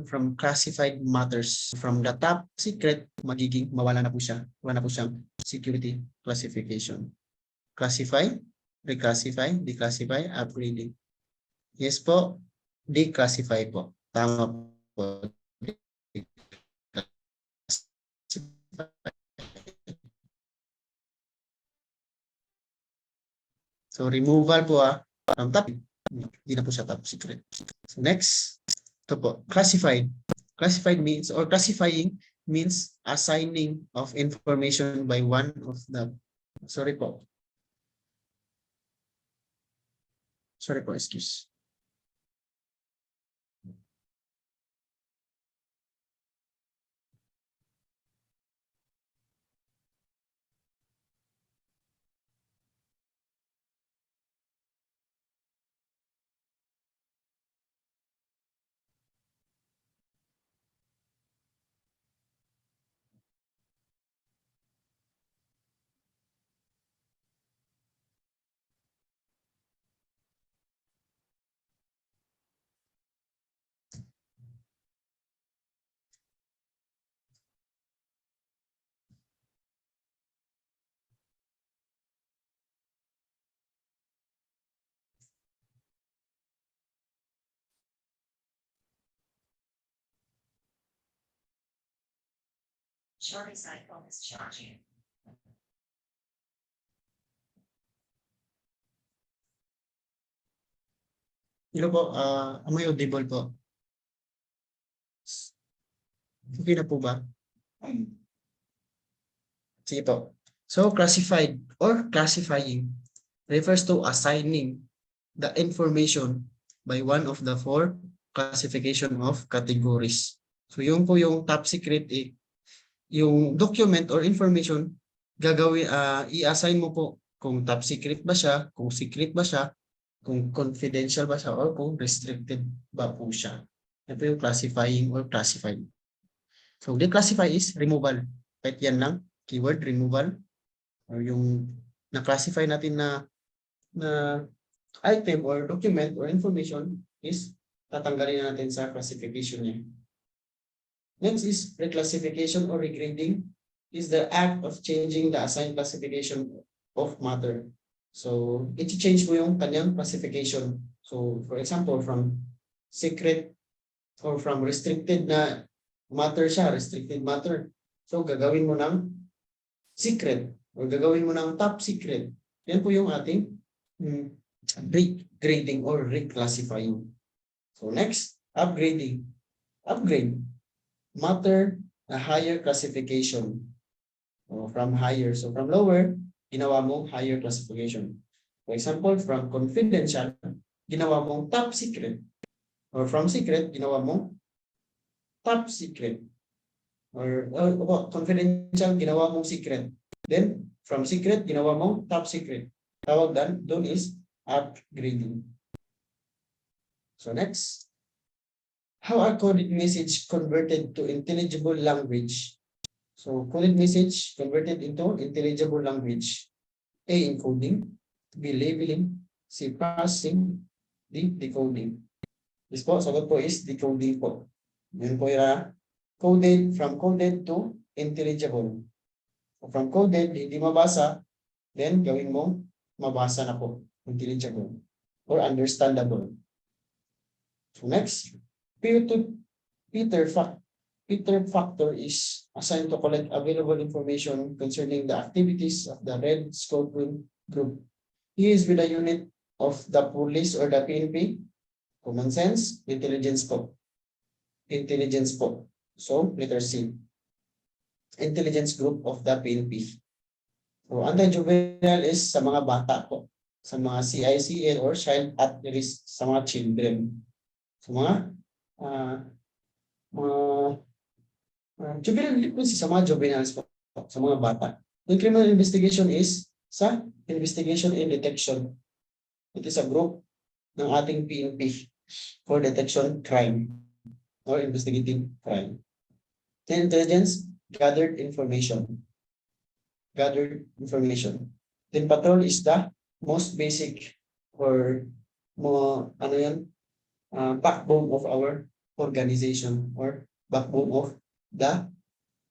from classified matters. From the top secret, magiging mawala na po siya. Wala na po siyang security classification. Classify, reclassify, declassify, upgrading. Yes po, declassify po. Tama po. So removal po top, hindi na po siya top secret. So next, ito po, classified. Classified means or classifying means assigning of information by one of the, sorry po, excuse. Charlie cycle is charging. Hello po, am I audible po? Okay na po ba? Sige po. So classified or classifying refers to assigning the information by one of the four classification of categories. So yung po yung top secret, yung document or information gagawin, i-assign mo po kung top secret ba siya, kung secret ba siya, kung confidential ba siya, or kung restricted ba po siya. Yan po yung classifying or classified. So declassify is removal. Kahit yan lang, keyword removal, or yung na-classify natin na item or document or information is tatanggalin natin sa classification niya. Next is reclassification or regrading, is the act of changing the assigned classification of matter. So, i-change mo yung kanyang classification. So, for example, from secret or from restricted na matter siya, restricted matter. So, gagawin mo ng secret or gagawin mo ng top secret. Yan po yung ating regrading or reclassifying. So, next, upgrading. Upgrade. Matter a higher classification. So, from higher. So, from lower, ginawa mong higher classification. For example, from confidential, ginawa mong top secret. Or from secret, ginawa mong top secret. Or confidential, ginawa mong secret. Then, from secret, ginawa mong top secret. Tawag doon is upgrading. So next, how are coded message converted to intelligible language? So coded message converted into intelligible language. A, encoding. B, labeling. C, processing. D, decoding. This po, sagot po is decoding po. Yan po yung coded, from coded to intelligible. So from coded, hindi mabasa, then gawin mo, mabasa na po, intelligible or understandable. So next, Peter Factor is assigned to collect available information concerning the activities of the Red Scout Group. He is with a unit of the police or the PNP. Common sense, intelligence po. Intelligence po. So, letter C. Intelligence group of the PNP. So, anti-juvenile is sa mga bata po. Sa mga CICL or child at risk, sa mga children. Sa mga juvenile delinquency sa mga juveniles po, sa mga bata. Yung criminal investigation is sa investigation and detection. It is a group ng ating PNP for detection crime or investigating crime. Then intelligence, gathered information. Gathered information. Then patrol is the most basic or more, backbone of our organization or backbone of the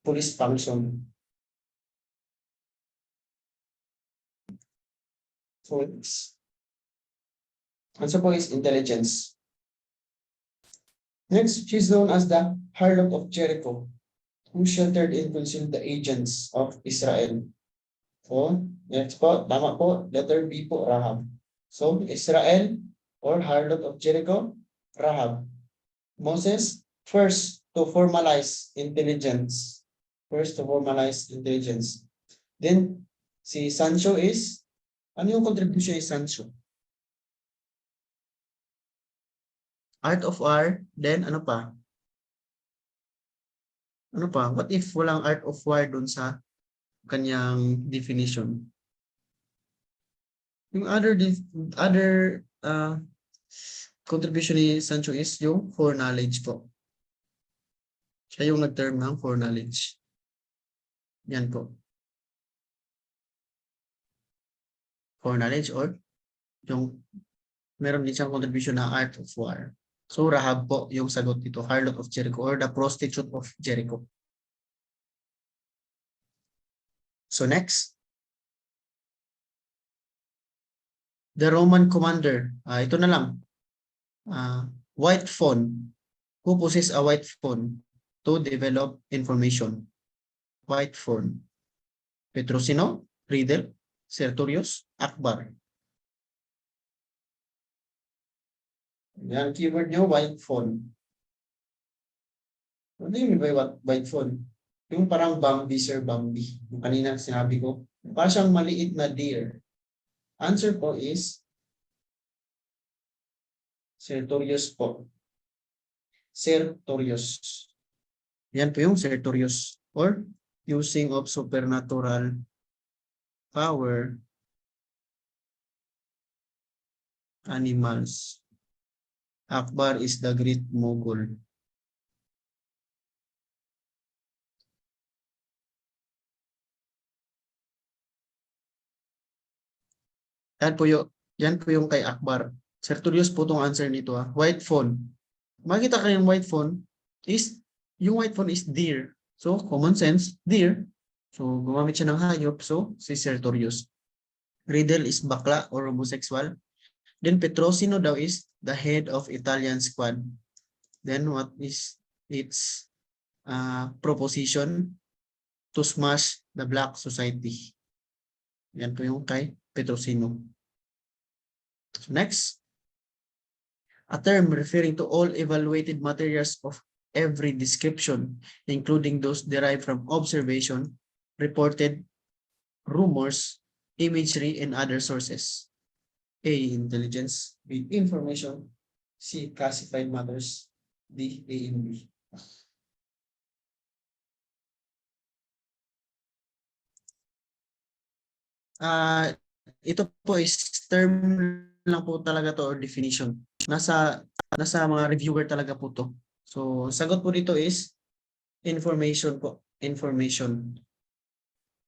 police function. So answer po is intelligence. Next, she is known as the Harlot of Jericho, who sheltered and concealed the agents of Israel. So, next po, tama po, letter B po, Rahab. So, Israel or harlot of Jericho, Rahab. Moses, first to formalize intelligence. First to formalize intelligence. Then, si Sancho is, ano yung contribution ni Sancho? Art of war, then ano pa? Ano pa? What if walang art of war dun sa kanyang definition? Yung other contribution ni Sancho is yung foreknowledge po. Siya yung nag-term ng foreknowledge. Yan po. Foreknowledge or yung meron din siyang contribution na art of war. So Rahab po yung sagot dito, harlot of Jericho or the prostitute of Jericho. So next, the Roman commander. Ito na lang. White phone. Who possess a white phone to develop information? White phone. Petrosino, Riddle, Sertorius, Akbar. Yan, keyword nyo, white phone. Ano yung white phone? Yung parang Bambi, Sir Bambi. Yung kanina sinabi ko. Parang siyang maliit na deer. Answer po is Sertorius po. Sertorius. Yan po yung Sertorius. Or using of supernatural power animals. Akbar is the great Mughal. Yan po yung kay Akbar. Sertorius po itong answer nito. White phone. Makita kayo yung white phone yung white phone is deer. So, common sense, deer. So, gumamit siya ng hayop. So, si Sertorius. Riddle is bakla or homosexual. Then, Petrosino daw is the head of Italian squad. Then, what is its proposition? To smash the black society. Yan po yung kay Petrosino. So next, a term referring to all evaluated materials of every description, including those derived from observation, reported, rumors, imagery, and other sources. A. Intelligence. B. Information. C. Classified matters. D. A and B. Ito po is term lang po talaga to or definition. Nasa mga reviewer talaga po to. So, sagot po dito is information po. Information.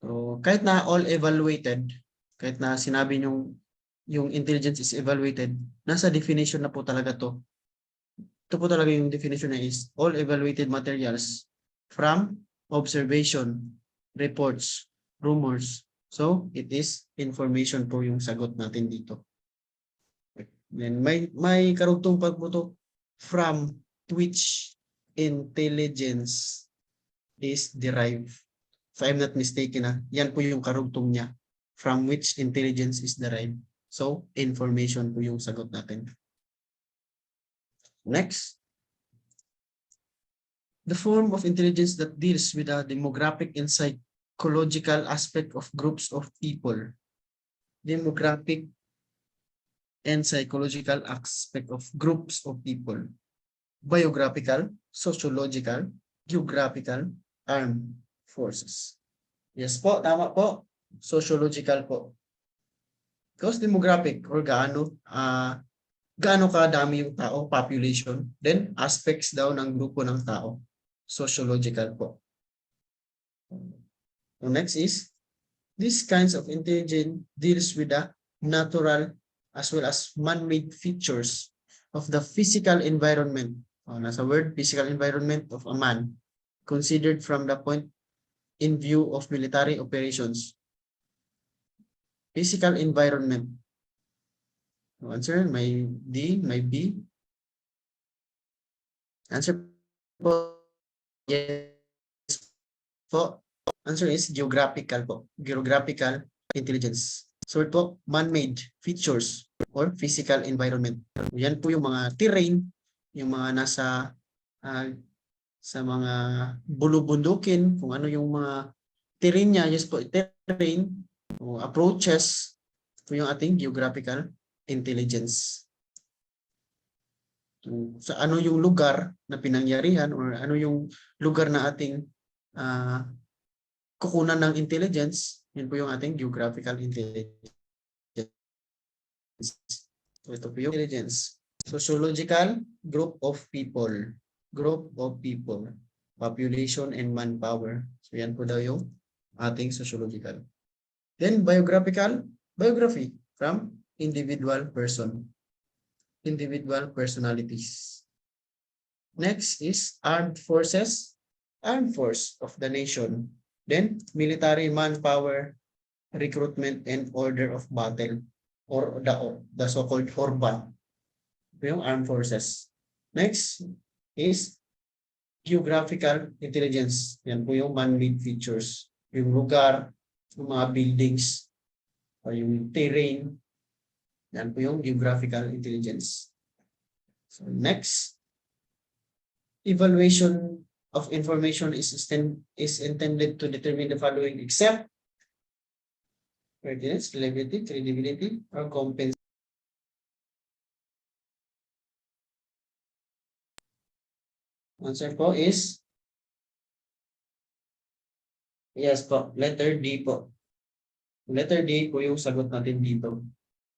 So, kahit na all evaluated, kahit na sinabi yung intelligence is evaluated, nasa definition na po talaga to. Ito po talaga yung definition na is all evaluated materials from observation, reports, rumors. So, it is information po yung sagot natin dito. Then, may karugtong pa po to from which intelligence is derived. If I'm not mistaken, yan po yung karugtong niya. From which intelligence is derived. So, information po yung sagot natin. Next. The form of intelligence that deals with a demographic and psychological aspect of groups of people. Demographic and psychological aspect of groups of people. Biographical, sociological, geographical, armed forces. Yes po, tama po. Sociological po. Because demographic or gaano kadami yung tao, population, then aspects daw ng grupo ng tao. Sociological po. So next is, these kinds of intelligence deals with the natural as well as man-made features of the physical environment. Nasa word, physical environment of a man, considered from the point in view of military operations. Physical environment. Answer, may D, may B. Answer po, yes po. Answer is geographical po. Geographical intelligence. So ito, man-made features or physical environment. Yan po yung mga terrain, yung mga nasa sa mga bulubundukin, kung ano yung mga terrain niya, yes po, terrain, o approaches, ito yung ating geographical intelligence. So, sa ano yung lugar na pinangyarihan or ano yung lugar na ating kukunan ng intelligence, yun po yung ating geographical intelligence. So ito po yung intelligence. Sociological group of people. Group of people. Population and manpower. So yan po daw yung ating sociological. Then biographical. Biography from individual person. Individual personalities. Next is armed forces. Armed force of the nation. Then military manpower, recruitment and order of battle, or the so-called Orban. Ito yung armed forces. Next is geographical intelligence. Yan po yung man-made features. Yung lugar, yung mga buildings, o yung terrain. Yan po yung geographical intelligence. So next, evaluation of information is intended to determine the following except pertinence, reliability, credibility, or compensation. Answer po is yes po, letter D po. Letter D po yung sagot natin dito.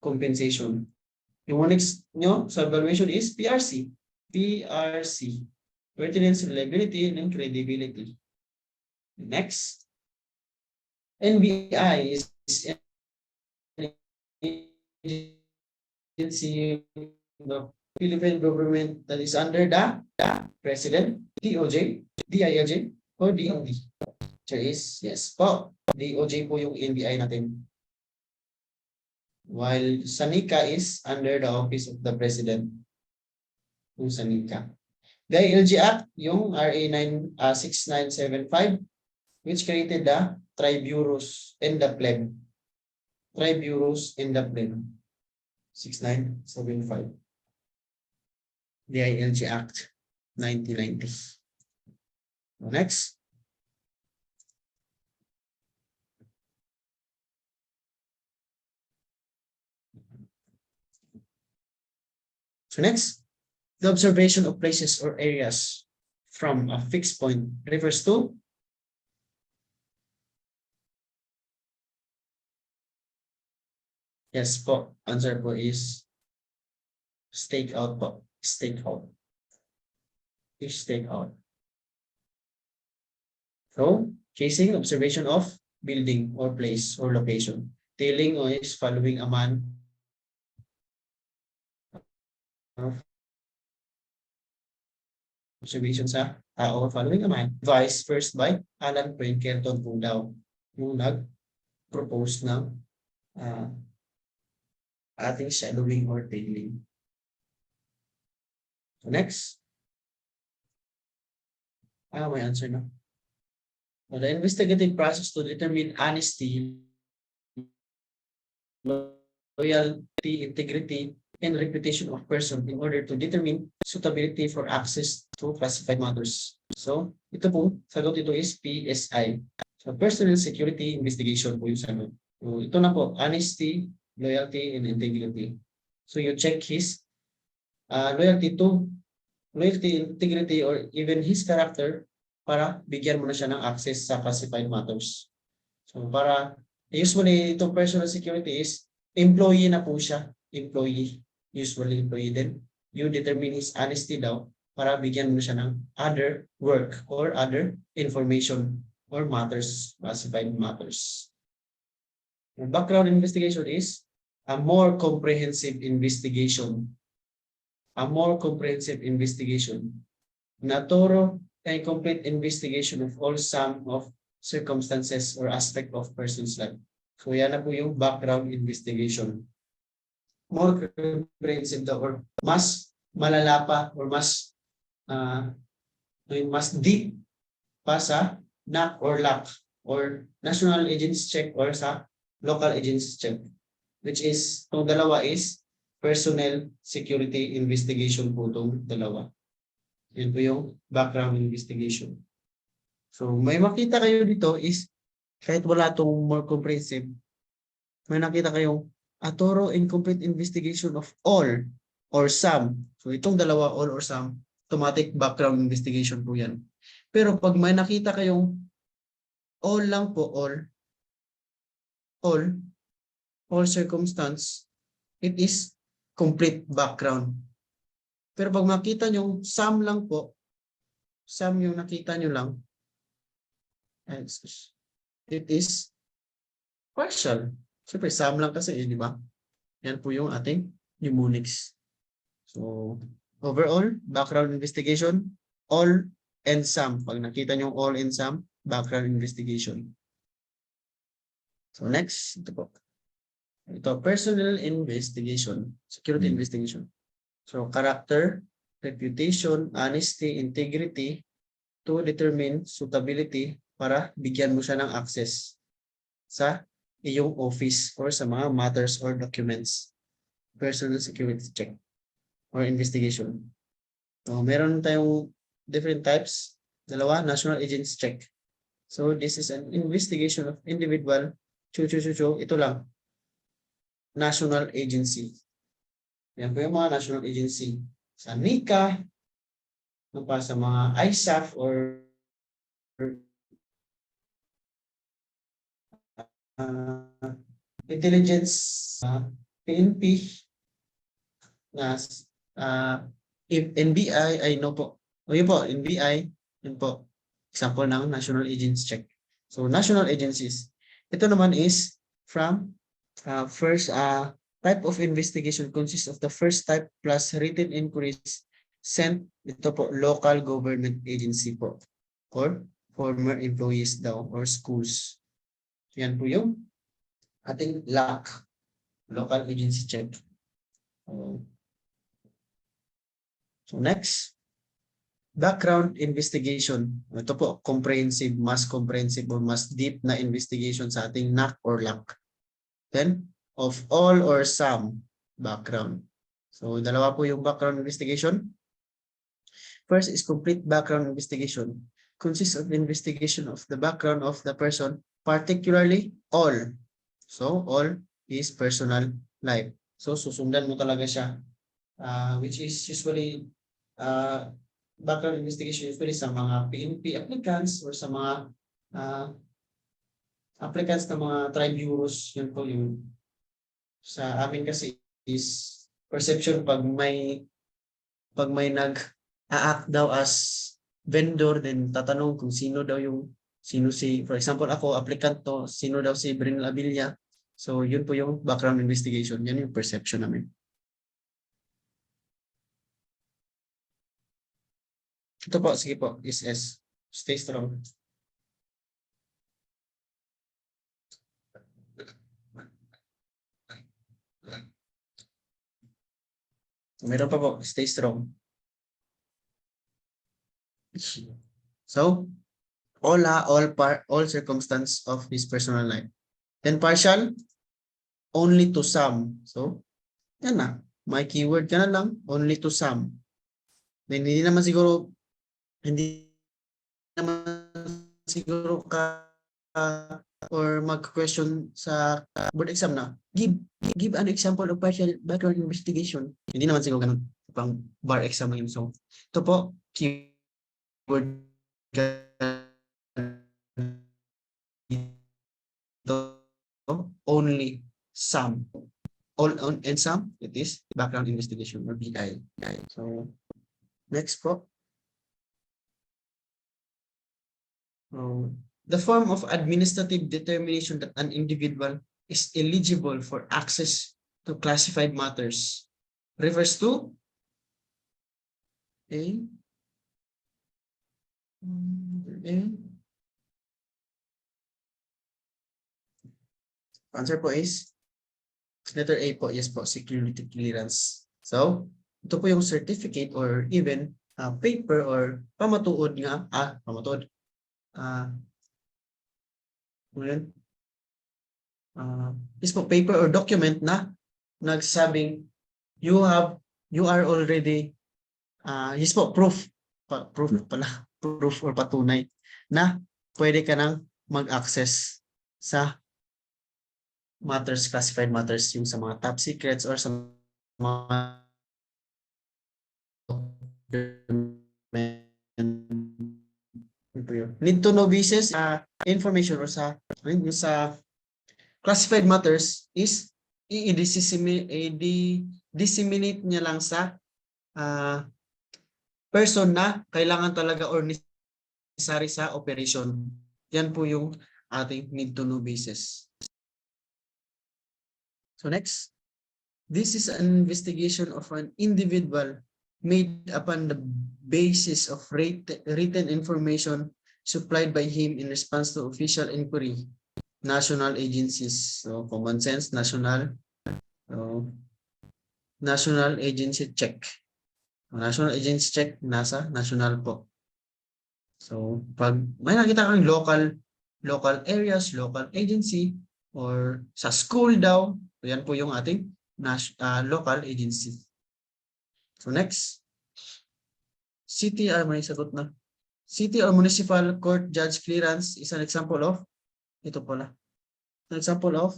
Compensation. Yung next nyo sa evaluation is PRC. PRC. Pertinence, reliability, and credibility. Next. NBI is agency of the Philippine government that is under the President, DOJ, DILJ, or DOD. So is yes po. DOJ po yung NBI natin. While SANICA is under the office of the President. Yung SANICA. DILG Act, yung RA 6975, which created the Tri-Bureaus and the PLEB. Tri-Bureaus and the PLEB. 6975. DILG Act 1990. Next. So next, the observation of places or areas from a fixed point refers to yes po. Answer po is stakeout po. Stakeout. Is stakeout. So, chasing observation of building or place or location. Tailing is following a man. Observation sa tao following a man. Advice first by Alan Prinkelton po daw yung nag-propose ng ating shadowing or tailing. So next. May answer na. The investigative process to determine honesty, loyalty, integrity, and reputation of person in order to determine suitability for access to classified matters. So, ito po, sagot ito is PSI. So, personal security investigation po yung sagot. So, ito na po, honesty, loyalty, and integrity. So, you check his loyalty, integrity, or even his character para bigyan mo na siya ng access sa classified matters. So, para, usually, itong personal security is employee na po siya. Employee. Usually employee. Then, you determine his honesty daw para bigyan mo siya ng other work or other information or matters, classified matters. The background investigation is a more comprehensive investigation. A more comprehensive investigation. Na thorough and complete investigation of all sum of circumstances or aspect of person's life. So yan na po yung background investigation. More comprehensive daw or mas malala pa or mas deep pa sa NAC or LAC or National Agents Check or sa local agency check. Which is, itong dalawa is personnel security investigation po itong dalawa. Yan po yung background investigation. So, may makita kayo dito is, kahit wala itong more comprehensive, may nakita kayong a thorough and complete investigation of all or some. So, itong dalawa, all or some, automatic background investigation po yan. Pero pag may nakita kayong all lang po, all circumstance, it is complete background. Pero pag makita nyo, some lang po, some yung nakita nyo lang, it is partial. Siyempre, some lang kasi, di ba? Yan po yung ating mnemonics. So, overall, background investigation, all and some. Pag nakita nyo all and some, background investigation. So, next, ito po. Ito, personal investigation, security investigation. So, character, reputation, honesty, integrity to determine suitability para bigyan mo siya ng access sa iyong office or sa mga matters or documents. Personal security check or investigation. So, meron tayong different types. Dalawa, national agents check. So, this is an investigation of individual. Ito lang. National agency. Yan po yung mga national agency. Sa NICA, pa sa mga ISAF or intelligence, PNP, NBI, ay no po. O yun po, NBI, yun po. Example ng national agents check. So, national agencies. Ito naman is from first type of investigation consists of the first type plus written inquiries sent ito po local government agency po or former employees daw or schools. Yan po yung ating LAC, local agency check. So next, background investigation. Ito po, comprehensive, mas comprehensive or mas deep na investigation sa ating NAC or LAC. Then, of all or some background. So, dalawa po yung background investigation. First is complete background investigation. Consists of investigation of the background of the person, particularly all. So, all is personal life. So, susundan mo talaga siya. Which is usually background investigation usually sa mga PNP applicants or sa mga applicants ng mga tribe bureaus. Yun po yung sa amin kasi is perception pag may nag-a-act daw as vendor, then tatanong kung sino si, for example ako, applicant to, sino daw si Brynel Abilia. So yun po yung background investigation. Yan yung perception namin. Ito po, sige po, is S. Stay strong. Meron pa po, stay strong. So, all circumstance of his personal life. Then partial, only to some. So, yan na. May keyword ka na lang, only to some. Then, hindi naman siguro ka or mag-question sa board exam na, give an example of partial background investigation. Hindi naman siguro ganun. Pang bar exam yun. So, ito po, keyword only some. All on and some, it is background investigation or BI. So, next po. The form of administrative determination that an individual is eligible for access to classified matters refers to answer po is letter A po, yes po, security clearance. So, ito po yung certificate or even paper or pamatuod nga, is po paper or document na nagsabing you are already yes po proof pala proof or patunay na pwede ka nang mag-access sa classified matters, yung sa mga top secrets or sa mga need to know basis information or sa classified matters is i-disseminate niya lang sa person na kailangan talaga or necessary sa operation. Yan po yung ating need to know basis. So next, this is an investigation of an individual made upon the basis of written information supplied by him in response to official inquiry. National agencies, so common sense, national agency check. National agency check, nasa national po. So pag may nakita kang local areas, local agency, or sa school daw, so yan po yung ating local agency. So next, city may sagot na. City or municipal court judge clearance is an example of, ito pala, an example of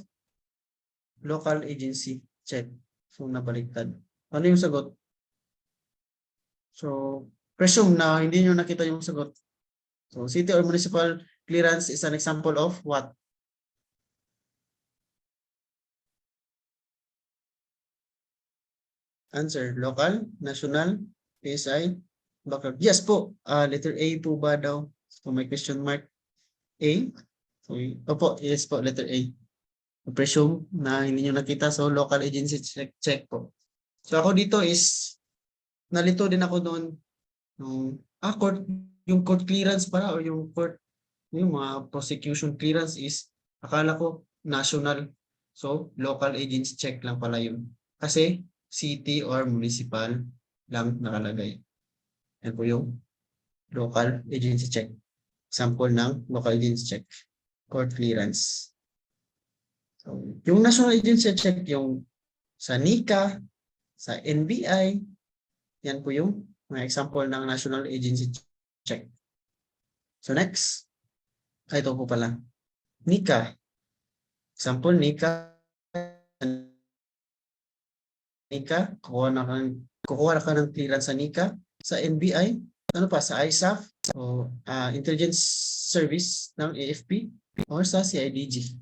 local agency check. So nabaliktad. Ano yung sagot? So presume na hindi nyo nakita yung sagot. So city or municipal clearance is an example of what? Answer, local, national, PSI, backup. Yes po, letter A po ba daw? So may question mark A. So, opo, yes po, letter A. Presume na hindi nyo nakita, so local agency check po. So ako dito is, nalito din ako doon, yung court clearance para or yung court, yung mga prosecution clearance is, akala ko national. So local agency check lang pala yun. Kasi city or municipal lang nakalagay. Yan po yung local agency check. Sample ng local agency check. Court clearance. So, yung national agency check, yung sa NICA, sa NBI, yan po yung mga example ng national agency check. So next, ito po pala. NICA. Example, NICA, kukuha ka ng clearance sa NICA, sa NBI, ano pa, sa ISAF, o Intelligence Service ng AFP, or sa CIDG.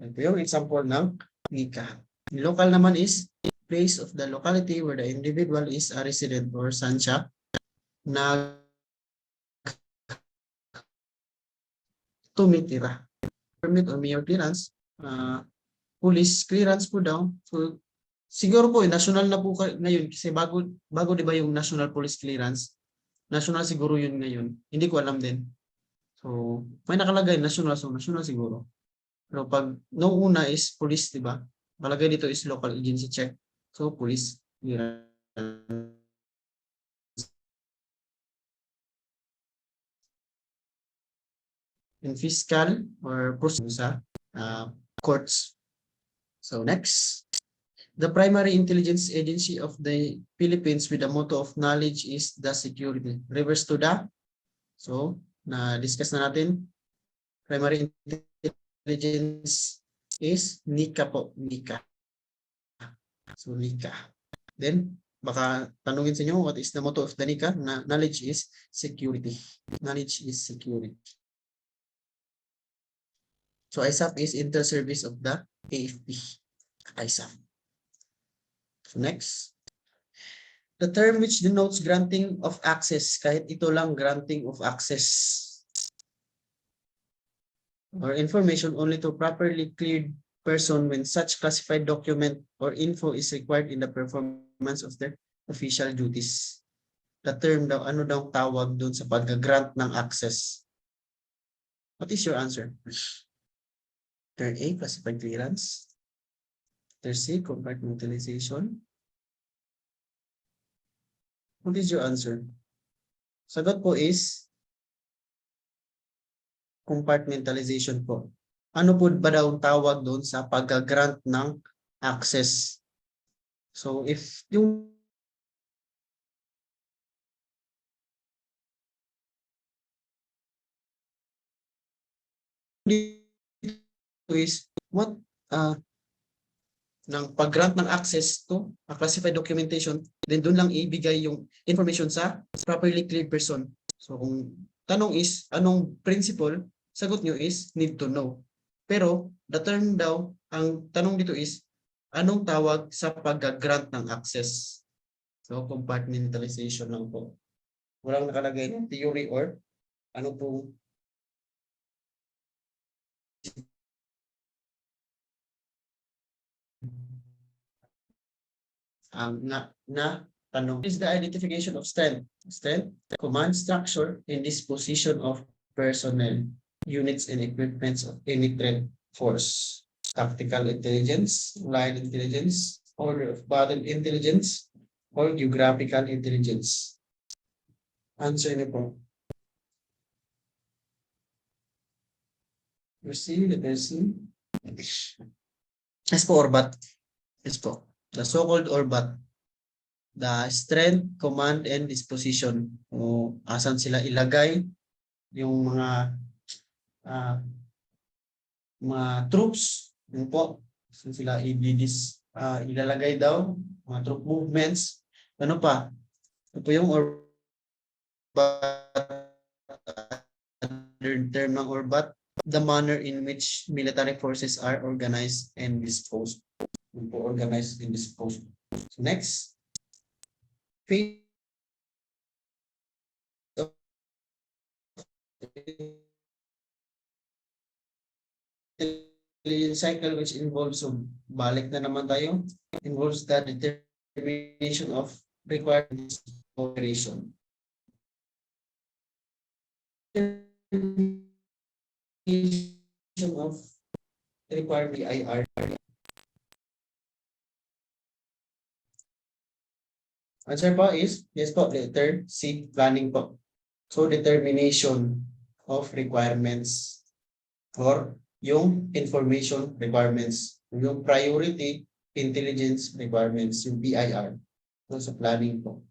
Ito yung example ng NICA. Local naman is place of the locality where the individual is a resident or saan siya na tumitira. Permit or mayor clearance, police clearance po daw. So, siguro po, national na po ngayon kasi bago di ba yung national police clearance? National siguro yun ngayon. Hindi ko alam din. So, may nakalagay national, so national siguro. Pero pag nung una is police, di ba? Malagay dito is local agency check. So, police clearance. In fiscal or sa courts. So next, the primary intelligence agency of the Philippines with the motto of knowledge is the security. Reverse to the, so na-discuss na natin, primary intelligence is NICA po, NICA. So NICA. Then, baka tanungin sa inyo, what is the motto of the NICA? Knowledge is security. Knowledge is security. So ISAF is inter-service of the AFP. ISAF. So next. The term which denotes granting of access, kahit ito lang granting of access or information only to properly cleared person when such classified document or info is required in the performance of their official duties. The term daw, ano daw tawag doon sa pag-grant ng access? What is your answer? Letter A, classified clearance. Letter C, compartmentalization. What is your answer? Sagot po is compartmentalization po. ano po ba daw tawag doon sa pag-grant ng access? So if yung is what ng pag-grant ng access to a classified documentation, then doon lang ibigay yung information sa properly cleared person. So kung tanong is anong principle, sagot nyo is need to know. Pero the term daw, ang tanong dito is anong tawag sa pag-grant ng access? So compartmentalization lang po. Walang nakalagay ng theory or ano po na tanong is the identification of strength, command structure, and disposition of personnel, units and equipments of any threat force, tactical intelligence, line intelligence, order of battle intelligence, or geographical intelligence. Answer niyo po. Receive, receive. Yes po, Orbat. Yes po. The so-called Orbat. The strength, command, and disposition. O asan sila ilagay yung mga troops. Yun po. Asan sila ilalagay daw. Mga troop movements. Ano pa? Ito po yung Orbat. Term ng Orbat. The manner in which military forces are organized and disposed. Yun po, organized and disposed. So next. Phase of cycle which involves, so balik na naman tayo, involves the determination of required operation. Of required BIR. Answer po is, yes po, letter C, planning po. So determination of requirements or yung information requirements, yung priority intelligence requirements, yung BIR. So sa planning po.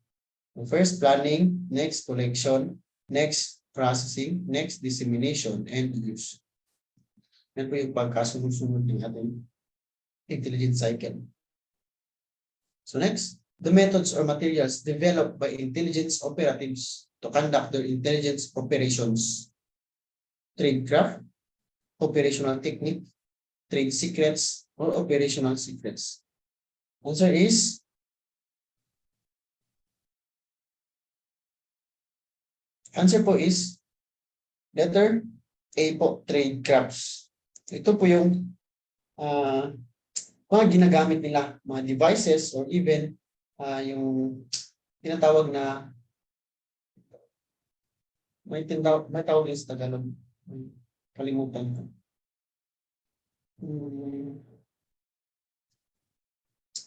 So first planning, next collection, next processing, next dissemination, and use. Yan po yung pagkasunod-sunod ng ating intelligence cycle. So next, the methods or materials developed by intelligence operatives to conduct their intelligence operations. Tradecraft, operational technique, trade secrets, or operational secrets. Answer is letter A po, tradecrafts. Ito po yung mga ginagamit nila, mga devices or even yung tinatawag na may tawag din sa Tagalog. Kalimutan ko.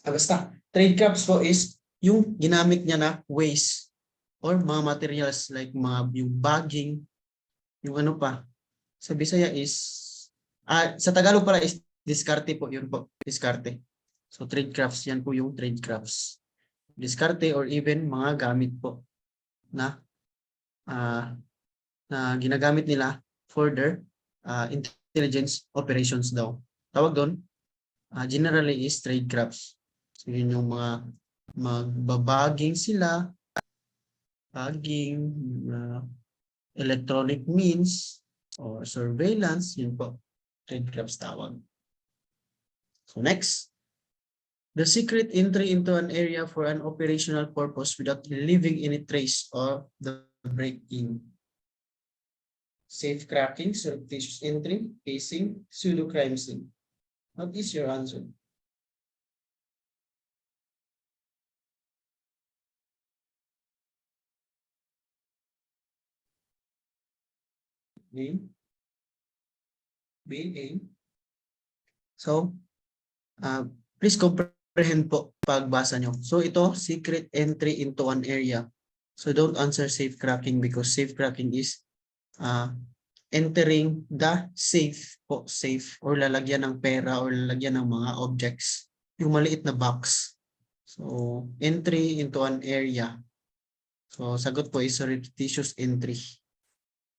Basta, tradecrafts po is yung ginamit niya na ways or mga materials like yung bagging, yung ano pa. Sa Bisaya is, sa Tagalog pala is diskarte po, yun po, diskarte. So tradecrafts, yan po yung tradecrafts. Diskarte or even mga gamit po na ginagamit nila for their intelligence operations daw. Tawag doon, generally is tradecrafts. So yun yung mga magbabaging sila, bagging, electronic means, or surveillance, yun po, tradecrafts tawag. So next, the secret entry into an area for an operational purpose without leaving any trace of the break-in. Safe cracking, surreptitious entry, casing, pseudo-crime scene. What is your answer? B. A. So, please comprehend po pagbasa nyo. So ito, secret entry into an area. So don't answer safe cracking because safe cracking is entering the safe po, safe, or lalagyan ng pera or lalagyan ng mga objects, yung maliit na box. So, entry into an area. So, sagot po is surreptitious entry.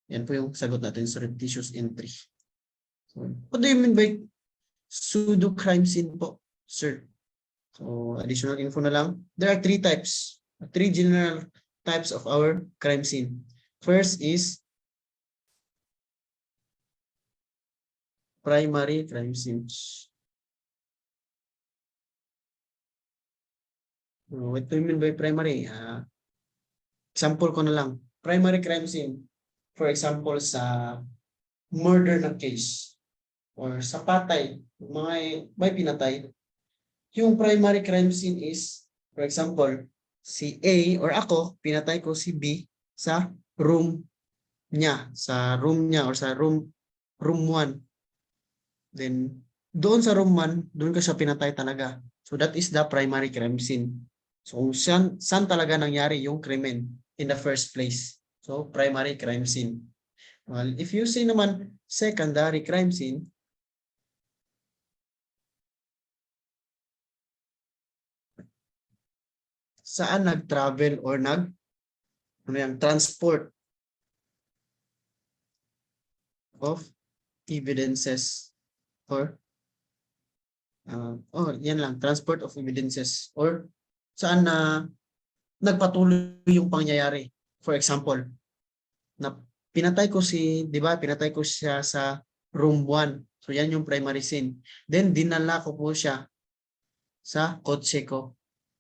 Yan po yung sagot natin, surreptitious entry. So, what do you mean by pseudo crime scene po, sir? So, additional info na lang. There are three types, three general types of our crime scene. First is primary crime scenes. What do you mean by primary? Example ko na lang. Primary crime scene. For example, sa murder na case or sa patay, may pinatay. Yung primary crime scene is, for example, si A or ako, pinatay ko si B sa room niya or sa room 1. Then, doon sa room 1, doon ko siya pinatay talaga. So, that is the primary crime scene. So, saan talaga nangyari yung krimen in the first place? So, primary crime scene. Well, if you say naman secondary crime scene, saan nag-travel or transport of evidences or yan lang, transport of evidences or saan na nagpatuloy yung pangyayari. For example, na pinatay ko pinatay ko siya sa room 1. So yan yung primary scene. Then dinala ko po siya sa kotse ko.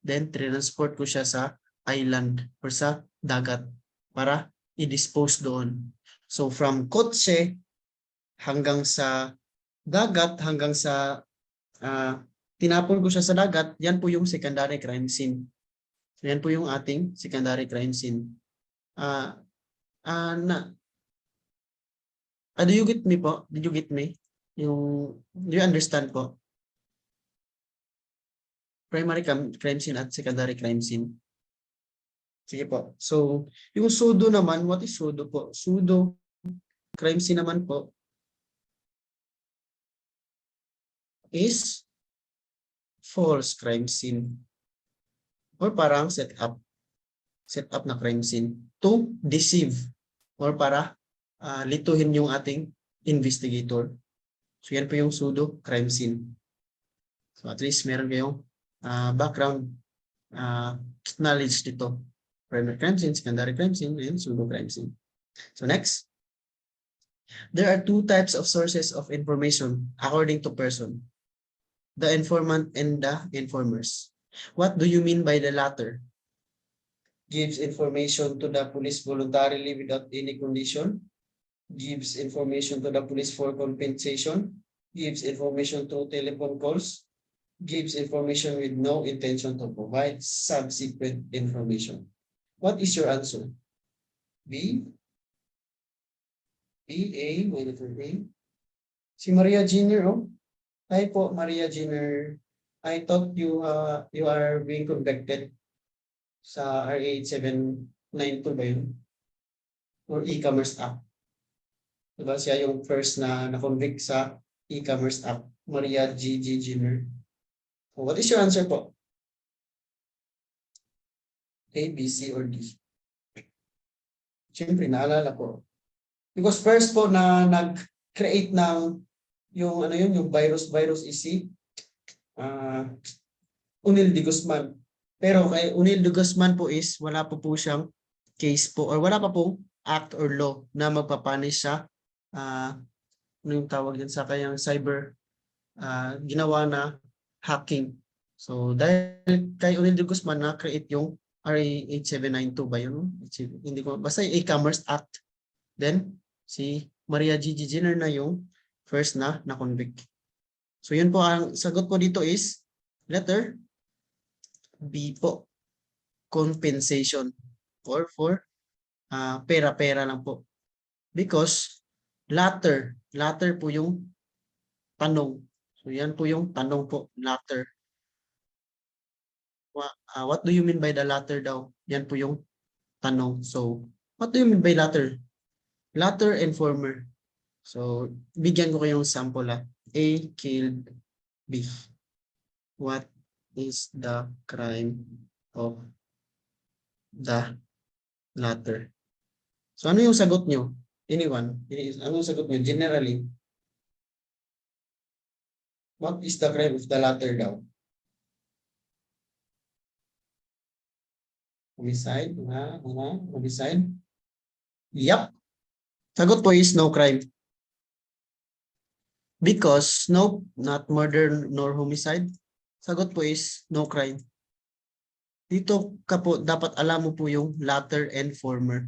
Then transport ko siya sa island or sa dagat para i-dispose doon. So from kotse hanggang sa dagat, hanggang sa tinapon ko siya sa dagat, yan po yung secondary crime scene. So yan po yung ating secondary crime scene. Do you get me po? Did you get me? Do you understand po? Primary crime scene at secondary crime scene. Sige po. So, yung pseudo naman, what is pseudo po? Pseudo crime scene naman po is false crime scene or parang set up na crime scene to deceive or para lituhin yung ating investigator. So yan po yung pseudo crime scene. So at least meron kayong background knowledge dito. Primary crime scene, secondary crime scene, and pseudo crime scene. So next, there are two types of sources of information according to person. The informant and the informers. What do you mean by the latter? Gives information to the police voluntarily without any condition. Gives information to the police for compensation. Gives information through telephone calls. Gives information with no intention to provide subsequent information. What is your answer? B? B, A, may letter A. Si Maria Jenner, oh. Hi po, Maria Jenner. I thought you are being convicted sa RA 8792 ba yun? Or e-commerce app. Diba siya yung first na na-convict sa e-commerce app, Maria G.G. Jenner. So what is your answer po? A, B, C, or D? Siyempre, naalala ko. Because first po na nag-create ng yung virus is si Unil de Guzman. Pero kay Unil de Guzman po is wala po siyang case po or wala pa pong act or law na magpapunish sa ano yung tawag din sa kanyang cyber ginawa na hacking. So dahil kay Unil de Guzman na create yung RA 8792 ba yun? Hindi ko basta yung e-commerce act. Then si Maria G.G. Jenner na yung first na na-convict. So yun po ang sagot po dito is letter B po. Compensation or for pera-pera lang po. Because latter po yung tanong. So yan po yung tanong po, latter. What do you mean by the latter daw? Yan po yung tanong. So what do you mean by latter? Latter and former. So, bigyan ko kayong sample A killed B. What is the crime of the latter? So, ano yung sagot nyo? Anyone? Ano yung sagot nyo? Generally, what is the crime of the latter daw? Homicide? Homicide? Yup. Sagot po is no crime. Because, no, not murder nor homicide. Sagot po is no crime. Dito ka po, dapat alam mo po yung latter and former.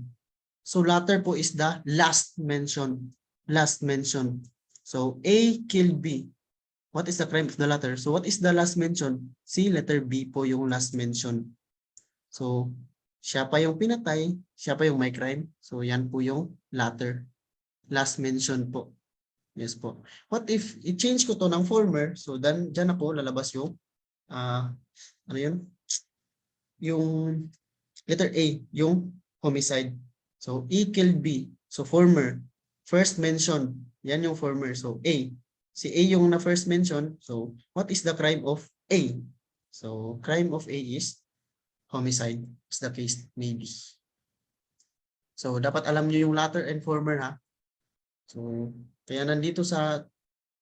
So latter po is the last mention. Last mention. So A killed B. What is the crime of the latter? So what is the last mention? Si letter B po yung last mention. So siya pa yung pinatay, siya pa yung may crime. So yan po yung latter. Last mention po. Yes po. What if i-change ko to ng former? So dan diyan na po lalabas yung ano yun? Yung letter A, yung homicide. So E killed B. So former. First mention. Yan yung former. So A. Si A yung na first mention. So what is the crime of A? So crime of A is homicide. Is the case maybe. So dapat alam nyo yung latter and former ha. So kaya nandito sa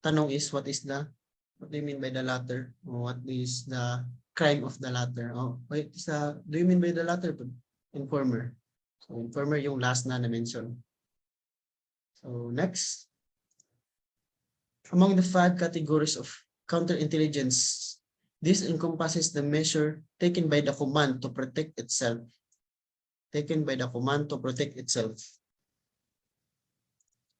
tanong is what do you mean by the latter? Or what is the crime of the latter? Oh, wait, do you mean by the latter? Informer. So informer yung last na na-mention. So next. Among the 5 categories of counterintelligence, this encompasses the measure taken by the command to protect itself. Taken by the command to protect itself.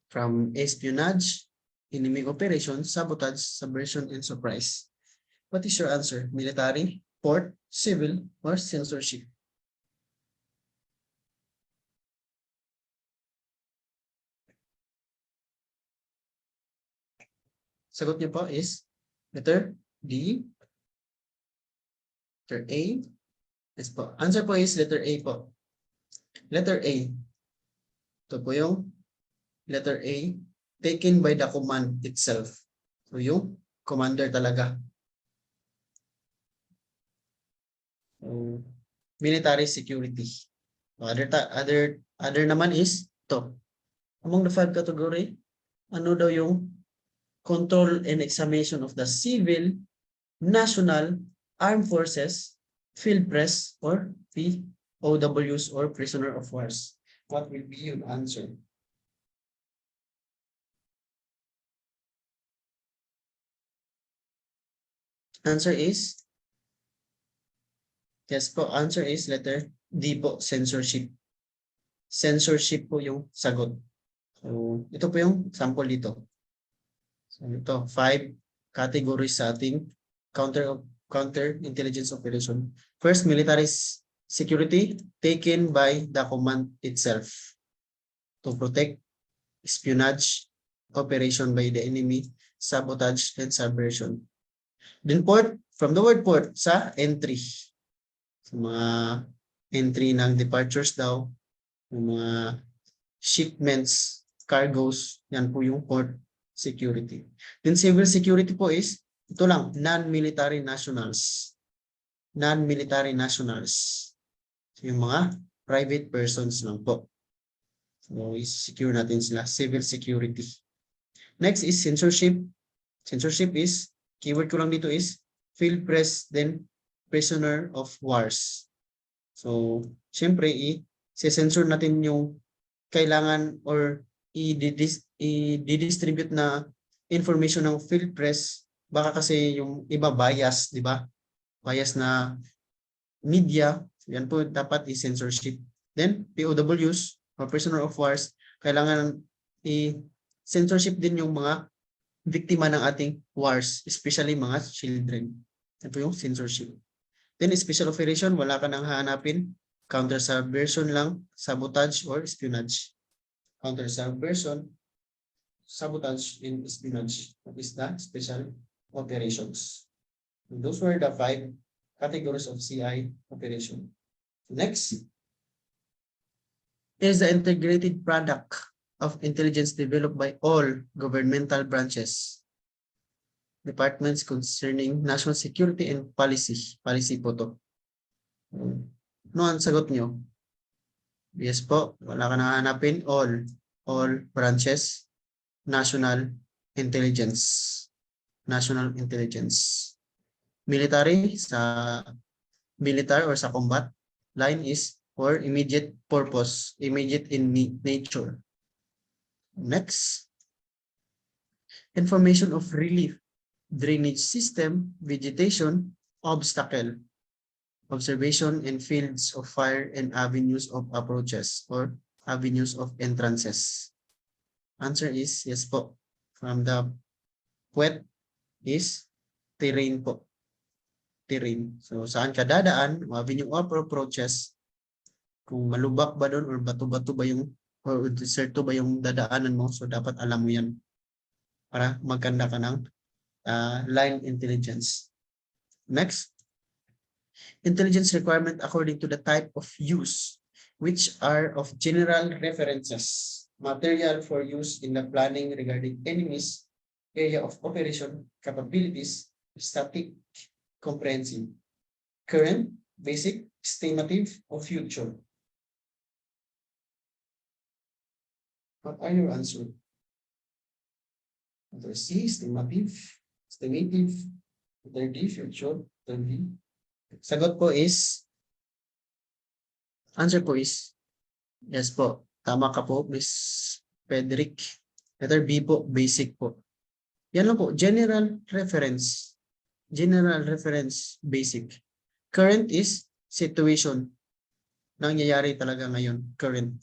From espionage, enemy operations, sabotage, subversion, and surprise. What is your answer? Military, port, civil, or censorship? Sagot niyo po is letter D, letter A. Yes po. Answer po is letter A po. Letter A. Ito po yung letter A taken by the command itself. So yung commander talaga. So, military security. Other naman is to. Among the 5 category, ano daw yung control and examination of the civil, national, armed forces, field press, or POWs or prisoner of wars? What will be your answer? Answer is, yes po, answer is letter D po, censorship. Censorship po yung sagot. So, ito po yung sample dito. So, ito, 5 categories sa ating counter intelligence operation. First, military security taken by the command itself to protect, espionage, operation by the enemy, sabotage, and subversion. Then port, from the word port, sa entry. Sa mga entry ng departures daw, mga shipments, cargoes, yan po yung port security. Then civil security po is, ito lang, non-military nationals. Non-military nationals. Yung mga private persons lang po. So, secure natin sila. Civil security. Next is censorship. Censorship is, keyword ko lang dito is, field press, then prisoner of wars. So, syempre, i-censor natin yung kailangan or i-distribute na information ng field press. Baka kasi yung iba bias, di ba? Bias na media, yan po dapat i-censorship. Then, POWs, or prisoner of wars, kailangan i-censorship din yung mga biktima ng ating wars, especially mga children. Yan po yung censorship. Then, special operation, wala ka nang hahanapin. Counter-subversion lang, sabotage or espionage. Counter-subversion, sabotage, and espionage. That is the special operations. And those were the 5 categories of CI operation. Next is the integrated product of intelligence developed by all governmental branches, departments concerning national security and policy. Policy po to. Ano ang sagot nyo? Yes po, wala ka nahanapin. All branches, national intelligence. National intelligence. Military, sa military or sa combat, line is for immediate purpose, immediate in nature. Next, information of relief, drainage system, vegetation, obstacle, observation and fields of fire and avenues of approaches or avenues of entrances. Answer is yes po. From the puwet is terrain po. Terrain. So saan ka dadaan, avenue of approaches, kung malubak ba doon or bato-bato ba yung or deserto ba yung dadaanan mo, so dapat alam mo yan para magkanda ka ng line intelligence. Next, intelligence requirement according to the type of use, which are of general references, material for use in the planning regarding enemies, area of operation, capabilities, static, comprehensive, current, basic, estimative, or future. What are your answers? Letter C, estimative, letter D, future, letter D. Sagot po is, answer po is, yes po, tama ka po, Miss Frederick. Letter B po, basic po. Yan lang po, general reference, basic. Current is situation. Nangyayari talaga ngayon, current.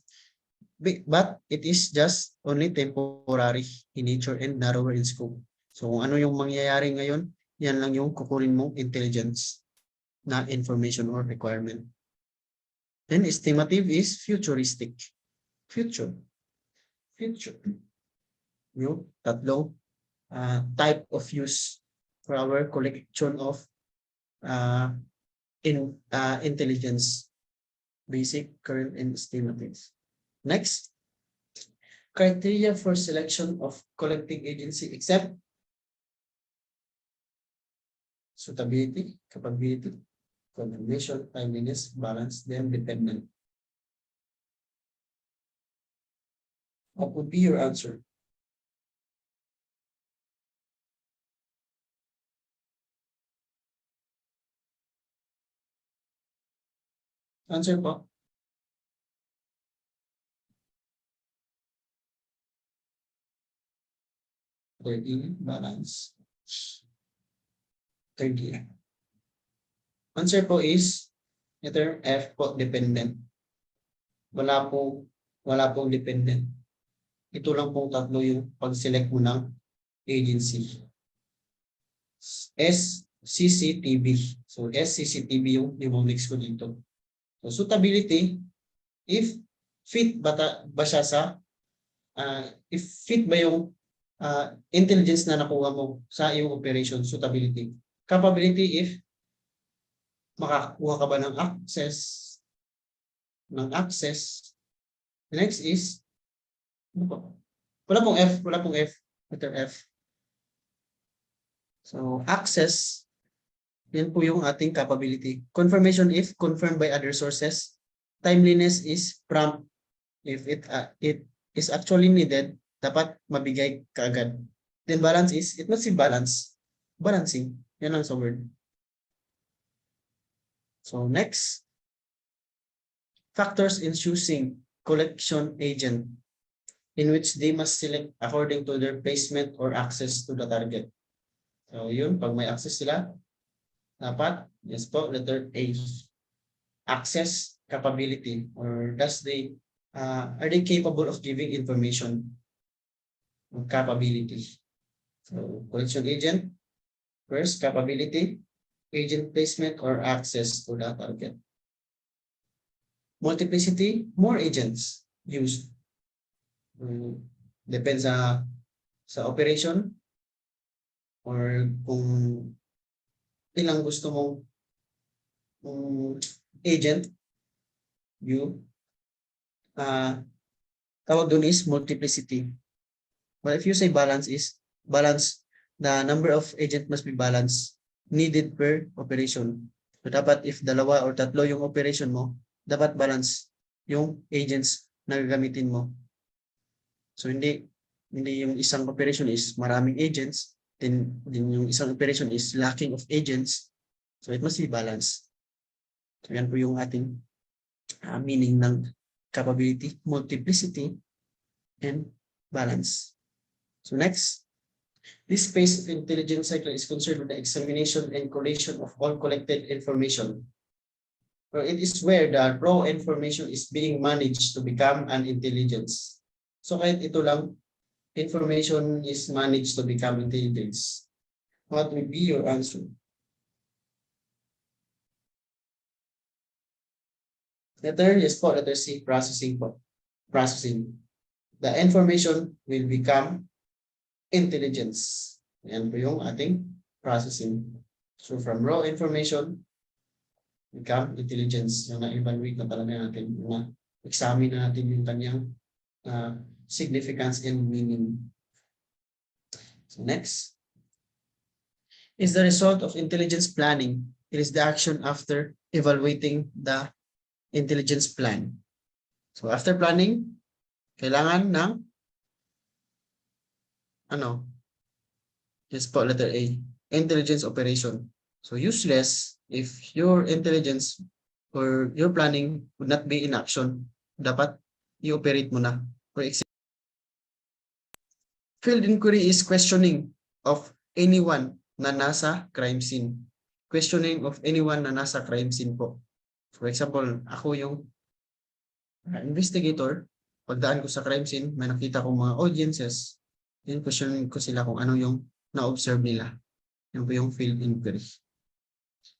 But it is just only temporary in nature and narrower in scope. So kung ano yung mangyayari ngayon, yan lang yung kukunin mong intelligence na information or requirement. Then estimative is futuristic. Future. Yung tatlong type of use for our collection of intelligence. Basic, current, and estimative. Next, criteria for selection of collecting agency except suitability, capability, confirmation, timeliness, balance, then dependent. What would be your answer? Answer po. Third E, balance. Third E. Answer po is letter F po, dependent. Wala pong dependent. Ito lang pong tatlo yung pag-select mo ng agency. SCCTV. So SCCTV yung next ko dito. So suitability, if fit ba siya sa if fit ba yung intelligence na nakuha mo sa iyong operation, suitability. Capability, if makakuha ka ba ng access. Next is wala pong F, letter F. So access, yan po yung ating capability. Confirmation, if confirmed by other sources. Timeliness is prompt, if it is actually needed, dapat mabigay kaagad. Then balance is, it must be balance. Balancing. Yan lang sa word. So next, factors in choosing collection agent, in which they must select according to their placement or access to the target. So yun, pag may access sila, dapat, yes po, letter A. Access, capability, or are they capable of giving information? Capability. So collection agent, first capability, agent placement or access to the target. Multiplicity, more agents used. Depends sa operation or kung ilang gusto mong agent, you tawag doon is multiplicity. But if you say balance is balance, the number of agent must be balanced needed per operation. So dapat if dalawa or tatlo yung operation mo, dapat balance yung agents na gagamitin mo. So hindi yung isang operation is maraming agents, then yung isang operation is lacking of agents. So it must be balanced. So yan po yung ating meaning ng capability, multiplicity, and balance. So next, this phase of intelligence cycle is concerned with the examination and collation of all collected information. So it is where the raw information is being managed to become an intelligence. So kahit ito lang, information is managed to become intelligence. What will be your answer? Letter yes po, letter C, processing po. Processing. The information will become intelligence. Yan po yung ating processing. So from raw information, become intelligence. Yung na-evaluate na talaga natin, na-examine natin yung kanyang significance and meaning. So next, is the result of intelligence planning. It is the action after evaluating the intelligence plan. So after planning, kailangan ng yes po, letter A, intelligence operation. So useless if your intelligence or your planning would not be in action. Dapat i-operate mo na. For example, field inquiry is questioning of anyone na nasa crime scene. Questioning of anyone na nasa crime scene po. For example, ako yung investigator, pagdaan ko sa crime scene, may nakita kong mga audiences, then questioning ko sila kung ano yung na-observe nila. Yan po yung field inquiry.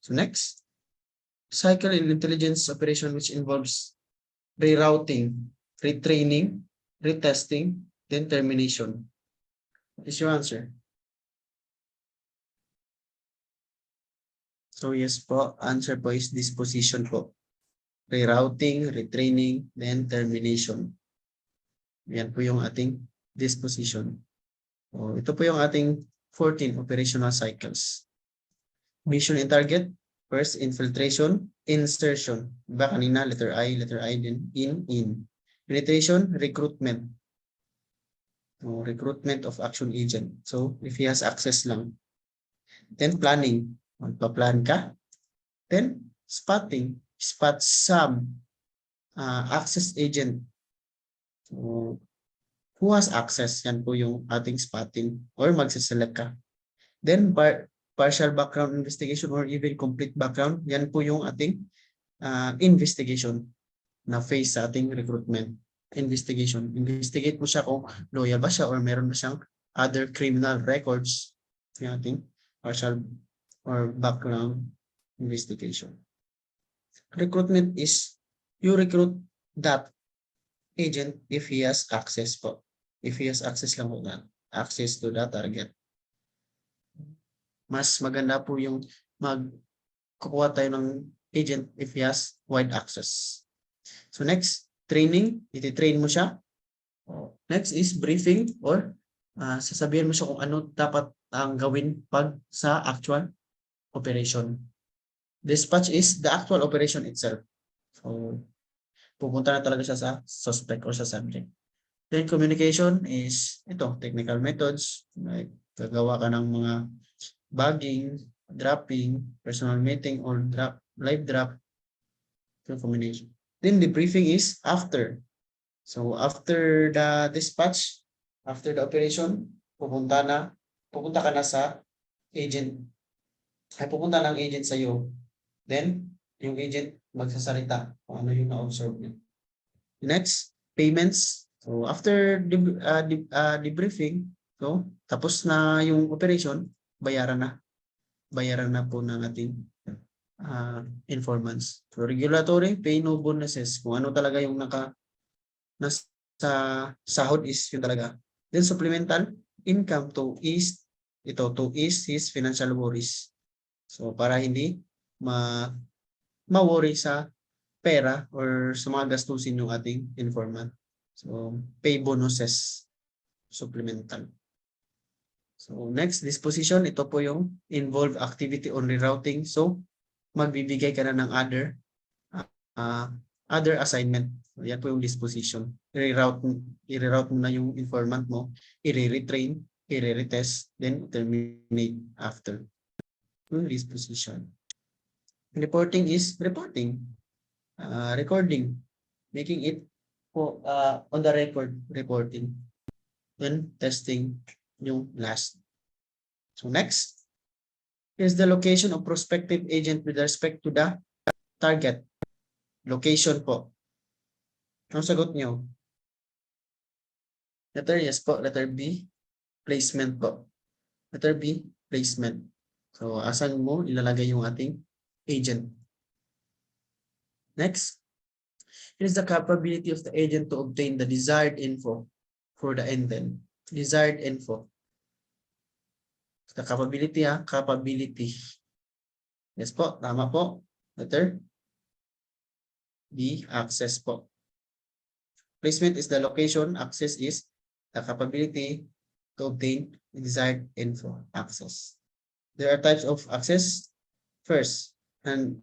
So next, cycle in intelligence operation which involves rerouting, retraining, retesting, then termination. What is your answer? So yes po, answer po is disposition po. Rerouting, retraining, then termination. Yan po yung ating disposition. So, ito po yung ating 14 operational cycles. Mission and target. First, infiltration, insertion. Diba kanina, letter I, then in. Penetration, recruitment. So, recruitment of action agent. So, if he has access lang. Then, planning. Magpa-plan ka. Then, spotting. Spot some access agent. So, who has access? Yan po yung ating spotting or magsiselect ka. Then, partial background investigation or even complete background. Yan po yung ating investigation na phase sa ating recruitment. Investigation. Investigate mo siya kung loyal ba siya or meron ba siyang other criminal records. Yung ating partial or background investigation. Recruitment is you recruit that agent if he has access po. If he has access lang po na. Access to that target. Mas maganda po yung magkukuha tayo ng agent if he has wide access. So next, training. Iti-train mo siya. Next is briefing or sasabihin mo siya kung ano dapat ang gawin pag sa actual operation. Dispatch is the actual operation itself. So, pupunta na talaga siya sa suspect or sa subject. Then communication is ito, technical methods. Like, gagawa ka ng mga bagging, dropping, personal meeting, or live drop. So, combination. Then the briefing is after. So, after the dispatch, after the operation, pupunta ka na sa agent. Ay pupunta ng agent sa iyo. Then, yung agent magsasalita kung ano yung na-observe niya. Next, payments. So, after debriefing, so, tapos na yung operation, bayaran na. Bayaran na po ng ating informants. So, regulatory, pay no bonuses. Kung ano talaga yung nasa sahod is yun talaga. Then, supplemental income to ease his financial worries. So, para hindi ma-worry sa pera or sa mga gastusin yung ating informant. So, pay bonuses, supplemental. So, next disposition, ito po yung involve activity on rerouting. So, magbibigay ka na ng other assignment. So, yan po yung disposition. I-reroute mo na yung informant mo, i-retrain, i-retest, then terminate after. Yung disposition. Reporting is reporting. Recording, making it on the record, reporting. Then testing yung last. So next is the location of prospective agent with respect to the target. Location po. Ang sagot nyo? Letter yes po. Letter B, placement po. Letter B, placement. So asan mo ilalagay yung ating agent? Next, it is the capability of the agent to obtain the desired info for the intent. Desired info. The capability capability. Yes po, tama po. Letter B, access po. Placement is the location, access is the capability to obtain the desired info, access. There are types of access. First, an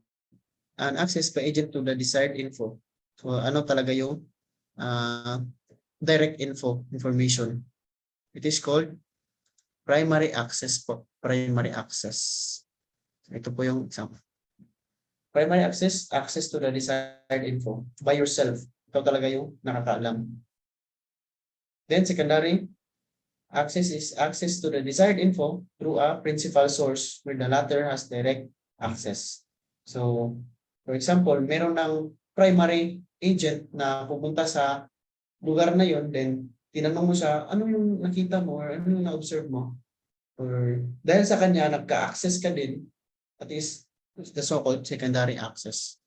access by agent to the desired info. So ano talaga yung direct information. It is called primary access po. Primary access. Ito po yung example. Primary access to the desired info by yourself. Ikaw talaga yung nakakaalam. Then secondary access is access to the desired info through a principal source where the latter has direct access. So, for example, meron ng primary agent na pupunta sa lugar na yon, then tinanong mo siya, ano yung nakita mo or ano yung na-observe mo? Or dahil sa kanya, nagka-access ka din, that is the so-called secondary access.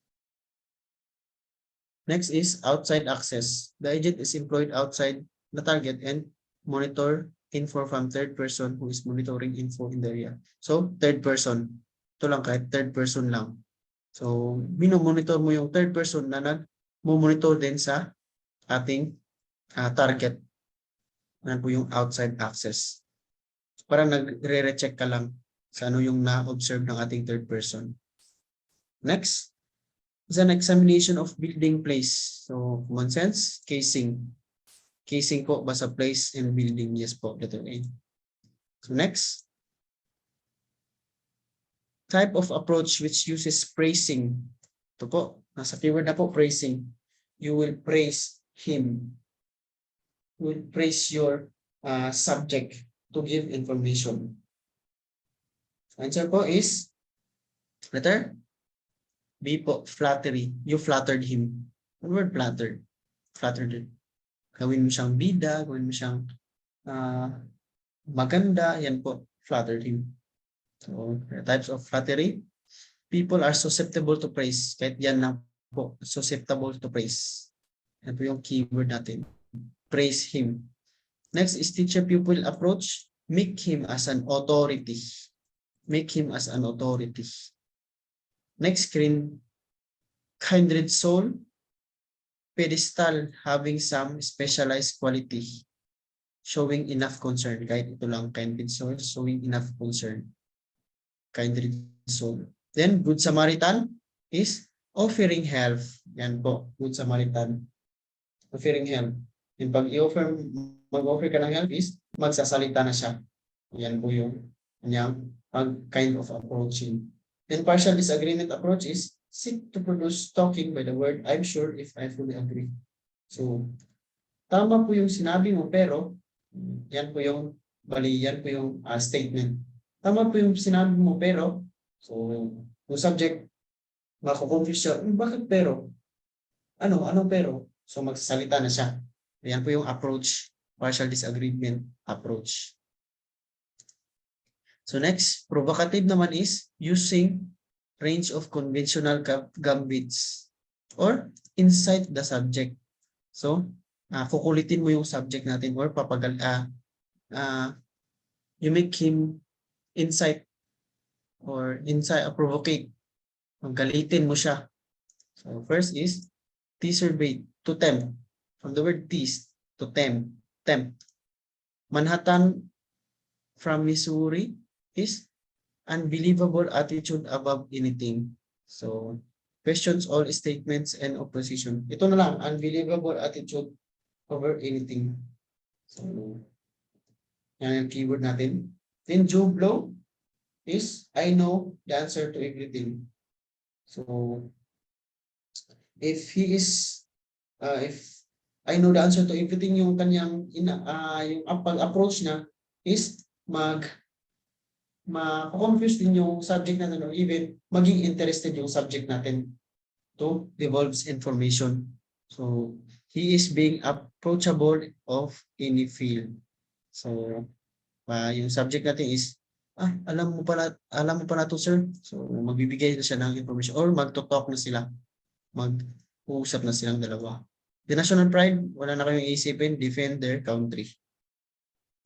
Next is outside access. The agent is employed outside the target and monitor info from third person who is monitoring info in the area. So, third person. Ito lang, kahit third person lang. So, minomonitor mo yung third person na nag-monitor din sa ating target. Yan po yung outside access. So, parang nagre-recheck ka lang sa ano yung na-observe ng ating third person. Next is an examination of building place. So, common sense, casing. Casing po ba sa place and building? Yes po, letter A. So, next. Type of approach which uses praising. Ito po, nasa keyword na po, praising. You will praise him. You will praise your subject to give information. Answer po is letter B po, flattery. You flattered him. The word flattered. Flattered him. Gawin mo siyang bida, gawin mo siyang maganda, yan po, flattered him. So, types of flattery. People are susceptible to praise. Kahit yan lang po, susceptible to praise. Yan po yung keyword natin. Praise him. Next is teacher-pupil approach. Make him as an authority. Make him as an authority. Next, kindred soul. Pedestal, having some specialized quality. Showing enough concern. Kahit ito lang, kindred soul, showing enough concern. Kindred soul. Then, Good Samaritan is offering help. Yan po, Good Samaritan. Offering help. Yung pag mag-offer ka ng help is, magsasalita na siya. Yan po yung kanyang kind of approaching. Then, partial disagreement approach is, seek to produce talking by the word, I'm sure if I fully agree. So, tama po yung sinabi mo, pero, yan po yung statement. Tama po yung sinabi mo, pero, so, yung subject, mako-confuse siya, bakit pero? Ano pero? So, magsasalita na siya. Yan po yung approach, partial disagreement approach. So, next, provocative naman is using range of conventional gambits or incite the subject. So, kukulitin mo yung subject natin or you make him incite or provocate. Galitin mo siya. So, first is teaser bait, to tempt. From the word tease to tempt. Manhattan from Missouri is unbelievable attitude above anything. So, questions all statements and opposition. Ito na lang, unbelievable attitude over anything. So, yan yung keyword natin. Then, Joe Blow is, I know the answer to everything. So, if he is, if I know the answer to everything, yung kanyang, yung pag-approach na is ma-confuse din yung subject natin or even maging interested yung subject natin to devolves information. So, he is being approachable of any field. So, yung subject natin is, alam mo pala to, sir. So, magbibigay na siya ng information or magto-talk na sila. Mag-uusap na silang dalawa. The national pride, wala na kayong isipin, defend their country.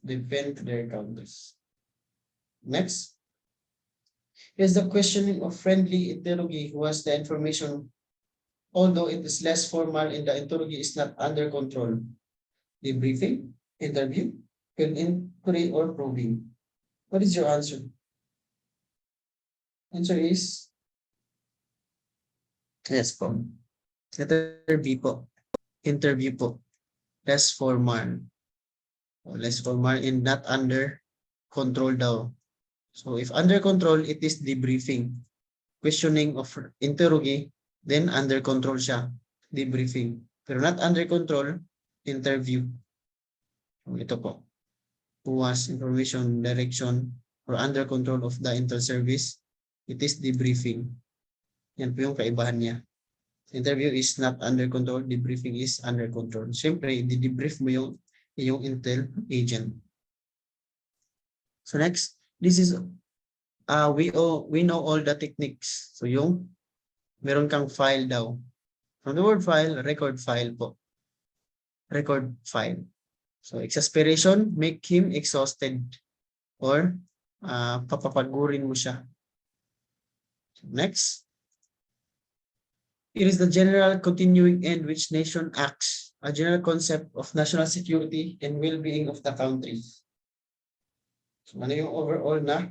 Defend their countries. Next. Is the questioning of friendly interrogee who has the information, although it is less formal and the interrogee is not under control. Debriefing, interview, inquiry, or probing. What is your answer? Answer is yes po. Letter B po. Interview po. Less formal. Less formal and not under control daw. So if under control, it is debriefing. Questioning of interrogee, then under control siya. Debriefing. Pero not under control, interview. Ito po. Who has information, direction, or under control of the intel service, it is debriefing. Yan po yung kaibahan niya. Interview is not under control, debriefing is under control. Siyempre, di-debrief mo yung intel agent. So next, this is we know all the techniques. So yung meron kang file daw. From the word file, record file po. Record file. So exasperation, make him exhausted or papapagurin mo siya. So next. It is the general continuing end which nation acts, a general concept of national security and well-being of the country. So ano yung overall na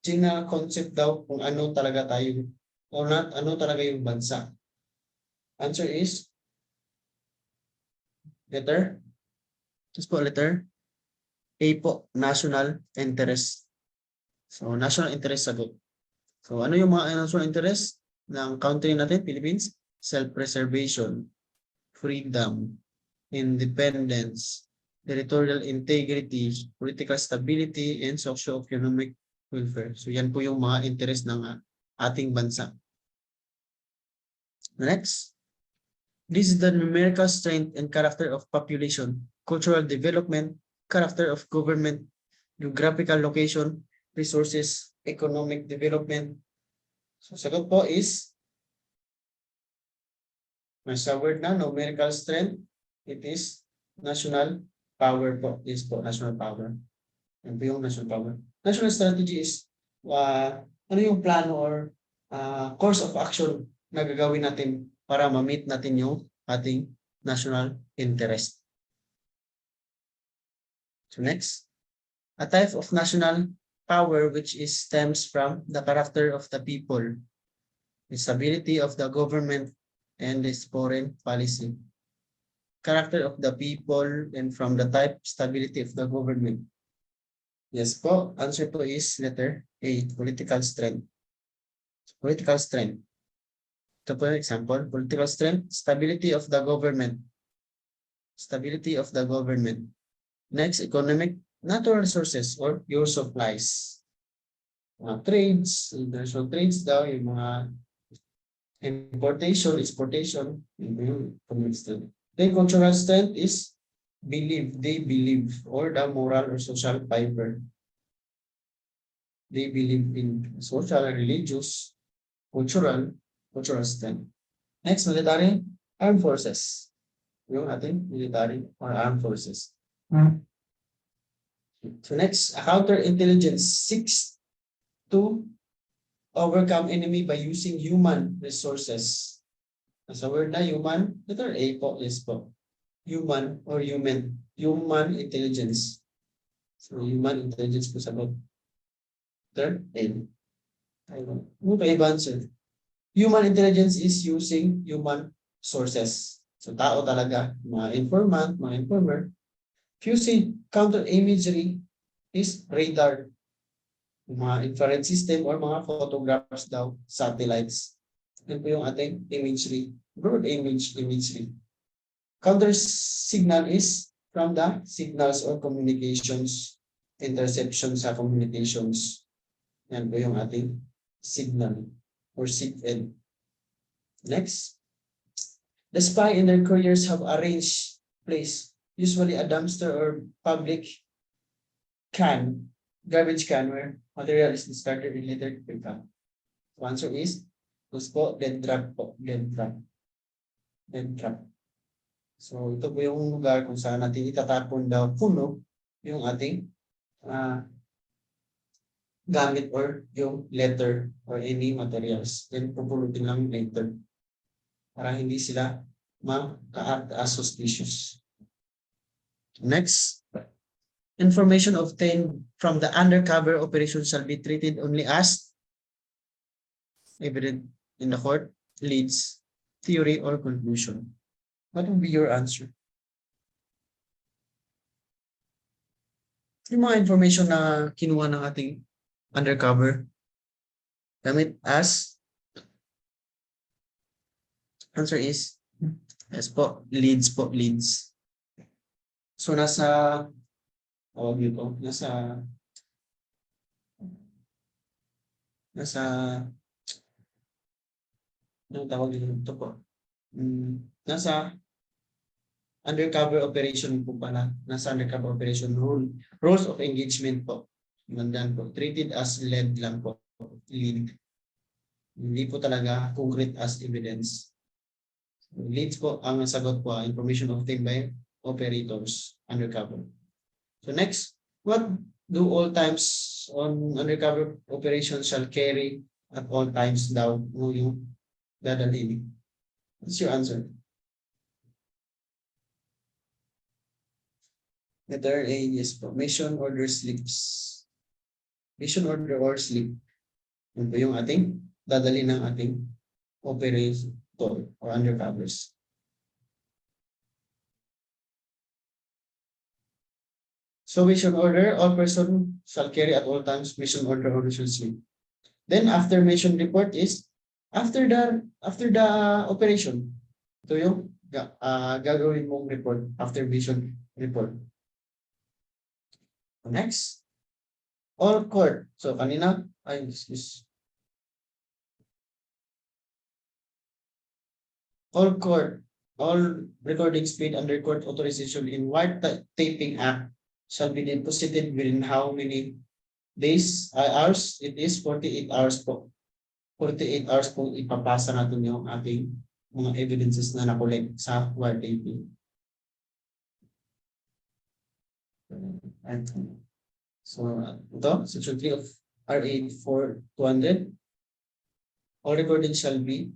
general concept daw kung ano talaga tayo o not, ano talaga yung bansa. Answer is letter. Just po letter A po, national interest. So national interest sagot. So ano yung mga national interest ng country natin, Philippines? Self-preservation, freedom, independence, territorial integrity, political stability, and socio-economic welfare. So yan po yung mga interest ng ating bansa. Next. This is the numerical strength and character of population, cultural development, character of government, geographical location, resources, economic development. So sagot po is nasa word na numerical strength, it is national power po. Is po national power. Yan po yung national power. National strategy is ano yung plano or course of action na gagawin natin para ma-meet natin yung ating national interest. So next, a type of national power which stems from the character of the people, the stability of the government, and its foreign policy. Character of the people and from the type stability of the government. Yes po, answer po is letter A, political strength. Political strength. Ito po yung example, political strength, stability of the government. Stability of the government. Next, economic, natural resources or your supplies. Mga trades, international trades daw, yung mga importation, exportation, yung economic strength. Then cultural strength is believe, they believe, or the moral or social fiber. They believe in social, religious, cultural strength. Next, military, armed forces. Yung ating military or armed forces. So next, a counterintelligence seeks to overcome enemy by using human resources. As a word na human, letter A po, yes po. human intelligence. So human intelligence po sagot. Third, N. Ano pa iba answer? Human intelligence is using human sources. So tao talaga, mga informant, mga informer. Fusing counter imagery is radar, mga infrared system or mga photographs daw, satellites. Yan po yung ating imagery, broad imagery. Counter signal is from the signals or communications, interception sa communications. Yan po yung ating signal or SIGINT. Next. The spy and their couriers have arranged place, usually a dumpster or public can, garbage can where material is discarded and later picked up. The answer is, dead trap po, dead trap. Dead trap. So ito po yung lugar kung saan natin itatapon daw puno yung ating gamit or yung letter or any materials. Then pupulutin lang later para hindi sila ma-act as suspicious. Next, information obtained from the undercover operation shall be treated only as evident in the court, leads, theory, or conclusion. What will be your answer? Yung mga information na kinuha ng ating undercover, gamit as, answer is, yes po, leads po, leads. So nasa, tawag dito, nasa, anong tawag dito po? Nasa undercover operation po pala. Nasa undercover operation rules of engagement po. Mandan po. Treated as lead lang po. Lead. Hindi po talaga concrete as evidence. Leads po ang sagot po, information obtained by operators undercover. So next, what do all times on undercover operation shall carry at all times daw yung dadalhin? What's your answer? Letter A is po. Mission order slips. Mission order or slip. Yun po yung ating dadali ng ating operator or undercovers. So mission order, all person shall carry at all times mission order or mission slip. Then after mission report is after the operation. Ito yung gagawin mong report after mission report. Next, all court. So kanina, all court, all recording speed under court authorization in Wiretapping Act shall be deposited within how many days, hours? It is 48 hours po. 48 hours po ipapasa natin yung ating mga evidences na nakolek sa wiretapping. So ito, section 3 of RA 4200. All recording shall be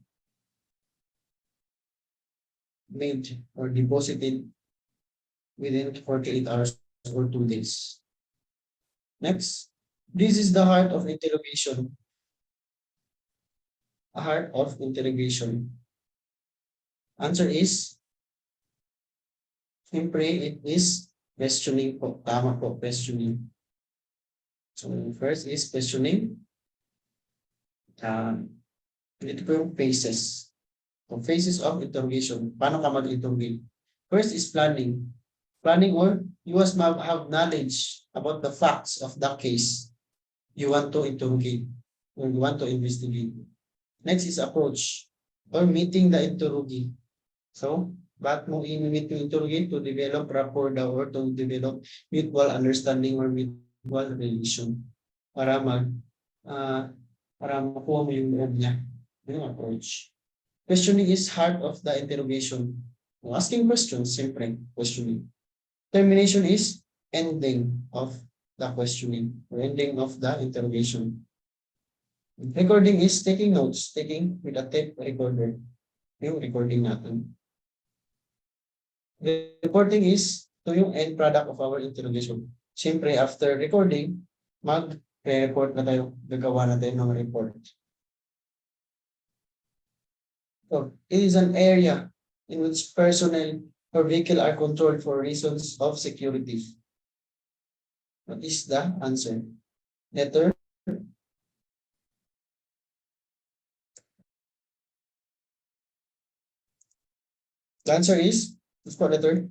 made or deposited within 48 hours or 2 days. Next, this is the heart of interrogation. A heart of interrogation. Answer is, siyempre, it is questioning po. Tama po, questioning. So first is questioning. Ito po yung phases. So phases of interrogation. Paano ka mag-interrogate? First is planning. Planning or you must have knowledge about the facts of the case you want to interrogate or you want to investigate. Next is approach or meeting the interrogee. So, bakit mo i-meet yung interrogate? To develop rapport daw or to develop mutual understanding or mutual relation para makuha mo yung loob niya. Yung approach. Questioning is heart of the interrogation. Asking questions, siyempre, questioning. Termination is ending of the questioning or ending of the interrogation. Recording is taking notes, taking with a tape recorder. Yung recording natin. Reporting is to yung end product of our interrogation. Siyempre, after recording, mag-report na tayo, gagawa na tayo ng report. So, it is an area in which personnel or vehicle are controlled for reasons of security. What is the answer? Letter? The answer is, letter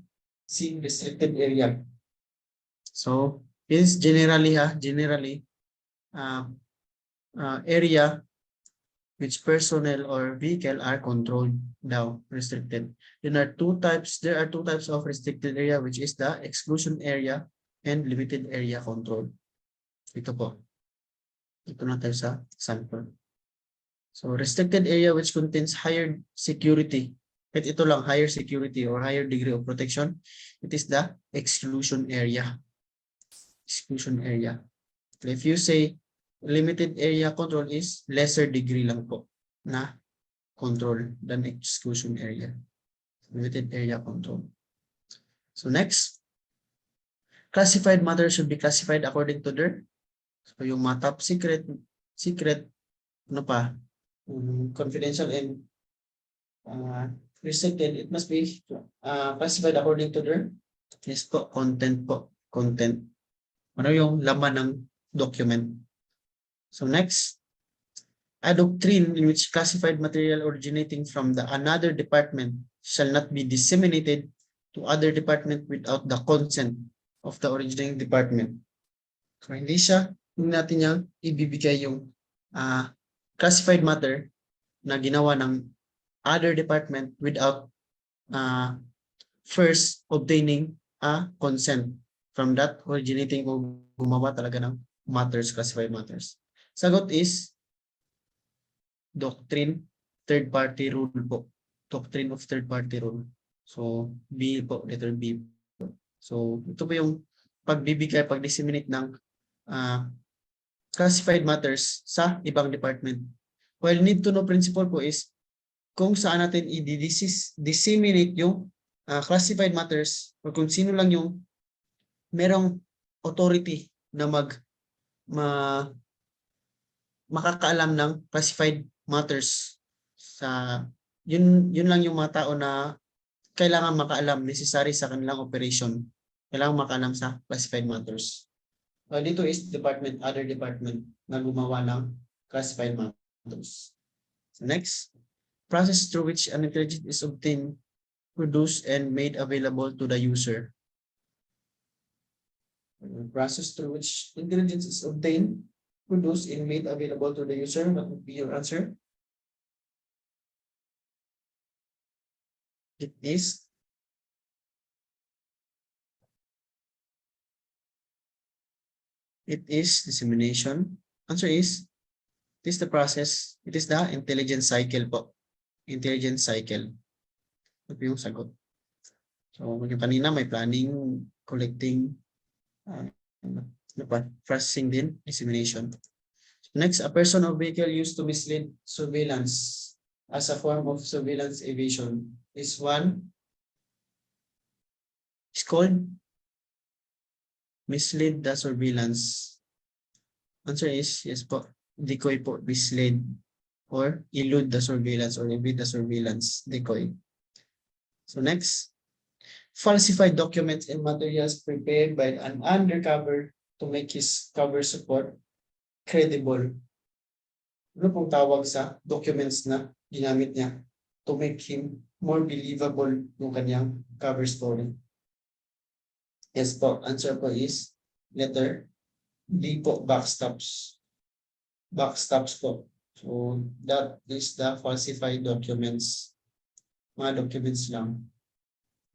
C, restricted area. So, is generally, area which personnel or vehicle are controlled now, restricted. There are two types of restricted area, which is the exclusion area and limited area control. Ito po. Ito na tayo sa sample. So, restricted area which contains higher security. At ito lang, higher security or higher degree of protection. It is the exclusion area. Exclusion area. If you say limited area control is lesser degree lang po na control than exclusion area. Limited area control. So next, classified matter should be classified according to their, so yung mga top secret, ano pa, confidential and restricted, it must be classified according to their, yes po, content po, content. Ano yung laman ng document. So next, a doctrine in which classified material originating from another department shall not be disseminated to other department without the consent of the originating department. So hindi natin niyang ibibigay yung classified matter na ginawa ng other department without first obtaining a consent from that originating o gumawa talaga ng matters, classified matters. Sagot is doctrine third-party rule po. Doctrine of third-party rule. So, B po, letter B. So, ito po yung pagbibigay, pag-disseminate ng classified matters sa ibang department. Well, need to know principle po is kung saan natin i-disseminate yung classified matters or kung sino lang yung merong authority na makakaalam ng classified matters sa yun lang yung mga tao na kailangan makaalam, necessary sa kanilang operation, kailangan makaalam sa classified matters. Dito is department, other department na gumawa ng classified matters. So next, process through which an intelligence is obtained, produced, and made available to the user. Process through which intelligence is obtained, produced, and made available to the user. What would be your answer? It is dissemination. Answer is, it is the process, it is the intelligence cycle po. Intelligence cycle. Ito yung sagot. So, yung kanina may planning, collecting, processing din, dissemination. Next, a person or vehicle used to mislead surveillance as a form of surveillance evasion is called mislead the surveillance. Answer is yes po, decoy po, mislead or elude the surveillance or evade the surveillance, decoy. So next, falsified documents and materials prepared by an undercover to make his cover support credible. Ano pong tawag sa documents na ginamit niya to make him more believable yung kanyang cover story? Yes po, answer po is letter D po, backstops. Backstops po. So that is the falsified documents. Mga documents lang.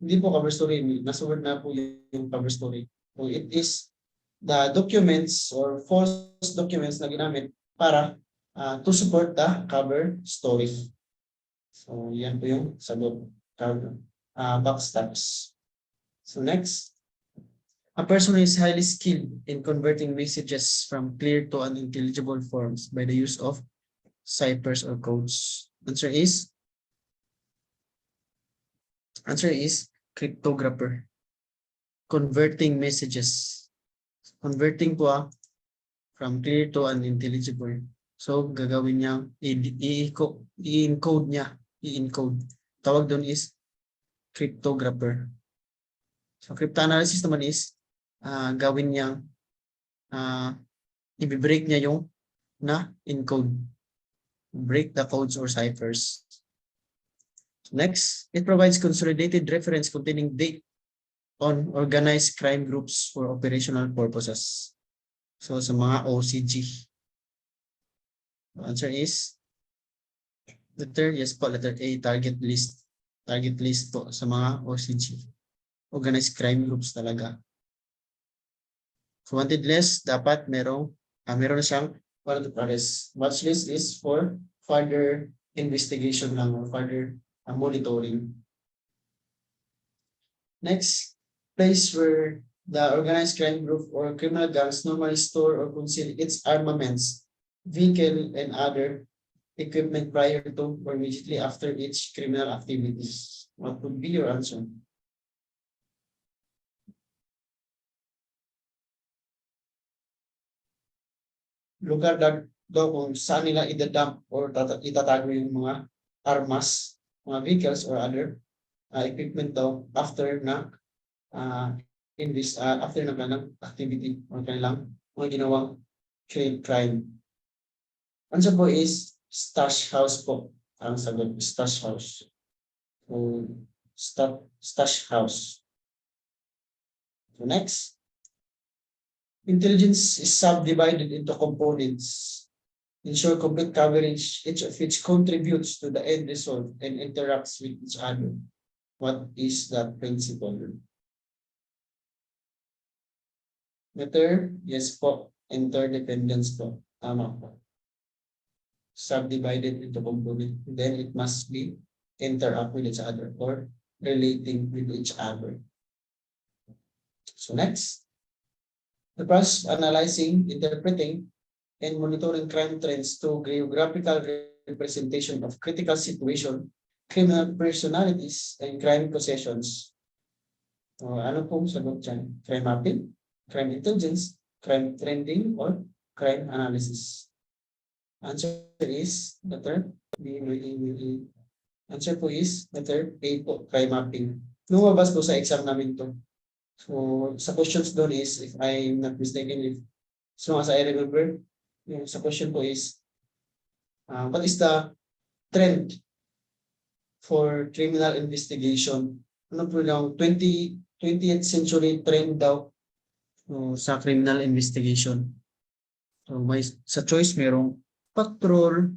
Hindi po cover story, nasa word na po yung cover story. So it is the documents or false documents na ginamit para to support the cover story. So yan po yung sagot. Backstops. So next, a person is highly skilled in converting messages from clear to unintelligible forms by the use of ciphers or codes. Answer is cryptographer. Converting messages. Converting po from clear to unintelligible. So, gagawin niya, i-encode niya. I-encode. Tawag doon is cryptographer. So, cryptanalysis naman is gawin niyang i-break niya yung encode. Break the codes or ciphers. Next, it provides consolidated reference containing data on organized crime groups for operational purposes. So, sa mga OCG. The answer is letter A, target list. Target list po sa mga OCG. Organized crime groups talaga. So, wanted list, dapat meron siyang warrant of arrest. Watch list is for further investigation lang or further monitoring. Next, place where the organized crime group or criminal gangs normally store or conceal its armaments, vehicle, and other equipment prior to or immediately after each criminal activity. What would be your answer? Lugar daw kung saan nila idadump or itatago yung mga armas, mga vehicles or other equipment daw after na after na kanilang activity or kanilang mga ginawang crime. Answer po is stash house po. Ang sagot, stash house. So, stash house. So next, intelligence is subdivided into components. Ensure complete coverage, each of which contributes to the end result and interacts with each other. What is that principle? Letter, yes po. Interdependence po. Tama po. Subdivided into components. Then it must be interact with each other or relating with each other. So next, the process of analyzing, interpreting, and monitoring crime trends through geographical representation of critical situation, criminal personalities, and crime possessions. Ano pong sagot dyan? Crime mapping, crime intelligence, crime trending, or crime analysis? Answer is letter B. Answer po is letter A po, crime mapping. Lumabas po sa exam namin to. So, sa questions doon is, if I'm not mistaken, as long as I remember, sa question po is, what is the trend for criminal investigation? Ano po lang, 20th century trend daw sa criminal investigation. So, sa choice, merong patrol,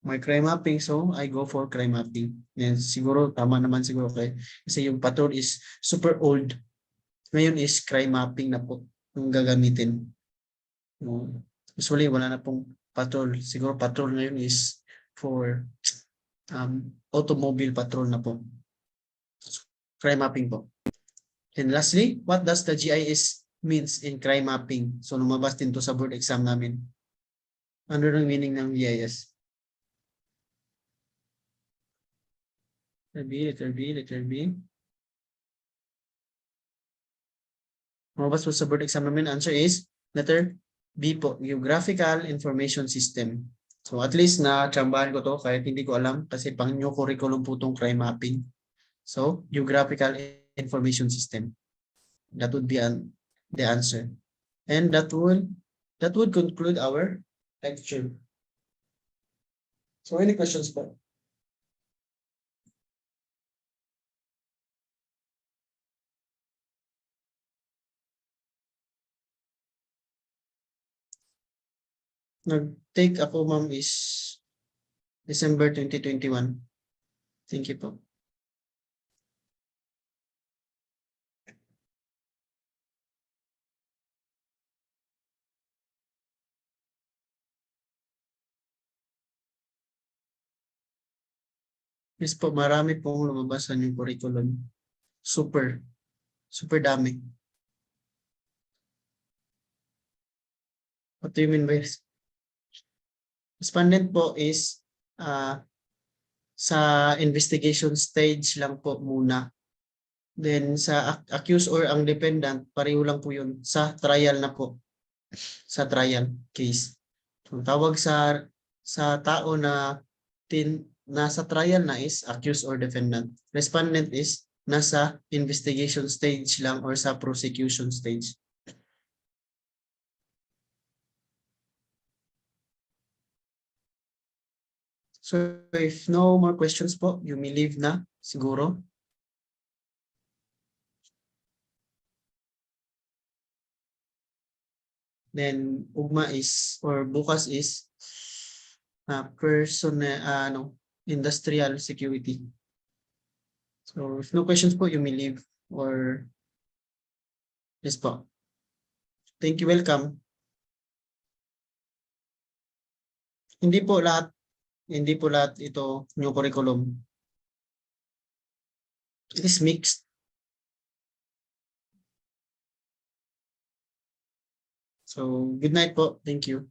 may crime mapping, so I go for crime mapping. Yan, siguro, tama naman siguro kayo. Kasi yung patrol is super old. Ngayon is crime mapping na po yung gagamitin. Usually, wala na pong patrol. Siguro patrol ngayon is for automobile patrol na po. Crime mapping po. And lastly, what does the GIS means in crime mapping? So, lumabas din to sa board exam namin. Ano ang meaning ng GIS? Letter B. Lumabas po sa board exam namin. Answer is letter B po, Geographical Information System. So at least na-tsambahan ko to kahit hindi ko alam kasi pang new curriculum po itong crime mapping. So, Geographical Information System. That would be the answer. And that would conclude our lecture. So any questions po? Nag-take ako, ma'am, is December 2021. Thank you po. Yes po, marami pong lumabasan yung curriculum. Super dami. What do you mean by this? Respondent po is sa investigation stage lang po muna. Then sa accused or ang dependent, pareho lang po yun sa trial na po. Sa trial case. So, tawag sa tao na nasa trial na is accused or defendant. Respondent is nasa investigation stage lang or sa prosecution stage. So if no more questions po, you may leave na siguro. Then ugma is or bukas is industrial security. So if no questions po, you may leave or yes po. Thank you, welcome. Hindi po lahat ito new curriculum. It is mixed. So good night po. Thank you.